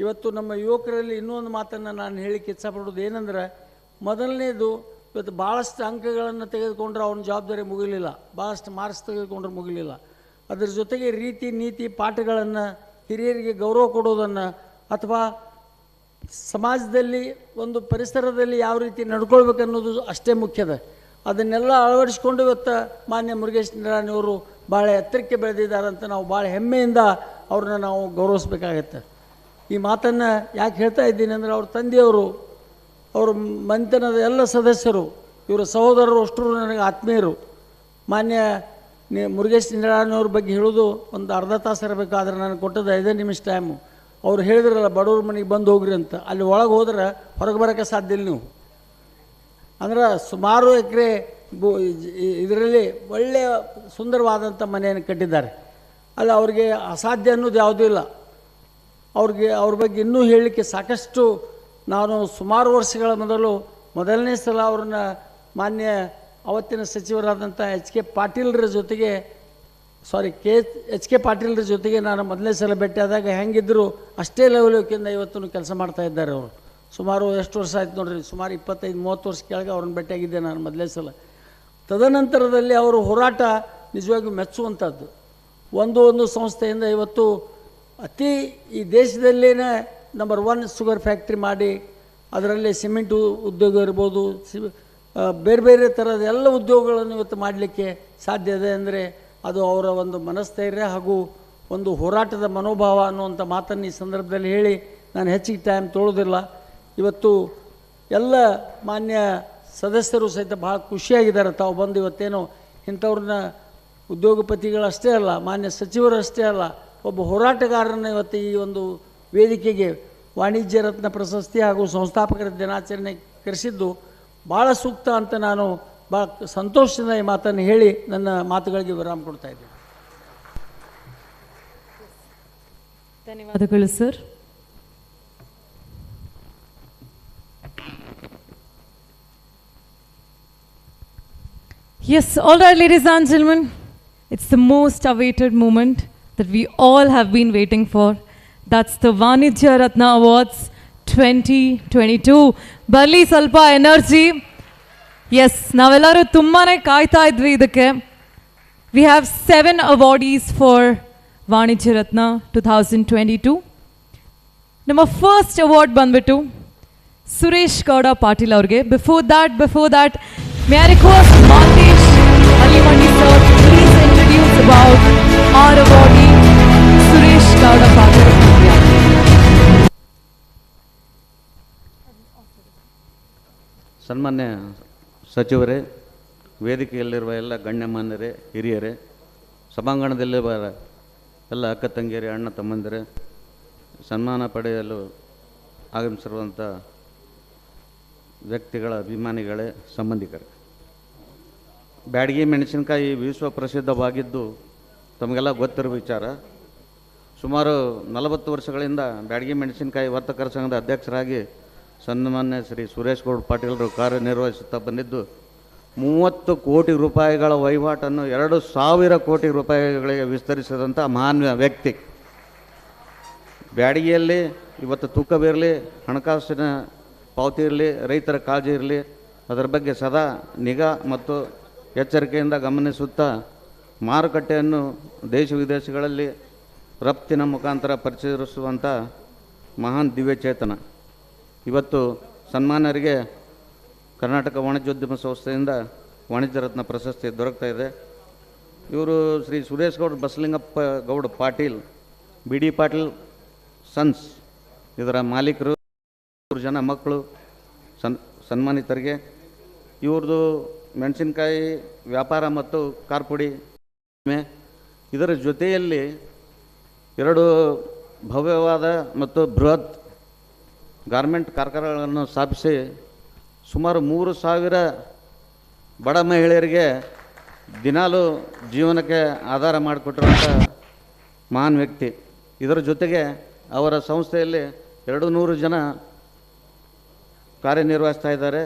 S2: ಇವತ್ತು ನಮ್ಮ ಯುವಕರಲ್ಲಿ ಇನ್ನೊಂದು ಮಾತನ್ನು ನಾನು ಹೇಳಲಿಕ್ಕೆ ಇಚ್ಛಪಡೋದು ಏನಂದ್ರೆ, ಮೊದಲನೇದು ಇವತ್ತು ಭಾಳಷ್ಟು ಅಂಕಗಳನ್ನು ತೆಗೆದುಕೊಂಡ್ರೆ ಅವನ ಜವಾಬ್ದಾರಿ ಮುಗಿಲಿಲ್ಲ, ಭಾಳಷ್ಟು ಮಾರ್ಕ್ಸ್ ತೆಗೆದುಕೊಂಡ್ರೆ ಮುಗಿಲಿಲ್ಲ. ಅದರ ಜೊತೆಗೆ ರೀತಿ ನೀತಿ ಪಾಠಗಳನ್ನು, ಹಿರಿಯರಿಗೆ ಗೌರವ ಕೊಡೋದನ್ನು, ಅಥವಾ ಸಮಾಜದಲ್ಲಿ ಒಂದು ಪರಿಸರದಲ್ಲಿ ಯಾವ ರೀತಿ ನಡ್ಕೊಳ್ಬೇಕನ್ನೋದು ಅಷ್ಟೇ ಮುಖ್ಯದ. ಅದನ್ನೆಲ್ಲ ಅಳವಡಿಸ್ಕೊಂಡು ಇವತ್ತು ಮಾನ್ಯ ಮುರುಗೇಶ್ ನಿರಾಣಿ ಅವರು ಭಾಳ ಎತ್ತರಕ್ಕೆ ಬೆಳೆದಿದ್ದಾರೆ ಅಂತ ನಾವು ಭಾಳ ಹೆಮ್ಮೆಯಿಂದ ಅವ್ರನ್ನ ನಾವು ಗೌರವಿಸ್ಬೇಕಾಗತ್ತೆ. ಈ ಮಾತನ್ನು ಯಾಕೆ ಹೇಳ್ತಾ ಇದ್ದೀನಿ ಅಂದರೆ, ಅವ್ರ ತಂದೆಯವರು, ಅವರು ಮಂಥನದ ಎಲ್ಲ ಸದಸ್ಯರು, ಇವರ ಸಹೋದರರು ಅಷ್ಟರು ನನಗೆ ಆತ್ಮೀಯರು. ಮಾನ್ಯ ಮುರುಗೇಶ್ ನಿರಾಣಿಯವ್ರ ಬಗ್ಗೆ ಹೇಳೋದು ಒಂದು ಅರ್ಧ ತಾಸು ಇರಬೇಕು, ಆದರೆ ನನಗೆ ಕೊಟ್ಟದ್ದು 5 ನಿಮಿಷ ಟೈಮು. ಅವ್ರು ಹೇಳಿದ್ರಲ್ಲ ಬಡವ್ರ ಮನೆಗೆ ಬಂದು ಹೋಗ್ರಿ ಅಂತ, ಅಲ್ಲಿ ಒಳಗೆ ಹೋದ್ರೆ ಹೊರಗೆ ಬರೋಕ್ಕೆ ಸಾಧ್ಯ ಇಲ್ಲ ನೀವು. ಅಂದ್ರೆ ಸುಮಾರು ಎಕರೆ ಇದರಲ್ಲಿ ಒಳ್ಳೆಯ ಸುಂದರವಾದಂಥ ಮನೆಯನ್ನು ಕಟ್ಟಿದ್ದಾರೆ. ಅಲ್ಲಿ ಅವ್ರಿಗೆ ಅಸಾಧ್ಯ ಅನ್ನೋದು ಯಾವುದೂ ಇಲ್ಲ. ಅವ್ರ ಬಗ್ಗೆ ಇನ್ನೂ ಹೇಳಲಿಕ್ಕೆ ಸಾಕಷ್ಟು. ನಾನು ಸುಮಾರು ವರ್ಷಗಳ ಮೊದಲನೇ ಸಲ ಅವ್ರನ್ನ ಮಾನ್ಯ ಅವತ್ತಿನ ಸಚಿವರಾದಂಥ HK ಪಾಟೀಲ್ರ ಜೊತೆಗೆ HK ಪಾಟೀಲ್ರ ಜೊತೆಗೆ ನಾನು ಮೊದಲನೇ ಸಲ ಭೇಟಿಯಾದಾಗ ಹೆಂಗಿದ್ದರು ಅಷ್ಟೇ ಲೆವೆಲ್ಕಿಂದ ಇವತ್ತು ಕೆಲಸ ಮಾಡ್ತಾ ಇದ್ದಾರೆ ಅವರು. ಸುಮಾರು ಎಷ್ಟು ವರ್ಷ ಆಯ್ತು ನೋಡ್ರಿ, ಸುಮಾರು 25-30 ವರ್ಷ ಕೆಳಗೆ ಅವ್ರನ್ನ ಭೇಟಿಯಾಗಿದ್ದೆ ನಾನು ಮೊದಲನೇ ಸಲ. ತದನಂತರದಲ್ಲಿ ಅವರು ಹೋರಾಟ ನಿಜವಾಗಿಯೂ ಮೆಚ್ಚುವಂಥದ್ದು. ಒಂದು ಸಂಸ್ಥೆಯಿಂದ ಇವತ್ತು ಈ ದೇಶದಲ್ಲೇ ನಂಬರ್ 1 ಶುಗರ್ ಫ್ಯಾಕ್ಟ್ರಿ ಮಾಡಿ ಅದರಲ್ಲಿ ಸಿಮೆಂಟು ಉದ್ಯೋಗ ಇರ್ಬೋದು, ಬೇರೆ ಬೇರೆ ಥರದ ಎಲ್ಲ ಉದ್ಯೋಗಗಳನ್ನು ಇವತ್ತು ಮಾಡಲಿಕ್ಕೆ ಸಾಧ್ಯ ಇದೆ. ಅಂದರೆ ಅದು ಅವರ ಒಂದು ಮನಸ್ಥೈರ್ಯ ಹಾಗೂ ಒಂದು ಹೋರಾಟದ ಮನೋಭಾವ ಅನ್ನುವಂಥ ಮಾತನ್ನು ಈ ಸಂದರ್ಭದಲ್ಲಿ ಹೇಳಿ ನಾನು ಹೆಚ್ಚಿಗೆ ಟೈಮ್ ತೊಗೊಳ್ಳೋದಿಲ್ಲ. ಇವತ್ತು ಎಲ್ಲ ಮಾನ್ಯ ಸದಸ್ಯರು ಸಹಿತ ಭಾಳ ಖುಷಿಯಾಗಿದ್ದಾರೆ ತಾವು ಬಂದು. ಇವತ್ತೇನು ಇಂಥವ್ರನ್ನ ಉದ್ಯೋಗಪತಿಗಳಷ್ಟೇ ಅಲ್ಲ, ಮಾನ್ಯ ಸಚಿವರು ಅಷ್ಟೇ ಅಲ್ಲ, ಒಬ್ಬ ಹೋರಾಟಗಾರರನ್ನ ಇವತ್ತು ಈ ಒಂದು ವೇದಿಕೆಗೆ ವಾಣಿಜ್ಯ ರತ್ನ ಪ್ರಶಸ್ತಿ ಹಾಗೂ ಸಂಸ್ಥಾಪಕರ ದಿನಾಚರಣೆ ಕರೆಸಿದ್ದು ಭಾಳ ಸೂಕ್ತ ಅಂತ ನಾನು ಭಾಳ ಸಂತೋಷದಿಂದ ಈ ಮಾತನ್ನು ಹೇಳಿ ನನ್ನ ಮಾತುಗಳಿಗೆ ವಿರಾಮ ಕೊಡ್ತಾ ಇದ್ದೇನೆ.
S7: ಧನ್ಯವಾದಗಳು sir. Yes, all right, ladies and gentlemen, it's the most awaited moment that we all have been waiting for. That's the VANIJYA RATNA Awards 2022. Barli salpa energy. Yes, navellaru tummane kaayta idvi idakke. We have 7 awardees for VANIJYA RATNA 2022. Nama first award banbitu Suresh Gowda Patil avrige. Before that, may I request Maltesh Alimandi sir to please introduce about our awardee Suresh Gowda Patil.
S5: ಸನ್ಮಾನ್ಯ ಸಚಿವರೇ, ವೇದಿಕೆಯಲ್ಲಿರುವ ಎಲ್ಲ ಗಣ್ಯಮಾನ್ಯರೇ, ಹಿರಿಯರೇ, ಸಭಾಂಗಣದಲ್ಲಿರುವ ಎಲ್ಲ ಅಕ್ಕ ತಂಗಿಯರೇ, ಅಣ್ಣ ತಮ್ಮಂದಿರೇ, ಸನ್ಮಾನ ಪಡೆಯಲು ಆಗಮಿಸಿರುವಂಥ ವ್ಯಕ್ತಿಗಳ ಅಭಿಮಾನಿಗಳೇ, ಸಂಬಂಧಿಕರೇ, ಬ್ಯಾಡಗಿ ಮೆಣಸಿನಕಾಯಿ ವಿಶ್ವ ಪ್ರಸಿದ್ಧವಾಗಿದ್ದು ತಮಗೆಲ್ಲ ಗೊತ್ತಿರುವ ವಿಚಾರ. ಸುಮಾರು 40 ವರ್ಷಗಳಿಂದ ಬ್ಯಾಡಗಿ ಮೆಣಸಿನಕಾಯಿ ವರ್ತಕರ ಸಂಘದ ಅಧ್ಯಕ್ಷರಾಗಿ ಸನ್ಮಾನ್ಯ ಶ್ರೀ ಸುರೇಶ್ ಗೌಡ ಪಾಟೀಲರು ಕಾರ್ಯನಿರ್ವಹಿಸುತ್ತಾ ಬಂದಿದ್ದು 30 ಕೋಟಿ ರೂಪಾಯಿಗಳ ವಹಿವಾಟನ್ನು 2,000 ಕೋಟಿ ರೂಪಾಯಿಗಳಿಗೆ ವಿಸ್ತರಿಸಿದಂಥ ಮಹಾನ್ ವ್ಯಕ್ತಿ. ಬ್ಯಾಡಗಿಯಲ್ಲಿ ಇವತ್ತು ತೂಕವಿರಲಿ, ಹಣಕಾಸಿನ ಪಾವತಿ ಇರಲಿ, ರೈತರ ಕಾಳಜಿ ಇರಲಿ, ಅದರ ಬಗ್ಗೆ ಸದಾ ನಿಗಾ ಮತ್ತು ಎಚ್ಚರಿಕೆಯಿಂದ ಗಮನಿಸುತ್ತಾ ಮಾರುಕಟ್ಟೆಯನ್ನು ದೇಶ ವಿದೇಶಗಳಲ್ಲಿ ರಫ್ತಿನ ಮುಖಾಂತರ ಪರಿಚಯಿಸುವಂಥ ಮಹಾನ್ ದಿವ್ಯಚೇತನ. ಇವತ್ತು ಸನ್ಮಾನ್ಯರಿಗೆ ಕರ್ನಾಟಕ ವಾಣಿಜ್ಯೋದ್ಯಮ ಸಂಸ್ಥೆಯಿಂದ ವಾಣಿಜ್ಯ ರತ್ನ ಪ್ರಶಸ್ತಿ ದೊರಕ್ತಾ ಇದೆ. ಇವರು Shri Suresh Gowda Basalingappa Gowda Patil, B D Patil sons, ಇದರ ಮಾಲೀಕರು, 3 ಜನ ಮಕ್ಕಳು ಸನ್ಮಾನಿತರಿಗೆ. ಇವ್ರದ್ದು ಮೆಣಸಿನಕಾಯಿ ವ್ಯಾಪಾರ ಮತ್ತು ಕಾರ್ಪುಡಿ, ಇದರ ಜೊತೆಯಲ್ಲಿ 2 ಭವ್ಯವಾದ ಮತ್ತು ಬೃಹತ್ ಗಾರ್ಮೆಂಟ್ ಕಾರ್ಖಾನೆಗಳನ್ನು ಸ್ಥಾಪಿಸಿ ಸುಮಾರು 3,000 ಬಡ ಮಹಿಳೆಯರಿಗೆ ದಿನಾಲೂ ಜೀವನಕ್ಕೆ ಆಧಾರ ಮಾಡಿಕೊಟ್ಟಿರುವಂಥ ಮಹಾನ್ ವ್ಯಕ್ತಿ. ಇದರ ಜೊತೆಗೆ ಅವರ ಸಂಸ್ಥೆಯಲ್ಲಿ 200 ಜನ ಕಾರ್ಯನಿರ್ವಹಿಸ್ತಾ ಇದ್ದಾರೆ.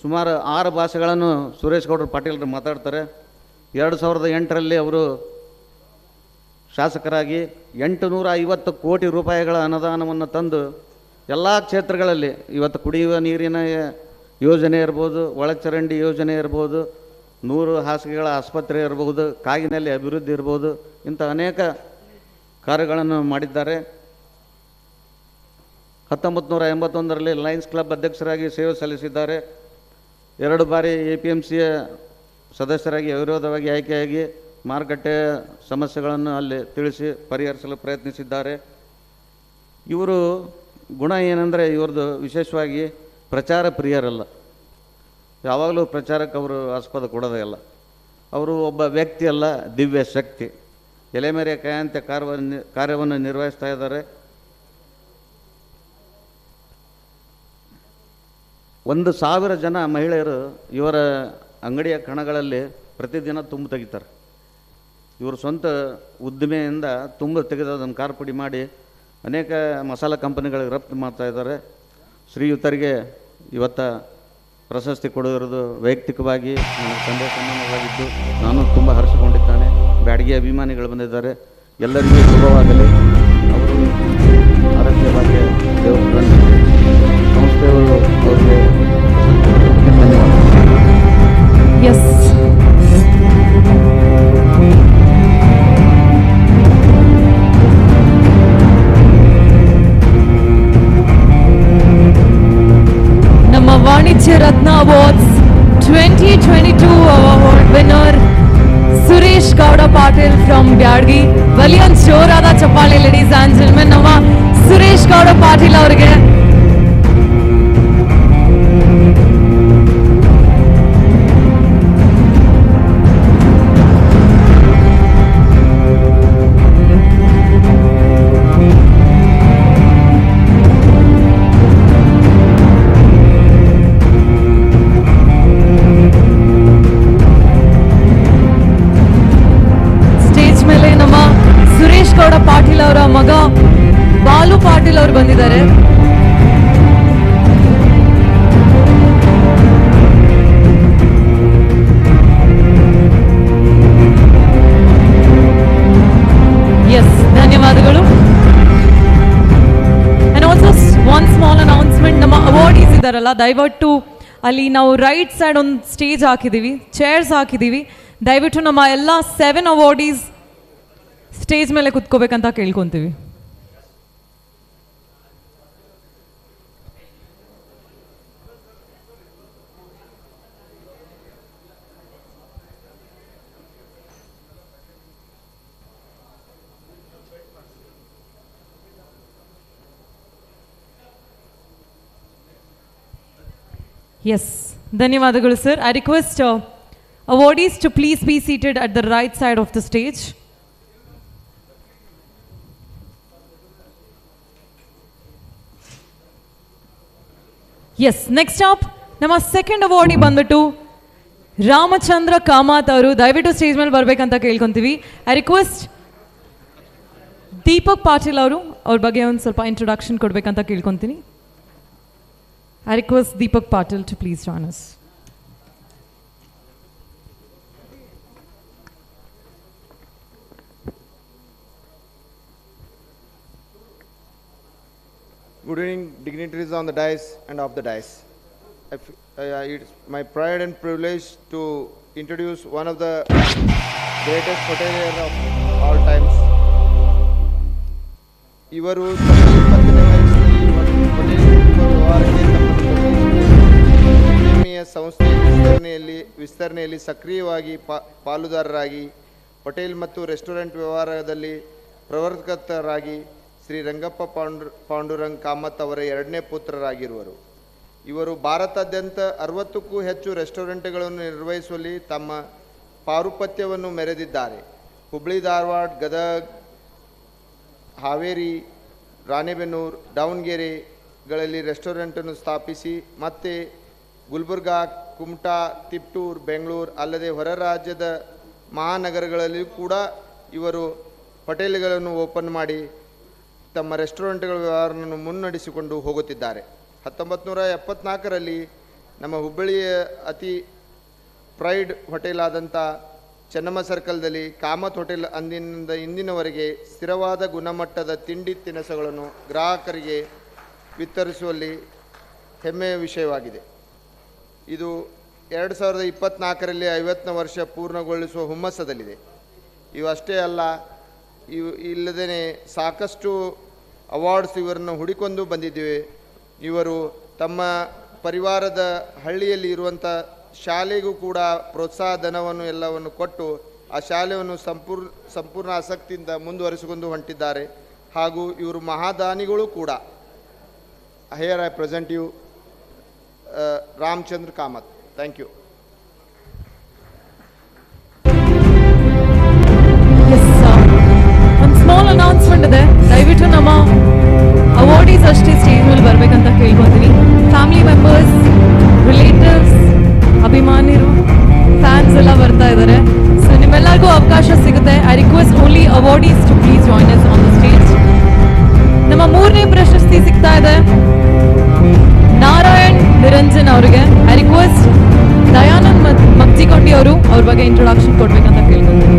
S5: ಸುಮಾರು 6 ಭಾಷೆಗಳನ್ನು ಸುರೇಶ್ ಗೌಡ ಪಾಟೀಲರು ಮಾತಾಡ್ತಾರೆ. 2008ರಲ್ಲಿ ಅವರು ಶಾಸಕರಾಗಿ 850 ಕೋಟಿ ರೂಪಾಯಿಗಳ ಅನುದಾನವನ್ನು ತಂದು ಎಲ್ಲ ಕ್ಷೇತ್ರಗಳಲ್ಲಿ ಇವತ್ತು ಕುಡಿಯುವ ನೀರಿನ ಯೋಜನೆ ಇರ್ಬೋದು, ಒಳಚರಂಡಿ ಯೋಜನೆ ಇರ್ಬೋದು, 100 ಹಾಸಿಗೆಗಳ ಆಸ್ಪತ್ರೆ ಇರ್ಬೋದು, ಕಾಗಿನಲ್ಲಿ ಅಭಿವೃದ್ಧಿ ಇರ್ಬೋದು, ಇಂಥ ಅನೇಕ ಕಾರ್ಯಗಳನ್ನು ಮಾಡಿದ್ದಾರೆ. 1981ರಲ್ಲಿ ಲಯನ್ಸ್ ಕ್ಲಬ್ ಅಧ್ಯಕ್ಷರಾಗಿ ಸೇವೆ ಸಲ್ಲಿಸಿದ್ದಾರೆ. 2 ಬಾರಿ APMCಯ ಸದಸ್ಯರಾಗಿ ಅವಿರೋಧವಾಗಿ ಆಯ್ಕೆಯಾಗಿ ಮಾರುಕಟ್ಟೆ ಸಮಸ್ಯೆಗಳನ್ನು ಅಲ್ಲಿ ತಿಳಿಸಿ ಪರಿಹರಿಸಲು ಪ್ರಯತ್ನಿಸಿದ್ದಾರೆ. ಇವರು ಗುಣ ಏನಂದರೆ ಇವ್ರದ್ದು ವಿಶೇಷವಾಗಿ ಪ್ರಚಾರ ಪ್ರಿಯರಲ್ಲ, ಯಾವಾಗಲೂ ಪ್ರಚಾರಕ್ಕೆ ಅವರು ಆಸ್ಪದ ಕೊಡೋದೇ ಇಲ್ಲ. ಅವರು ಒಬ್ಬ ವ್ಯಕ್ತಿ ಅಲ್ಲ, ದಿವ್ಯ ಶಕ್ತಿ. ಎಲೆಮೆರೆ ಕಾಯಂತೆ ಕಾರ್ಯವನ್ನು ನಿರ್ವಹಿಸ್ತಾ ಇದ್ದಾರೆ. 1,000 ಜನ ಮಹಿಳೆಯರು ಇವರ ಅಂಗಡಿಯ ಕಣಗಳಲ್ಲಿ ಪ್ರತಿದಿನ ತುಂಬ ತೆಗಿತಾರೆ. ಇವರು ಸ್ವಂತ ಉದ್ದಿಮೆಯಿಂದ ತುಂಬ ತೆಗೆದು ಅದನ್ನು ಕಾರ್ಪುಡಿ ಮಾಡಿ ಅನೇಕ ಮಸಾಲ ಕಂಪನಿಗಳಿಗೆ ರಫ್ತು ಮಾಡ್ತಾ ಇದ್ದಾರೆ. ಶ್ರೀಯುತರಿಗೆ ಇವತ್ತು ಪ್ರಶಸ್ತಿ ಕೊಡೋದು ವೈಯಕ್ತಿಕವಾಗಿ ನನಗೆ ತಂದೆ ಸಮಾನವಾಗಿದ್ದು ನಾನು ತುಂಬ ಹರ್ಷಿಕೊಂಡಿದ್ದೇನೆ. ಬ್ಯಾಡಗಿ ಅಭಿಮಾನಿಗಳು ಬಂದಿದ್ದಾರೆ, ಎಲ್ಲರಿಗೂ ಶುಭವಾಗಲಿ. ಅವರು ಆರೋಗ್ಯವಾಗಿ ದೇವರು ಸಂಸ್ಥೆಯವರು ಅವರಿಗೆ ಧನ್ಯವಾದ.
S7: ಎಸ್, ಬ್ಯಾಡ್ಗಿ. ಬಲಿ ಒಂದು ಜೋರಾದ ಚಪ್ಪಾಳೆ ಲೇಡೀಸ್ ಆ್ಯಂಡ್ ಜೆಂಟಲ್ಮೆನ್ ನಮ್ಮ ಸುರೇಶ್ ಗೌಡ ಪಾಟೀಲ್ ಅವರಿಗೆ. ಸುರೇಶ್ ಗೌಡ ಪಾಟೀಲ್ ಅವರ ಮಗ ಬಾಲು ಪಾಟೀಲ್ ಅವರು ಬಂದಿದ್ದಾರೆ. ಎಸ್, ಧನ್ಯವಾದಗಳು. And also one small announcement, ನಮ್ಮ ಅವಾರ್ಡೀಸ್ ಇದ್ದಾರಲ್ಲ, ದಯವಿಟ್ಟು ಅಲ್ಲಿ ನಾವು ರೈಟ್ ಸೈಡ್ ಒಂದು ಸ್ಟೇಜ್ ಹಾಕಿದ್ದೀವಿ, ಚೇರ್ಸ್ ಹಾಕಿದ್ದೀವಿ. ದಯವಿಟ್ಟು ನಮ್ಮ ಎಲ್ಲ 7 ಅವಾರ್ಡೀಸ್ ಸ್ಟೇಜ್ ಮೇಲೆ ಕುತ್ಕೋಬೇಕಂತ ಕೇಳ್ಕೊಂತೀವಿ. ಎಸ್, ಧನ್ಯವಾದಗಳು sir. I request awardees to please be seated at the right side of the stage. Yes, next up ನಮ್ಮ ಸೆಕೆಂಡ್ ಅವಾರ್ಡಿ ಬಂದ್ಬಿಟ್ಟು ರಾಮಚಂದ್ರ ಕಾಮತ್ ಅವರು. ದಯವಿಟ್ಟು ಸ್ಟೇಜ್ ಮೇಲೆ ಬರ್ಬೇಕಂತ ಕೇಳ್ಕೊಂತೀವಿ. ಐ ರಿಕ್ವೆಸ್ಟ್ ದೀಪಕ್ ಪಾಟೀಲ್ ಅವರು ಅವ್ರ ಬಗ್ಗೆ ಒಂದು ಸ್ವಲ್ಪ ಇಂಟ್ರೊಡಕ್ಷನ್ ಕೊಡ್ಬೇಕಂತ ಕೇಳ್ಕೊಂತೀನಿ. I request Deepak Patil to please join us.
S4: Good evening, dignitaries on the dais and off the dais. It's my pride and privilege to introduce one of the greatest hoteliers of all times. ಇವರು ಸಂಸ್ಥೆಯ ವಿಸ್ತರಣೆಯಲ್ಲಿ ಸಕ್ರಿಯವಾಗಿ ಪಾಲುದಾರರಾಗಿ hotel ಮತ್ತು restaurant ವ್ಯವಹಾರದಲ್ಲಿ ಪ್ರವರ್ತಕರಾಗಿ ಶ್ರೀ ರಂಗಪ್ಪ ಪಾಂಡುರಂಗ್ ಕಾಮತ್ ಅವರ 2ನೇ ಪುತ್ರರಾಗಿರುವರು. ಇವರು ಭಾರತಾದ್ಯಂತ 60ಕ್ಕೂ ಹೆಚ್ಚು ರೆಸ್ಟೋರೆಂಟ್ಗಳನ್ನು ನಿರ್ವಹಿಸುವಲ್ಲಿ ತಮ್ಮ ಪಾರುಪತ್ಯವನ್ನು ಮೆರೆದಿದ್ದಾರೆ. ಹುಬ್ಬಳ್ಳಿ, ಧಾರವಾಡ, ಗದಗ, ಹಾವೇರಿ, ರಾಣೆಬೆನ್ನೂರು, ದಾವಣಗೆರೆಗಳಲ್ಲಿ ರೆಸ್ಟೋರೆಂಟನ್ನು ಸ್ಥಾಪಿಸಿ ಮತ್ತೆ ಗುಲ್ಬರ್ಗಾ, ಕುಮಟಾ, ತಿಪ್ಟೂರು, ಬೆಂಗಳೂರು ಅಲ್ಲದೆ ಹೊರ ರಾಜ್ಯದ ಮಹಾನಗರಗಳಲ್ಲಿ ಕೂಡ ಇವರು ಹೋಟೆಲ್ಗಳನ್ನು ಓಪನ್ ಮಾಡಿ ತಮ್ಮ ರೆಸ್ಟೋರೆಂಟ್ಗಳ ವ್ಯವಹಾರವನ್ನು ಮುನ್ನಡೆಸಿಕೊಂಡು ಹೋಗುತ್ತಿದ್ದಾರೆ. 1974ರಲ್ಲಿ ನಮ್ಮ ಹುಬ್ಬಳ್ಳಿಯ ಅತಿ ಪ್ರೈಡ್ ಹೋಟೆಲ್ ಆದಂಥ ಚೆನ್ನಮ್ಮ ಸರ್ಕಲ್ದಲ್ಲಿ ಕಾಮತ್ ಹೋಟೆಲ್ ಅಂದಿನಿಂದ ಇಂದಿನವರೆಗೆ ಸ್ಥಿರವಾದ ಗುಣಮಟ್ಟದ ತಿಂಡಿ ತಿನಿಸುಗಳನ್ನು ಗ್ರಾಹಕರಿಗೆ ವಿತರಿಸುವಲ್ಲಿ ಹೆಮ್ಮೆಯ ವಿಷಯವಾಗಿದೆ. ಇದು 2024ರಲ್ಲಿ 50ನೇ ವರ್ಷ ಪೂರ್ಣಗೊಳಿಸುವ ಹುಮ್ಮಸ್ಸದಲ್ಲಿದೆ. ಇವು ಅಷ್ಟೇ ಅಲ್ಲ, ಇಲ್ಲದೇ ಸಾಕಷ್ಟು ಅವಾರ್ಡ್ಸ್ ಇವರನ್ನು ಹುಡುಕೊಂಡು ಬಂದಿದ್ದೇವೆ. ಇವರು ತಮ್ಮ ಪರಿವಾರದ ಹಳ್ಳಿಯಲ್ಲಿ ಇರುವಂಥ ಶಾಲೆಗೂ ಕೂಡ ಪ್ರೋತ್ಸಾಹ ಧನವನ್ನು ಎಲ್ಲವನ್ನು ಕೊಟ್ಟು ಆ ಶಾಲೆಯನ್ನು ಸಂಪೂರ್ಣ ಆಸಕ್ತಿಯಿಂದ ಮುಂದುವರಿಸಿಕೊಂಡು ಹೊಂಟಿದ್ದಾರೆ. ಹಾಗೂ ಇವರು ಮಹಾದಾನಿಗಳು ಕೂಡ. Here I present you Ramachandra Kamath. Thank you.
S7: ಒಂದು ಸ್ಮಾಲ್ ಅನೌನ್ಸ್ಮೆಂಟ್ ಇದೆ, ದಯವಿಟ್ಟು ನಮ್ಮ ಅವಾರ್ಡೀಸ್ ಅಷ್ಟೇ ಸ್ಟೇಜ್ ಮೇಲೆ ಬರಬೇಕಂತ ಕೇಳ್ಕೊತೀನಿ. ಫ್ಯಾಮಿಲಿ ಮೆಂಬರ್ಸ್, ರಿಲೇಟಿವ್ಸ್, ಅಭಿಮಾನಿರು, ಫ್ಯಾನ್ಸ್ ಎಲ್ಲ ಬರ್ತಾ ಇದ್ದಾರೆ. ಸೊ ನಿಮ್ಮೆಲ್ಲರಿಗೂ ಅವಕಾಶ ಸಿಗುತ್ತೆ. I request only awardees to please join us on the stage. ನಮ್ಮ 3ನೇ ಪ್ರಶಸ್ತಿ ಸಿಗ್ತಾ ಇದೆ ನಾರಾಯಣ್ ನಿರಂಜನ್ ಅವರಿಗೆ. ಐ ರಿಕ್ವೆಸ್ಟ್ ದಯಾನಂದ್ ಮಗ್ಜಿಕೊಂಡಿ ಅವರು ಅವ್ರ ಬಗ್ಗೆ ಇಂಟ್ರೊಡಕ್ಷನ್ ಕೊಡ್ಬೇಕಂತ ಕೇಳ್ಕೊತೀನಿ.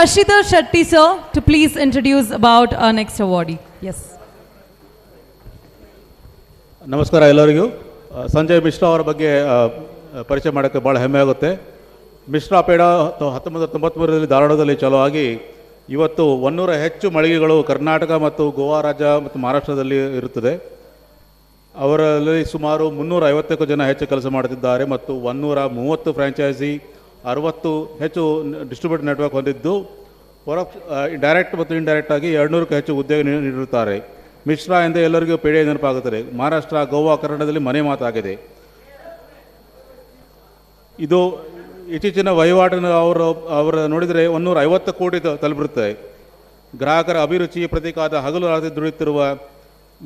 S7: Shashidhar Shetty sir to please introduce about our next awardee. Yes.
S3: ನಮಸ್ಕಾರ ಎಲ್ಲರಿಗೂ. ಸಂಜಯ್ ಮಿಶ್ರಾ ಅವರ ಬಗ್ಗೆ ಪರಿಚಯ ಮಾಡೋಕ್ಕೆ ಭಾಳ ಹೆಮ್ಮೆ ಆಗುತ್ತೆ. ಮಿಶ್ರಾ ಪೇಡ 1993ರಲ್ಲಿ ಧಾರವಾಡದಲ್ಲಿ ಚಾಲೂ ಆಗಿ ಇವತ್ತು 100 ಹೆಚ್ಚು ಮಳಿಗೆಗಳು ಕರ್ನಾಟಕ ಮತ್ತು ಗೋವಾ ರಾಜ್ಯ ಮತ್ತು ಮಹಾರಾಷ್ಟ್ರದಲ್ಲಿ ಇರುತ್ತದೆ. ಅವರಲ್ಲಿ ಸುಮಾರು 350ಕ್ಕೂ ಜನ ಹೆಚ್ಚು ಕೆಲಸ ಮಾಡುತ್ತಿದ್ದಾರೆ ಮತ್ತು 130 ಫ್ರ್ಯಾಂಚೈಸಿ 60 ಹೆಚ್ಚು ಡಿಸ್ಟ್ರಿಬ್ಯೂಟರ್ ನೆಟ್ವರ್ಕ್ ಹೊಂದಿದ್ದು ಡೈರೆಕ್ಟ್ ಮತ್ತು ಇಂಡೈರೆಕ್ಟ್ ಆಗಿ 200ಕ್ಕೂ ಹೆಚ್ಚು ಉದ್ಯೋಗ ನೀಡಿರುತ್ತಾರೆ. ಮಿಶ್ರಾ ಎಂದೇ ಎಲ್ಲರಿಗೂ ಪೇಡೆ ನೆನಪಾಗುತ್ತದೆ. ಮಹಾರಾಷ್ಟ್ರ, ಗೋವಾ, ಕರ್ನಾಟಕದಲ್ಲಿ ಮನೆ ಮಾತಾಗಿದೆ. ಇದು ಇತ್ತೀಚಿನ ವಹಿವಾಟನ್ನು ಅವರು ನೋಡಿದರೆ 150 ಕೋಟಿ ತಲುಪಿರುತ್ತದೆ. ಗ್ರಾಹಕರ ಅಭಿರುಚಿ ಪ್ರತೀಕಾದ ಹಗಲು ರಾತ್ರಿ ದುಡಿಯುತ್ತಿರುವ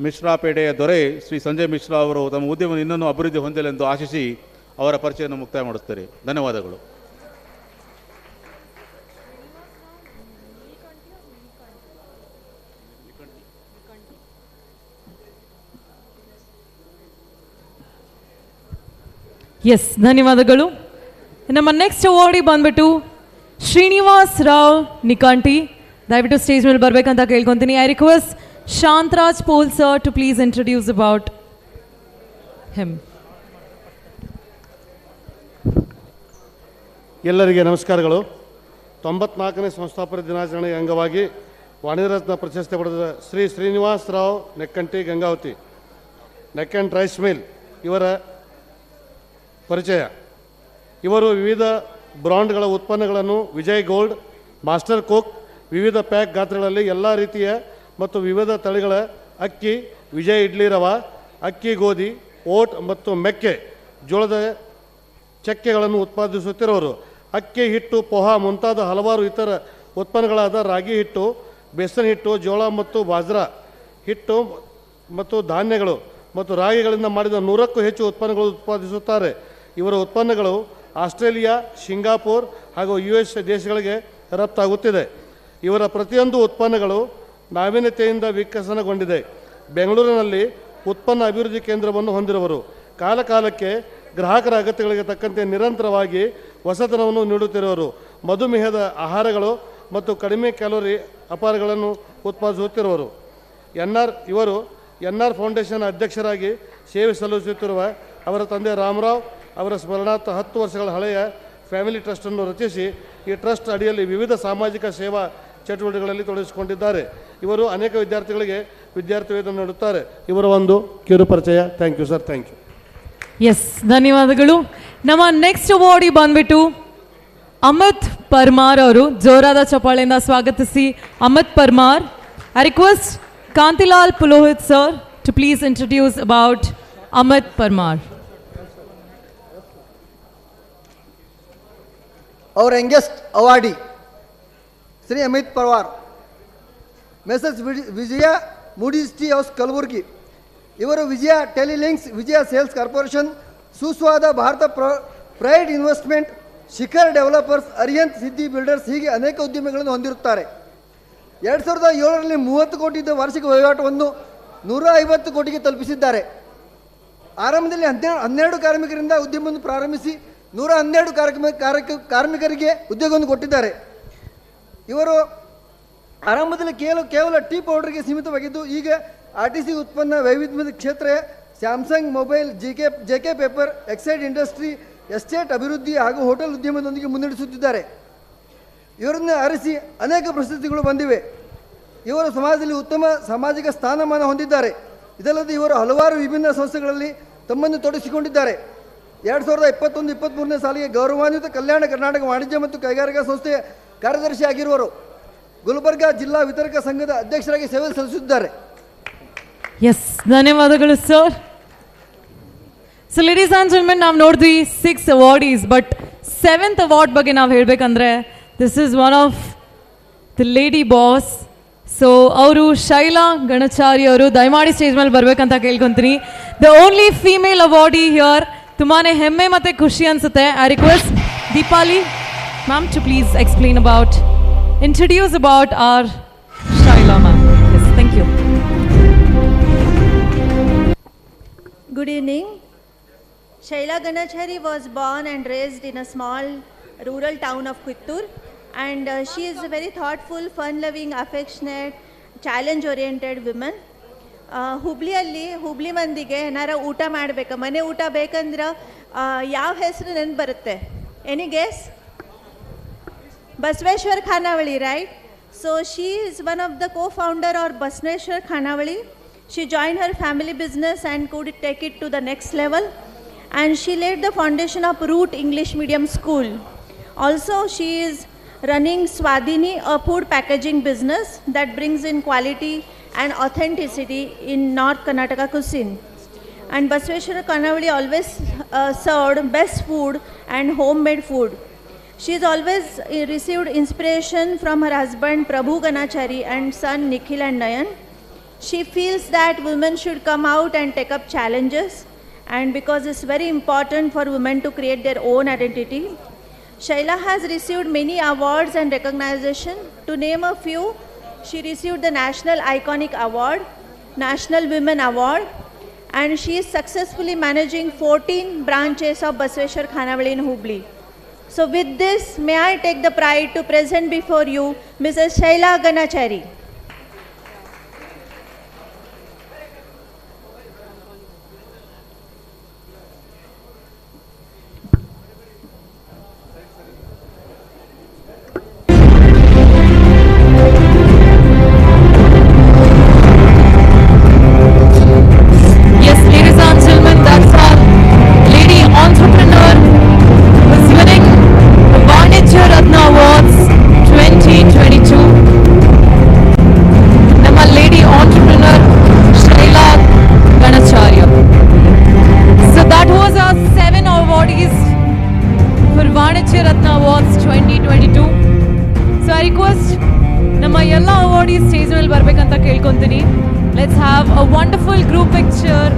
S3: ಮಿಶ್ರಾ ಪೇಟೆಯ ದೊರೆ ಶ್ರೀ ಸಂಜಯ್ ಮಿಶ್ರಾ ಅವರು ತಮ್ಮ ಉದ್ಯಮವನ್ನು ಇನ್ನೂ ಅಭಿವೃದ್ಧಿ ಹೊಂದಲೆಂದು ಆಶಿಸಿ ಅವರ ಪರಿಚಯವನ್ನು ಮುಕ್ತಾಯ ಮಾಡುತ್ತಾರೆ. ಧನ್ಯವಾದಗಳು.
S7: ಎಸ್, ಧನ್ಯವಾದಗಳು. ನಮ್ಮ ನೆಕ್ಸ್ಟ್ ಅವಾರ್ಡಿ ಬಂದ್ಬಿಟ್ಟು ಶ್ರೀನಿವಾಸ್ ರಾವ್ ನಿಕಾಂಟಿ. ದಯವಿಟ್ಟು ಸ್ಟೇಜ್ ಮೇಲೆ ಬರಬೇಕಂತ ಕೇಳ್ಕೊತೀನಿ. I request Shantharaj Pol sir to please introduce about him.
S22: ಎಲ್ಲರಿಗೆ ನಮಸ್ಕಾರಗಳು. 94ನೇ ಸಂಸ್ಥಾಪನಾ ದಿನಾಚರಣೆಯ ಅಂಗವಾಗಿ ವಾಣಿಜ್ಯ ಪ್ರಶಸ್ತಿ ಪಡೆದ Shri Srinivas Rao Nekkanti Gangavathi Nek and rice mill ಇವರ ಪರಿಚಯ. ಇವರು ವಿವಿಧ ಬ್ರಾಂಡ್ಗಳ ಉತ್ಪನ್ನಗಳನ್ನು ವಿಜಯ್ ಗೋಲ್ಡ್, ಮಾಸ್ಟರ್ ಕುಕ್, ವಿವಿಧ ಪ್ಯಾಕ್ ಗಾತ್ರಗಳಲ್ಲಿ ಎಲ್ಲ ರೀತಿಯ ಮತ್ತು ವಿವಿಧ ತಳಿಗಳ ಅಕ್ಕಿ, ವಿಜಯ್ ಇಡ್ಲಿ ರವಾ, ಅಕ್ಕಿ, ಗೋಧಿ, ಓಟ್ ಮತ್ತು ಮೆಕ್ಕೆ ಜೋಳದ ಚಕ್ಕೆಗಳನ್ನು ಉತ್ಪಾದಿಸುತ್ತಿರುವರು. ಅಕ್ಕಿ ಹಿಟ್ಟು, ಪೋಹಾ ಮುಂತಾದ ಹಲವಾರು ಇತರ ಉತ್ಪನ್ನಗಳಾದ ರಾಗಿ ಹಿಟ್ಟು, ಬೇಸನ್ ಹಿಟ್ಟು, ಜೋಳ ಮತ್ತು ಬಾಜ್ರಾ ಹಿಟ್ಟು ಮತ್ತು ಧಾನ್ಯಗಳು ಮತ್ತು ರಾಗಿಗಳಿಂದ ಮಾಡಿದ 100ಕ್ಕೂ ಹೆಚ್ಚು ಉತ್ಪನ್ನಗಳು ಉತ್ಪಾದಿಸುತ್ತಾರೆ. ಇವರ ಉತ್ಪನ್ನಗಳು ಆಸ್ಟ್ರೇಲಿಯಾ, ಸಿಂಗಾಪುರ್ ಹಾಗೂ US ದೇಶಗಳಿಗೆ ರಫ್ತಾಗುತ್ತಿದೆ. ಇವರ ಪ್ರತಿಯೊಂದು ಉತ್ಪನ್ನಗಳು ನಾವೀನ್ಯತೆಯಿಂದ ವಿಕಸನಗೊಂಡಿದೆ. ಬೆಂಗಳೂರಿನಲ್ಲಿ ಉತ್ಪನ್ನ ಅಭಿವೃದ್ಧಿ ಕೇಂದ್ರವನ್ನು ಹೊಂದಿರುವರು. ಕಾಲಕಾಲಕ್ಕೆ ಗ್ರಾಹಕರ ಅಗತ್ಯಗಳಿಗೆ ತಕ್ಕಂತೆ ನಿರಂತರವಾಗಿ ಹೊಸತನವನ್ನು ನೀಡುತ್ತಿರುವರು. ಮಧುಮೇಹದ ಆಹಾರಗಳು ಮತ್ತು ಕಡಿಮೆ ಕ್ಯಾಲೋರಿ ಆಹಾರಗಳನ್ನು ಉತ್ಪಾದಿಸುತ್ತಿರುವರು. ಇವರು NR ಫೌಂಡೇಶನ್ ಅಧ್ಯಕ್ಷರಾಗಿ ಸೇವೆ ಸಲ್ಲಿಸುತ್ತಿರುವ ಅವರ ತಂದೆ ರಾಮರಾವ್ ಅವರ ಸ್ಮರಣಾರ್ಥ 10 ವರ್ಷಗಳ ಹಳೆಯ ಫ್ಯಾಮಿಲಿ ಟ್ರಸ್ಟನ್ನು ರಚಿಸಿ ಈ ಟ್ರಸ್ಟ್ ಅಡಿಯಲ್ಲಿ ವಿವಿಧ ಸಾಮಾಜಿಕ ಸೇವಾ ಚಟುವಟಿಕೆಗಳಲ್ಲಿ ತೊಡಗಿಸಿಕೊಂಡಿದ್ದಾರೆ. ಇವರು ಅನೇಕ ವಿದ್ಯಾರ್ಥಿಗಳಿಗೆ ವಿದ್ಯಾರ್ಥಿ ವೇತನ ನೀಡುತ್ತಾರೆ. ಇವರ ಒಂದು ಕಿರು ಪರಿಚಯ. Thank you sir. Thank you.
S7: Yes, ಧನ್ಯವಾದಗಳು. ನಮ್ಮ ನೆಕ್ಸ್ಟ್ ಅವಾರ್ಡಿ ಬಂದ್ಬಿಟ್ಟು ಅಮಿತ್ ಪರ್ಮಾರ್ ಅವರು. ಜೋರಾದ ಚಪ್ಪಾಳೆಯಿಂದ ಸ್ವಾಗತಿಸಿ Amit Parmar. I request Kantilal Purohit sir to please introduce about Amit Parmar.
S23: Our youngest awardee, Sri Amit Parwar, Messrs. Vijay Nirani House Kalburgi. ಇವರು Vijaya telelinks, Vijaya sales corporation, Suswada Bharat pride investment, Shikhar developers, Ariyant Siddhi builders ಹೀಗೆ ಅನೇಕ ಉದ್ಯಮಿಗಳನ್ನು ಹೊಂದಿರುತ್ತಾರೆ. 2007ರಲ್ಲಿ 30 ಕೋಟಿ ಇದ್ದ ವಾರ್ಷಿಕ ವಹಿವಾಟವನ್ನು 150 ಕೋಟಿಗೆ ತಲುಪಿಸಿದ್ದಾರೆ. ಆರಂಭದಲ್ಲಿ 12 ಕಾರ್ಮಿಕರಿಂದ ಉದ್ಯಮವನ್ನು ಪ್ರಾರಂಭಿಸಿ 112 ಕಾರ್ಮಿಕರಿಗೆ ಉದ್ಯೋಗವನ್ನು ಕೊಟ್ಟಿದ್ದಾರೆ. ಇವರು ಆರಂಭದಲ್ಲಿ ಕೇವಲ ಟೀ ಪೌಡರ್ಗೆ ಸೀಮಿತವಾಗಿದ್ದು ಈಗ RTC ಉತ್ಪನ್ನ ವೈವಿಧ್ಯಮಯ ಕ್ಷೇತ್ರ, Samsung mobile, JK paper, Exide industry, estate ಅಭಿವೃದ್ಧಿ ಹಾಗೂ ಹೋಟೆಲ್ ಉದ್ಯಮದೊಂದಿಗೆ ಮುನ್ನಡೆಸುತ್ತಿದ್ದಾರೆ. ಇವರನ್ನು ಆರಿಸಿ ಅನೇಕ ಪ್ರಶಸ್ತಿಗಳು ಬಂದಿವೆ. ಇವರು ಸಮಾಜದಲ್ಲಿ ಉತ್ತಮ ಸಾಮಾಜಿಕ ಸ್ಥಾನಮಾನ ಹೊಂದಿದ್ದಾರೆ. ಇದಲ್ಲದೆ ಇವರು ಹಲವಾರು ವಿಭಿನ್ನ ಸಂಸ್ಥೆಗಳಲ್ಲಿ ತಮ್ಮನ್ನು ತೊಡಗಿಸಿಕೊಂಡಿದ್ದಾರೆ. 2021-23ನೇ ಸಾಲಿಗೆ ಗೌರವಾನ್ವಿತ ಕಲ್ಯಾಣ ಕರ್ನಾಟಕ ವಾಣಿಜ್ಯ ಮತ್ತು ಕೈಗಾರಿಕಾ ಸಂಸ್ಥೆಯ ಕಾರ್ಯದರ್ಶಿ ಆಗಿರುವರು. ಗುಲ್ಬರ್ಗಾ ಜಿಲ್ಲಾ ವಿತರಕ ಸಂಘದ ಅಧ್ಯಕ್ಷರಾಗಿ ಸೇವೆ ಸಲ್ಲಿಸುತ್ತಿದ್ದಾರೆ.
S7: ಎಸ್, ಧನ್ಯವಾದಗಳು sir. So ladies and gentlemen, ನಾವು ನೋಡಿದ್ವಿ 6 ಅವಾರ್ಡೀಸ್. ಬಟ್ 7th ಅವಾರ್ಡ್ ಬಗ್ಗೆ ನಾವು ಹೇಳಬೇಕಂದ್ರೆ this is one of the lady boss. So ಅವರು ಶೈಲಾ ಗಣಚಾರಿ ಅವರು. ದಯಮಾಡಿ ಸ್ಟೇಜ್ ಮೇಲೆ ಬರಬೇಕಂತ ಕೇಳ್ಕೊತೀನಿ. The only female awardee here. ತುಂಬಾ ಹೆಮ್ಮೆ ಮತ್ತು ಖುಷಿ ಅನಿಸುತ್ತೆ. I request Deepali ma'am to please explain about, introduce about our Shaila ma'am. Yes, thank you.
S24: Good evening. Shaila Ganachari was born and raised in a small rural town of Kittur. And she is a very thoughtful, fun-loving, affectionate, challenge-oriented woman. Hubli ಮಂದಿಗೆ ಏನಾರ ಊಟ ಮಾಡಬೇಕು, ಮನೆ ಊಟ ಬೇಕಂದ್ರೆ ಯಾವ ಹೆಸರು ನೆನಪು ಬರುತ್ತೆ? Any guess? ಬಸವೇಶ್ವರ ಖಾನಾವಳಿ, right? So she is one of the co-founder of Basneshwar Khanavali. She joined her family business and could take it to the next level. And she laid the foundation of Root English Medium School. Also, she is running Swadhini, a food packaging business that brings in quality and authenticity in North Karnataka cuisine. And Basveshwara Khanavali always served best food and homemade food. She has always received inspiration from her husband Prabhu Ganachari and son Nikhil and Nayan. She feels that women should come out and take up challenges, and because it's very important for women to create their own identity. Shaila has received many awards and recognition. To name a few, she received the National Iconic Award, National Women Award, and she is successfully managing 14 branches of Basveshwar Khanavali in Hubli. So with this, may I take the pride to present before you Mrs. Shaila Ganachari.
S7: Yes, ladies and gentlemen, that's our lady entrepreneur who's winning the VANIJYA RATNA Awards 2022. Nama lady entrepreneur Shaila Ganacharya. So that was our 7 awardees for VANIJYA RATNA Awards 2022. So I request Nama Yella awardees stage ಮೇಲೆ ಬರಬೇಕಂತ ಕೇಳ್ಕೊಂತೀನಿ. Let's have a wonderful group picture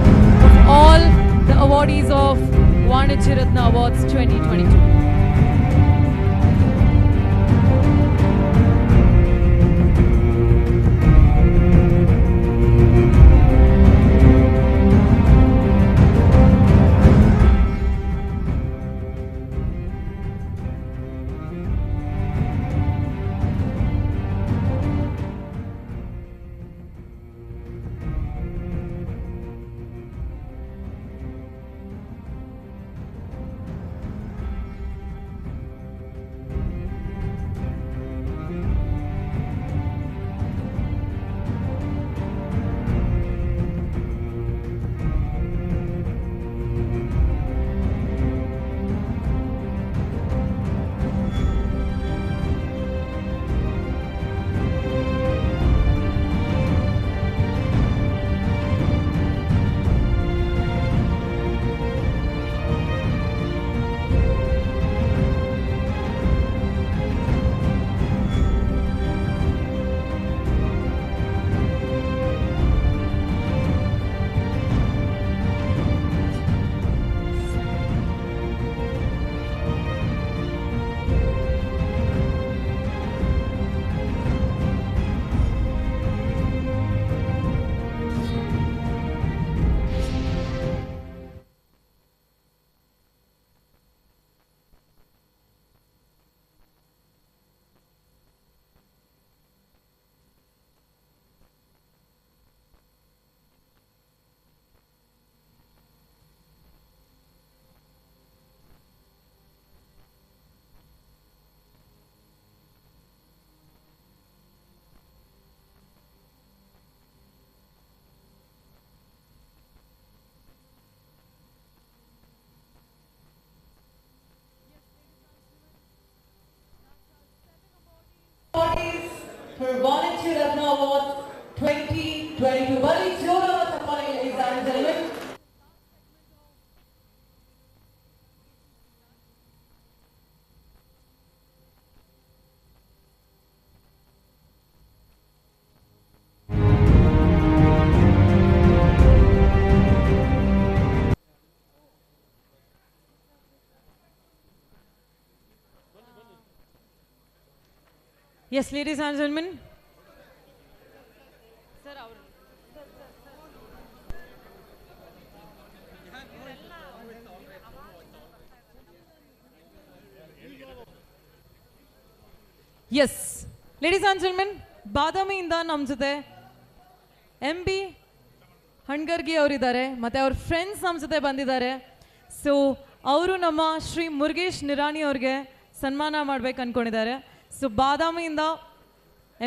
S7: of all the awardees of VANIJYA RATNA Awards 2022. For VANIJYA RATNA Awards 2022. Very joy of ladies and gentlemen. Yes, ladies and gentlemen. Yes ladies and gentlemen, ಬಾದಾಮಿಯಿಂದ ನಮ್ಮ ಜೊತೆ MB ಹಣ್ಗರ್ಗಿ ಅವರಿದ್ದಾರೆ ಮತ್ತು ಅವ್ರ friends ನಮ್ಮ ಜೊತೆ ಬಂದಿದ್ದಾರೆ. So ಅವರು ನಮ್ಮ ಶ್ರೀ ಮುರುಗೇಶ್ ನಿರಾಣಿ ಅವ್ರಿಗೆ ಸನ್ಮಾನ ಮಾಡ್ಬೇಕು ಅಂದ್ಕೊಂಡಿದ್ದಾರೆ. ಸೊ ಬಾದಾಮಿಯಿಂದ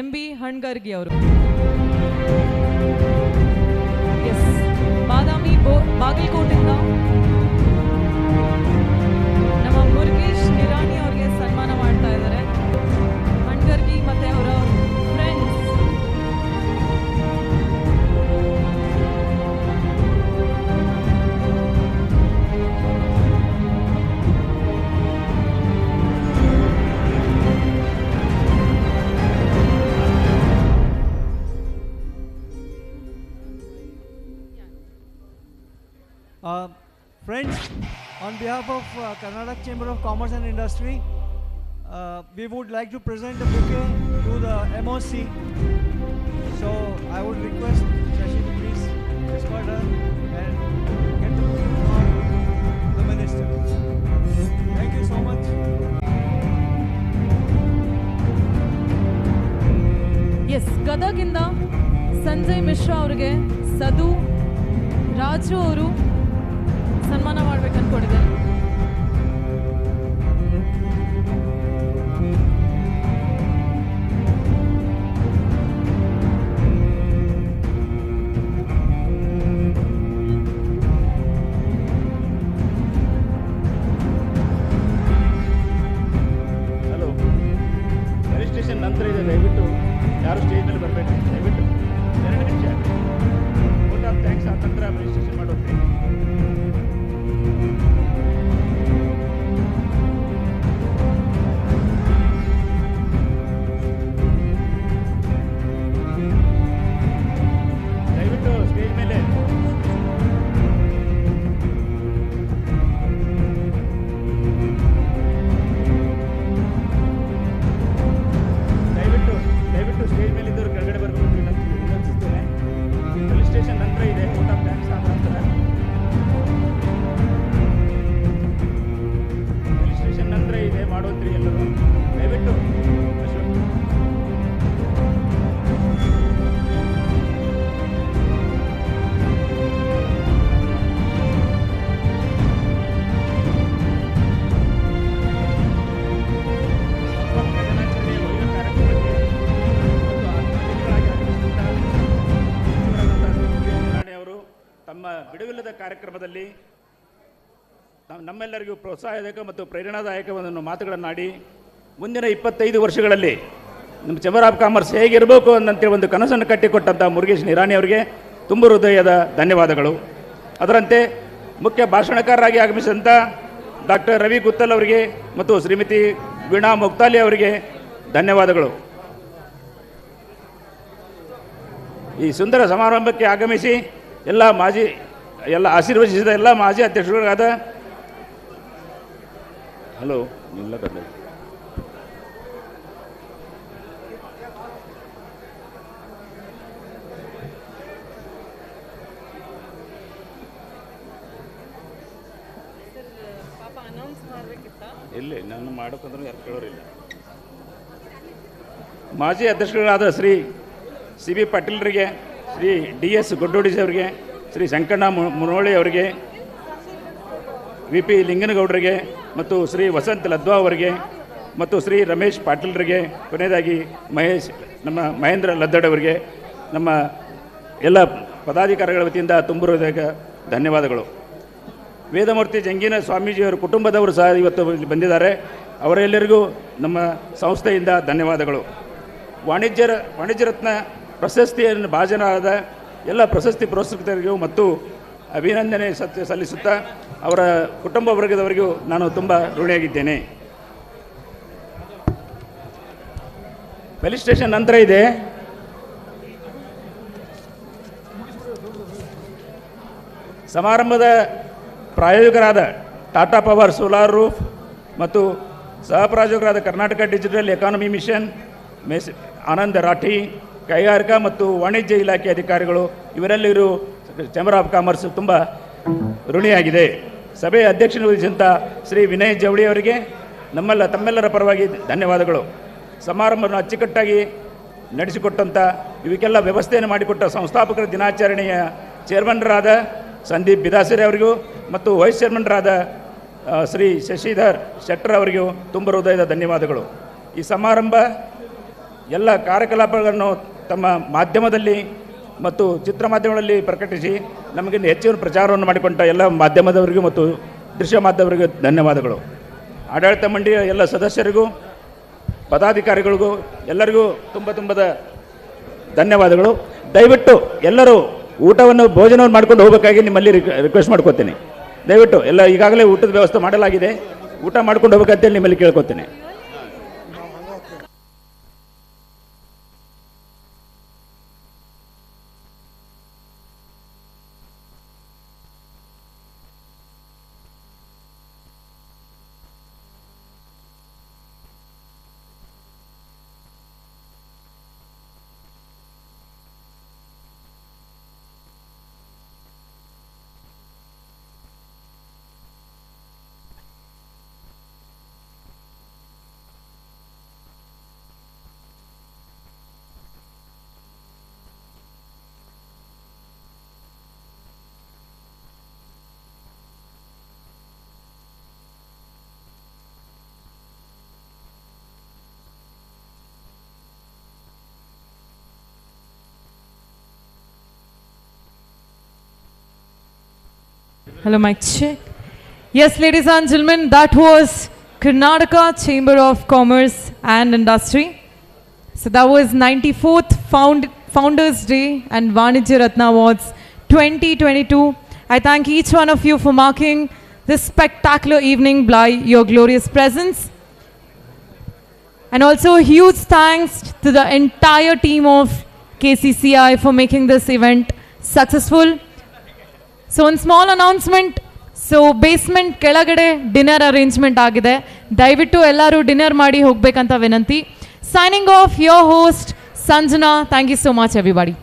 S7: MB ಹಣ್ಗರ್ಗಿ ಅವರು. ಎಸ್, ಬಾದಾಮಿ ಬಾಗಲಕೋಟೆಯಿಂದ ನಮ್ಮ ಮುರುಗೇಶ್ ನಿರಾಣಿ ಅವ್ರಿಗೆ ಸನ್ಮಾನ ಮಾಡ್ತಾ ಇದ್ದಾರೆ. ಹಣ್ಗರ್ಗಿ ಮತ್ತು ಅವರ friends.
S6: Friends, on behalf of Karnataka Chamber of Commerce and Industry, we would like to present a bouquet to the MOC. So I would request Shashi to please escort her and get the bouquet for the minister. Thank you so much.
S7: Yes, ಗದಗಿಂದ ಸಂಜಯ್ ಮಿಶ್ರಾ ಅವರಿಗೆ ಸದು ರಾಜು ಅವರು ಸನ್ಮಾನ ಮಾಡ್ಬೇಕು ಅನ್ಕೊಂಡಿದ್ದಾರೆ.
S3: Hello, registration ನಂತರ ಇದೆ, ದಯವಿಟ್ಟು ಯಾರು stage ಮೇಲೆ ಬರಬೇಕು, ದಯವಿಟ್ಟು 2 ನಿಮಿಷ ವೋಟ್ ಆಫ್ ಥ್ಯಾಂಕ್ಸ್ ಆದ ನಂತರ ರಿಜಿಸ್ಟ್ರೇಷನ್ ಮಾಡೋದ್ರಿ. ದಯವಿಟ್ಟು ಸ್ಟೇಜ್ ಮೇಲೆ ದಯವಿಟ್ಟು ಸ್ಟೇಜ್ ಮೇಲೆ ಇದ್ದವರು ಕೆಳಗಡೆ ಬರಬೇಕು ವಿನಂತಿಸ್ತೇನೆ. ರಿಜಿಸ್ಟ್ರೇಷನ್ ನಂತರ ಇದೆ, ವೋಟ್ ಆಫ್ ಥ್ಯಾಂಕ್ಸ್ ಆದ ನಂತರ. ರಿಜಿಸ್ಟ್ರೇಷನ್ ನಂತರ ಇದೆ, ಮಾಡೋದ್ರಿ ಎಲ್ಲರೂ ದಯವಿಟ್ಟು. ತಮ್ಮ ಬಿಡುವಿಲ್ಲದ ಕಾರ್ಯಕ್ರಮದಲ್ಲಿ ನಮ್ಮೆಲ್ಲರಿಗೂ ಪ್ರೋತ್ಸಾಹದಾಯಕ ಮತ್ತು ಪ್ರೇರಣಾದಾಯಕವನ್ನು ಮಾತುಗಳನ್ನಾಡಿ ಮುಂದಿನ 25 ವರ್ಷಗಳಲ್ಲಿ ನಮ್ಮ ಚೇಂಬರ್ ಆಫ್ ಕಾಮರ್ಸ್ ಹೇಗಿರಬೇಕು ಅಂತೇಳಿ ಒಂದು ಕನಸನ್ನು ಕಟ್ಟಿಕೊಟ್ಟಂಥ ಮುರುಗೇಶ್ ನಿರಾಣಿ ಅವರಿಗೆ ತುಂಬ ಹೃದಯದ ಧನ್ಯವಾದಗಳು. ಅದರಂತೆ ಮುಖ್ಯ ಭಾಷಣಕಾರರಾಗಿ ಆಗಮಿಸಿದಂಥ ಡಾಕ್ಟರ್ ರವಿ ಗುತ್ತಲ್ ಅವರಿಗೆ ಮತ್ತು ಶ್ರೀಮತಿ ವೀಣಾ ಮುಕ್ತಾಲಿ ಅವರಿಗೆ ಧನ್ಯವಾದಗಳು. ಈ ಸುಂದರ ಸಮಾರಂಭಕ್ಕೆ ಆಗಮಿಸಿ ಎಲ್ಲ ಆಶೀರ್ವದಿಸಿದ ಎಲ್ಲ ಮಾಜಿ ಅಧ್ಯಕ್ಷರುಗಳಾದ ಹಲೋ ಇಲ್ಲ ಕಡೆ ಇಲ್ಲಿ ನಾನು ಮಾಡೋಕ್ಕಂದ್ರೆ ಯಾರು ಕೇಳೋರಿಲ್ಲ. ಮಾಜಿ ಅಧ್ಯಕ್ಷರುಗಳಾದ ಶ್ರೀ CB ಪಾಟೀಲ್ರಿಗೆ, ಶ್ರೀ DS ಗೊಡ್ಡೋಡಿಸಿ ಅವರಿಗೆ, ಶ್ರೀ ಶಂಕಣ್ಣ ಮುನೋಳಿ ಅವರಿಗೆ, VP ಲಿಂಗನಗೌಡರಿಗೆ ಮತ್ತು ಶ್ರೀ ವಸಂತ್ ಲದ್ವಾ ಅವರಿಗೆ ಮತ್ತು ಶ್ರೀ ರಮೇಶ್ ಪಾಟೀಲ್ರಿಗೆ, ಕೊನೆಯದಾಗಿ ನಮ್ಮ ಮಹೇಂದ್ರ ಲದ್ದಡ್ ಅವರಿಗೆ ನಮ್ಮ ಎಲ್ಲ ಪದಾಧಿಕಾರಿಗಳ ವತಿಯಿಂದ ತುಂಬ ಹೃದಯ ಧನ್ಯವಾದಗಳು. ವೇದಮೂರ್ತಿ ಜಂಗೀನ ಸ್ವಾಮೀಜಿಯವರ ಕುಟುಂಬದವರು ಸಹ ಇವತ್ತು ಬಂದಿದ್ದಾರೆ. ಅವರೆಲ್ಲರಿಗೂ ನಮ್ಮ ಸಂಸ್ಥೆಯಿಂದ ಧನ್ಯವಾದಗಳು. ವಾಣಿಜ್ಯ ರತ್ನ ಪ್ರಶಸ್ತಿಯನ್ನು ಭಾಜನರಾದ ಎಲ್ಲ ಪ್ರಶಸ್ತಿ ಪುರಸ್ಕೃತರಿಗೂ ಮತ್ತು ಅಭಿನಂದನೆ ಸಲ್ಲಿಸುತ್ತಾ ಅವರ ಕುಟುಂಬ ವರ್ಗದವರಿಗೂ ನಾನು ತುಂಬ ಋಣಿಯಾಗಿದ್ದೇನೆ. ಫೆಲಿಸ್ಟೇಷನ್ ನಂತರ ಇದೆ. ಸಮಾರಂಭದ ಪ್ರಾಯೋಜಕರಾದ ಟಾಟಾ ಪವರ್ ಸೋಲಾರ್ ರೂಫ್ ಮತ್ತು ಸಹಪ್ರಾಯೋಜಕರಾದ Karnataka digital economy mission, Anand Rathi, ಕೈಗಾರಿಕಾ ಮತ್ತು ವಾಣಿಜ್ಯ ಇಲಾಖೆ ಅಧಿಕಾರಿಗಳು, ಇವರೆಲ್ಲರೂ ಚೇಂಬರ್ ಆಫ್ ಕಾಮರ್ಸ್ ತುಂಬ ಋಣಿಯಾಗಿದೆ. ಸಭೆಯ ಅಧ್ಯಕ್ಷತೆ ವಹಿಸಿದಂಥ ಶ್ರೀ ವಿನಯ್ ಜವಳಿ ಅವರಿಗೆ ತಮ್ಮೆಲ್ಲರ ಪರವಾಗಿ ಧನ್ಯವಾದಗಳು.
S8: ಸಮಾರಂಭವನ್ನು ಅಚ್ಚುಕಟ್ಟಾಗಿ ನಡೆಸಿಕೊಟ್ಟಂಥ ಇವಕ್ಕೆಲ್ಲ ವ್ಯವಸ್ಥೆಯನ್ನು ಮಾಡಿಕೊಟ್ಟ ಸಂಸ್ಥಾಪಕರ ದಿನಾಚರಣೆಯ ಚೇರ್ಮನ್ರಾದ ಸಂದೀಪ್ ಬಿದಾಸರೆ ಅವರಿಗೂ ಮತ್ತು ವೈಸ್ ಚೇರ್ಮನ್ರಾದ ಶ್ರೀ ಶಶಿಧರ್ ಶೆಟ್ಟರ್ ಅವರಿಗೂ ತುಂಬ ಹೃದಯದ ಧನ್ಯವಾದಗಳು. ಈ ಸಮಾರಂಭ ಎಲ್ಲ ಕಾರ್ಯಕಲಾಪಗಳನ್ನು ತಮ್ಮ ಮಾಧ್ಯಮದಲ್ಲಿ ಮತ್ತು ಚಿತ್ರ ಮಾಧ್ಯಮಗಳಲ್ಲಿ ಪ್ರಕಟಿಸಿ ನಮಗೆ ಹೆಚ್ಚಿನ ಪ್ರಚಾರವನ್ನು ಮಾಡಿಕೊಂಡ ಎಲ್ಲ ಮಾಧ್ಯಮದವರಿಗೂ ಮತ್ತು ದೃಶ್ಯ ಮಾಧ್ಯಮದವರಿಗೂ ಧನ್ಯವಾದಗಳು. ಆಡಳಿತ ಮಂಡಳಿಯ ಎಲ್ಲ ಸದಸ್ಯರಿಗೂ ಪದಾಧಿಕಾರಿಗಳಿಗೂ ಎಲ್ಲರಿಗೂ ತುಂಬದ ಧನ್ಯವಾದಗಳು. ದಯವಿಟ್ಟು ಎಲ್ಲರೂ ಊಟವನ್ನು ಭೋಜನವನ್ನು ಮಾಡ್ಕೊಂಡು ಹೋಗಬೇಕಾಗಿ ನಿಮ್ಮಲ್ಲಿ ರಿಕ್ವೆಸ್ಟ್ ಮಾಡ್ಕೋತೀನಿ. ದಯವಿಟ್ಟು ಎಲ್ಲ ಈಗಾಗಲೇ ಊಟದ ವ್ಯವಸ್ಥೆ ಮಾಡಲಾಗಿದೆ, ಊಟ ಮಾಡ್ಕೊಂಡು ಹೋಗ್ಬೇಕಂತೇಳಿ ನಿಮ್ಮಲ್ಲಿ ಕೇಳ್ಕೊತೀನಿ.
S7: Hello, mic check. Yes, ladies and gentlemen, that was Karnataka Chamber of Commerce and Industry. So that was 94th Founders Day and VANIJYA RATNA Awards 2022. I thank each one of you for marking this spectacular evening by your glorious presence. And also a huge thanks to the entire team of KCCI for making this event successful. So one small announcement. So basement ಕೆಳಗಡೆ dinner arrangement ಆಗಿದೆ. ದಯವಿಟ್ಟು ಎಲ್ಲರೂ dinner ಮಾಡಿ ಹೋಗಬೇಕಂತ ವಿನಂತಿ. Signing off, your host Sanjana. Thank you so much everybody.